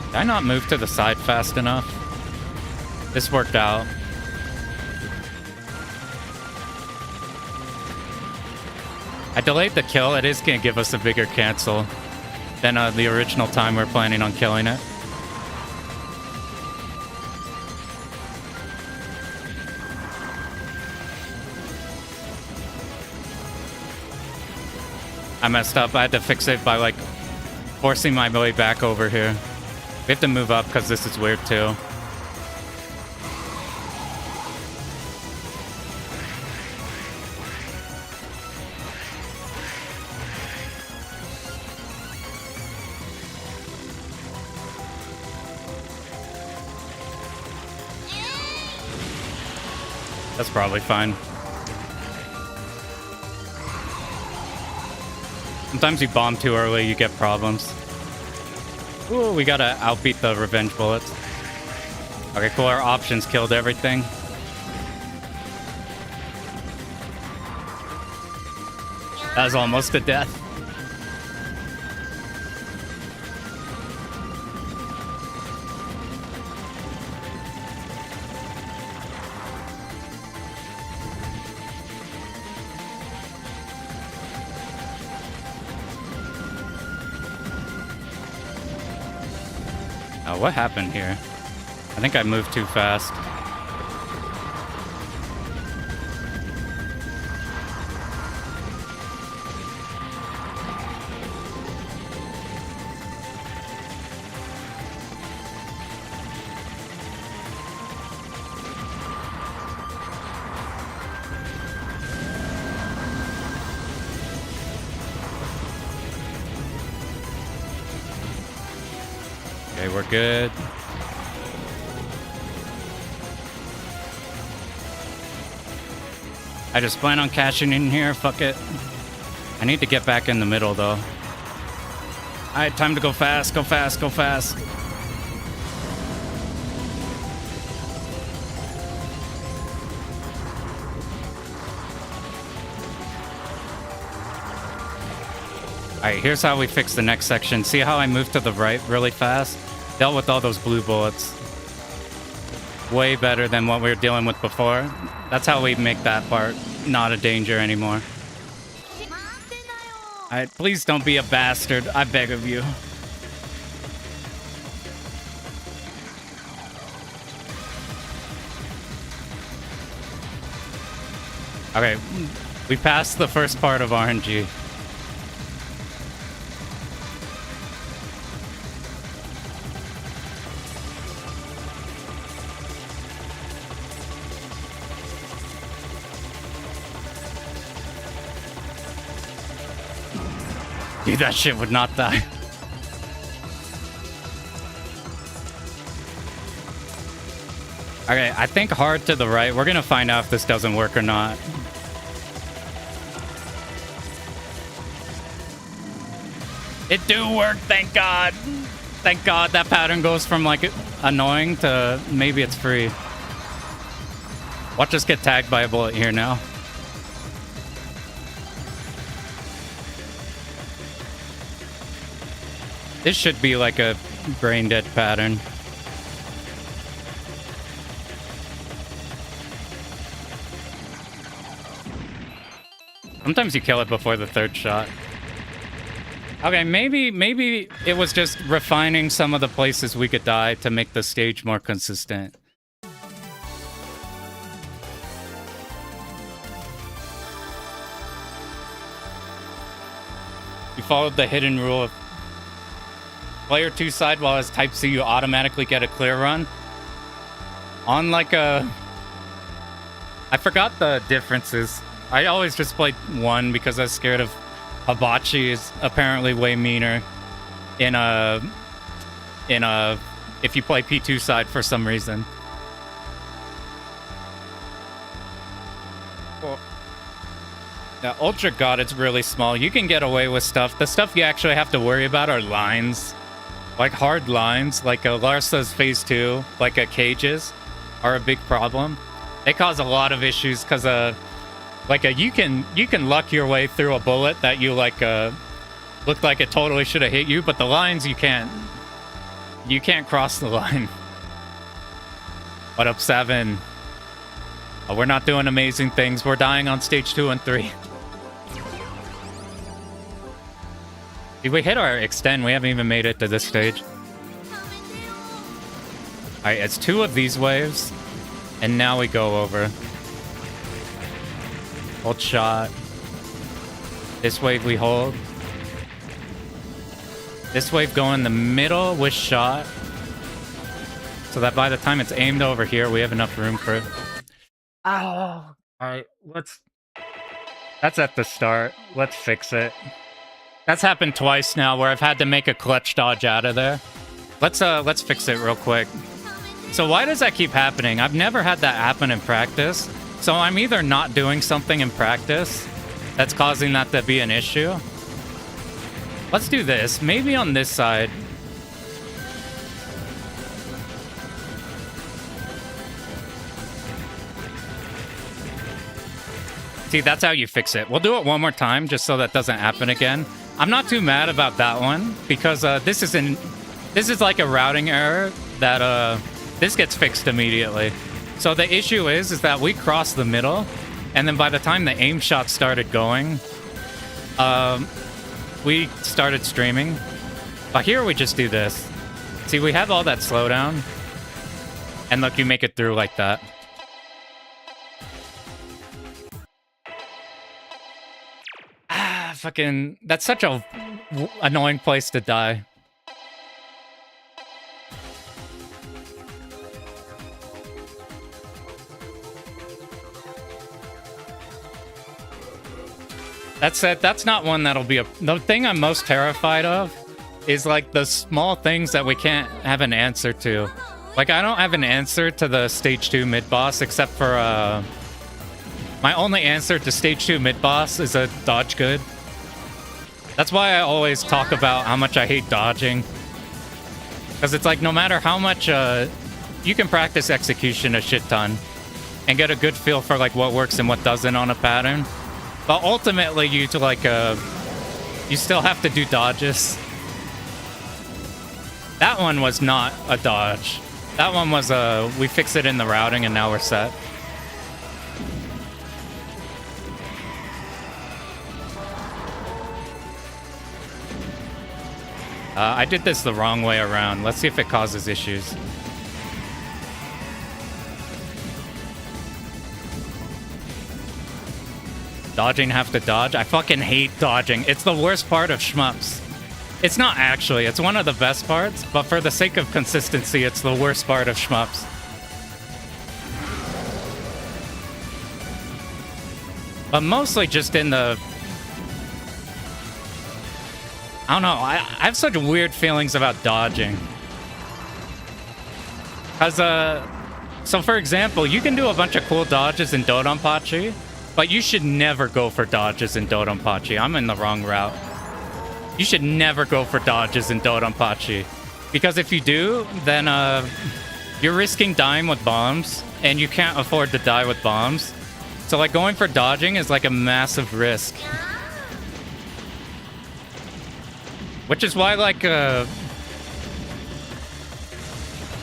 Did I not move to the side fast enough? This worked out. I delayed the kill. It is going to give us a bigger cancel than the original time we're planning on killing it. I messed up. I had to fix it by, like, forcing my way back over here. We have to move up because this is weird, too. That's probably fine. Sometimes you bomb too early, you get problems. Ooh, we gotta outbeat the revenge bullets. Okay, cool. Our options killed everything. That was almost a death. What happened here? I think I moved too fast. Okay, we're good. I just plan on cashing in here. Fuck it. I need to get back in the middle, though. Alright, time to go fast, go fast, go fast. Alright, here's how we fix the next section. See how I moved to the right really fast? Dealt with all those blue bullets. Way better than what we were dealing with before. That's how we make that part not a danger anymore. Alright, please don't be a bastard. I beg of you. Okay, we passed the first part of RNG. Dude, that shit would not die. Okay, I think hard to the right. We're gonna find out if this doesn't work or not. It do work, thank God. Thank God that pattern goes from like annoying to maybe it's free. Watch us get tagged by a bullet here now. This should be like a brain dead pattern. Sometimes you kill it before the third shot. Okay, maybe it was just refining some of the places we could die to make the stage more consistent. You followed the hidden rule of player 2 side while as type C, you automatically get a clear run. On like a... I forgot the differences. I always just played 1 because I was scared of Hibachi is apparently way meaner in a if you play P2 side for some reason. Well, yeah, Ultra God, it's really small. You can get away with stuff. The stuff you actually have to worry about are lines. Like hard lines, like Larsa's Phase 2, like cages, are a big problem. They cause a lot of issues because you can luck your way through a bullet that you looked like it totally should have hit you, but the lines you can't cross the line. What up, 7? Oh, we're not doing amazing things. We're dying on stage 2 and 3. Did we hit our extend? We haven't even made it to this stage. Alright, it's 2 of these waves, and now we go over. Hold shot. This wave we hold. This wave go in the middle with shot. So that by the time it's aimed over here, we have enough room for it. Ow! Alright, that's at the start. Let's fix it. That's happened twice now where I've had to make a clutch dodge out of there. Let's fix it real quick. So why does that keep happening? I've never had that happen in practice. So I'm either not doing something in practice that's causing that to be an issue. Let's do this. Maybe on this side. See, that's how you fix it. We'll do it one more time just so that doesn't happen again. I'm not too mad about that one because this is like a routing error that this gets fixed immediately. So the issue is that we crossed the middle, and then by the time the aim shot started going, we started streaming. But here we just do this. See, we have all that slowdown, and look, you make it through like that. Fucking, that's such a annoying place to die. That said, that's not one that'll be the thing I'm most terrified of is like the small things that we can't have an answer to. Like, I don't have an answer to the stage 2 mid boss except for my only answer to stage 2 mid boss is a dodge good. That's why I always talk about how much I hate dodging. Because it's like, no matter how much you can practice execution a shit ton and get a good feel for like what works and what doesn't on a pattern. But ultimately, you still have to do dodges. That one was not a dodge. That one was we fix it in the routing and now we're set. I did this the wrong way around. Let's see if it causes issues. Dodging have to dodge? I fucking hate dodging. It's the worst part of shmups. It's not actually. It's one of the best parts, but for the sake of consistency, it's the worst part of shmups. But mostly just in the... I don't know. I have such weird feelings about dodging. Because, so for example, you can do a bunch of cool dodges in Dodonpachi, but you should never go for dodges in Dodonpachi. I'm in the wrong route. You should never go for dodges in Dodonpachi. Because if you do, then you're risking dying with bombs, and you can't afford to die with bombs. So like going for dodging is like a massive risk. Which is why, like, I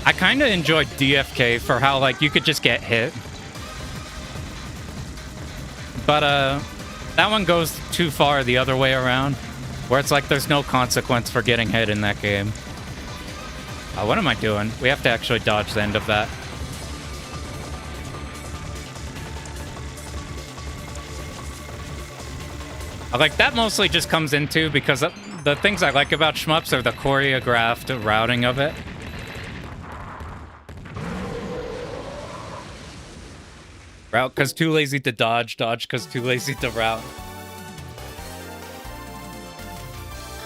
kind of enjoyed DFK for how, like, you could just get hit. But, that one goes too far the other way around, where it's like there's no consequence for getting hit in that game. What am I doing? We have to actually dodge the end of that. Like, that mostly just comes into because the things I like about shmups are the choreographed routing of it. Route because too lazy to dodge, dodge because too lazy to route.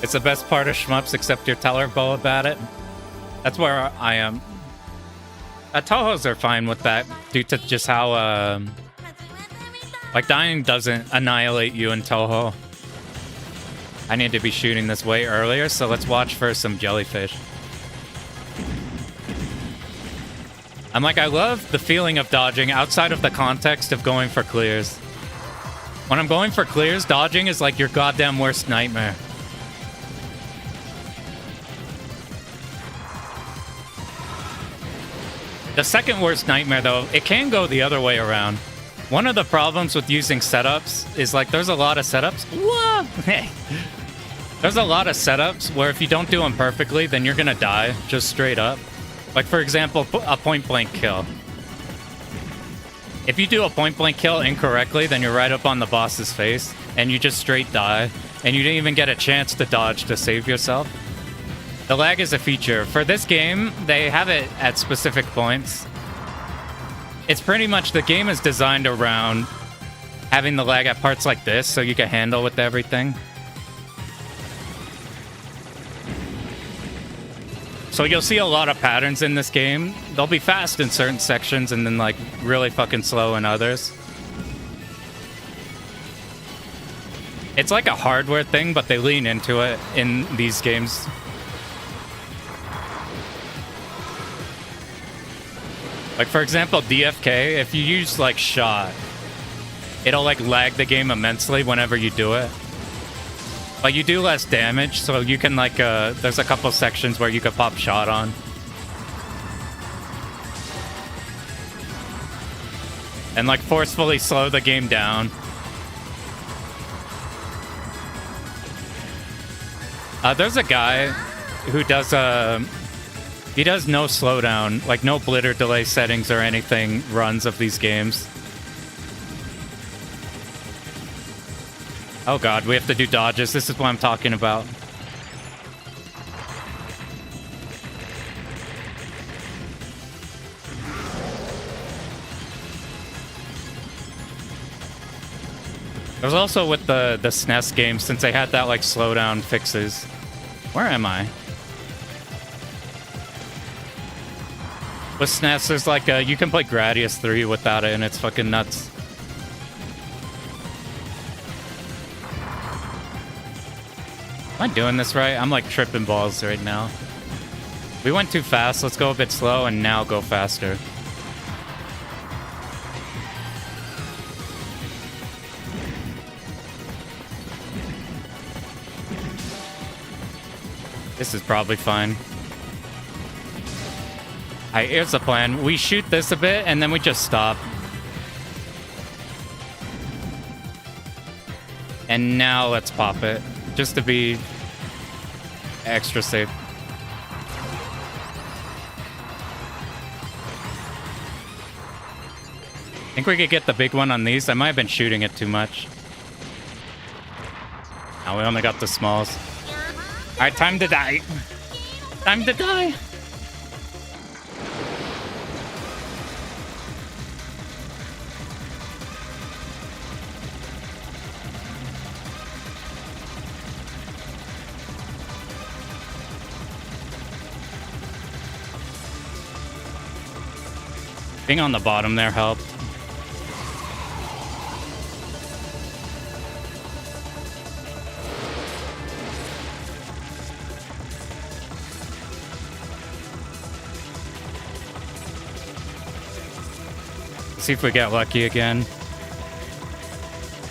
It's the best part of shmups, except you're tolerable about it. That's where I am. Tohos are fine with that, due to just how, like, dying doesn't annihilate you in Toho. I need to be shooting this way earlier, so let's watch for some jellyfish. I'm like, I love the feeling of dodging outside of the context of going for clears. When I'm going for clears, dodging is like your goddamn worst nightmare. The second worst nightmare, though, it can go the other way around. One of the problems with using setups is, like, there's a lot of setups. Whoa! Hey. There's a lot of setups where if you don't do them perfectly, then you're gonna die, just straight up. Like, for example, a point-blank kill. If you do a point-blank kill incorrectly, then you're right up on the boss's face, and you just straight die, and you didn't even get a chance to dodge to save yourself. The lag is a feature. For this game, they have it at specific points. It's pretty much, the game is designed around having the lag at parts like this so you can handle with everything. So you'll see a lot of patterns in this game. They'll be fast in certain sections and then, like, really fucking slow in others. It's like a hardware thing, but they lean into it in these games. Like, for example, DFK, if you use, like, shot, it'll, like, lag the game immensely whenever you do it. But you do less damage, so you can, like, there's a couple sections where you could pop shot on. And, like, forcefully slow the game down. There's a guy who does, he does no slowdown, like no blitter delay settings or anything runs of these games. Oh god, we have to do dodges. This is what I'm talking about. There's also with the SNES games, since they had that like slowdown fixes. Where am I? With SNES, there's like you can play Gradius 3 without it, and it's fucking nuts. Am I doing this right? I'm like tripping balls right now. We went too fast. Let's go a bit slow and now go faster. This is probably fine. Alright, here's the plan. We shoot this a bit, and then we just stop. And now let's pop it, just to be extra safe. I think we could get the big one on these. I might have been shooting it too much. Now we only got the smalls. Alright, time to die. Time to die. Being on the bottom there helped. See if we get lucky again.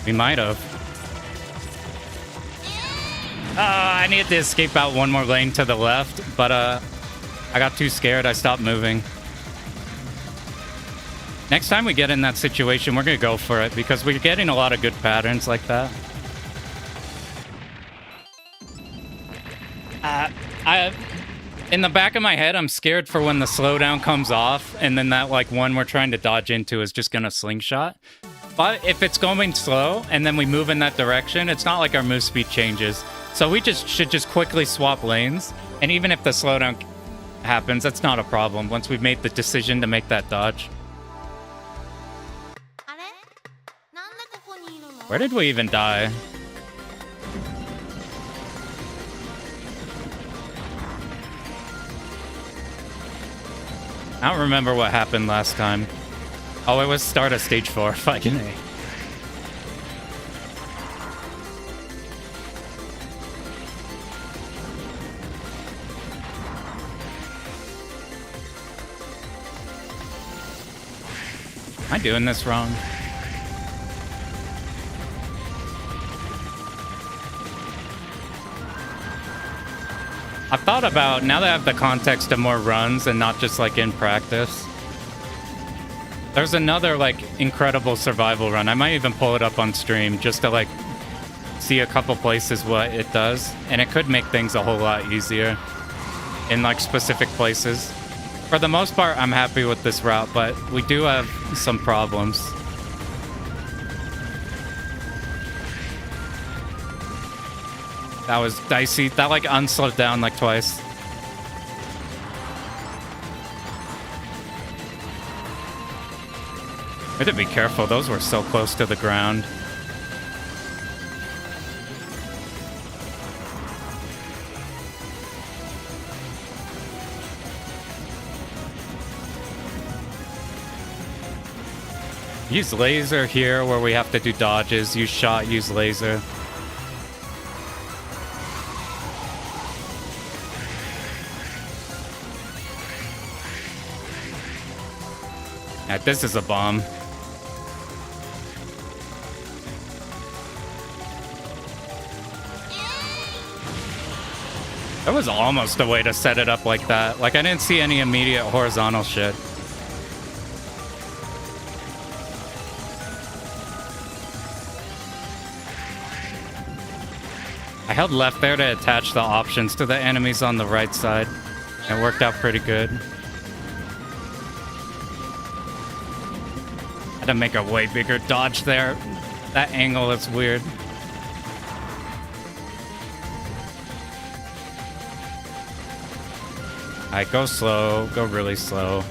We might have. I needed to escape out one more lane to the left, but I got too scared. I stopped moving. Next time we get in that situation, we're gonna go for it because we're getting a lot of good patterns like that. In the back of my head, I'm scared for when the slowdown comes off, and then that like one we're trying to dodge into is just gonna slingshot. But if it's going slow and then we move in that direction, it's not like our move speed changes. So we should just quickly swap lanes. And even if the slowdown happens, that's not a problem once we've made the decision to make that dodge. Where did we even die? I don't remember what happened last time. Oh, it was start of stage 4. Fucking A. Am I doing this wrong? I've thought about, now that I have the context of more runs and not just like in practice, there's another like incredible survival run. I might even pull it up on stream just to like see a couple places what it does. And it could make things a whole lot easier in like specific places. For the most part, I'm happy with this route, but we do have some problems. That was dicey. That like unslowed down like twice. I had to be careful. Those were so close to the ground. Use laser here where we have to do dodges. Use shot, use laser. Yeah, this is a bomb. That was almost a way to set it up like that. Like, I didn't see any immediate horizontal shit. I held left there to attach the options to the enemies on the right side. It worked out pretty good. Had to make a way bigger dodge there. That angle is weird. Alright, go slow. Go really slow.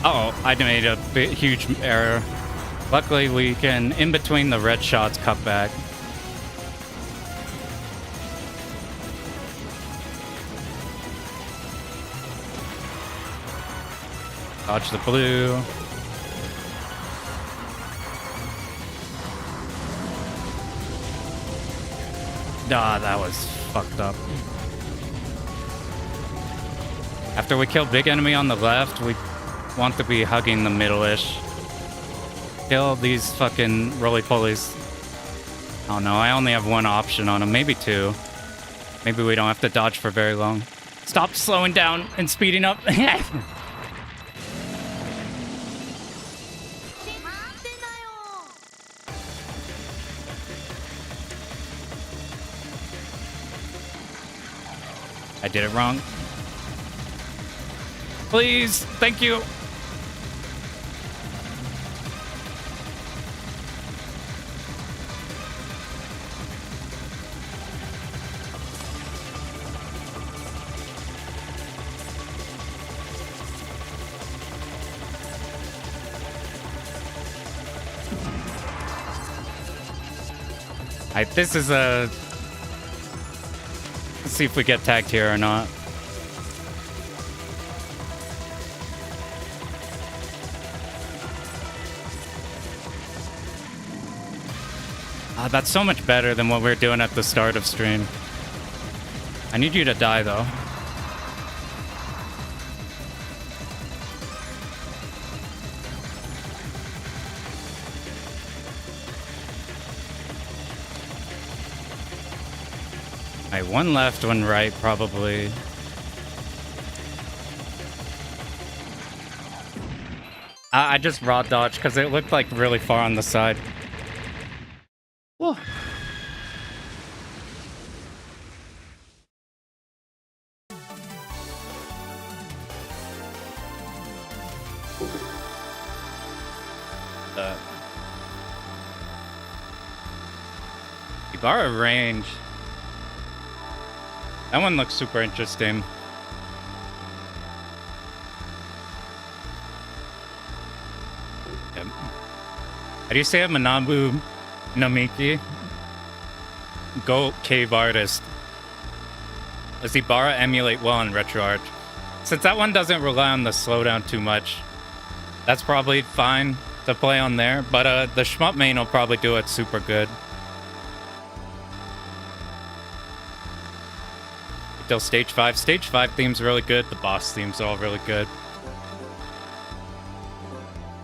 Uh-oh, I made a huge error. Luckily, we can, in between the red shots, cut back. Dodge the blue. Ah, that was fucked up. After we kill big enemy on the left, we want to be hugging the middle-ish. Kill these fucking roly-polies. Oh no, I only have one option on them, maybe two. Maybe we don't have to dodge for very long. Stop slowing down and speeding up. I did it wrong. Please, thank you. This is a... Let's see if we get tagged here or not. That's so much better than what we were doing at the start of stream. I need you to die, though. Alright, one left, one right, probably. I just raw dodged because it looked like really far on the side. Whoa. Ibarra range. That one looks super interesting. Yep. How do you say it? Manabu Namiki? Go Cave Artist. Does Ibarra emulate well in RetroArch? Since that one doesn't rely on the slowdown too much, that's probably fine to play on there. But the Shmup main will probably do it super good. Till stage 5. Stage 5 theme's really good. The boss theme's all really good.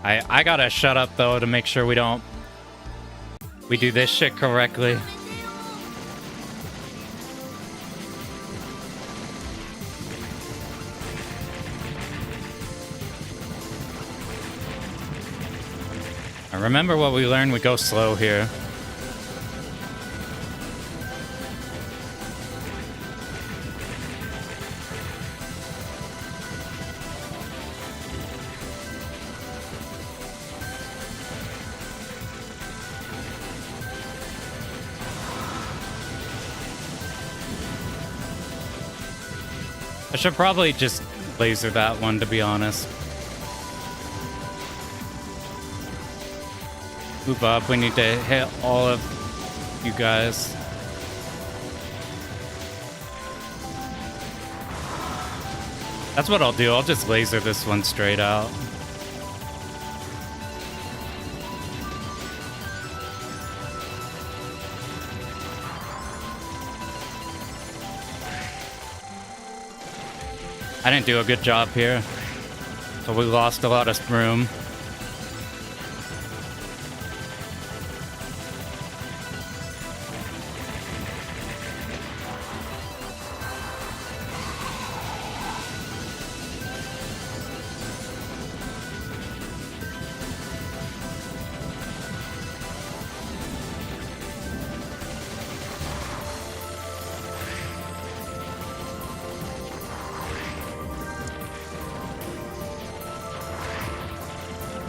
I gotta shut up though to make sure we do this shit correctly. I remember what we learned. We go slow here. I should probably just laser that one, to be honest. Move up. We need to hit all of you guys. That's what I'll do. I'll just laser this one straight out. I didn't do a good job here, so we lost a lot of room.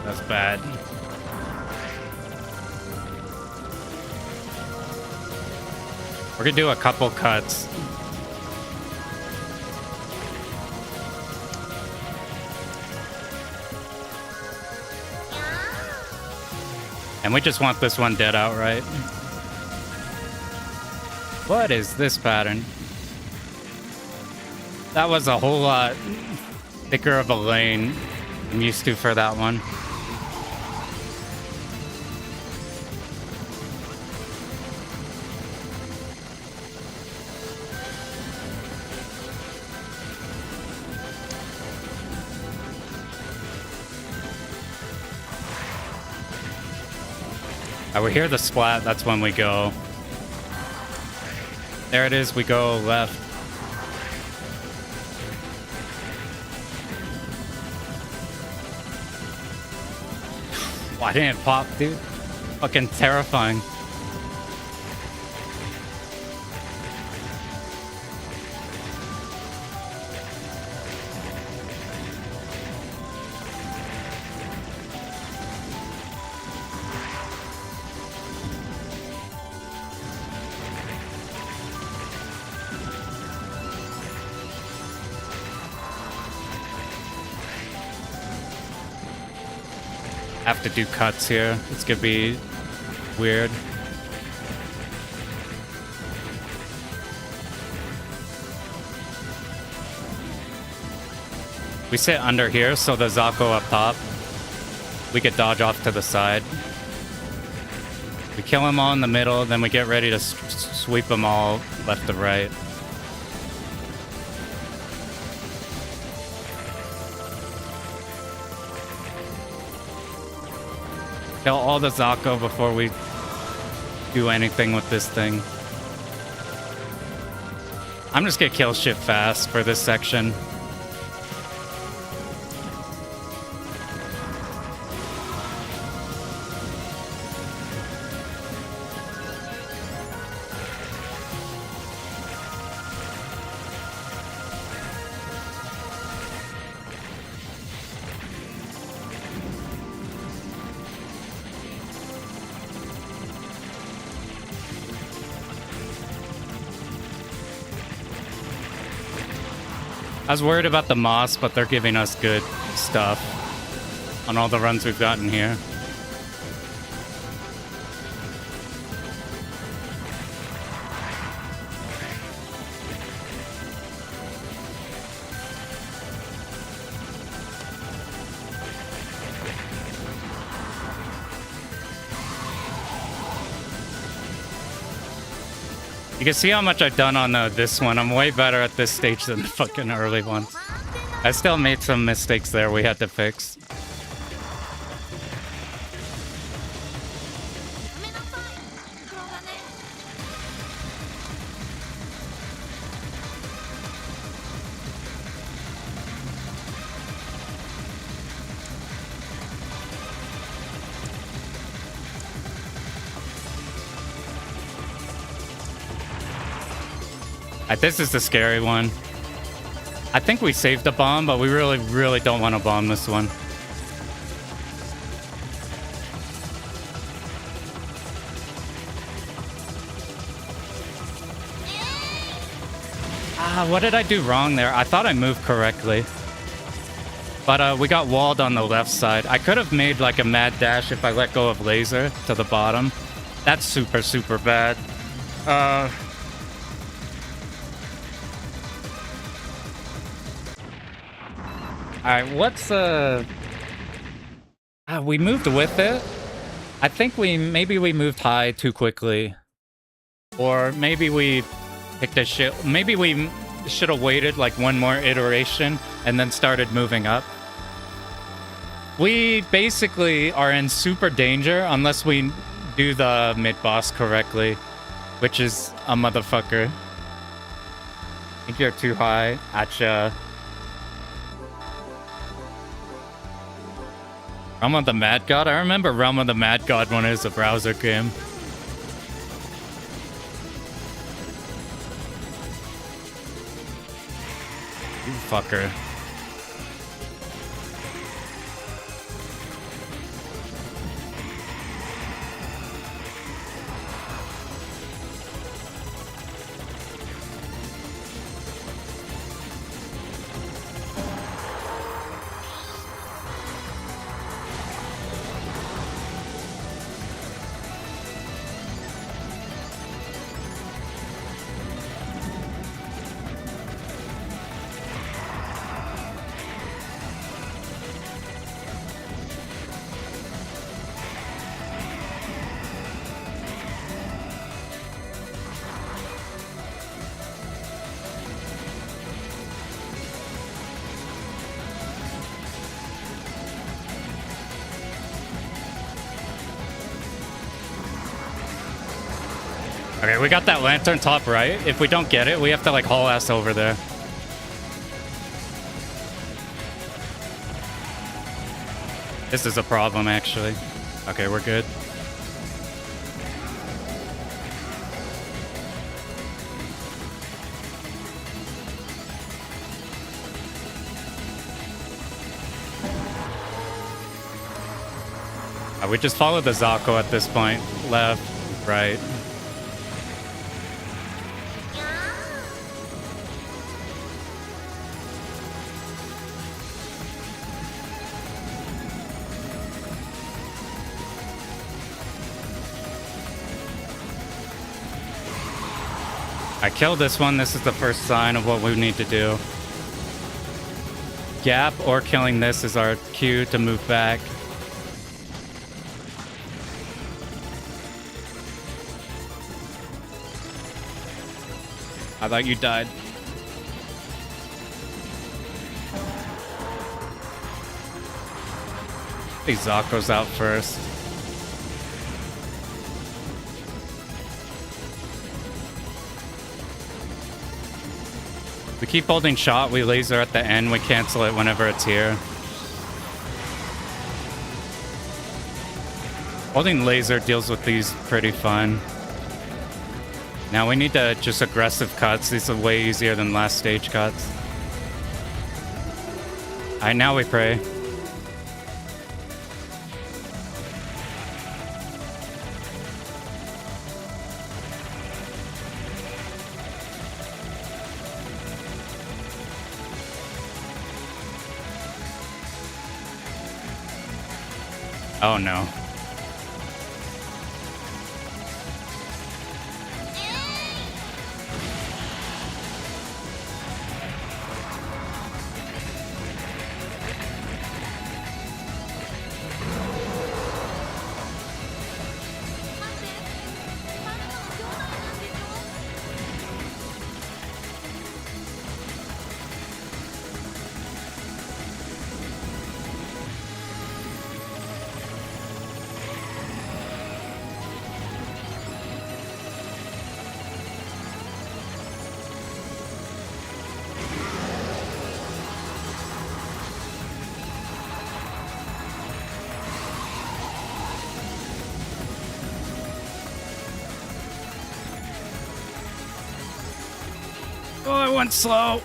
That's bad. We're gonna do a couple cuts. And we just want this one dead outright. What is this pattern? That was a whole lot thicker of a lane I'm used to for that one. We hear the splat, that's when we go. There it is, we go left. Why didn't it pop, dude? Fucking terrifying. Have to do cuts here. It's gonna be weird. We sit under here, so the Zako up top. We could dodge off to the side. We kill them all in the middle, then we get ready to sweep them all left to right. Kill all the Zako before we do anything with this thing. I'm just gonna kill shit fast for this section. I was worried about the moss, but they're giving us good stuff on all the runs we've gotten here. You can see how much I've done on this one. I'm way better at this stage than the fucking early ones. I still made some mistakes there we had to fix. This is the scary one. I think we saved the bomb, but we really don't want to bomb this one. What did I do wrong there? I thought I moved correctly. But we got walled on the left side. I could have made like a mad dash if I let go of laser to the bottom. That's super bad. Alright, what's we moved with it. I think maybe we moved high too quickly. Or maybe we picked a shit. Maybe we should have waited like one more iteration and then started moving up. We basically are in super danger unless we do the mid-boss correctly, which is a motherfucker. I think you're too high. Atcha. Realm of the Mad God? I remember Realm of the Mad God when it was a browser game. You fucker. Okay, we got that lantern top right. If we don't get it, we have to like haul ass over there. This is a problem, actually. Okay, we're good. We just follow the Zako at this point. Left, right. I killed this one. This is the first sign of what we need to do. Gap or killing this is our cue to move back. I thought you died. These Zako's out first. We keep holding shot, we laser at the end, we cancel it whenever it's here. Holding laser deals with these pretty fine. Now we need to just aggressive cuts. These are way easier than last stage cuts. Alright, now we pray. Oh no. Oh, I went slow.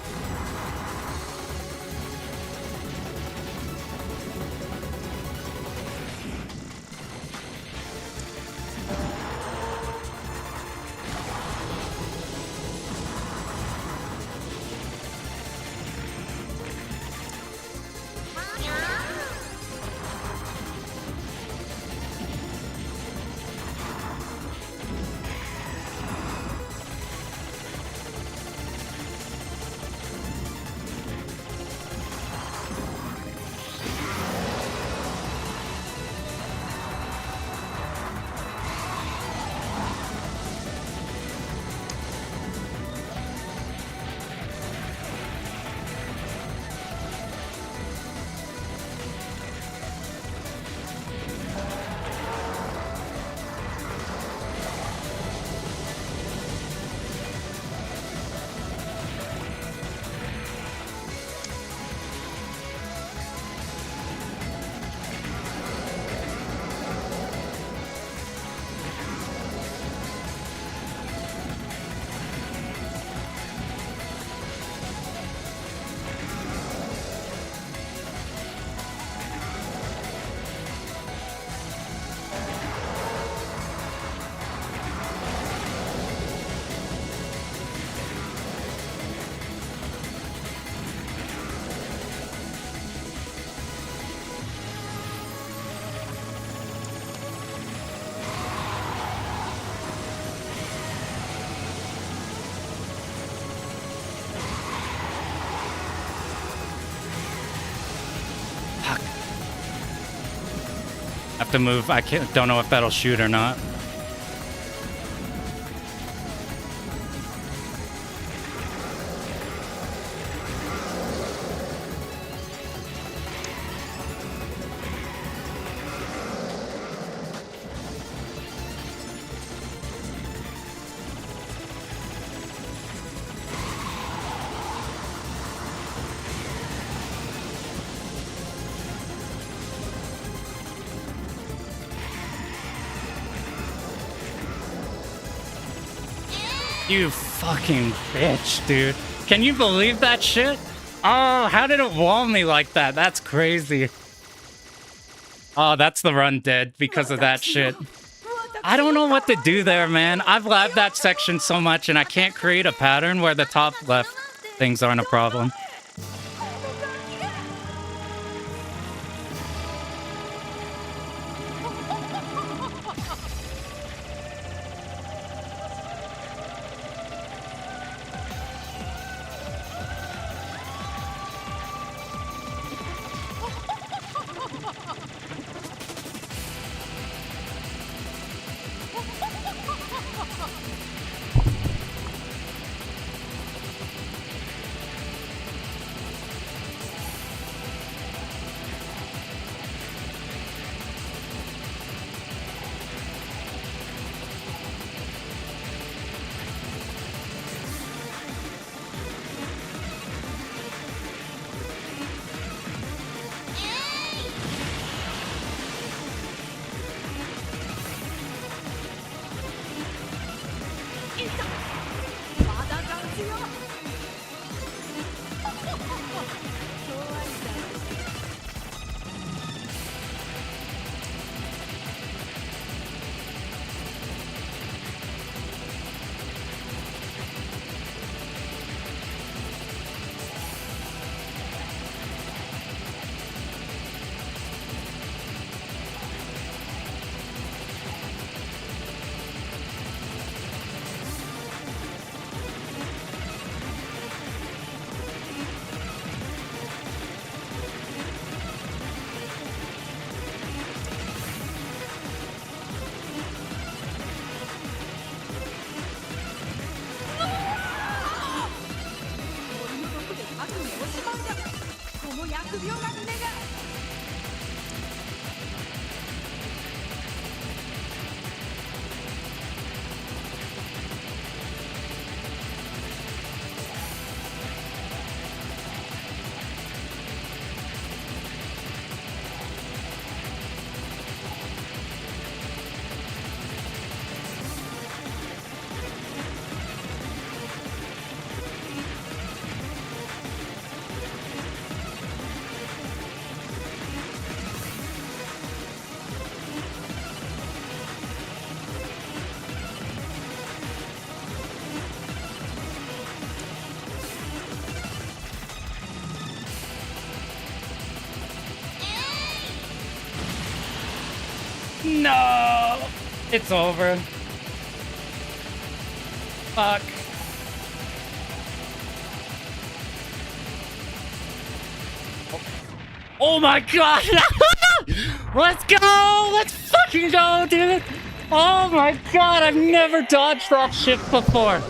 Have to move. I don't know if that'll shoot or not. You fucking bitch, dude. Can you believe that shit? Oh, how did it wall me like that? That's crazy. Oh, that's the run dead because of that shit. I don't know what to do there, man. I've lagged that section so much and I can't create a pattern where the top left things aren't a problem. No! It's over. Fuck. Oh my god! Let's go! Let's fucking go, dude! Oh my god, I've never dodged that shit before.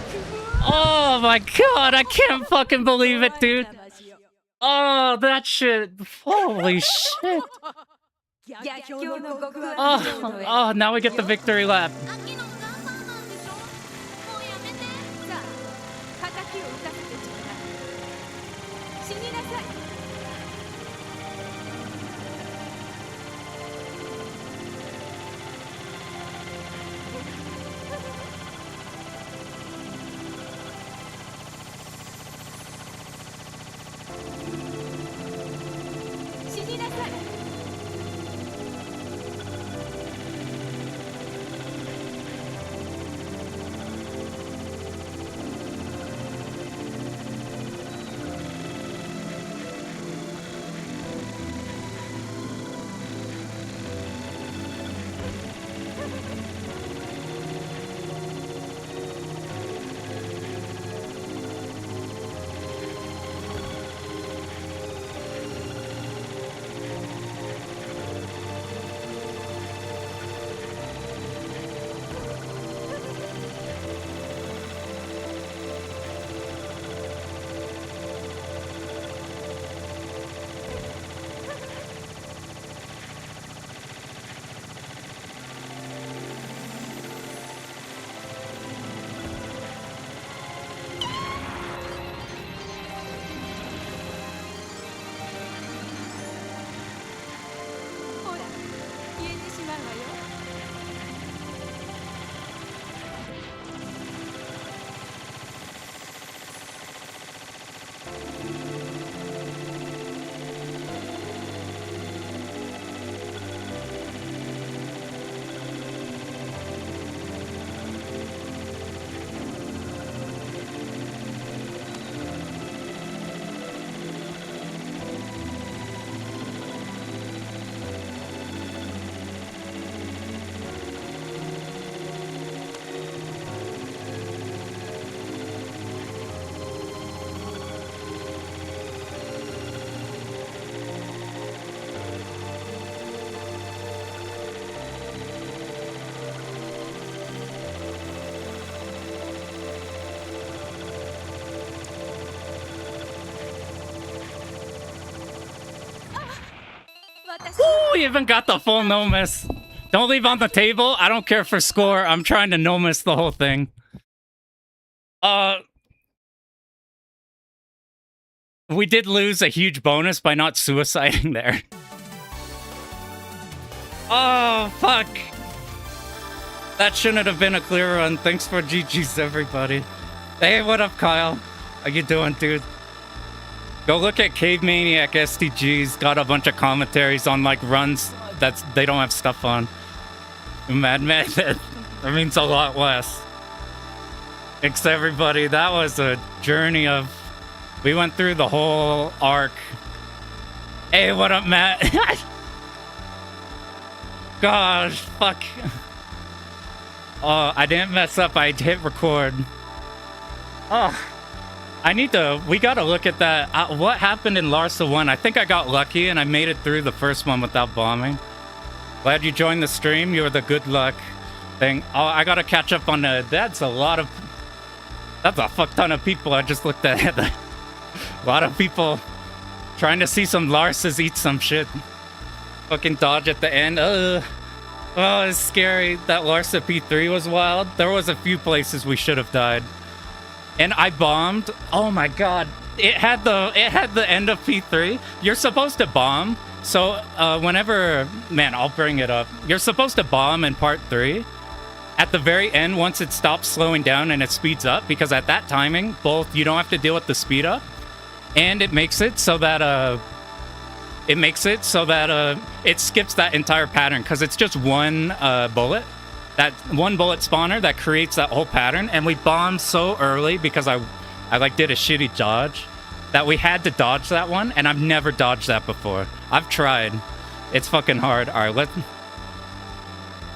Oh my god, I can't fucking believe it, dude. Oh, that shit. Holy shit. Oh, now we get the victory lap. Ooh, we even got the full no miss. Don't leave on the table. I don't care for score. I'm trying to no miss the whole thing. We did lose a huge bonus by not suiciding there. Oh, fuck. That shouldn't have been a clear run. Thanks for GG's, everybody. Hey, what up, Kyle? How you doing, dude? Go look at Cave Maniac STG's. Got a bunch of commentaries on, like, runs that they don't have stuff on. Mad Method. That means a lot less. Thanks, everybody. That was a journey of... We went through the whole arc. Hey, what up, Matt? Gosh, fuck. Oh, I didn't mess up. I hit record. Oh, I need to... We gotta look at that. What happened in Larsa 1? I think I got lucky and I made it through the first one without bombing. Glad you joined the stream. You were the good luck thing. Oh, I gotta catch up on the... That's a lot of... That's a fuck ton of people I just looked at. A lot of people Trying to see some Larsas eat some shit. Fucking dodge at the end. Oh, it's scary. That Larsa P3 was wild. There was a few places we should have died. And I bombed. Oh my god. It had the end of P3. You're supposed to bomb. So whenever, man, I'll bring it up. You're supposed to bomb in part 3. At the very end, once it stops slowing down and it speeds up, because at that timing, both you don't have to deal with the speed up, and it makes it so that it skips that entire pattern, because it's just one bullet. That one bullet spawner that creates that whole pattern, and we bombed so early because I like did a shitty dodge that we had to dodge that one, and I've never dodged that before. I've tried. It's fucking hard. All right,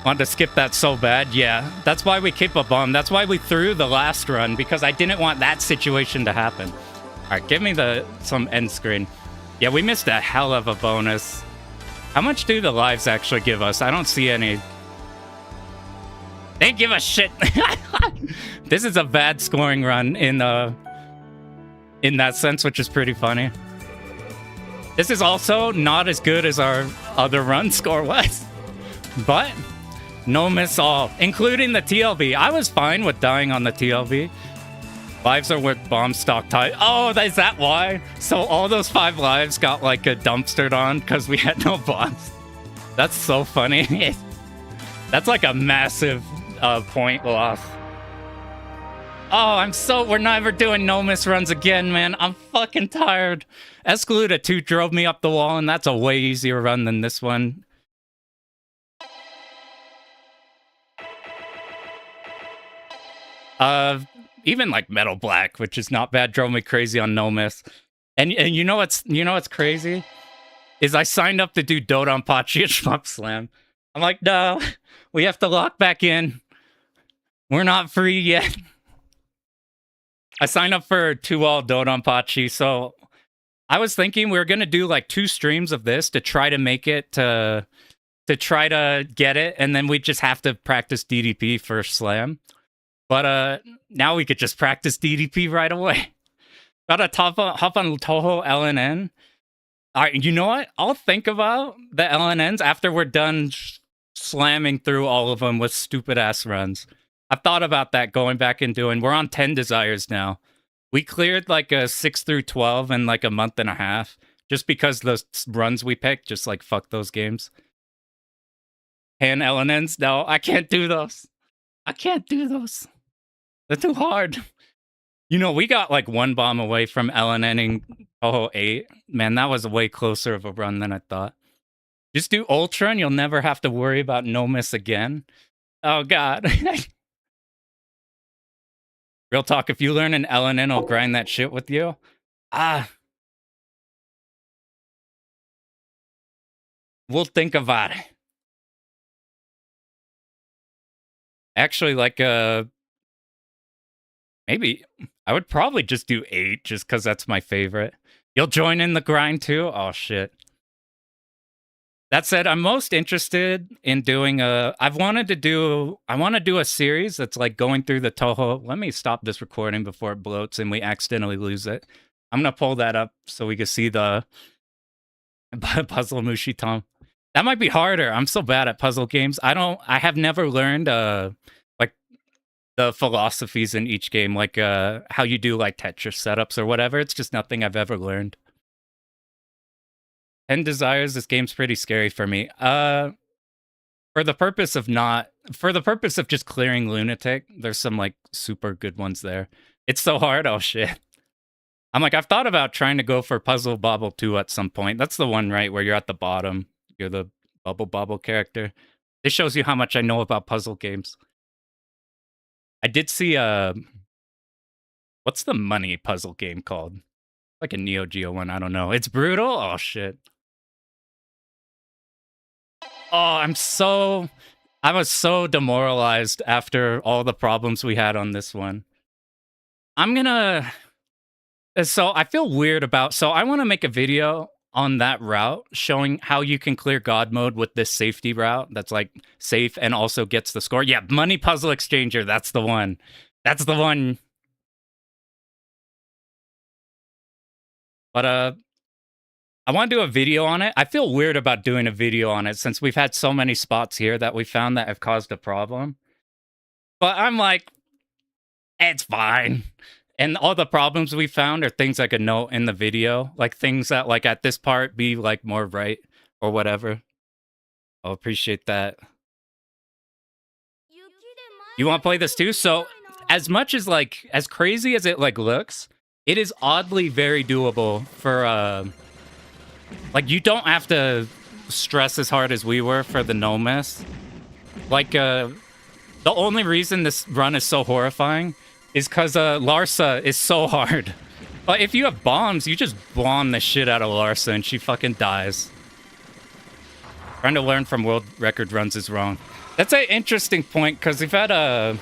want to skip that so bad. Yeah, that's why we keep a bomb. That's why we threw the last run, because I didn't want that situation to happen. All right, give me some end screen. Yeah, we missed a hell of a bonus. How much do the lives actually give us? I don't see any. They give a shit. This is a bad scoring run in that sense, which is pretty funny. This is also not as good as our other run score was, but no miss all, including the TLB. I was fine with dying on the TLB. Lives are worth bomb stock type. Oh, is that why? So all those 5 lives got like a dumpstered on because we had no bombs. That's so funny. That's like a massive point loss. Oh, we're never doing no miss runs again, man. I'm fucking tired. Escaluda 2 drove me up the wall, and that's a way easier run than this one. Even like Metal Black, which is not bad, drove me crazy on no miss. And you know what's crazy? Is I signed up to do Dodonpachi at Schmuck Slam. I'm like, no, we have to lock back in. We're not free yet. I signed up for 2-all Dodonpachi, so I was thinking we were gonna do like 2 streams of this to try to make it to try to get it, and then we just have to practice DDP for Slam. But now we could just practice DDP right away. Gotta hop on Toho LNN. All right, you know what? I'll think about the LNNs after we're done slamming through all of them with stupid-ass runs. I've thought about that, going back and doing. We're on 10 desires now. We cleared like a 6 through 12 in like a month and a half, just because those runs we picked, just like fuck those games. 10 LNNs? No, I can't do those. I can't do those. They're too hard. You know, we got like 1 bomb away from LNNing Toho 8. Man, that was way closer of a run than I thought. Just do Ultra and you'll never have to worry about no miss again. Oh, God. Real talk, if you learn an LNN, I'll grind that shit with you. We'll think about it. Actually, like, maybe I would probably just do 8 just because that's my favorite. You'll join in the grind too? Oh, shit. That said, I'm most interested in doing I want to do a series that's like going through the Toho. Let me stop this recording before it bloats and we accidentally lose it. I'm going to pull that up so we can see the puzzle Mushi Tom. That might be harder. I'm so bad at puzzle games. I have never learned like the philosophies in each game, like how you do like Tetris setups or whatever. It's just nothing I've ever learned. 10 desires, this game's pretty scary for me. For the purpose of just clearing Lunatic, there's some like super good ones there. It's so hard, oh shit. I'm like, I've thought about trying to go for Puzzle Bobble 2 at some point. That's the one, right, where you're at the bottom. You're the Bubble Bobble character. This shows you how much I know about puzzle games. I did see what's the money puzzle game called? Like a Neo Geo one, I don't know. It's brutal? Oh shit. Oh, I was so demoralized after all the problems we had on this one. So I feel weird about, so I want to make a video on that route showing how you can clear God mode with this safety route that's like safe and also gets the score. Yeah, Money Puzzle Exchanger, that's the one. That's the one. But I want to do a video on it. I feel weird about doing a video on it since we've had so many spots here that we found that have caused a problem. But I'm like, it's fine. And all the problems we found are things I could note in the video, like things that, like, at this part be like more right or whatever. I'll appreciate that. You want to play this too? So, as much as like as crazy as it like looks, it is oddly very doable for like you don't have to stress as hard as we were for the no miss. Like the only reason this run is so horrifying is because Larsa is so hard. But if you have bombs, you just bomb the shit out of Larsa and she fucking dies. Trying to learn from world record runs is wrong. That's an interesting point because we've had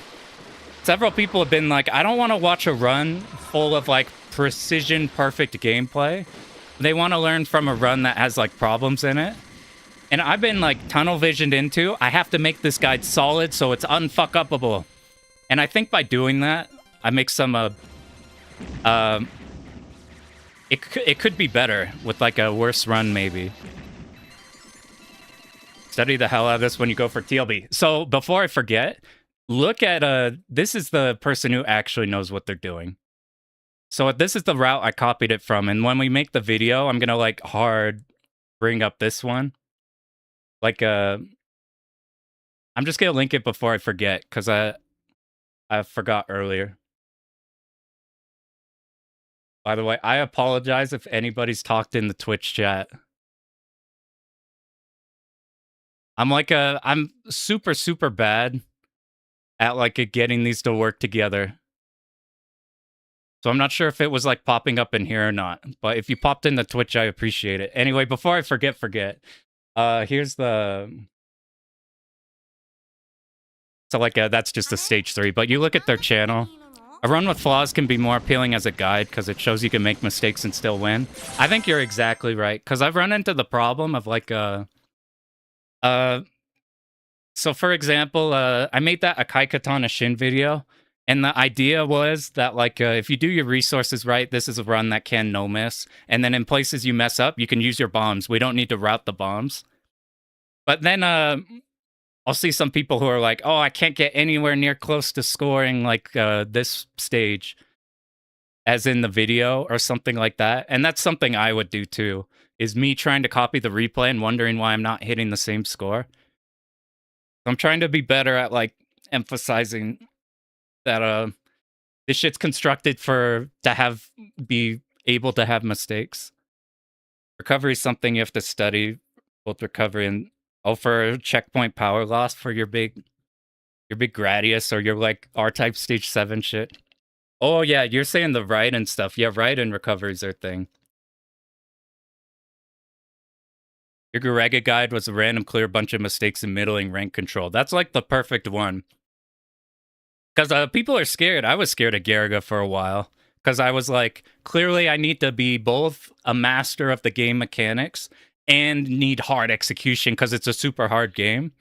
several people have been like, I don't want to watch a run full of like precision perfect gameplay. They want to learn from a run that has like problems in it. And I've been like tunnel visioned into, I have to make this guide solid so it's unfuck-upable. And I think by doing that, I make some it could be better with like a worse run maybe. Study the hell out of this when you go for TLB. So before I forget, look at this is the person who actually knows what they're doing. So this is the route I copied it from, and when we make the video, I'm gonna like hard bring up this one. Like I'm just gonna link it before I forget, because I forgot earlier. By the way, I apologize if anybody's talked in the Twitch chat. I'm super, super bad at like getting these to work together. So I'm not sure if it was like popping up in here or not. But if you popped in the Twitch, I appreciate it. Anyway, before I forget. Here's the... So like that's just a stage 3. But you look at their channel. A run with flaws can be more appealing as a guide because it shows you can make mistakes and still win. I think you're exactly right. Because I've run into the problem of like so for example, I made that Akai Katana Shin video, and the idea was that like if you do your resources right, this is a run that can no miss, and then in places you mess up, you can use your bombs. We don't need to route the bombs. But then I'll see some people who are like, oh, I can't get anywhere near close to scoring like this stage, as in the video or something like that. And that's something I would do too, is me trying to copy the replay and wondering why I'm not hitting the same score. I'm trying to be better at like emphasizing that this shit's constructed be able to have mistakes. Recovery is something you have to study, both recovery and for checkpoint power loss for your big Gradius or your like R-type stage 7 shit. Oh yeah, you're saying the ride and stuff. Yeah, ride and recovery is their thing. Your Gurega guide was a random clear bunch of mistakes in middling rank control. That's like the perfect one. Because people are scared. I was scared of Garaga for a while. Because I was like, clearly I need to be both a master of the game mechanics and need hard execution because it's a super hard game.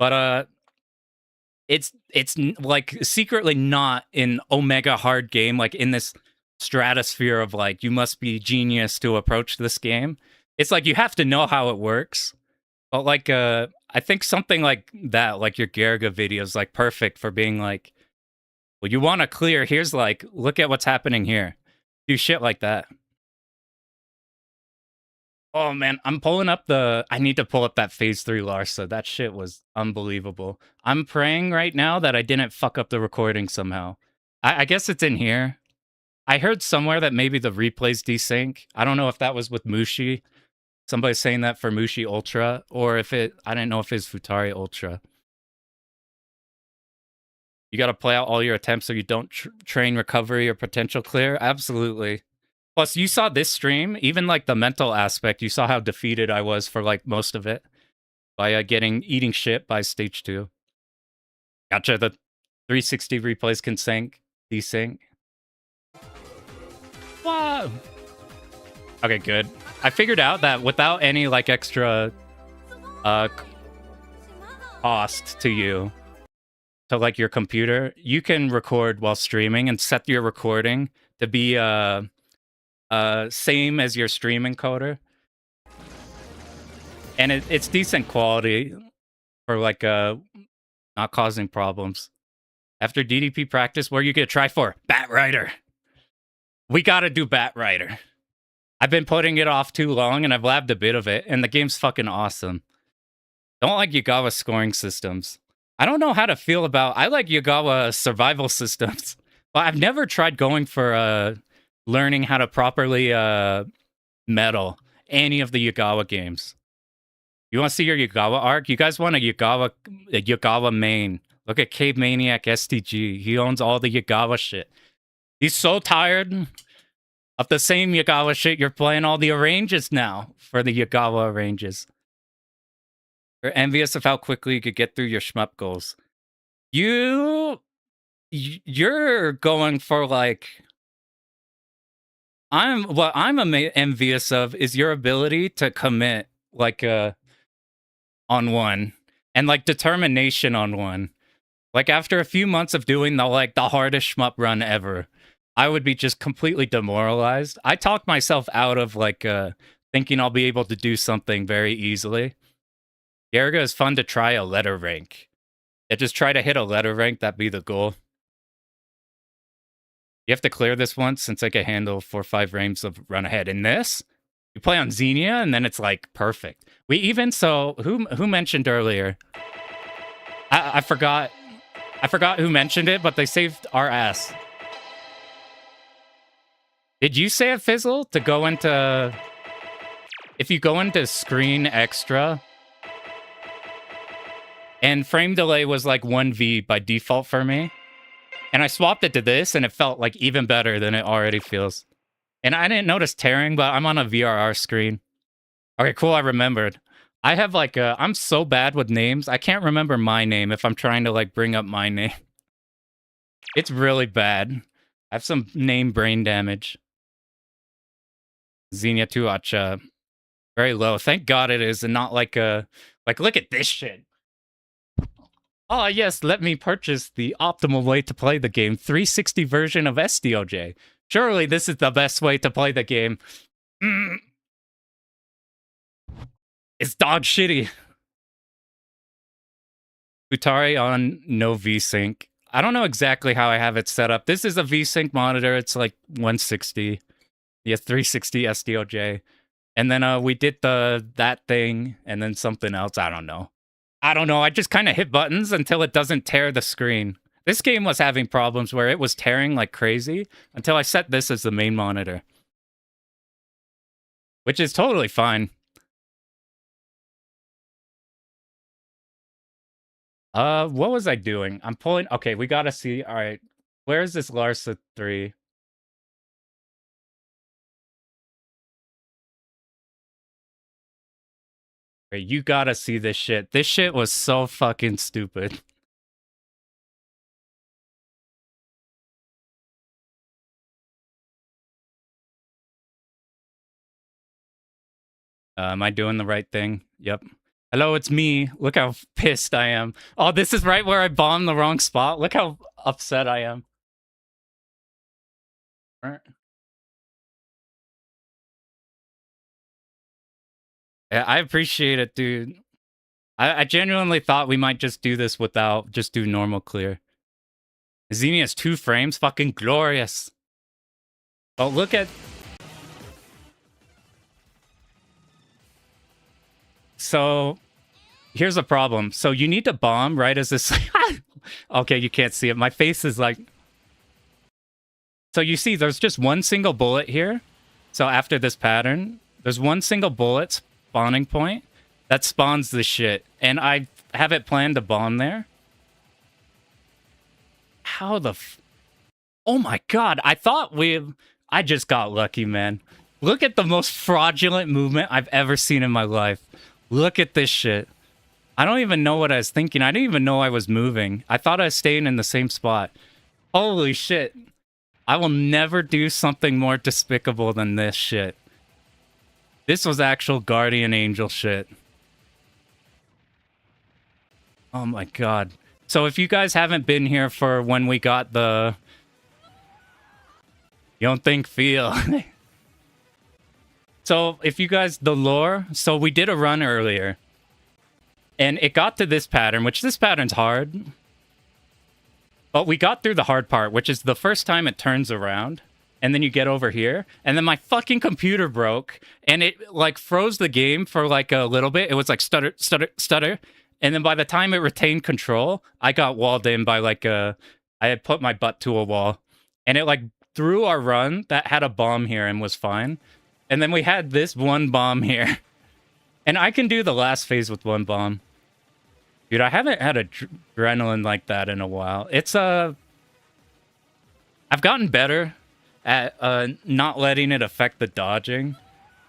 But it's like secretly not an omega hard game, like in this stratosphere of like, you must be genius to approach this game. It's like you have to know how it works. But like I think something like that, like your Garaga video is like perfect for being like, well, you want to clear, here's like, look at what's happening here. Do shit like that. Oh man, I'm pulling up I need to pull up that phase 3 Larsa. That shit was unbelievable. I'm praying right now that I didn't fuck up the recording somehow. I guess it's in here. I heard somewhere that maybe the replay's desync. I don't know if that was with Mushi. Somebody's saying that for Mushi Ultra, or if I didn't know if it's Futari Ultra. You got to play out all your attempts so you don't train recovery or potential clear. Absolutely. Plus, you saw this stream, even like the mental aspect, you saw how defeated I was for like most of it by eating shit by stage 2. Gotcha, the 360 replays can desync. Wow. Okay, good. I figured out that without any like extra cost to you, to like your computer, you can record while streaming and set your recording to be same as your stream encoder. And it's decent quality for like not causing problems. After DDP practice, what are you gonna try for? Bat Rider. We gotta do Bat Rider. I've been putting it off too long, and I've labbed a bit of it, and the game's fucking awesome. Don't like Yugawa scoring systems. I don't know how to feel about... I like Yugawa survival systems, but I've never tried going for learning how to properly medal any of the Yugawa games. You want to see your Yugawa arc? You guys want a Yugawa main. Look at Cave Maniac STG. He owns all the Yugawa shit. He's so tired of the same Yugawa shit. You're playing all the arranges now for the Yugawa arranges. You're envious of how quickly you could get through your shmup goals. You're going for like... What I'm envious of is your ability to commit like on one, and like determination on one. Like after a few months of doing the hardest shmup run ever, I would be just completely demoralized. I talked myself out of like thinking I'll be able to do something very easily. Yerga is fun to try a letter rank. Yeah, just try to hit a letter rank, that'd be the goal. You have to clear this once since I can handle 4 or 5 frames of run ahead. In this, you play on Xenia and then it's like perfect. We even who mentioned earlier? I forgot who mentioned it, but they saved our ass. Did you say it, Fizzle? To go into... If you go into screen extra... And frame delay was like 1V by default for me. And I swapped it to this, and it felt like even better than it already feels. And I didn't notice tearing, but I'm on a VRR screen. Okay, cool, I remembered. I have like I'm so bad with names, I can't remember my name if I'm trying to like bring up my name. It's really bad. I have some name brain damage. Xenia 2 Acha. Very low. Thank God it is, and not like like, look at this shit. Oh yes, let me purchase the optimal way to play the game. 360 version of SDOJ. Surely this is the best way to play the game. It's dog shitty. Futari on no VSync. I don't know exactly how I have it set up. This is a VSync monitor. It's like 160. Yeah, 360 SDOJ. And then we did that thing and then something else. I don't know. I just kind of hit buttons until it doesn't tear the screen. This game was having problems where it was tearing like crazy until I set this as the main monitor. Which is totally fine. What was I doing? I'm pulling... Okay, we gotta see... Alright. Where is this Larsa 3? You gotta see this shit. This shit was so fucking stupid. Am I doing the right thing? Yep. Hello, it's me. Look how pissed I am. Oh, this is right where I bombed the wrong spot. Look how upset I am. Yeah, I appreciate it, dude. I genuinely thought we might just do this without, just do normal clear. Xenia's 2 frames, fucking glorious. Oh, look at... So, here's the problem. So you need to bomb right as this... Okay, you can't see it. My face is like... So you see, there's just one single bullet here. So after this pattern, there's one single bullet spawning point that spawns this shit. And I have it planned to bomb there. How the Oh my god, I just got lucky, man. Look at the most fraudulent movement I've ever seen in my life. Look at this shit. I don't even know what I was thinking. I didn't even know I was moving. I thought I was staying in the same spot. Holy shit. I will never do something more despicable than this shit. This was actual guardian angel shit. Oh my god. So if you guys haven't been here for when we got the... You don't think feel... So if you guys, the lore, so we did a run earlier. And it got to this pattern, which this pattern's hard. But we got through the hard part, which is the first time it turns around. And then you get over here. And then my fucking computer broke. And it like froze the game for like a little bit. It was like stutter, stutter, stutter. And then by the time it retained control, I got walled in by like a... I had put my butt to a wall. And it like threw our run that had a bomb here and was fine. And then we had this one bomb here. And I can do the last phase with one bomb. Dude, I haven't had adrenaline like that in a while. It's I've gotten better at not letting it affect the dodging.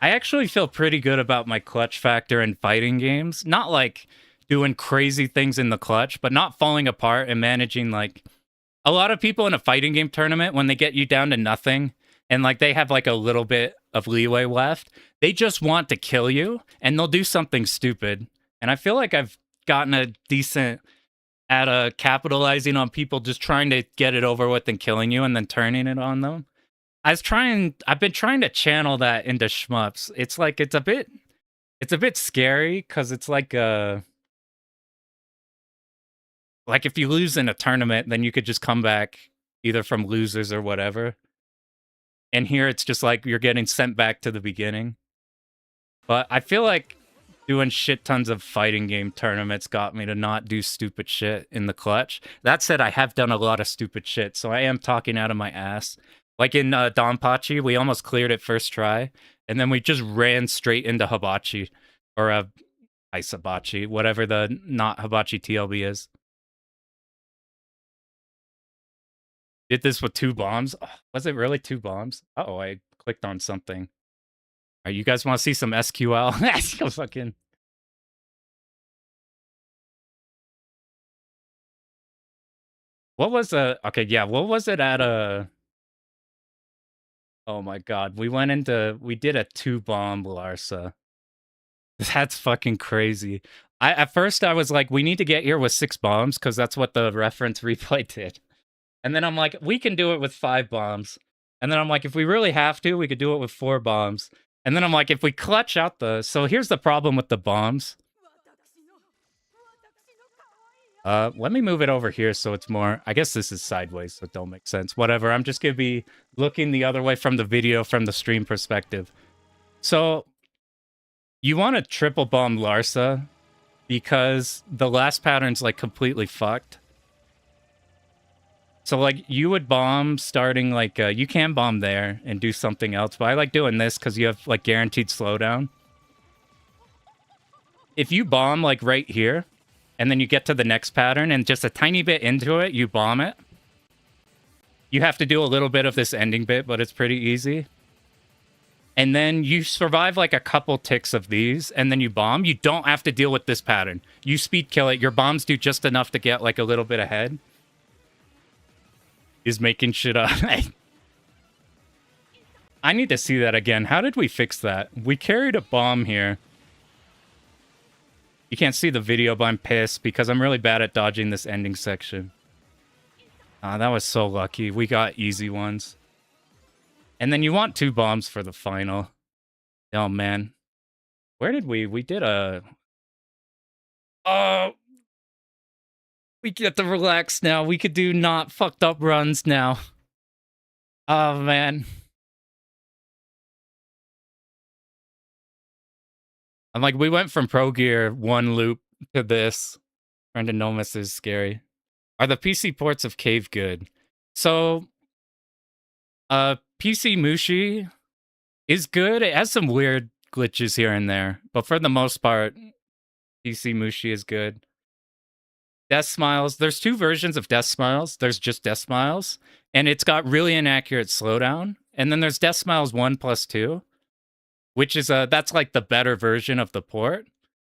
I actually feel pretty good about my clutch factor in fighting games. Not like doing crazy things in the clutch, but not falling apart and managing like... A lot of people in a fighting game tournament, when they get you down to nothing and like they have like a little bit of leeway left, they just want to kill you and they'll do something stupid. And I feel like I've gotten a decent at capitalizing on people just trying to get it over with and killing you and then turning it on them. I've been trying to channel that into shmups. It's like it's a bit scary because it's like if you lose in a tournament, then you could just come back either from losers or whatever. And here it's just like you're getting sent back to the beginning. But I feel like doing shit tons of fighting game tournaments got me to not do stupid shit in the clutch. That said, I have done a lot of stupid shit, so I am talking out of my ass. Like in Donpachi, we almost cleared it first try, and then we just ran straight into Hibachi, or Isobachi, whatever the not Hibachi TLB is. Did this with 2 bombs? Oh, was it really 2 bombs? Uh-oh, I clicked on something. All right, you guys want to see some SQL? Fucking... What was okay, yeah, what was it at Oh my god, we did a 2-bomb Larsa. That's fucking crazy. At first I was like, we need to get here with 6 bombs, because that's what the reference replay did. And then I'm like, we can do it with 5 bombs. And then I'm like, if we really have to, we could do it with 4 bombs. And then I'm like, if we clutch out so here's the problem with the bombs. Let me move it over here so it's more... I guess this is sideways, so it don't make sense. Whatever, I'm just gonna be looking the other way from the video, from the stream perspective. So, you want to triple bomb Larsa, because the last pattern's, like, completely fucked. So, like, you would bomb starting, like, you can bomb there and do something else, but I like doing this because you have, like, guaranteed slowdown. If you bomb, like, right here, and then you get to the next pattern, and just a tiny bit into it, you bomb it. You have to do a little bit of this ending bit, but it's pretty easy. And then you survive like a couple ticks of these, and then you bomb. You don't have to deal with this pattern. You speed kill it. Your bombs do just enough to get like a little bit ahead. He's making shit up. I need to see that again. How did we fix that? We carried a bomb here. You can't see the video, but I'm pissed because I'm really bad at dodging this ending section. That was so lucky. We got easy ones. And then you want 2 bombs for the final. Oh, man. Where did we did a... Oh! We get to relax now. We could do not fucked up runs now. Oh, man. I'm like, we went from Pro Gear 1 loop to this. Randonomus is scary. Are the PC ports of Cave good? So, PC Mushi is good. It has some weird glitches here and there, but for the most part, PC Mushi is good. Death Smiles. There's 2 versions of Death Smiles. There's just Death Smiles, and it's got really inaccurate slowdown. And then there's Death Smiles 1+2. Which is that's like the better version of the port.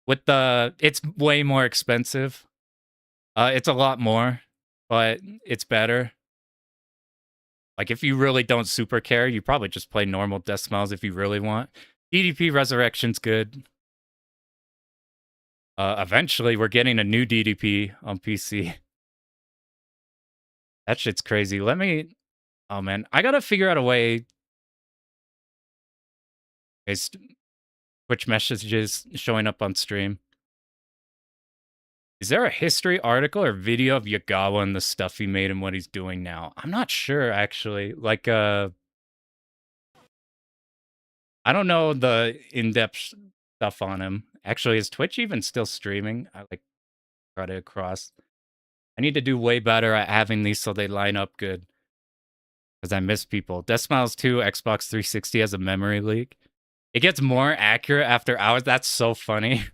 With it's way more expensive. It's a lot more, but it's better. Like if you really don't super care, you probably just play normal Death Smiles if you really want. DDP Resurrection's good. Eventually, we're getting a new DDP on PC. That shit's crazy. Oh man, I gotta figure out a way. Okay, Twitch messages showing up on stream. Is there a history article or video of Yagawa and the stuff he made and what he's doing now? I'm not sure, actually. Like, I don't know the in-depth stuff on him. Actually, is Twitch even still streaming? I like brought it across. I need to do way better at having these so they line up good. Because I miss people. Death Smiles 2, Xbox 360 has a memory leak. It gets more accurate after hours. That's so funny.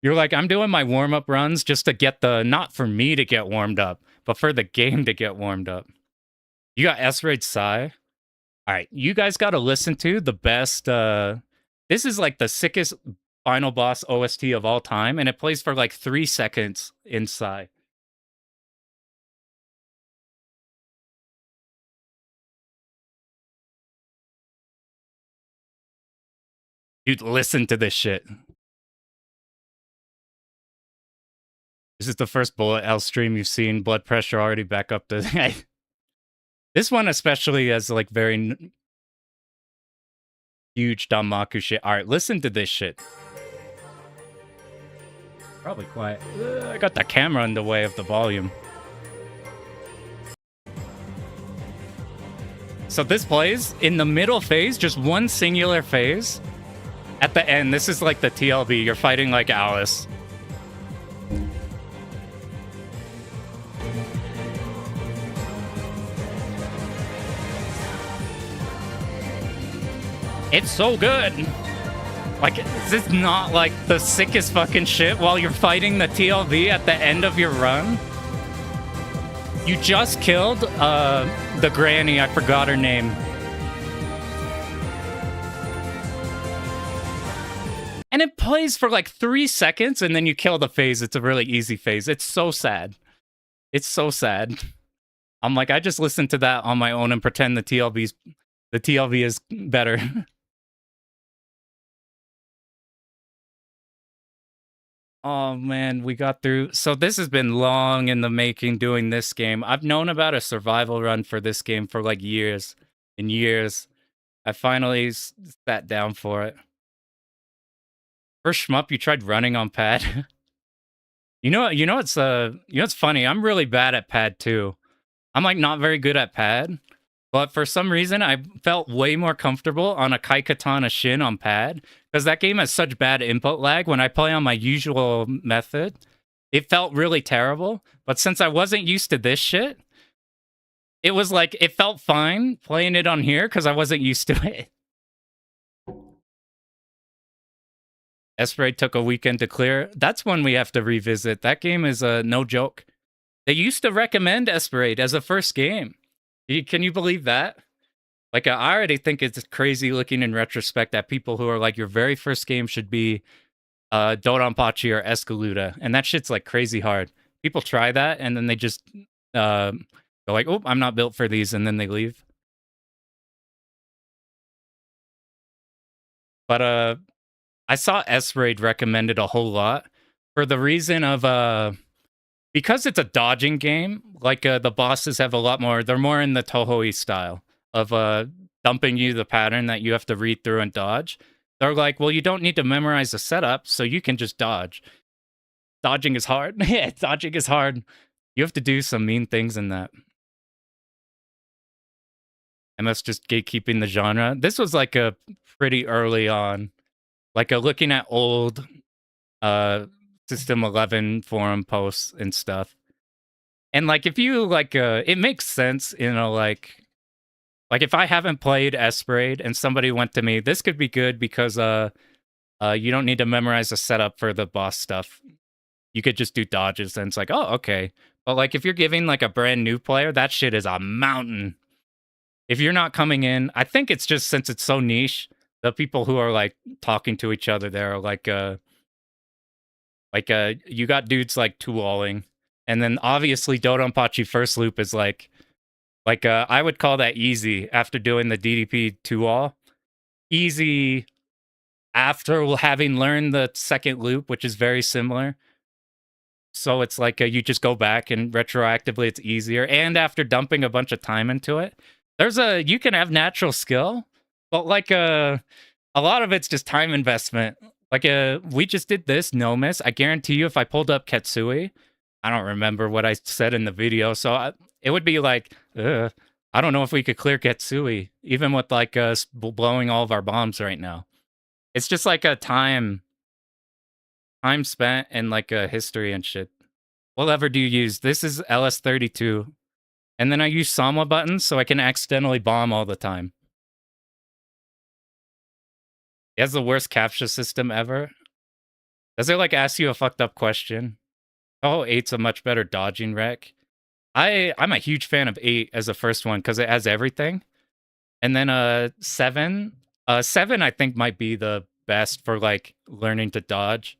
You're like, I'm doing my warm-up runs just to get the, not for me to get warmed up, but for the game to get warmed up. You got S-Raid Psy. All right, you guys got to listen to the best, this is like the sickest final boss OST of all time, and it plays for like 3 seconds in Psy. Dude, listen to this shit. This is the first bullet hell stream you've seen. Blood pressure already back up to... This one especially has like very huge Danmaku shit. All right, listen to this shit. Probably quiet. I got the camera in the way of the volume. So this plays in the middle phase, just one singular phase. At the end, this is like the TLB. You're fighting like Alice. It's so good. Like, is this not like the sickest fucking shit while you're fighting the TLV at the end of your run? You just killed the granny, I forgot her name. And it plays for like 3 seconds and then you kill the phase. It's a really easy phase. It's so sad. It's so sad. I'm like, I just listened to that on my own and pretend the TLV is better. Oh man, we got through. So this has been long in the making doing this game. I've known about a survival run for this game for like years and years. I finally sat down for it. First shmup, you tried running on pad. you know what's funny? I'm really bad at pad too. I'm like not very good at pad. But for some reason, I felt way more comfortable on a Kai Katana Shin on pad, because that game has such bad input lag. When I play on my usual method, it felt really terrible. But since I wasn't used to this shit, it was like, it felt fine playing it on here because I wasn't used to it. S-Raid took a weekend to clear. That's one we have to revisit. That game is no joke. They used to recommend S-Raid as a first game. Can you believe that? Like, I already think it's crazy looking in retrospect at people who are like, your very first game should be Dodonpachi or Escaluda. And that shit's like crazy hard. People try that and then they just go like, oh, I'm not built for these. And then they leave. But I saw S-Raid recommended a whole lot for the reason of... because it's a dodging game, like the bosses have a lot more, they're more in the Tohoi style of dumping you the pattern that you have to read through and dodge. They're like, well, you don't need to memorize the setup, so you can just dodge. Dodging is hard. Yeah, dodging is hard. You have to do some mean things in that. MS just gatekeeping the genre. This was like a pretty early on. Like looking at old... System 11 forum posts and stuff. And like if you like it makes sense, you know, like if I haven't played S-Raid and somebody went to me, this could be good because you don't need to memorize the setup for the boss stuff. You could just do dodges and it's like, oh, okay. But like if you're giving like a brand new player, that shit is a mountain. If you're not coming in, I think it's just since it's so niche, the people who are like talking to each other there are like you got dudes like two-walling, and then obviously Dodonpachi first loop is like I would call that easy after doing the DDP two-wall. Easy after having learned the second loop, which is very similar. So it's like you just go back and retroactively it's easier. And after dumping a bunch of time into it, you can have natural skill, but like A lot of it's just time investment. Like, we just did this, no miss. I guarantee you, if I pulled up Ketsui, I don't remember what I said in the video, so it would be like, I don't know if we could clear Ketsui, even with like us blowing all of our bombs right now. It's just like a time spent and like a history and shit. What lever do you use? This is LS32. And then I use Sama buttons so I can accidentally bomb all the time. He has the worst captcha system ever. Does it like ask you a fucked up question? Oh, 8's a much better dodging wreck. I'm a huge fan of 8 as the first one because it has everything. And then 7. 7 I think might be the best for like learning to dodge.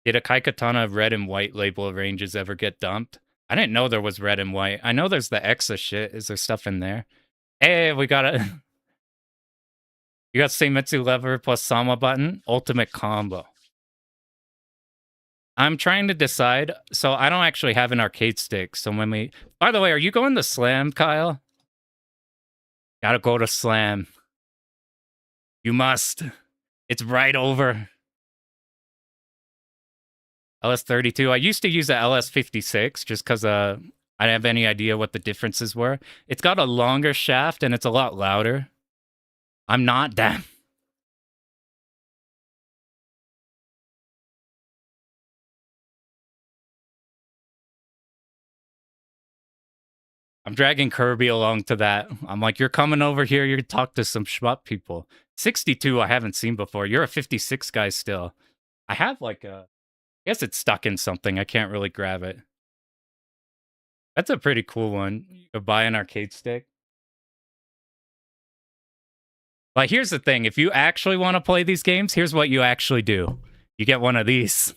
Did a Kaikatana red and white label ranges ever get dumped? I didn't know there was red and white. I know there's the Exa shit. Is there stuff in there? Hey, we got a... You got Seimitsu lever plus Sama button. Ultimate combo. I'm trying to decide. So I don't actually have an arcade stick. So when we... By the way, are you going to Slam, Kyle? Gotta go to Slam. You must. It's right over. LS32. I used to use the LS56 just because I didn't have any idea what the differences were. It's got a longer shaft and it's a lot louder. I'm not damn. I'm dragging Kirby along to that. I'm like, you're coming over here. You talk to some shmup people. 62 I haven't seen before. You're a 56 guy still. I have like a... I guess it's stuck in something. I can't really grab it. That's a pretty cool one. You could buy an arcade stick. But here's the thing. If you actually want to play these games, here's what you actually do. You get one of these.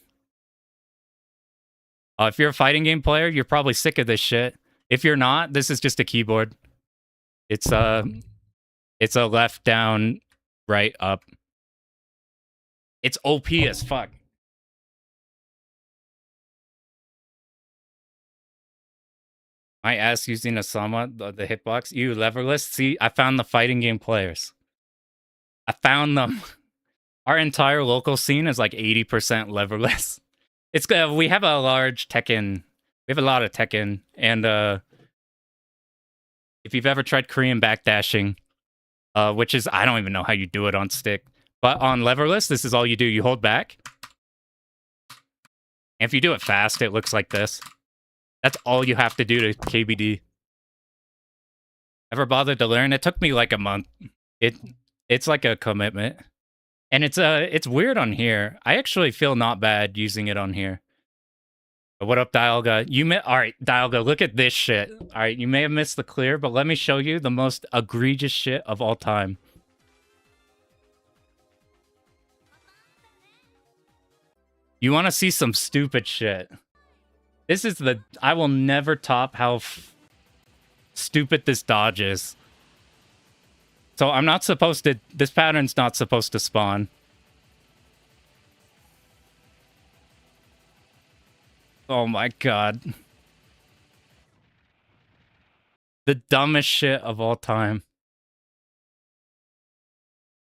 If you're a fighting game player, you're probably sick of this shit. If you're not, this is just a keyboard. It's a left, down, right, up. It's OP as fuck. My ass using a Sama, the hitbox. You leverless. See, I found the fighting game players. I found them. Our entire local scene is like 80% leverless. It's we have a large Tekken. We have a lot of Tekken, and if you've ever tried Korean backdashing, which is I don't even know how you do it on stick, but on leverless, this is all you do. You hold back, and if you do it fast, it looks like this. That's all you have to do to KBD. Ever bothered to learn? It took me like a month. It's like a commitment. And it's weird on here. I actually feel not bad using it on here. But what up, Dialga? All right, Dialga, look at this shit. All right, you may have missed the clear, but let me show you the most egregious shit of all time. You want to see some stupid shit? This is the... I will never top how stupid this dodge is. So I'm not supposed to... This pattern's not supposed to spawn. Oh my god. The dumbest shit of all time.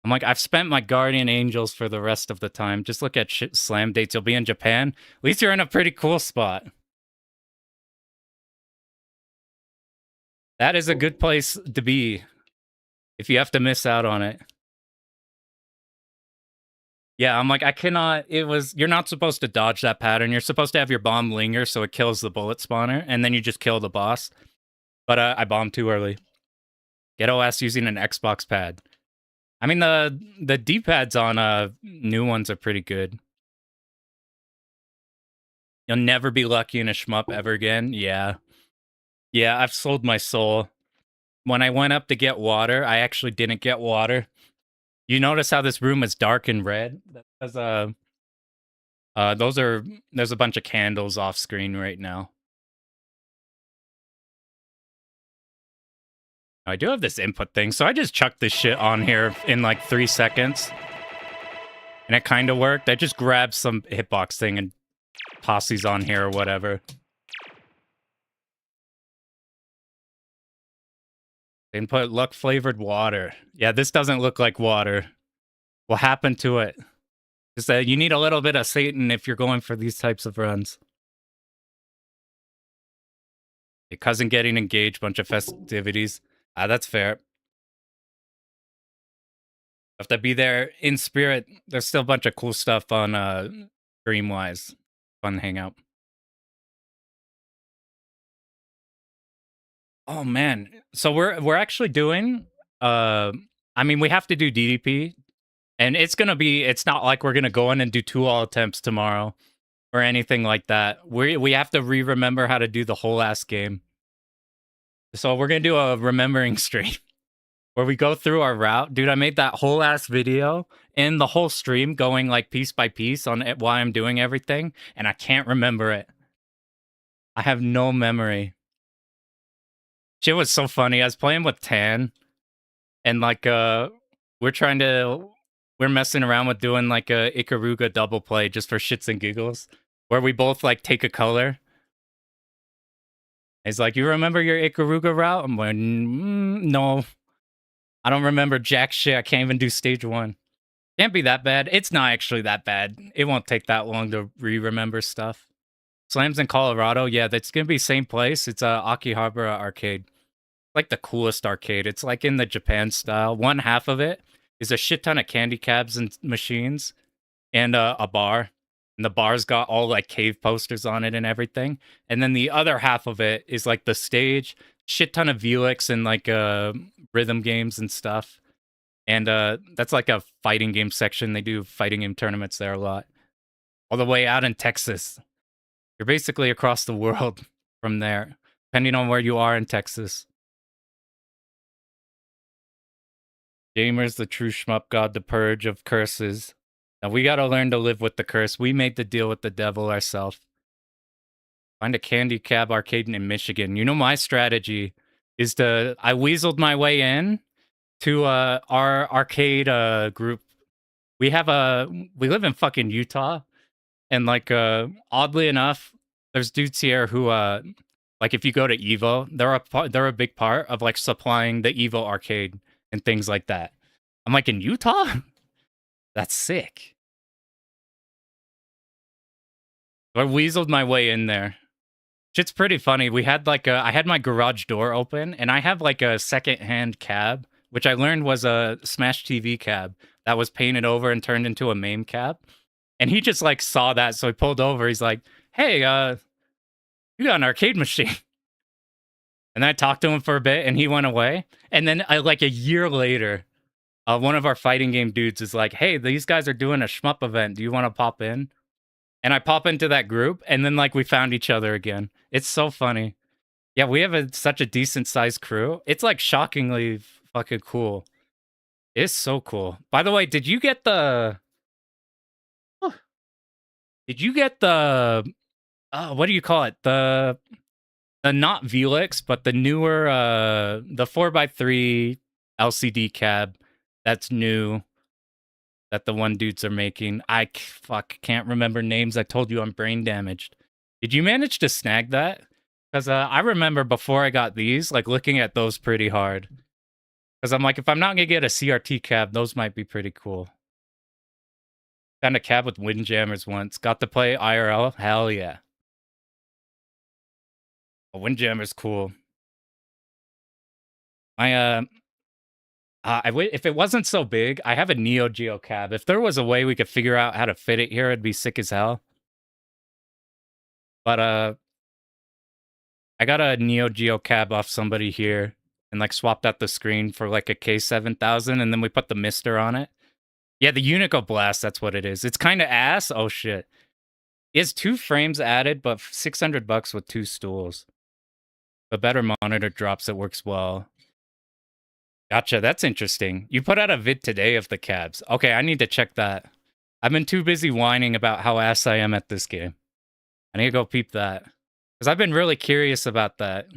I'm like, I've spent my guardian angels for the rest of the time. Just look at slam dates. You'll be in Japan. At least you're in a pretty cool spot. That is a good place to be if you have to miss out on it. Yeah, I'm like, I cannot... You're not supposed to dodge that pattern. You're supposed to have your bomb linger so it kills the bullet spawner, and then you just kill the boss. But I bombed too early. Ghetto ass using an Xbox pad. I mean, the D-pads on new ones are pretty good. You'll never be lucky in a shmup ever again. Yeah. Yeah, I've sold my soul. When I went up to get water, I actually didn't get water. You notice how this room is dark and red? There's a bunch of candles off screen right now. I do have this input thing, so I just chucked this shit on here in like 3 seconds. And it kind of worked. I just grabbed some hitbox thing and posses on here or whatever. They put luck flavored water. Yeah, this doesn't look like water. What happened to it? Is that you need a little bit of Satan if you're going for these types of runs. Your cousin getting engaged, bunch of festivities. That's fair. Have to be there in spirit. There's still a bunch of cool stuff on Dreamwise. Fun hangout. Oh man. So we're actually doing I mean we have to do DDP and it's not like we're gonna go in and do 2 all attempts tomorrow or anything like that. We have to remember how to do the whole ass game. So we're gonna do a remembering stream where we go through our route. Dude, I made that whole ass video and the whole stream going like piece by piece on why I'm doing everything, and I can't remember it. I have no memory. Shit was so funny. I was playing with Tan, and like we're messing around with doing like a Ikaruga double play just for shits and giggles, where we both like take a color. He's like, "You remember your Ikaruga route?" I'm like, "No, I don't remember jack shit. I can't even do stage 1. Can't be that bad. It's not actually that bad. It won't take that long to remember stuff." Slams in Colorado, yeah, that's gonna be same place. It's Akihabara Arcade, like the coolest arcade. It's like in the Japan style. One half of it is a shit ton of candy cabs and machines, and a bar. And the bar's got all like cave posters on it and everything. And then the other half of it is like the stage, shit ton of Velix and like rhythm games and stuff. And that's like a fighting game section. They do fighting game tournaments there a lot. All the way out in Texas. You're basically across the world from there, depending on where you are in Texas. Gamer's the true shmup god, the purge of curses. Now we gotta learn to live with the curse. We made the deal with the devil ourselves. Find a candy cab arcade in Michigan. You know my strategy is I weaseled my way in to our arcade group. We live in fucking Utah, and like oddly enough, there's dudes here who like if you go to Evo, they're a big part of like supplying the Evo arcade and things like that. I'm like, in Utah? That's sick. I weaseled my way in there. Shit's pretty funny. We had like I had my garage door open, and I have like a second-hand cab, which I learned was a Smash TV cab that was painted over and turned into a MAME cab. And he just like saw that, so he pulled over. He's like, "Hey, you got an arcade machine?" And I talked to him for a bit, and he went away. And then like a year later, one of our fighting game dudes is like, "Hey, these guys are doing a shmup event. Do you want to pop in?" And I pop into that group, and then like we found each other again. It's so funny. Yeah, we have such a decent sized crew. It's like shockingly fucking cool. It's so cool. By the way, did you get the? Did you get the? What do you call it? The not Velix, but the newer the 4x3 LCD cab that's new. That the one dudes are making. Can't remember names. I told you I'm brain damaged. Did you manage to snag that? Because I remember before I got these, like looking at those pretty hard. Because I'm like, if I'm not gonna get a CRT cab, those might be pretty cool. Found a cab with Windjammers once. Got to play IRL. Hell yeah. A Windjammer's cool. If it wasn't so big, I have a Neo Geo cab. If there was a way we could figure out how to fit it here, it'd be sick as hell. But I got a Neo Geo cab off somebody here and like swapped out the screen for like a K7000, and then we put the Mister on it. Yeah, the Unico Blast, that's what it is. It's kind of ass. Oh shit. It's 2 frames added, but $600 with 2 stools. A better monitor drops, it works well. Gotcha, that's interesting. You put out a vid today of the cabs. Okay, I need to check that. I've been too busy whining about how ass I am at this game. I need to go peep that. Because I've been really curious about that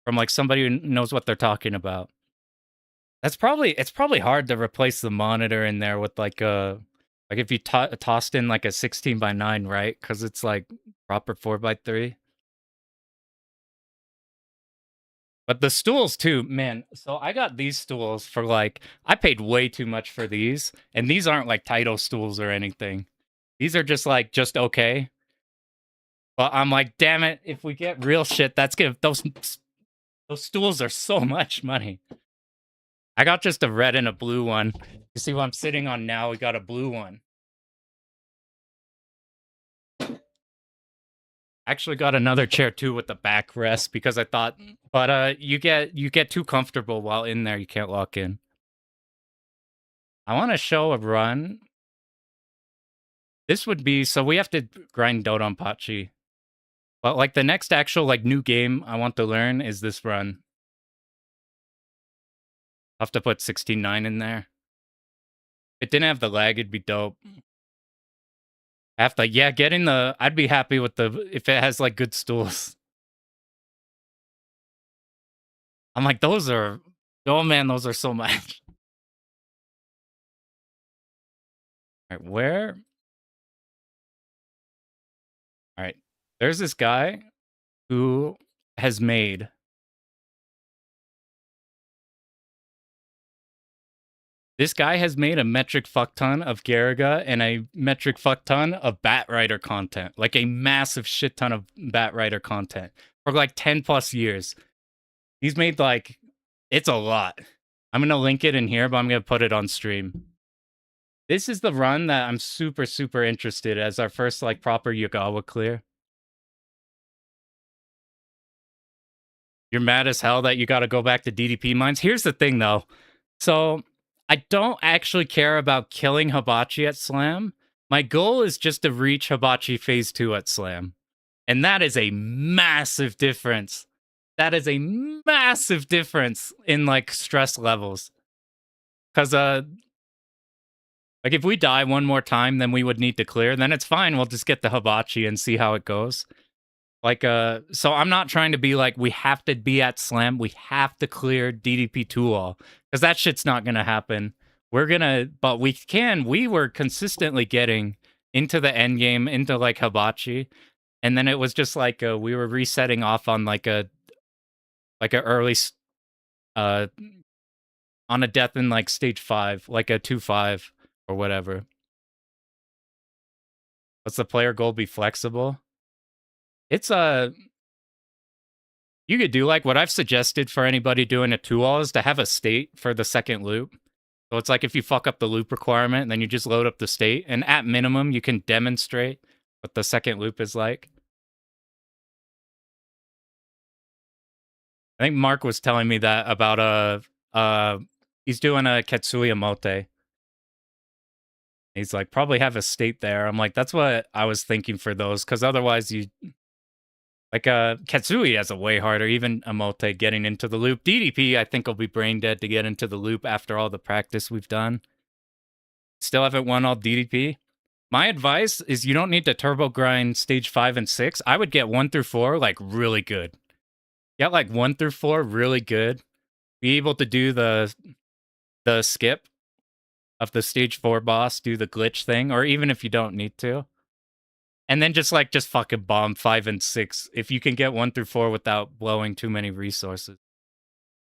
from like somebody who knows what they're talking about. It's probably hard to replace the monitor in there with like if you tossed in like a 16:9, right? Because it's like proper 4:3. But the stools too, man. So I got these stools for like, I paid way too much for these, and these aren't like title stools or anything. These are just like just okay. But I'm like, damn it! If we get real shit, that's give those stools are so much money. I got just a red and a blue one. You see what I'm sitting on now? We got a blue one. Actually got another chair too with the backrest because I thought, but you get too comfortable while in there. You can't lock in. I want to show a run. This would be so we have to grind Dodonpachi. But like the next actual like new game I want to learn is this run. I'll have to put 16.9 in there. If it didn't have the lag, it'd be dope. I have to, yeah, getting the, I'd be happy with the, if it has like good stools. I'm like, those are, oh man, those are so much. All right, where? All right, there's this guy who has made a metric fuck ton of Garaga and a metric fuck ton of Batrider content. Like a massive shit ton of Batrider content for like 10 plus years. He's made like, it's a lot. I'm going to link it in here, but I'm going to put it on stream. This is the run that I'm super, super interested as our first like proper Yogawa clear. You're mad as hell that you got to go back to DDP mines. Here's the thing though. So I don't actually care about killing Hibachi at Slam. My goal is just to reach Hibachi Phase 2 at Slam. And that is a massive difference. That is a massive difference in like stress levels. Because like if we die one more time, then we would need to clear. Then it's fine. We'll just get the Hibachi and see how it goes. Like so I'm not trying to be like we have to be at Slam. We have to clear DDP 2 all because that shit's not gonna happen. But we were consistently getting into the end game, into like Hibachi, and then it was just like we were resetting off on like a early on a death in like stage 5, like a 2-5 or whatever. What's the player goal? Be flexible. It's you could do like what I've suggested for anybody doing a 2-all is to have a state for the second loop. So it's like if you fuck up the loop requirement, then you just load up the state, and at minimum you can demonstrate what the second loop is like. I think Mark was telling me that about he's doing a Ketsuya Mote. He's like, probably have a state there. I'm like, that's what I was thinking for those, because otherwise you like Katsui has a way harder, even Emote getting into the loop. DDP, I think will be brain dead to get into the loop after all the practice we've done. Still haven't won all DDP. My advice is you don't need to turbo grind stage 5 and 6. I would get 1 through 4 like really good. Get like 1 through 4 really good. Be able to do the skip of the stage 4 boss, do the glitch thing, or even if you don't need to. And then just fucking bomb 5 and 6 if you can get 1 through 4 without blowing too many resources.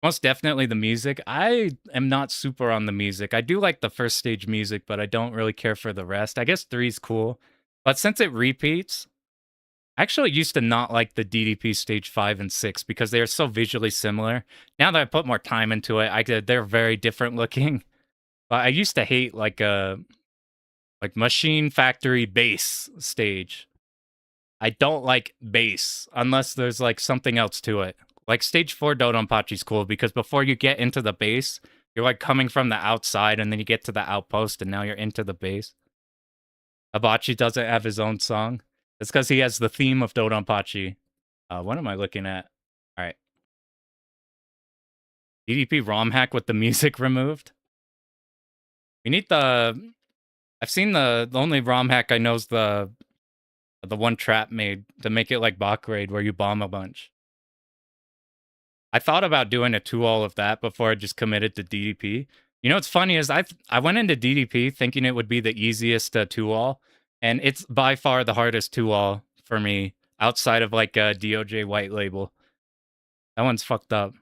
Most definitely the music. I am not super on the music. I do like the first stage music, but I don't really care for the rest. I guess 3's cool. But since it repeats, I actually used to not like the DDP stage 5 and 6 because they are so visually similar. Now that I put more time into it, they're very different looking. But I used to hate like Machine Factory bass stage. I don't like bass unless there's like something else to it. Like stage 4 Dodonpachi's cool because before you get into the base, you're like coming from the outside and then you get to the outpost and now you're into the base. Hibachi doesn't have his own song. It's because he has the theme of Dodonpachi. What am I looking at? All right. DDP ROM hack with the music removed. We need the... I've seen the only ROM hack I know is the one Trap made to make it like Bach Raid where you bomb a bunch. I thought about doing a 2-all of that before I just committed to DDP. You know what's funny is I went into DDP thinking it would be the easiest 2-all, and it's by far the hardest 2-all for me outside of like a DOJ white label. That one's fucked up.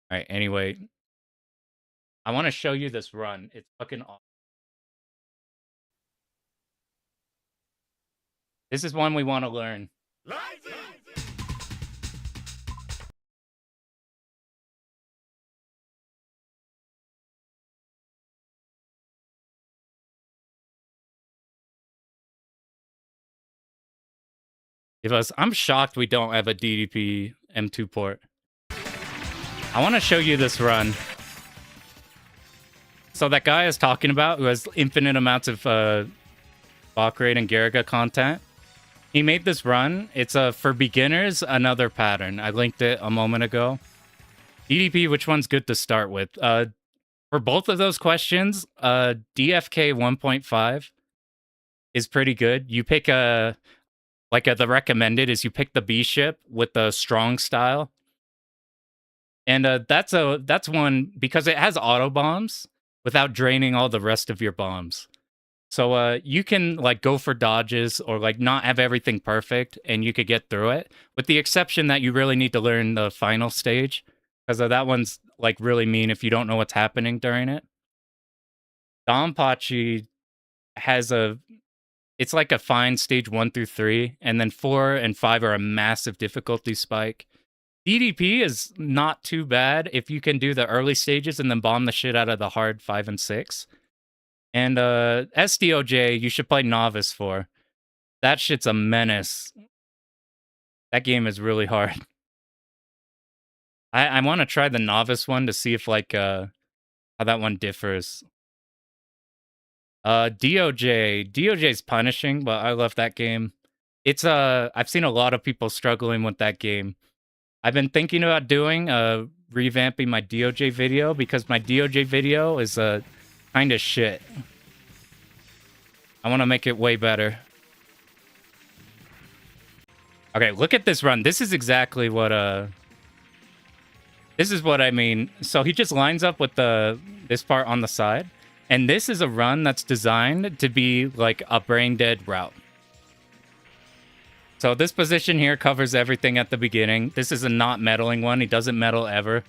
All right, anyway. I want to show you this run. It's fucking awesome. This is one we want to learn. I'm shocked we don't have a DDP M2 port. I want to show you this run. So that guy is talking about who has infinite amounts of Valkyrie and Garaga content. He made this run. It's for beginners, another pattern. I linked it a moment ago. DDP, which one's good to start with? For both of those questions, DFK 1.5 is pretty good. You pick the recommended is you pick the B ship with the strong style. And that's one because it has auto bombs without draining all the rest of your bombs. So you can like go for dodges or like not have everything perfect and you could get through it. With the exception that you really need to learn the final stage because that one's like really mean if you don't know what's happening during it. Donpachi has it's like a fine stage 1 through 3, and then 4 and 5 are a massive difficulty spike. DDP is not too bad if you can do the early stages and then bomb the shit out of the hard 5 and 6. And SDOJ, you should play Novice for. That shit's a menace. That game is really hard. I want to try the Novice one to see if like how that one differs. DOJ's punishing, but I love that game. It's I've seen a lot of people struggling with that game. I've been thinking about doing revamping my DOJ video because my DOJ video is kind of shit. I want to make it way better. Okay, look at this run. This is exactly what this is what I mean. So he just lines up with this part on the side. And this is a run that's designed to be like a brain dead route. So this position here covers everything at the beginning. This is a not meddling one. He doesn't meddle ever.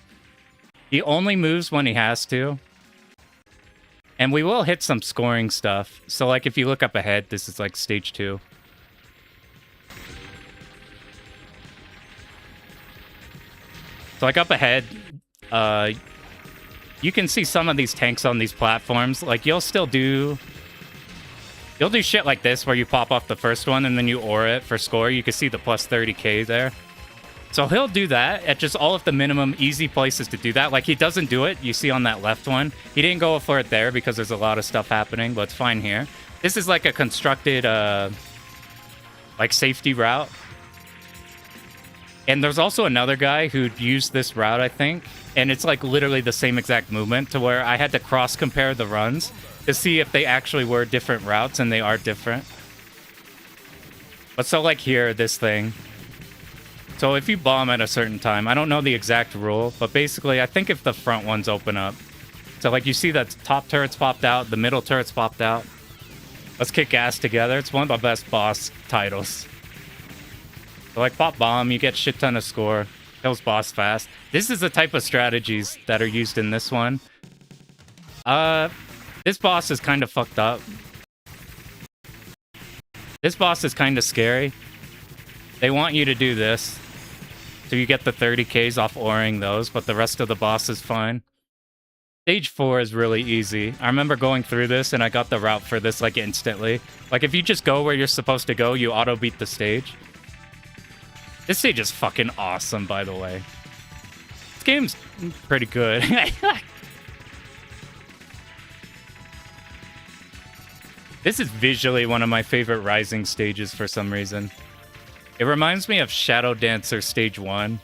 He only moves when he has to. And we will hit some scoring stuff. So like if you look up ahead, this is like stage 2. So like up ahead, you can see some of these tanks on these platforms. Like you'll do shit like this where you pop off the first one and then you aura it for score. You can see the plus 30k there. So he'll do that at just all of the minimum easy places to do that. Like he doesn't do it. You see on that left one. He didn't go for it there because there's a lot of stuff happening, but it's fine here. This is like a constructed like safety route. And there's also another guy who used this route, I think. And it's like literally the same exact movement to where I had to cross compare the runs to see if they actually were different routes, and they are different. But so like here, this thing. So if you bomb at a certain time, I don't know the exact rule, but basically I think if the front ones open up. So like you see that top turret's popped out, the middle turret's popped out. Let's kick ass together. It's one of the best boss titles. So like pop bomb, you get shit ton of score. Kills boss fast. This is the type of strategies that are used in this one. This boss is kind of fucked up. This boss is kind of scary. They want you to do this. So you get the 30Ks off auring those, but the rest of the boss is fine. Stage 4 is really easy. I remember going through this and I got the route for this like instantly. Like if you just go where you're supposed to go, you auto beat the stage. This stage is fucking awesome, by the way. This game's pretty good. This is visually one of my favorite Rising stages for some reason. It reminds me of Shadow Dancer Stage 1.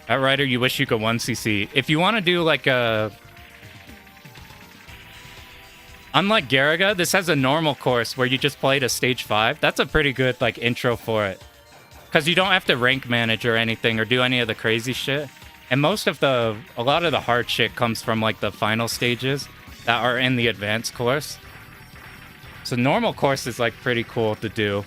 Outrider, you wish you could 1cc. If you want to do like a... Unlike Garaga, this has a normal course where you just play to stage 5. That's a pretty good like intro for it. Because you don't have to rank manage or anything or do any of the crazy shit. And a lot of the hard shit comes from like the final stages that are in the advanced course. So normal course is like pretty cool to do.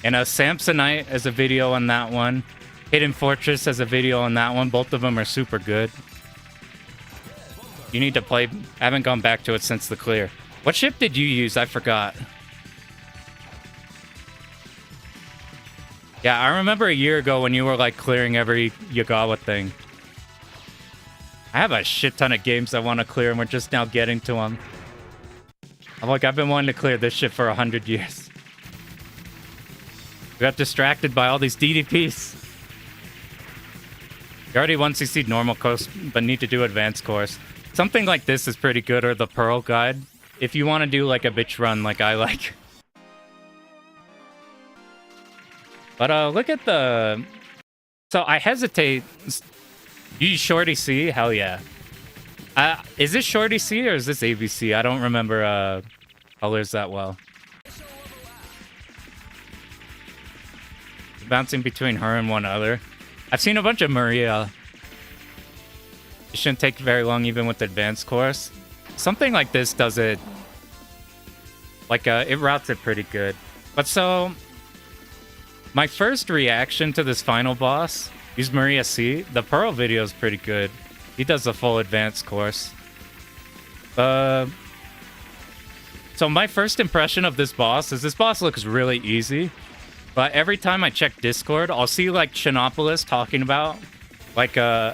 And Samsonite as a video on that one. Hidden Fortress as a video on that one. Both of them are super good. You need to play. I haven't gone back to it since the clear. What ship did you use? I forgot. Yeah, I remember a year ago when you were like clearing every Yagawa thing. I have a shit ton of games I want to clear and we're just now getting to them. I've been wanting to clear this shit for 100 years. We got distracted by all these DDPs. You already 1CC'd normal course, but need to do advanced course. Something like this is pretty good, or the Pearl Guide. If you want to do like a bitch run like I like. But look at the... So I hesitate. You use Shorty C? Hell yeah. Is this Shorty C or is this ABC? I don't remember colors that well. Bouncing between her and one other. I've seen a bunch of Maria. It shouldn't take very long even with the advanced course. Something like this does it. Like, it routes it pretty good. But so... My first reaction to this final boss, use Maria C. The Pearl video is pretty good. He does the full advanced course. So my first impression of this boss is this boss looks really easy. But every time I check Discord, I'll see like Shinopolis talking about like how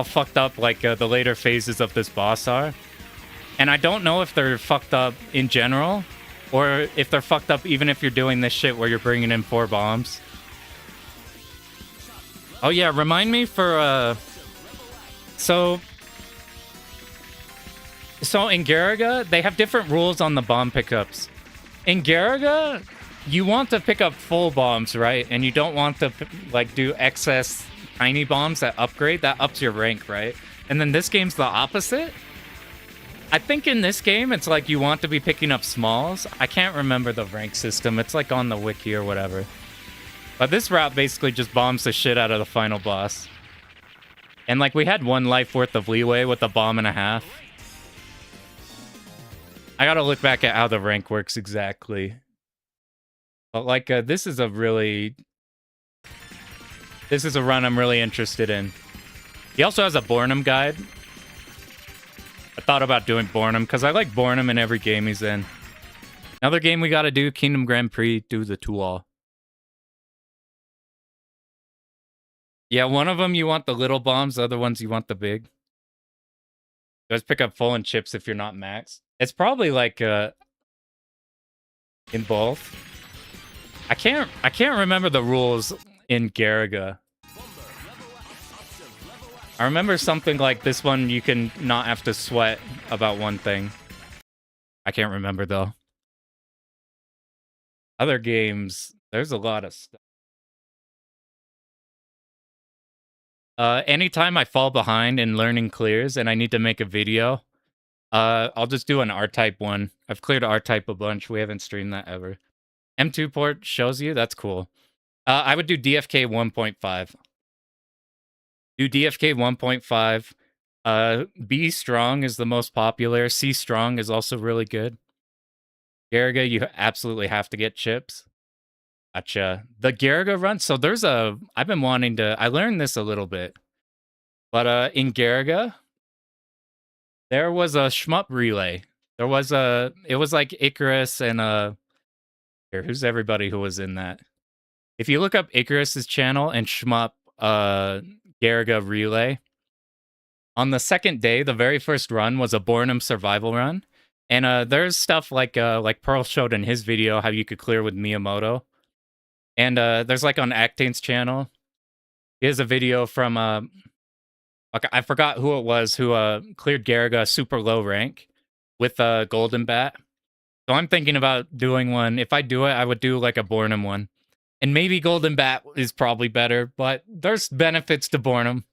fucked up like the later phases of this boss are. And I don't know if they're fucked up in general or if they're fucked up even if you're doing this shit where you're bringing in 4 bombs. Oh yeah, remind me for so in Garaga, they have different rules on the bomb pickups. In Garaga, you want to pick up full bombs, right? And you don't want to like do excess tiny bombs that upgrade. That ups your rank, right? And then this game's the opposite. I think in this game, it's like you want to be picking up smalls. I can't remember the rank system. It's like on the wiki or whatever. But this route basically just bombs the shit out of the final boss. And like we had 1 life worth of leeway with a bomb and a half. I gotta look back at how the rank works exactly. But like, this is a run I'm really interested in. He also has a Bornum guide. I thought about doing Bornum because I like Bornum in every game he's in. Another game we gotta do, Kingdom Grand Prix, do the 2-all. Yeah, one of them you want the little bombs, the other ones you want the big. You guys pick up full and chips if you're not maxed. It's probably like in both. I can't remember the rules in Garaga. I remember something like this one you can not have to sweat about one thing. I can't remember though. Other games, there's a lot of stuff. Anytime I fall behind in learning clears and I need to make a video, I'll just do an R-Type one. I've cleared R-Type a bunch. We haven't streamed that ever. M2 port shows you? That's cool. I would do DFK 1.5. Do DFK 1.5. B strong is the most popular. C strong is also really good. Garaga, you absolutely have to get chips. Gotcha. The Garaga run. So there's I've been wanting to. I learned this a little bit, but in Garaga, there was a shmup relay. It was like Icarus and here, who's everybody who was in that? If you look up Icarus's channel and shmup Garaga relay, on the second day, the very first run was a Bornum survival run. And there's stuff like Pearl showed in his video how you could clear with Miyamoto. And there's like on Actane's channel, he has a video from I forgot who it was who cleared Garaga super low rank with Golden Bat. So I'm thinking about doing one. If I do it, I would do like a Bornum one. And maybe Golden Bat is probably better, but there's benefits to Bornum.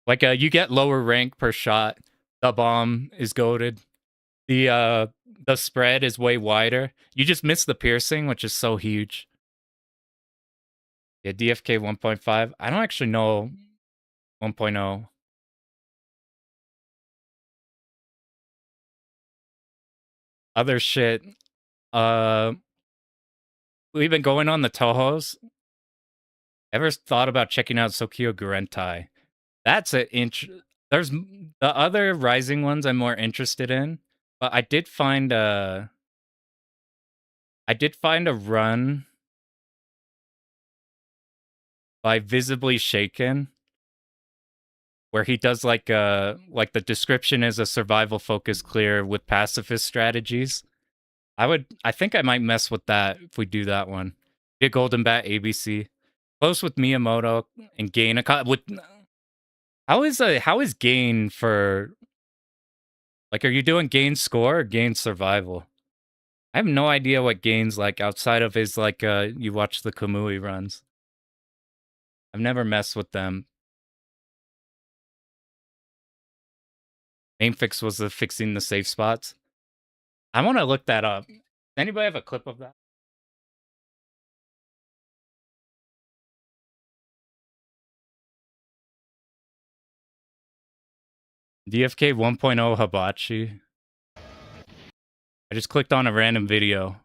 Like you get lower rank per shot. The bomb is goated. The spread is way wider. You just miss the piercing, which is so huge. Yeah, DFK 1.5. I don't actually know 1.0. Other shit. we've been going on the Tohos. Ever thought about checking out Sokyo Gurentai? That's a There's the other Rising ones I'm more interested in, but I did find a run by Visibly Shaken where he does like the description is a survival focus clear with pacifist strategies. I think I might mess with that if we do that one. Get Golden Bat ABC. Close with Miyamoto and Gain with how is Gain for like, are you doing Gain score or Gain survival? I have no idea what Gain's like outside of his like you watch the Kamui runs. I've never messed with them. Main fix was the fixing the safe spots. I want to look that up. Anybody have a clip of that? DFK 1.0 Hibachi. I just clicked on a random video.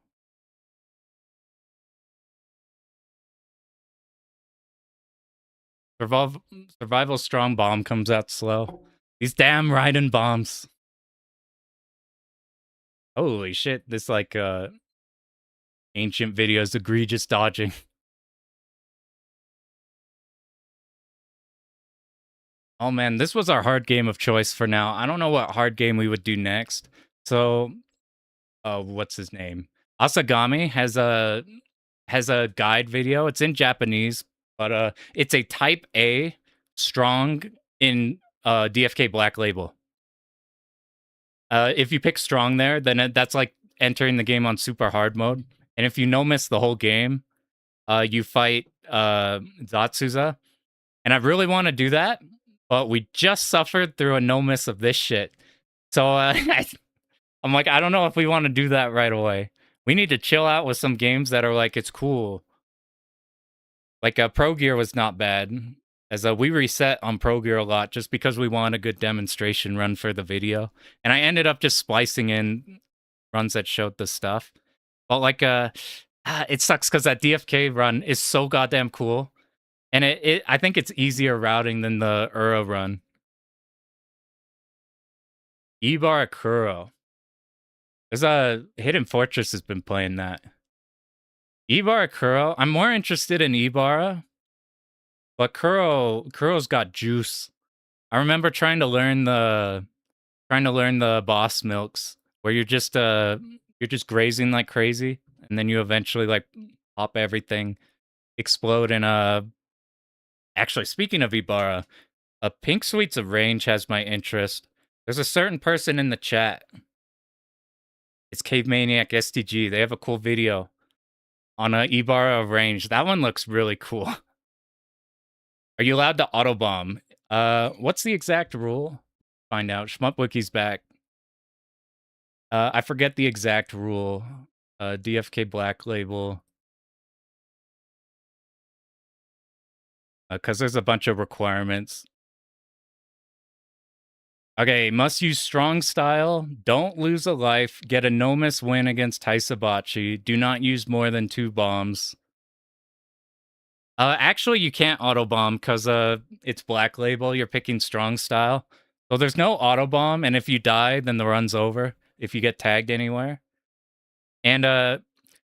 Survival strong bomb comes out slow. These damn Raiden bombs. Holy shit, this like ancient videos egregious dodging. Oh man, this was our hard game of choice for now. I don't know what hard game we would do next. So what's his name? Asagami has a guide video. It's in Japanese, but it's a type A strong in DFK Black Label. If you pick strong there, then that's like entering the game on super hard mode. And if you no miss the whole game, you fight Zatsuza. And I really want to do that, but we just suffered through a no miss of this shit. So I'm like, I don't know if we want to do that right away. We need to chill out with some games that are like, it's cool. Like Pro Gear was not bad. As we reset on Pro Gear a lot just because we want a good demonstration run for the video. And I ended up just splicing in runs that showed the stuff. But like it sucks because that DFK run is so goddamn cool. And I think it's easier routing than the Ura run. Ibarra Kuro. There's a Hidden Fortress has been playing that. Ibarra Kuro. I'm more interested in Ibarra, but Kuro's got juice. I remember trying to learn the boss milks where you're just grazing like crazy, and then you eventually like pop everything, explode, and actually, speaking of Ibarra, Pink Sweets of Range has my interest. There's a certain person in the chat. It's Cave Maniac STG. They have a cool video on Ibarra of Range. That one looks really cool. Are you allowed to autobomb? What's the exact rule? Find out. Schmuttwiki's back. I forget the exact rule. DFK Black Label. Because there's a bunch of requirements. Okay, must use strong style. Don't lose a life. Get a no-miss win against Taisabachi. Do not use more than 2 bombs. Actually, you can't autobomb because it's Black Label. You're picking strong style. So there's no autobomb, and if you die, then the run's over. If you get tagged anywhere. And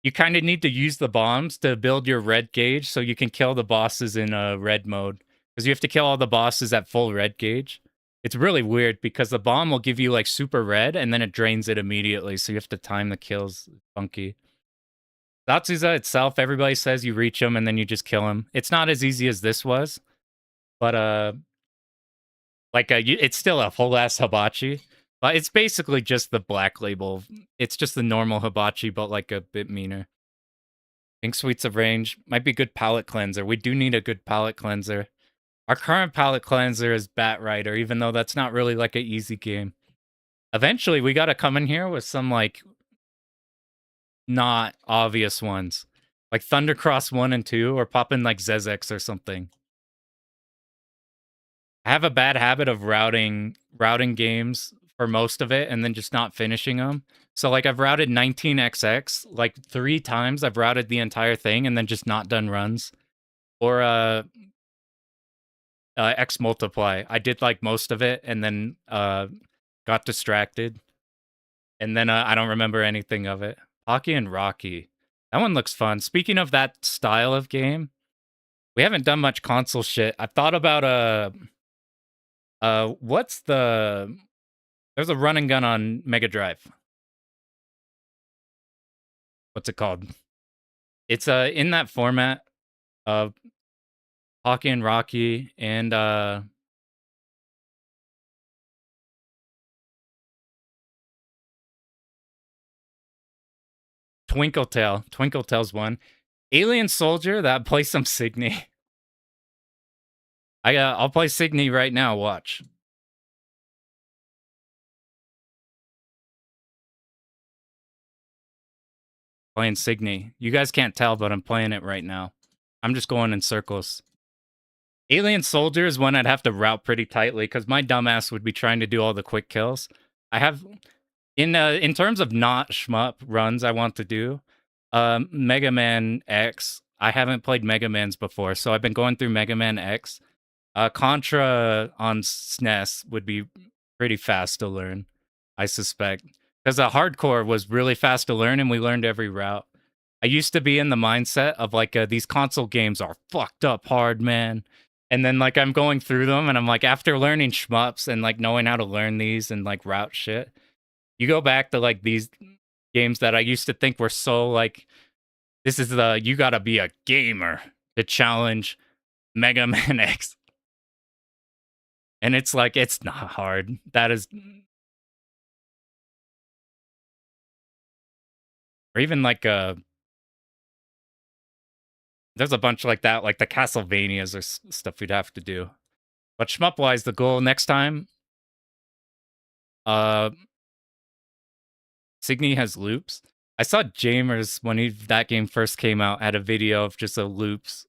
you kind of need to use the bombs to build your red gauge so you can kill the bosses in red mode. Because you have to kill all the bosses at full red gauge. It's really weird because the bomb will give you like super red and then it drains it immediately. So you have to time the kills. Funky. Zatsuza itself, everybody says you reach him and then you just kill him. It's not as easy as this was. But it's still a whole ass hibachi. But it's basically just the Black Label. It's just the normal hibachi, but like a bit meaner. Pink Sweets of Range might be good palate cleanser. We do need a good palate cleanser. Our current palette cleanser is Bat Rider, even though that's not really like an easy game. Eventually, we got to come in here with some like not obvious ones. Like Thundercross 1 and 2, or pop in like Zezex or something. I have a bad habit of routing games for most of it and then just not finishing them. So like I've routed 19XX like 3 times. I've routed the entire thing and then just not done runs. Or X multiply. I did like most of it and then got distracted. And then I don't remember anything of it. Hockey and Rocky. That one looks fun. Speaking of that style of game, we haven't done much console shit. I've thought about what's the there's a run and gun on Mega Drive. What's it called? It's in that format of Hockey and Rocky and Twinkle Tail's one. Alien Soldier, that play some Signy. I'll play Signy right now, watch. Playing Signy. You guys can't tell, but I'm playing it right now. I'm just going in circles. Alien Soldier is one I'd have to route pretty tightly because my dumbass would be trying to do all the quick kills. I have, in terms of not shmup runs I want to do, Mega Man X. I haven't played Mega Man's before, so I've been going through Mega Man X. Contra on SNES would be pretty fast to learn, I suspect. Because hardcore was really fast to learn and we learned every route. I used to be in the mindset of like, these console games are fucked up hard, man. And then like I'm going through them and I'm like, after learning shmups and like knowing how to learn these and like route shit, you go back to like these games that I used to think were so like, this is you gotta be a gamer to challenge Mega Man X. And it's like, it's not hard. That is... Or even like, there's a bunch like that, like the Castlevanias or stuff we'd have to do. But shmup-wise, the goal next time... Signy has loops. I saw Jamers, when that game first came out, had a video of just loops.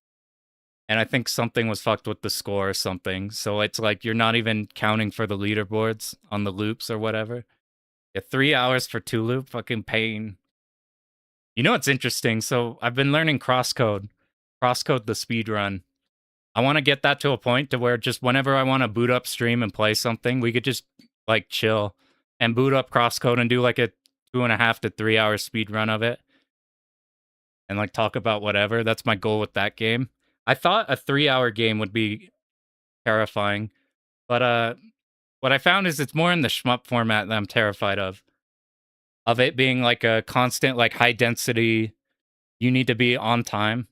And I think something was fucked with the score or something. So it's like you're not even counting for the leaderboards on the loops or whatever. Yeah, 3 hours for 2 loop, fucking pain. You know what's interesting? So I've been learning crosscode the speed run. I want to get that to a point to where just whenever I want to boot up stream and play something, we could just like chill and boot up crosscode and do like a 2.5 to 3 hour speed run of it. And like talk about whatever. That's my goal with that game. I thought a 3 hour game would be terrifying, but what I found is it's more in the shmup format that I'm terrified of it being like a constant, like high density, you need to be on time.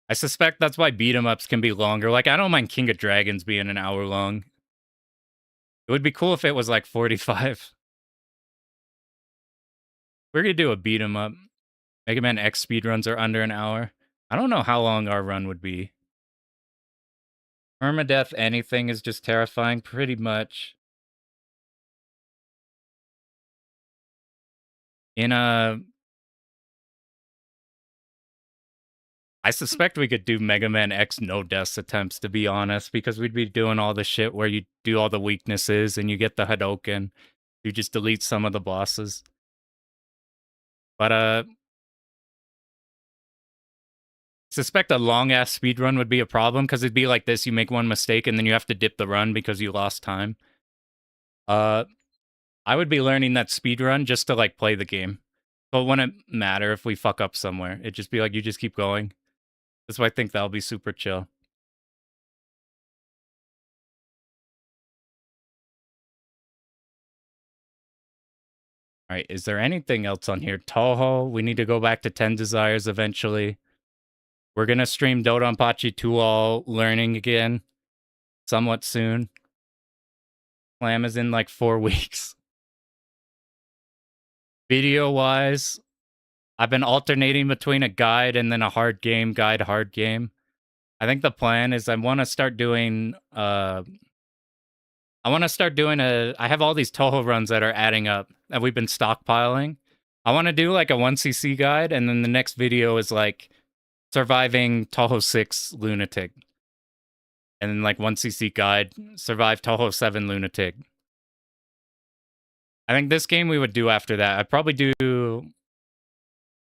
I suspect that's why beat 'em ups can be longer. Like I don't mind King of Dragons being an hour long. It would be cool if it was like 45. We're gonna do a beat 'em up. Mega Man X speedruns are under an hour. I don't know how long our run would be. Permadeath anything is just terrifying, pretty much. I suspect we could do Mega Man X no deaths attempts, to be honest, because we'd be doing all the shit where you do all the weaknesses and you get the Hadoken. You just delete some of the bosses. But suspect a long-ass speedrun would be a problem, because it'd be like this, you make one mistake and then you have to dip the run because you lost time. I would be learning that speedrun just to like play the game. So it wouldn't matter if we fuck up somewhere. It'd just be like, you just keep going. That's why I think that'll be super chill. All right, is there anything else on here? Toho, we need to go back to 10 Desires eventually. We're going to stream Dodonpachi 2 all learning again somewhat soon. Slam is in like 4 weeks. Video-wise, I've been alternating between a guide and then a hard game, guide, hard game. I think the plan is I want to start doing... I have all these Toho runs that are adding up that we've been stockpiling. I want to do like a 1cc guide, and then the next video is like surviving Toho 6 Lunatic. And then like 1cc guide, survive Toho 7 Lunatic. I think this game we would do after that. I'd probably do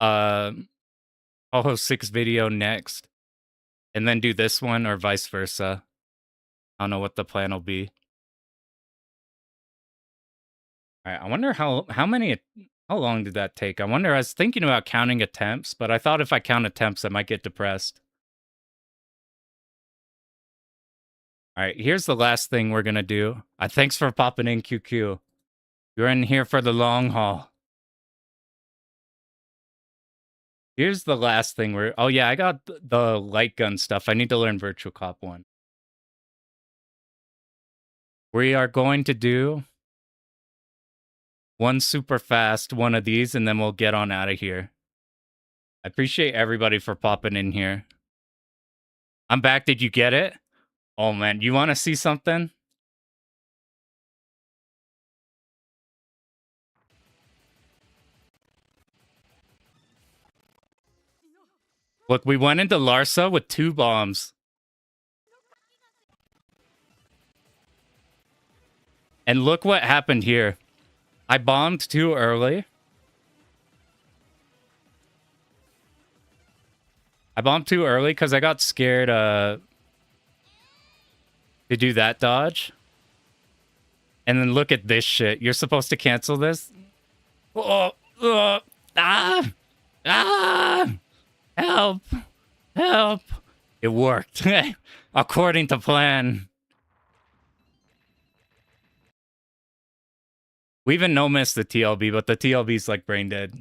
Toho 6 video next. And then do this one or vice versa. I don't know what the plan will be. Alright, I wonder how long did that take? I wonder, I was thinking about counting attempts, but I thought if I count attempts, I might get depressed. Alright, here's the last thing we're gonna do. Thanks for popping in, QQ. You're in here for the long haul. Here's the last thing we're... Oh yeah, I got the light gun stuff. I need to learn Virtual Cop 1. We are going to do one super fast, one of these, and then we'll get on out of here. I appreciate everybody for popping in here. I'm back. Did you get it? Oh man, you want to see something? Look, we went into Larsa with 2 bombs. And look what happened here. I bombed too early. I bombed too early because I got scared to do that dodge. And then look at this shit. You're supposed to cancel this? Oh, help! Help! It worked. According to plan. We even no-missed the TLB, but the TLB's like brain dead.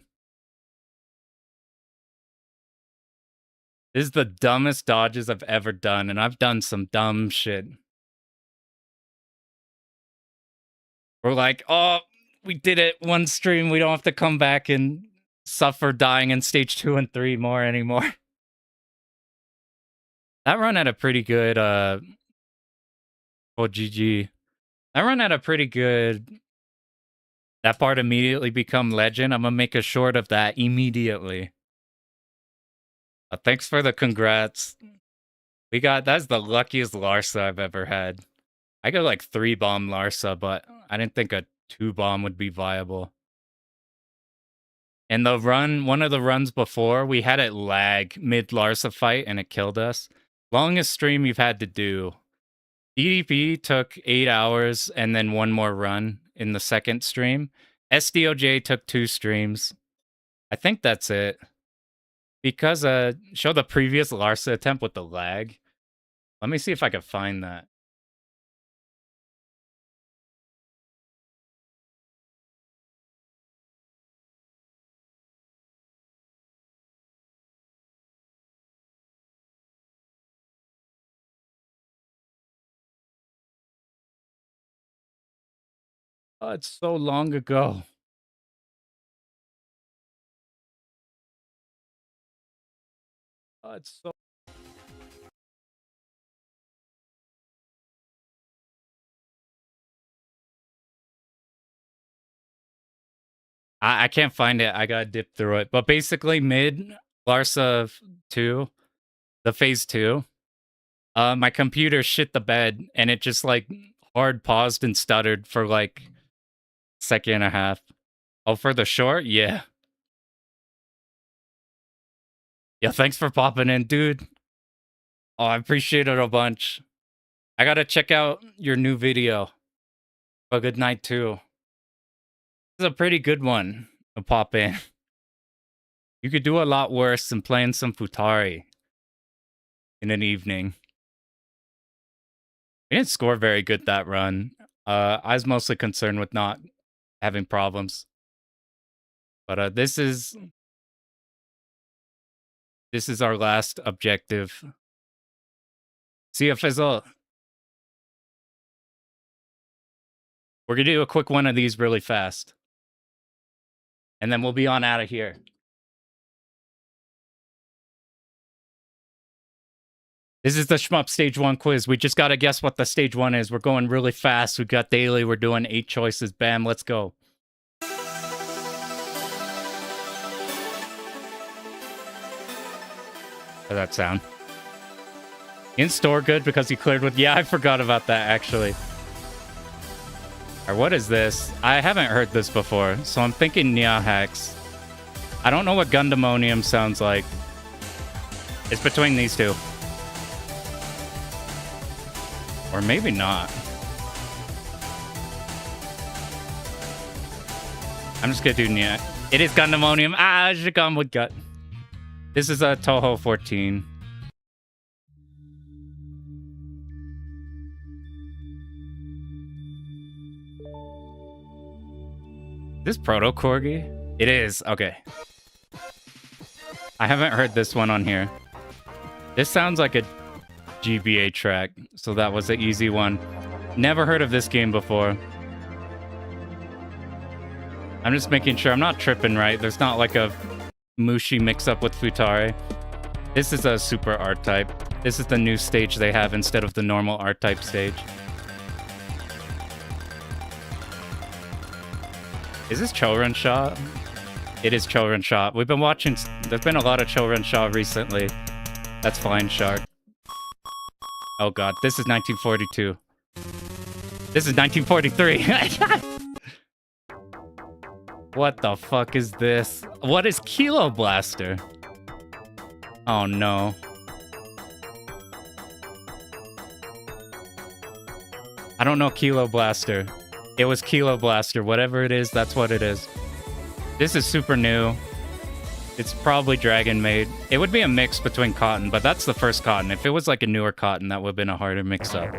This is the dumbest dodges I've ever done, and I've done some dumb shit. We're like, oh, we did it one stream. We don't have to come back and suffer dying in stage 2 and 3 more anymore. That run had a pretty good, oh, GG. That run had a pretty good... That part immediately become legend. I'm gonna make a short of that immediately. Thanks for the congrats. That's the luckiest Larsa I've ever had. I got like 3 bomb Larsa, but I didn't think a 2 bomb would be viable. And the run, one of the runs before, we had it lag mid Larsa fight and it killed us. Longest stream you've had to do. DDP took 8 hours and then 1 more run in the second stream. SDOJ took 2 streams. I think that's it. Because show the previous Larsa attempt with the lag. Let me see if I can find that. Oh, it's so long ago. Oh, it's so... I can't find it. I gotta dip through it. But basically, mid Larsa 2, the phase 2, my computer shit the bed and it just like hard paused and stuttered for like a second and a half. Oh, for the short? Yeah. Yeah, thanks for popping in, dude. Oh, I appreciate it a bunch. I gotta check out your new video. A good night, too. This is a pretty good one to pop in. You could do a lot worse than playing some Futari in an evening. We didn't score very good that run. I was mostly concerned with not having problems. But this is our last objective. See ya, Fizzle. We're gonna do a quick one of these really fast. And then we'll be on out of here. This is the Shmup Stage 1 quiz. We just gotta guess what the Stage 1 is. We're going really fast. We've got daily. We're doing 8 choices. Bam, let's go. How's that sound? In store good because he cleared with... Yeah, I forgot about that, actually. Or what is this? I haven't heard this before, so I'm thinking Nya Hex. I don't know what Gundamonium sounds like. It's between these two. Or maybe not. I'm just gonna do Nya. It is Gundamonium. Ah, I should have gone with Gut. This is a Toho 14. This Proto Corgi? It is. Okay. I haven't heard this one on here. This sounds like a GBA track, so that was an easy one. Never heard of this game before. I'm just making sure I'm not tripping right. There's not like a Mushi mix-up with Futari. This is a super R-Type. This is the new stage they have instead of the normal R-Type stage. Is this Children Shah? It is Children Shah. We've been watching... There's been a lot of Children Shah recently. That's Flying Shark. Oh god, this is 1942. This is 1943. What the fuck is this? What is Kilo Blaster? Oh no. I don't know Kilo Blaster. It was Kilo Blaster. Whatever it is, that's what it is. This is super new. It's probably Dragon made. It would be a mix between Cotton, but that's the first Cotton. If it was like a newer Cotton, that would have been a harder mix-up.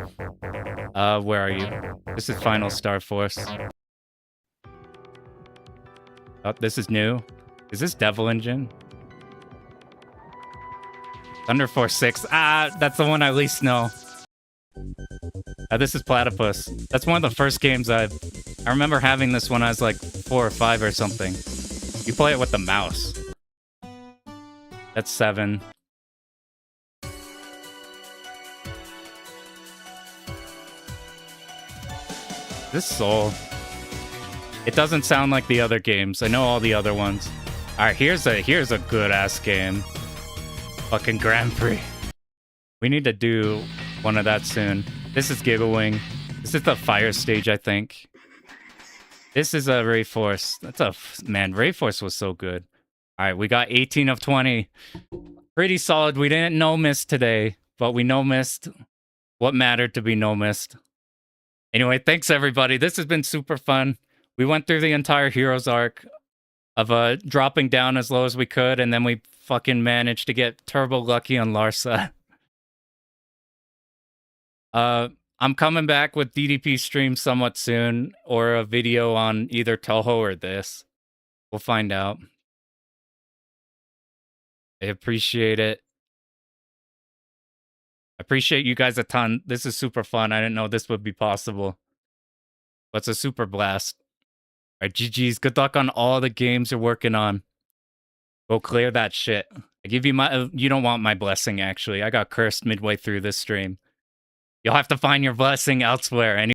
Where are you? This is Final Star Force. Oh, this is new. Is this Devil Engine? Thunder Force 6. Ah, that's the one I least know. This is Platypus. That's one of the first games I remember having this when I was like 4 or 5 or something. You play it with the mouse. That's 7. This Soul. It doesn't sound like the other games. I know all the other ones. Alright, here's a good-ass game. Fucking Grand Prix. We need to do one of that soon. This is Gigawing. This is the fire stage, I think. This is a Ray Force. That's a... Man, Ray Force was so good. Alright, we got 18 of 20. Pretty solid. We didn't no-miss today, but we no-missed what mattered to be no-missed. Anyway, thanks everybody. This has been super fun. We went through the entire Heroes arc of dropping down as low as we could, and then we fucking managed to get turbo lucky on Larsa. I'm coming back with DDP stream somewhat soon, or a video on either Toho or this. We'll find out. I appreciate it. I appreciate you guys a ton. This is super fun. I didn't know this would be possible. But it's a super blast. All right, GG's. Good luck on all the games you're working on. Go clear that shit. I give you my... You don't want my blessing, actually. I got cursed midway through this stream. You'll have to find your blessing elsewhere.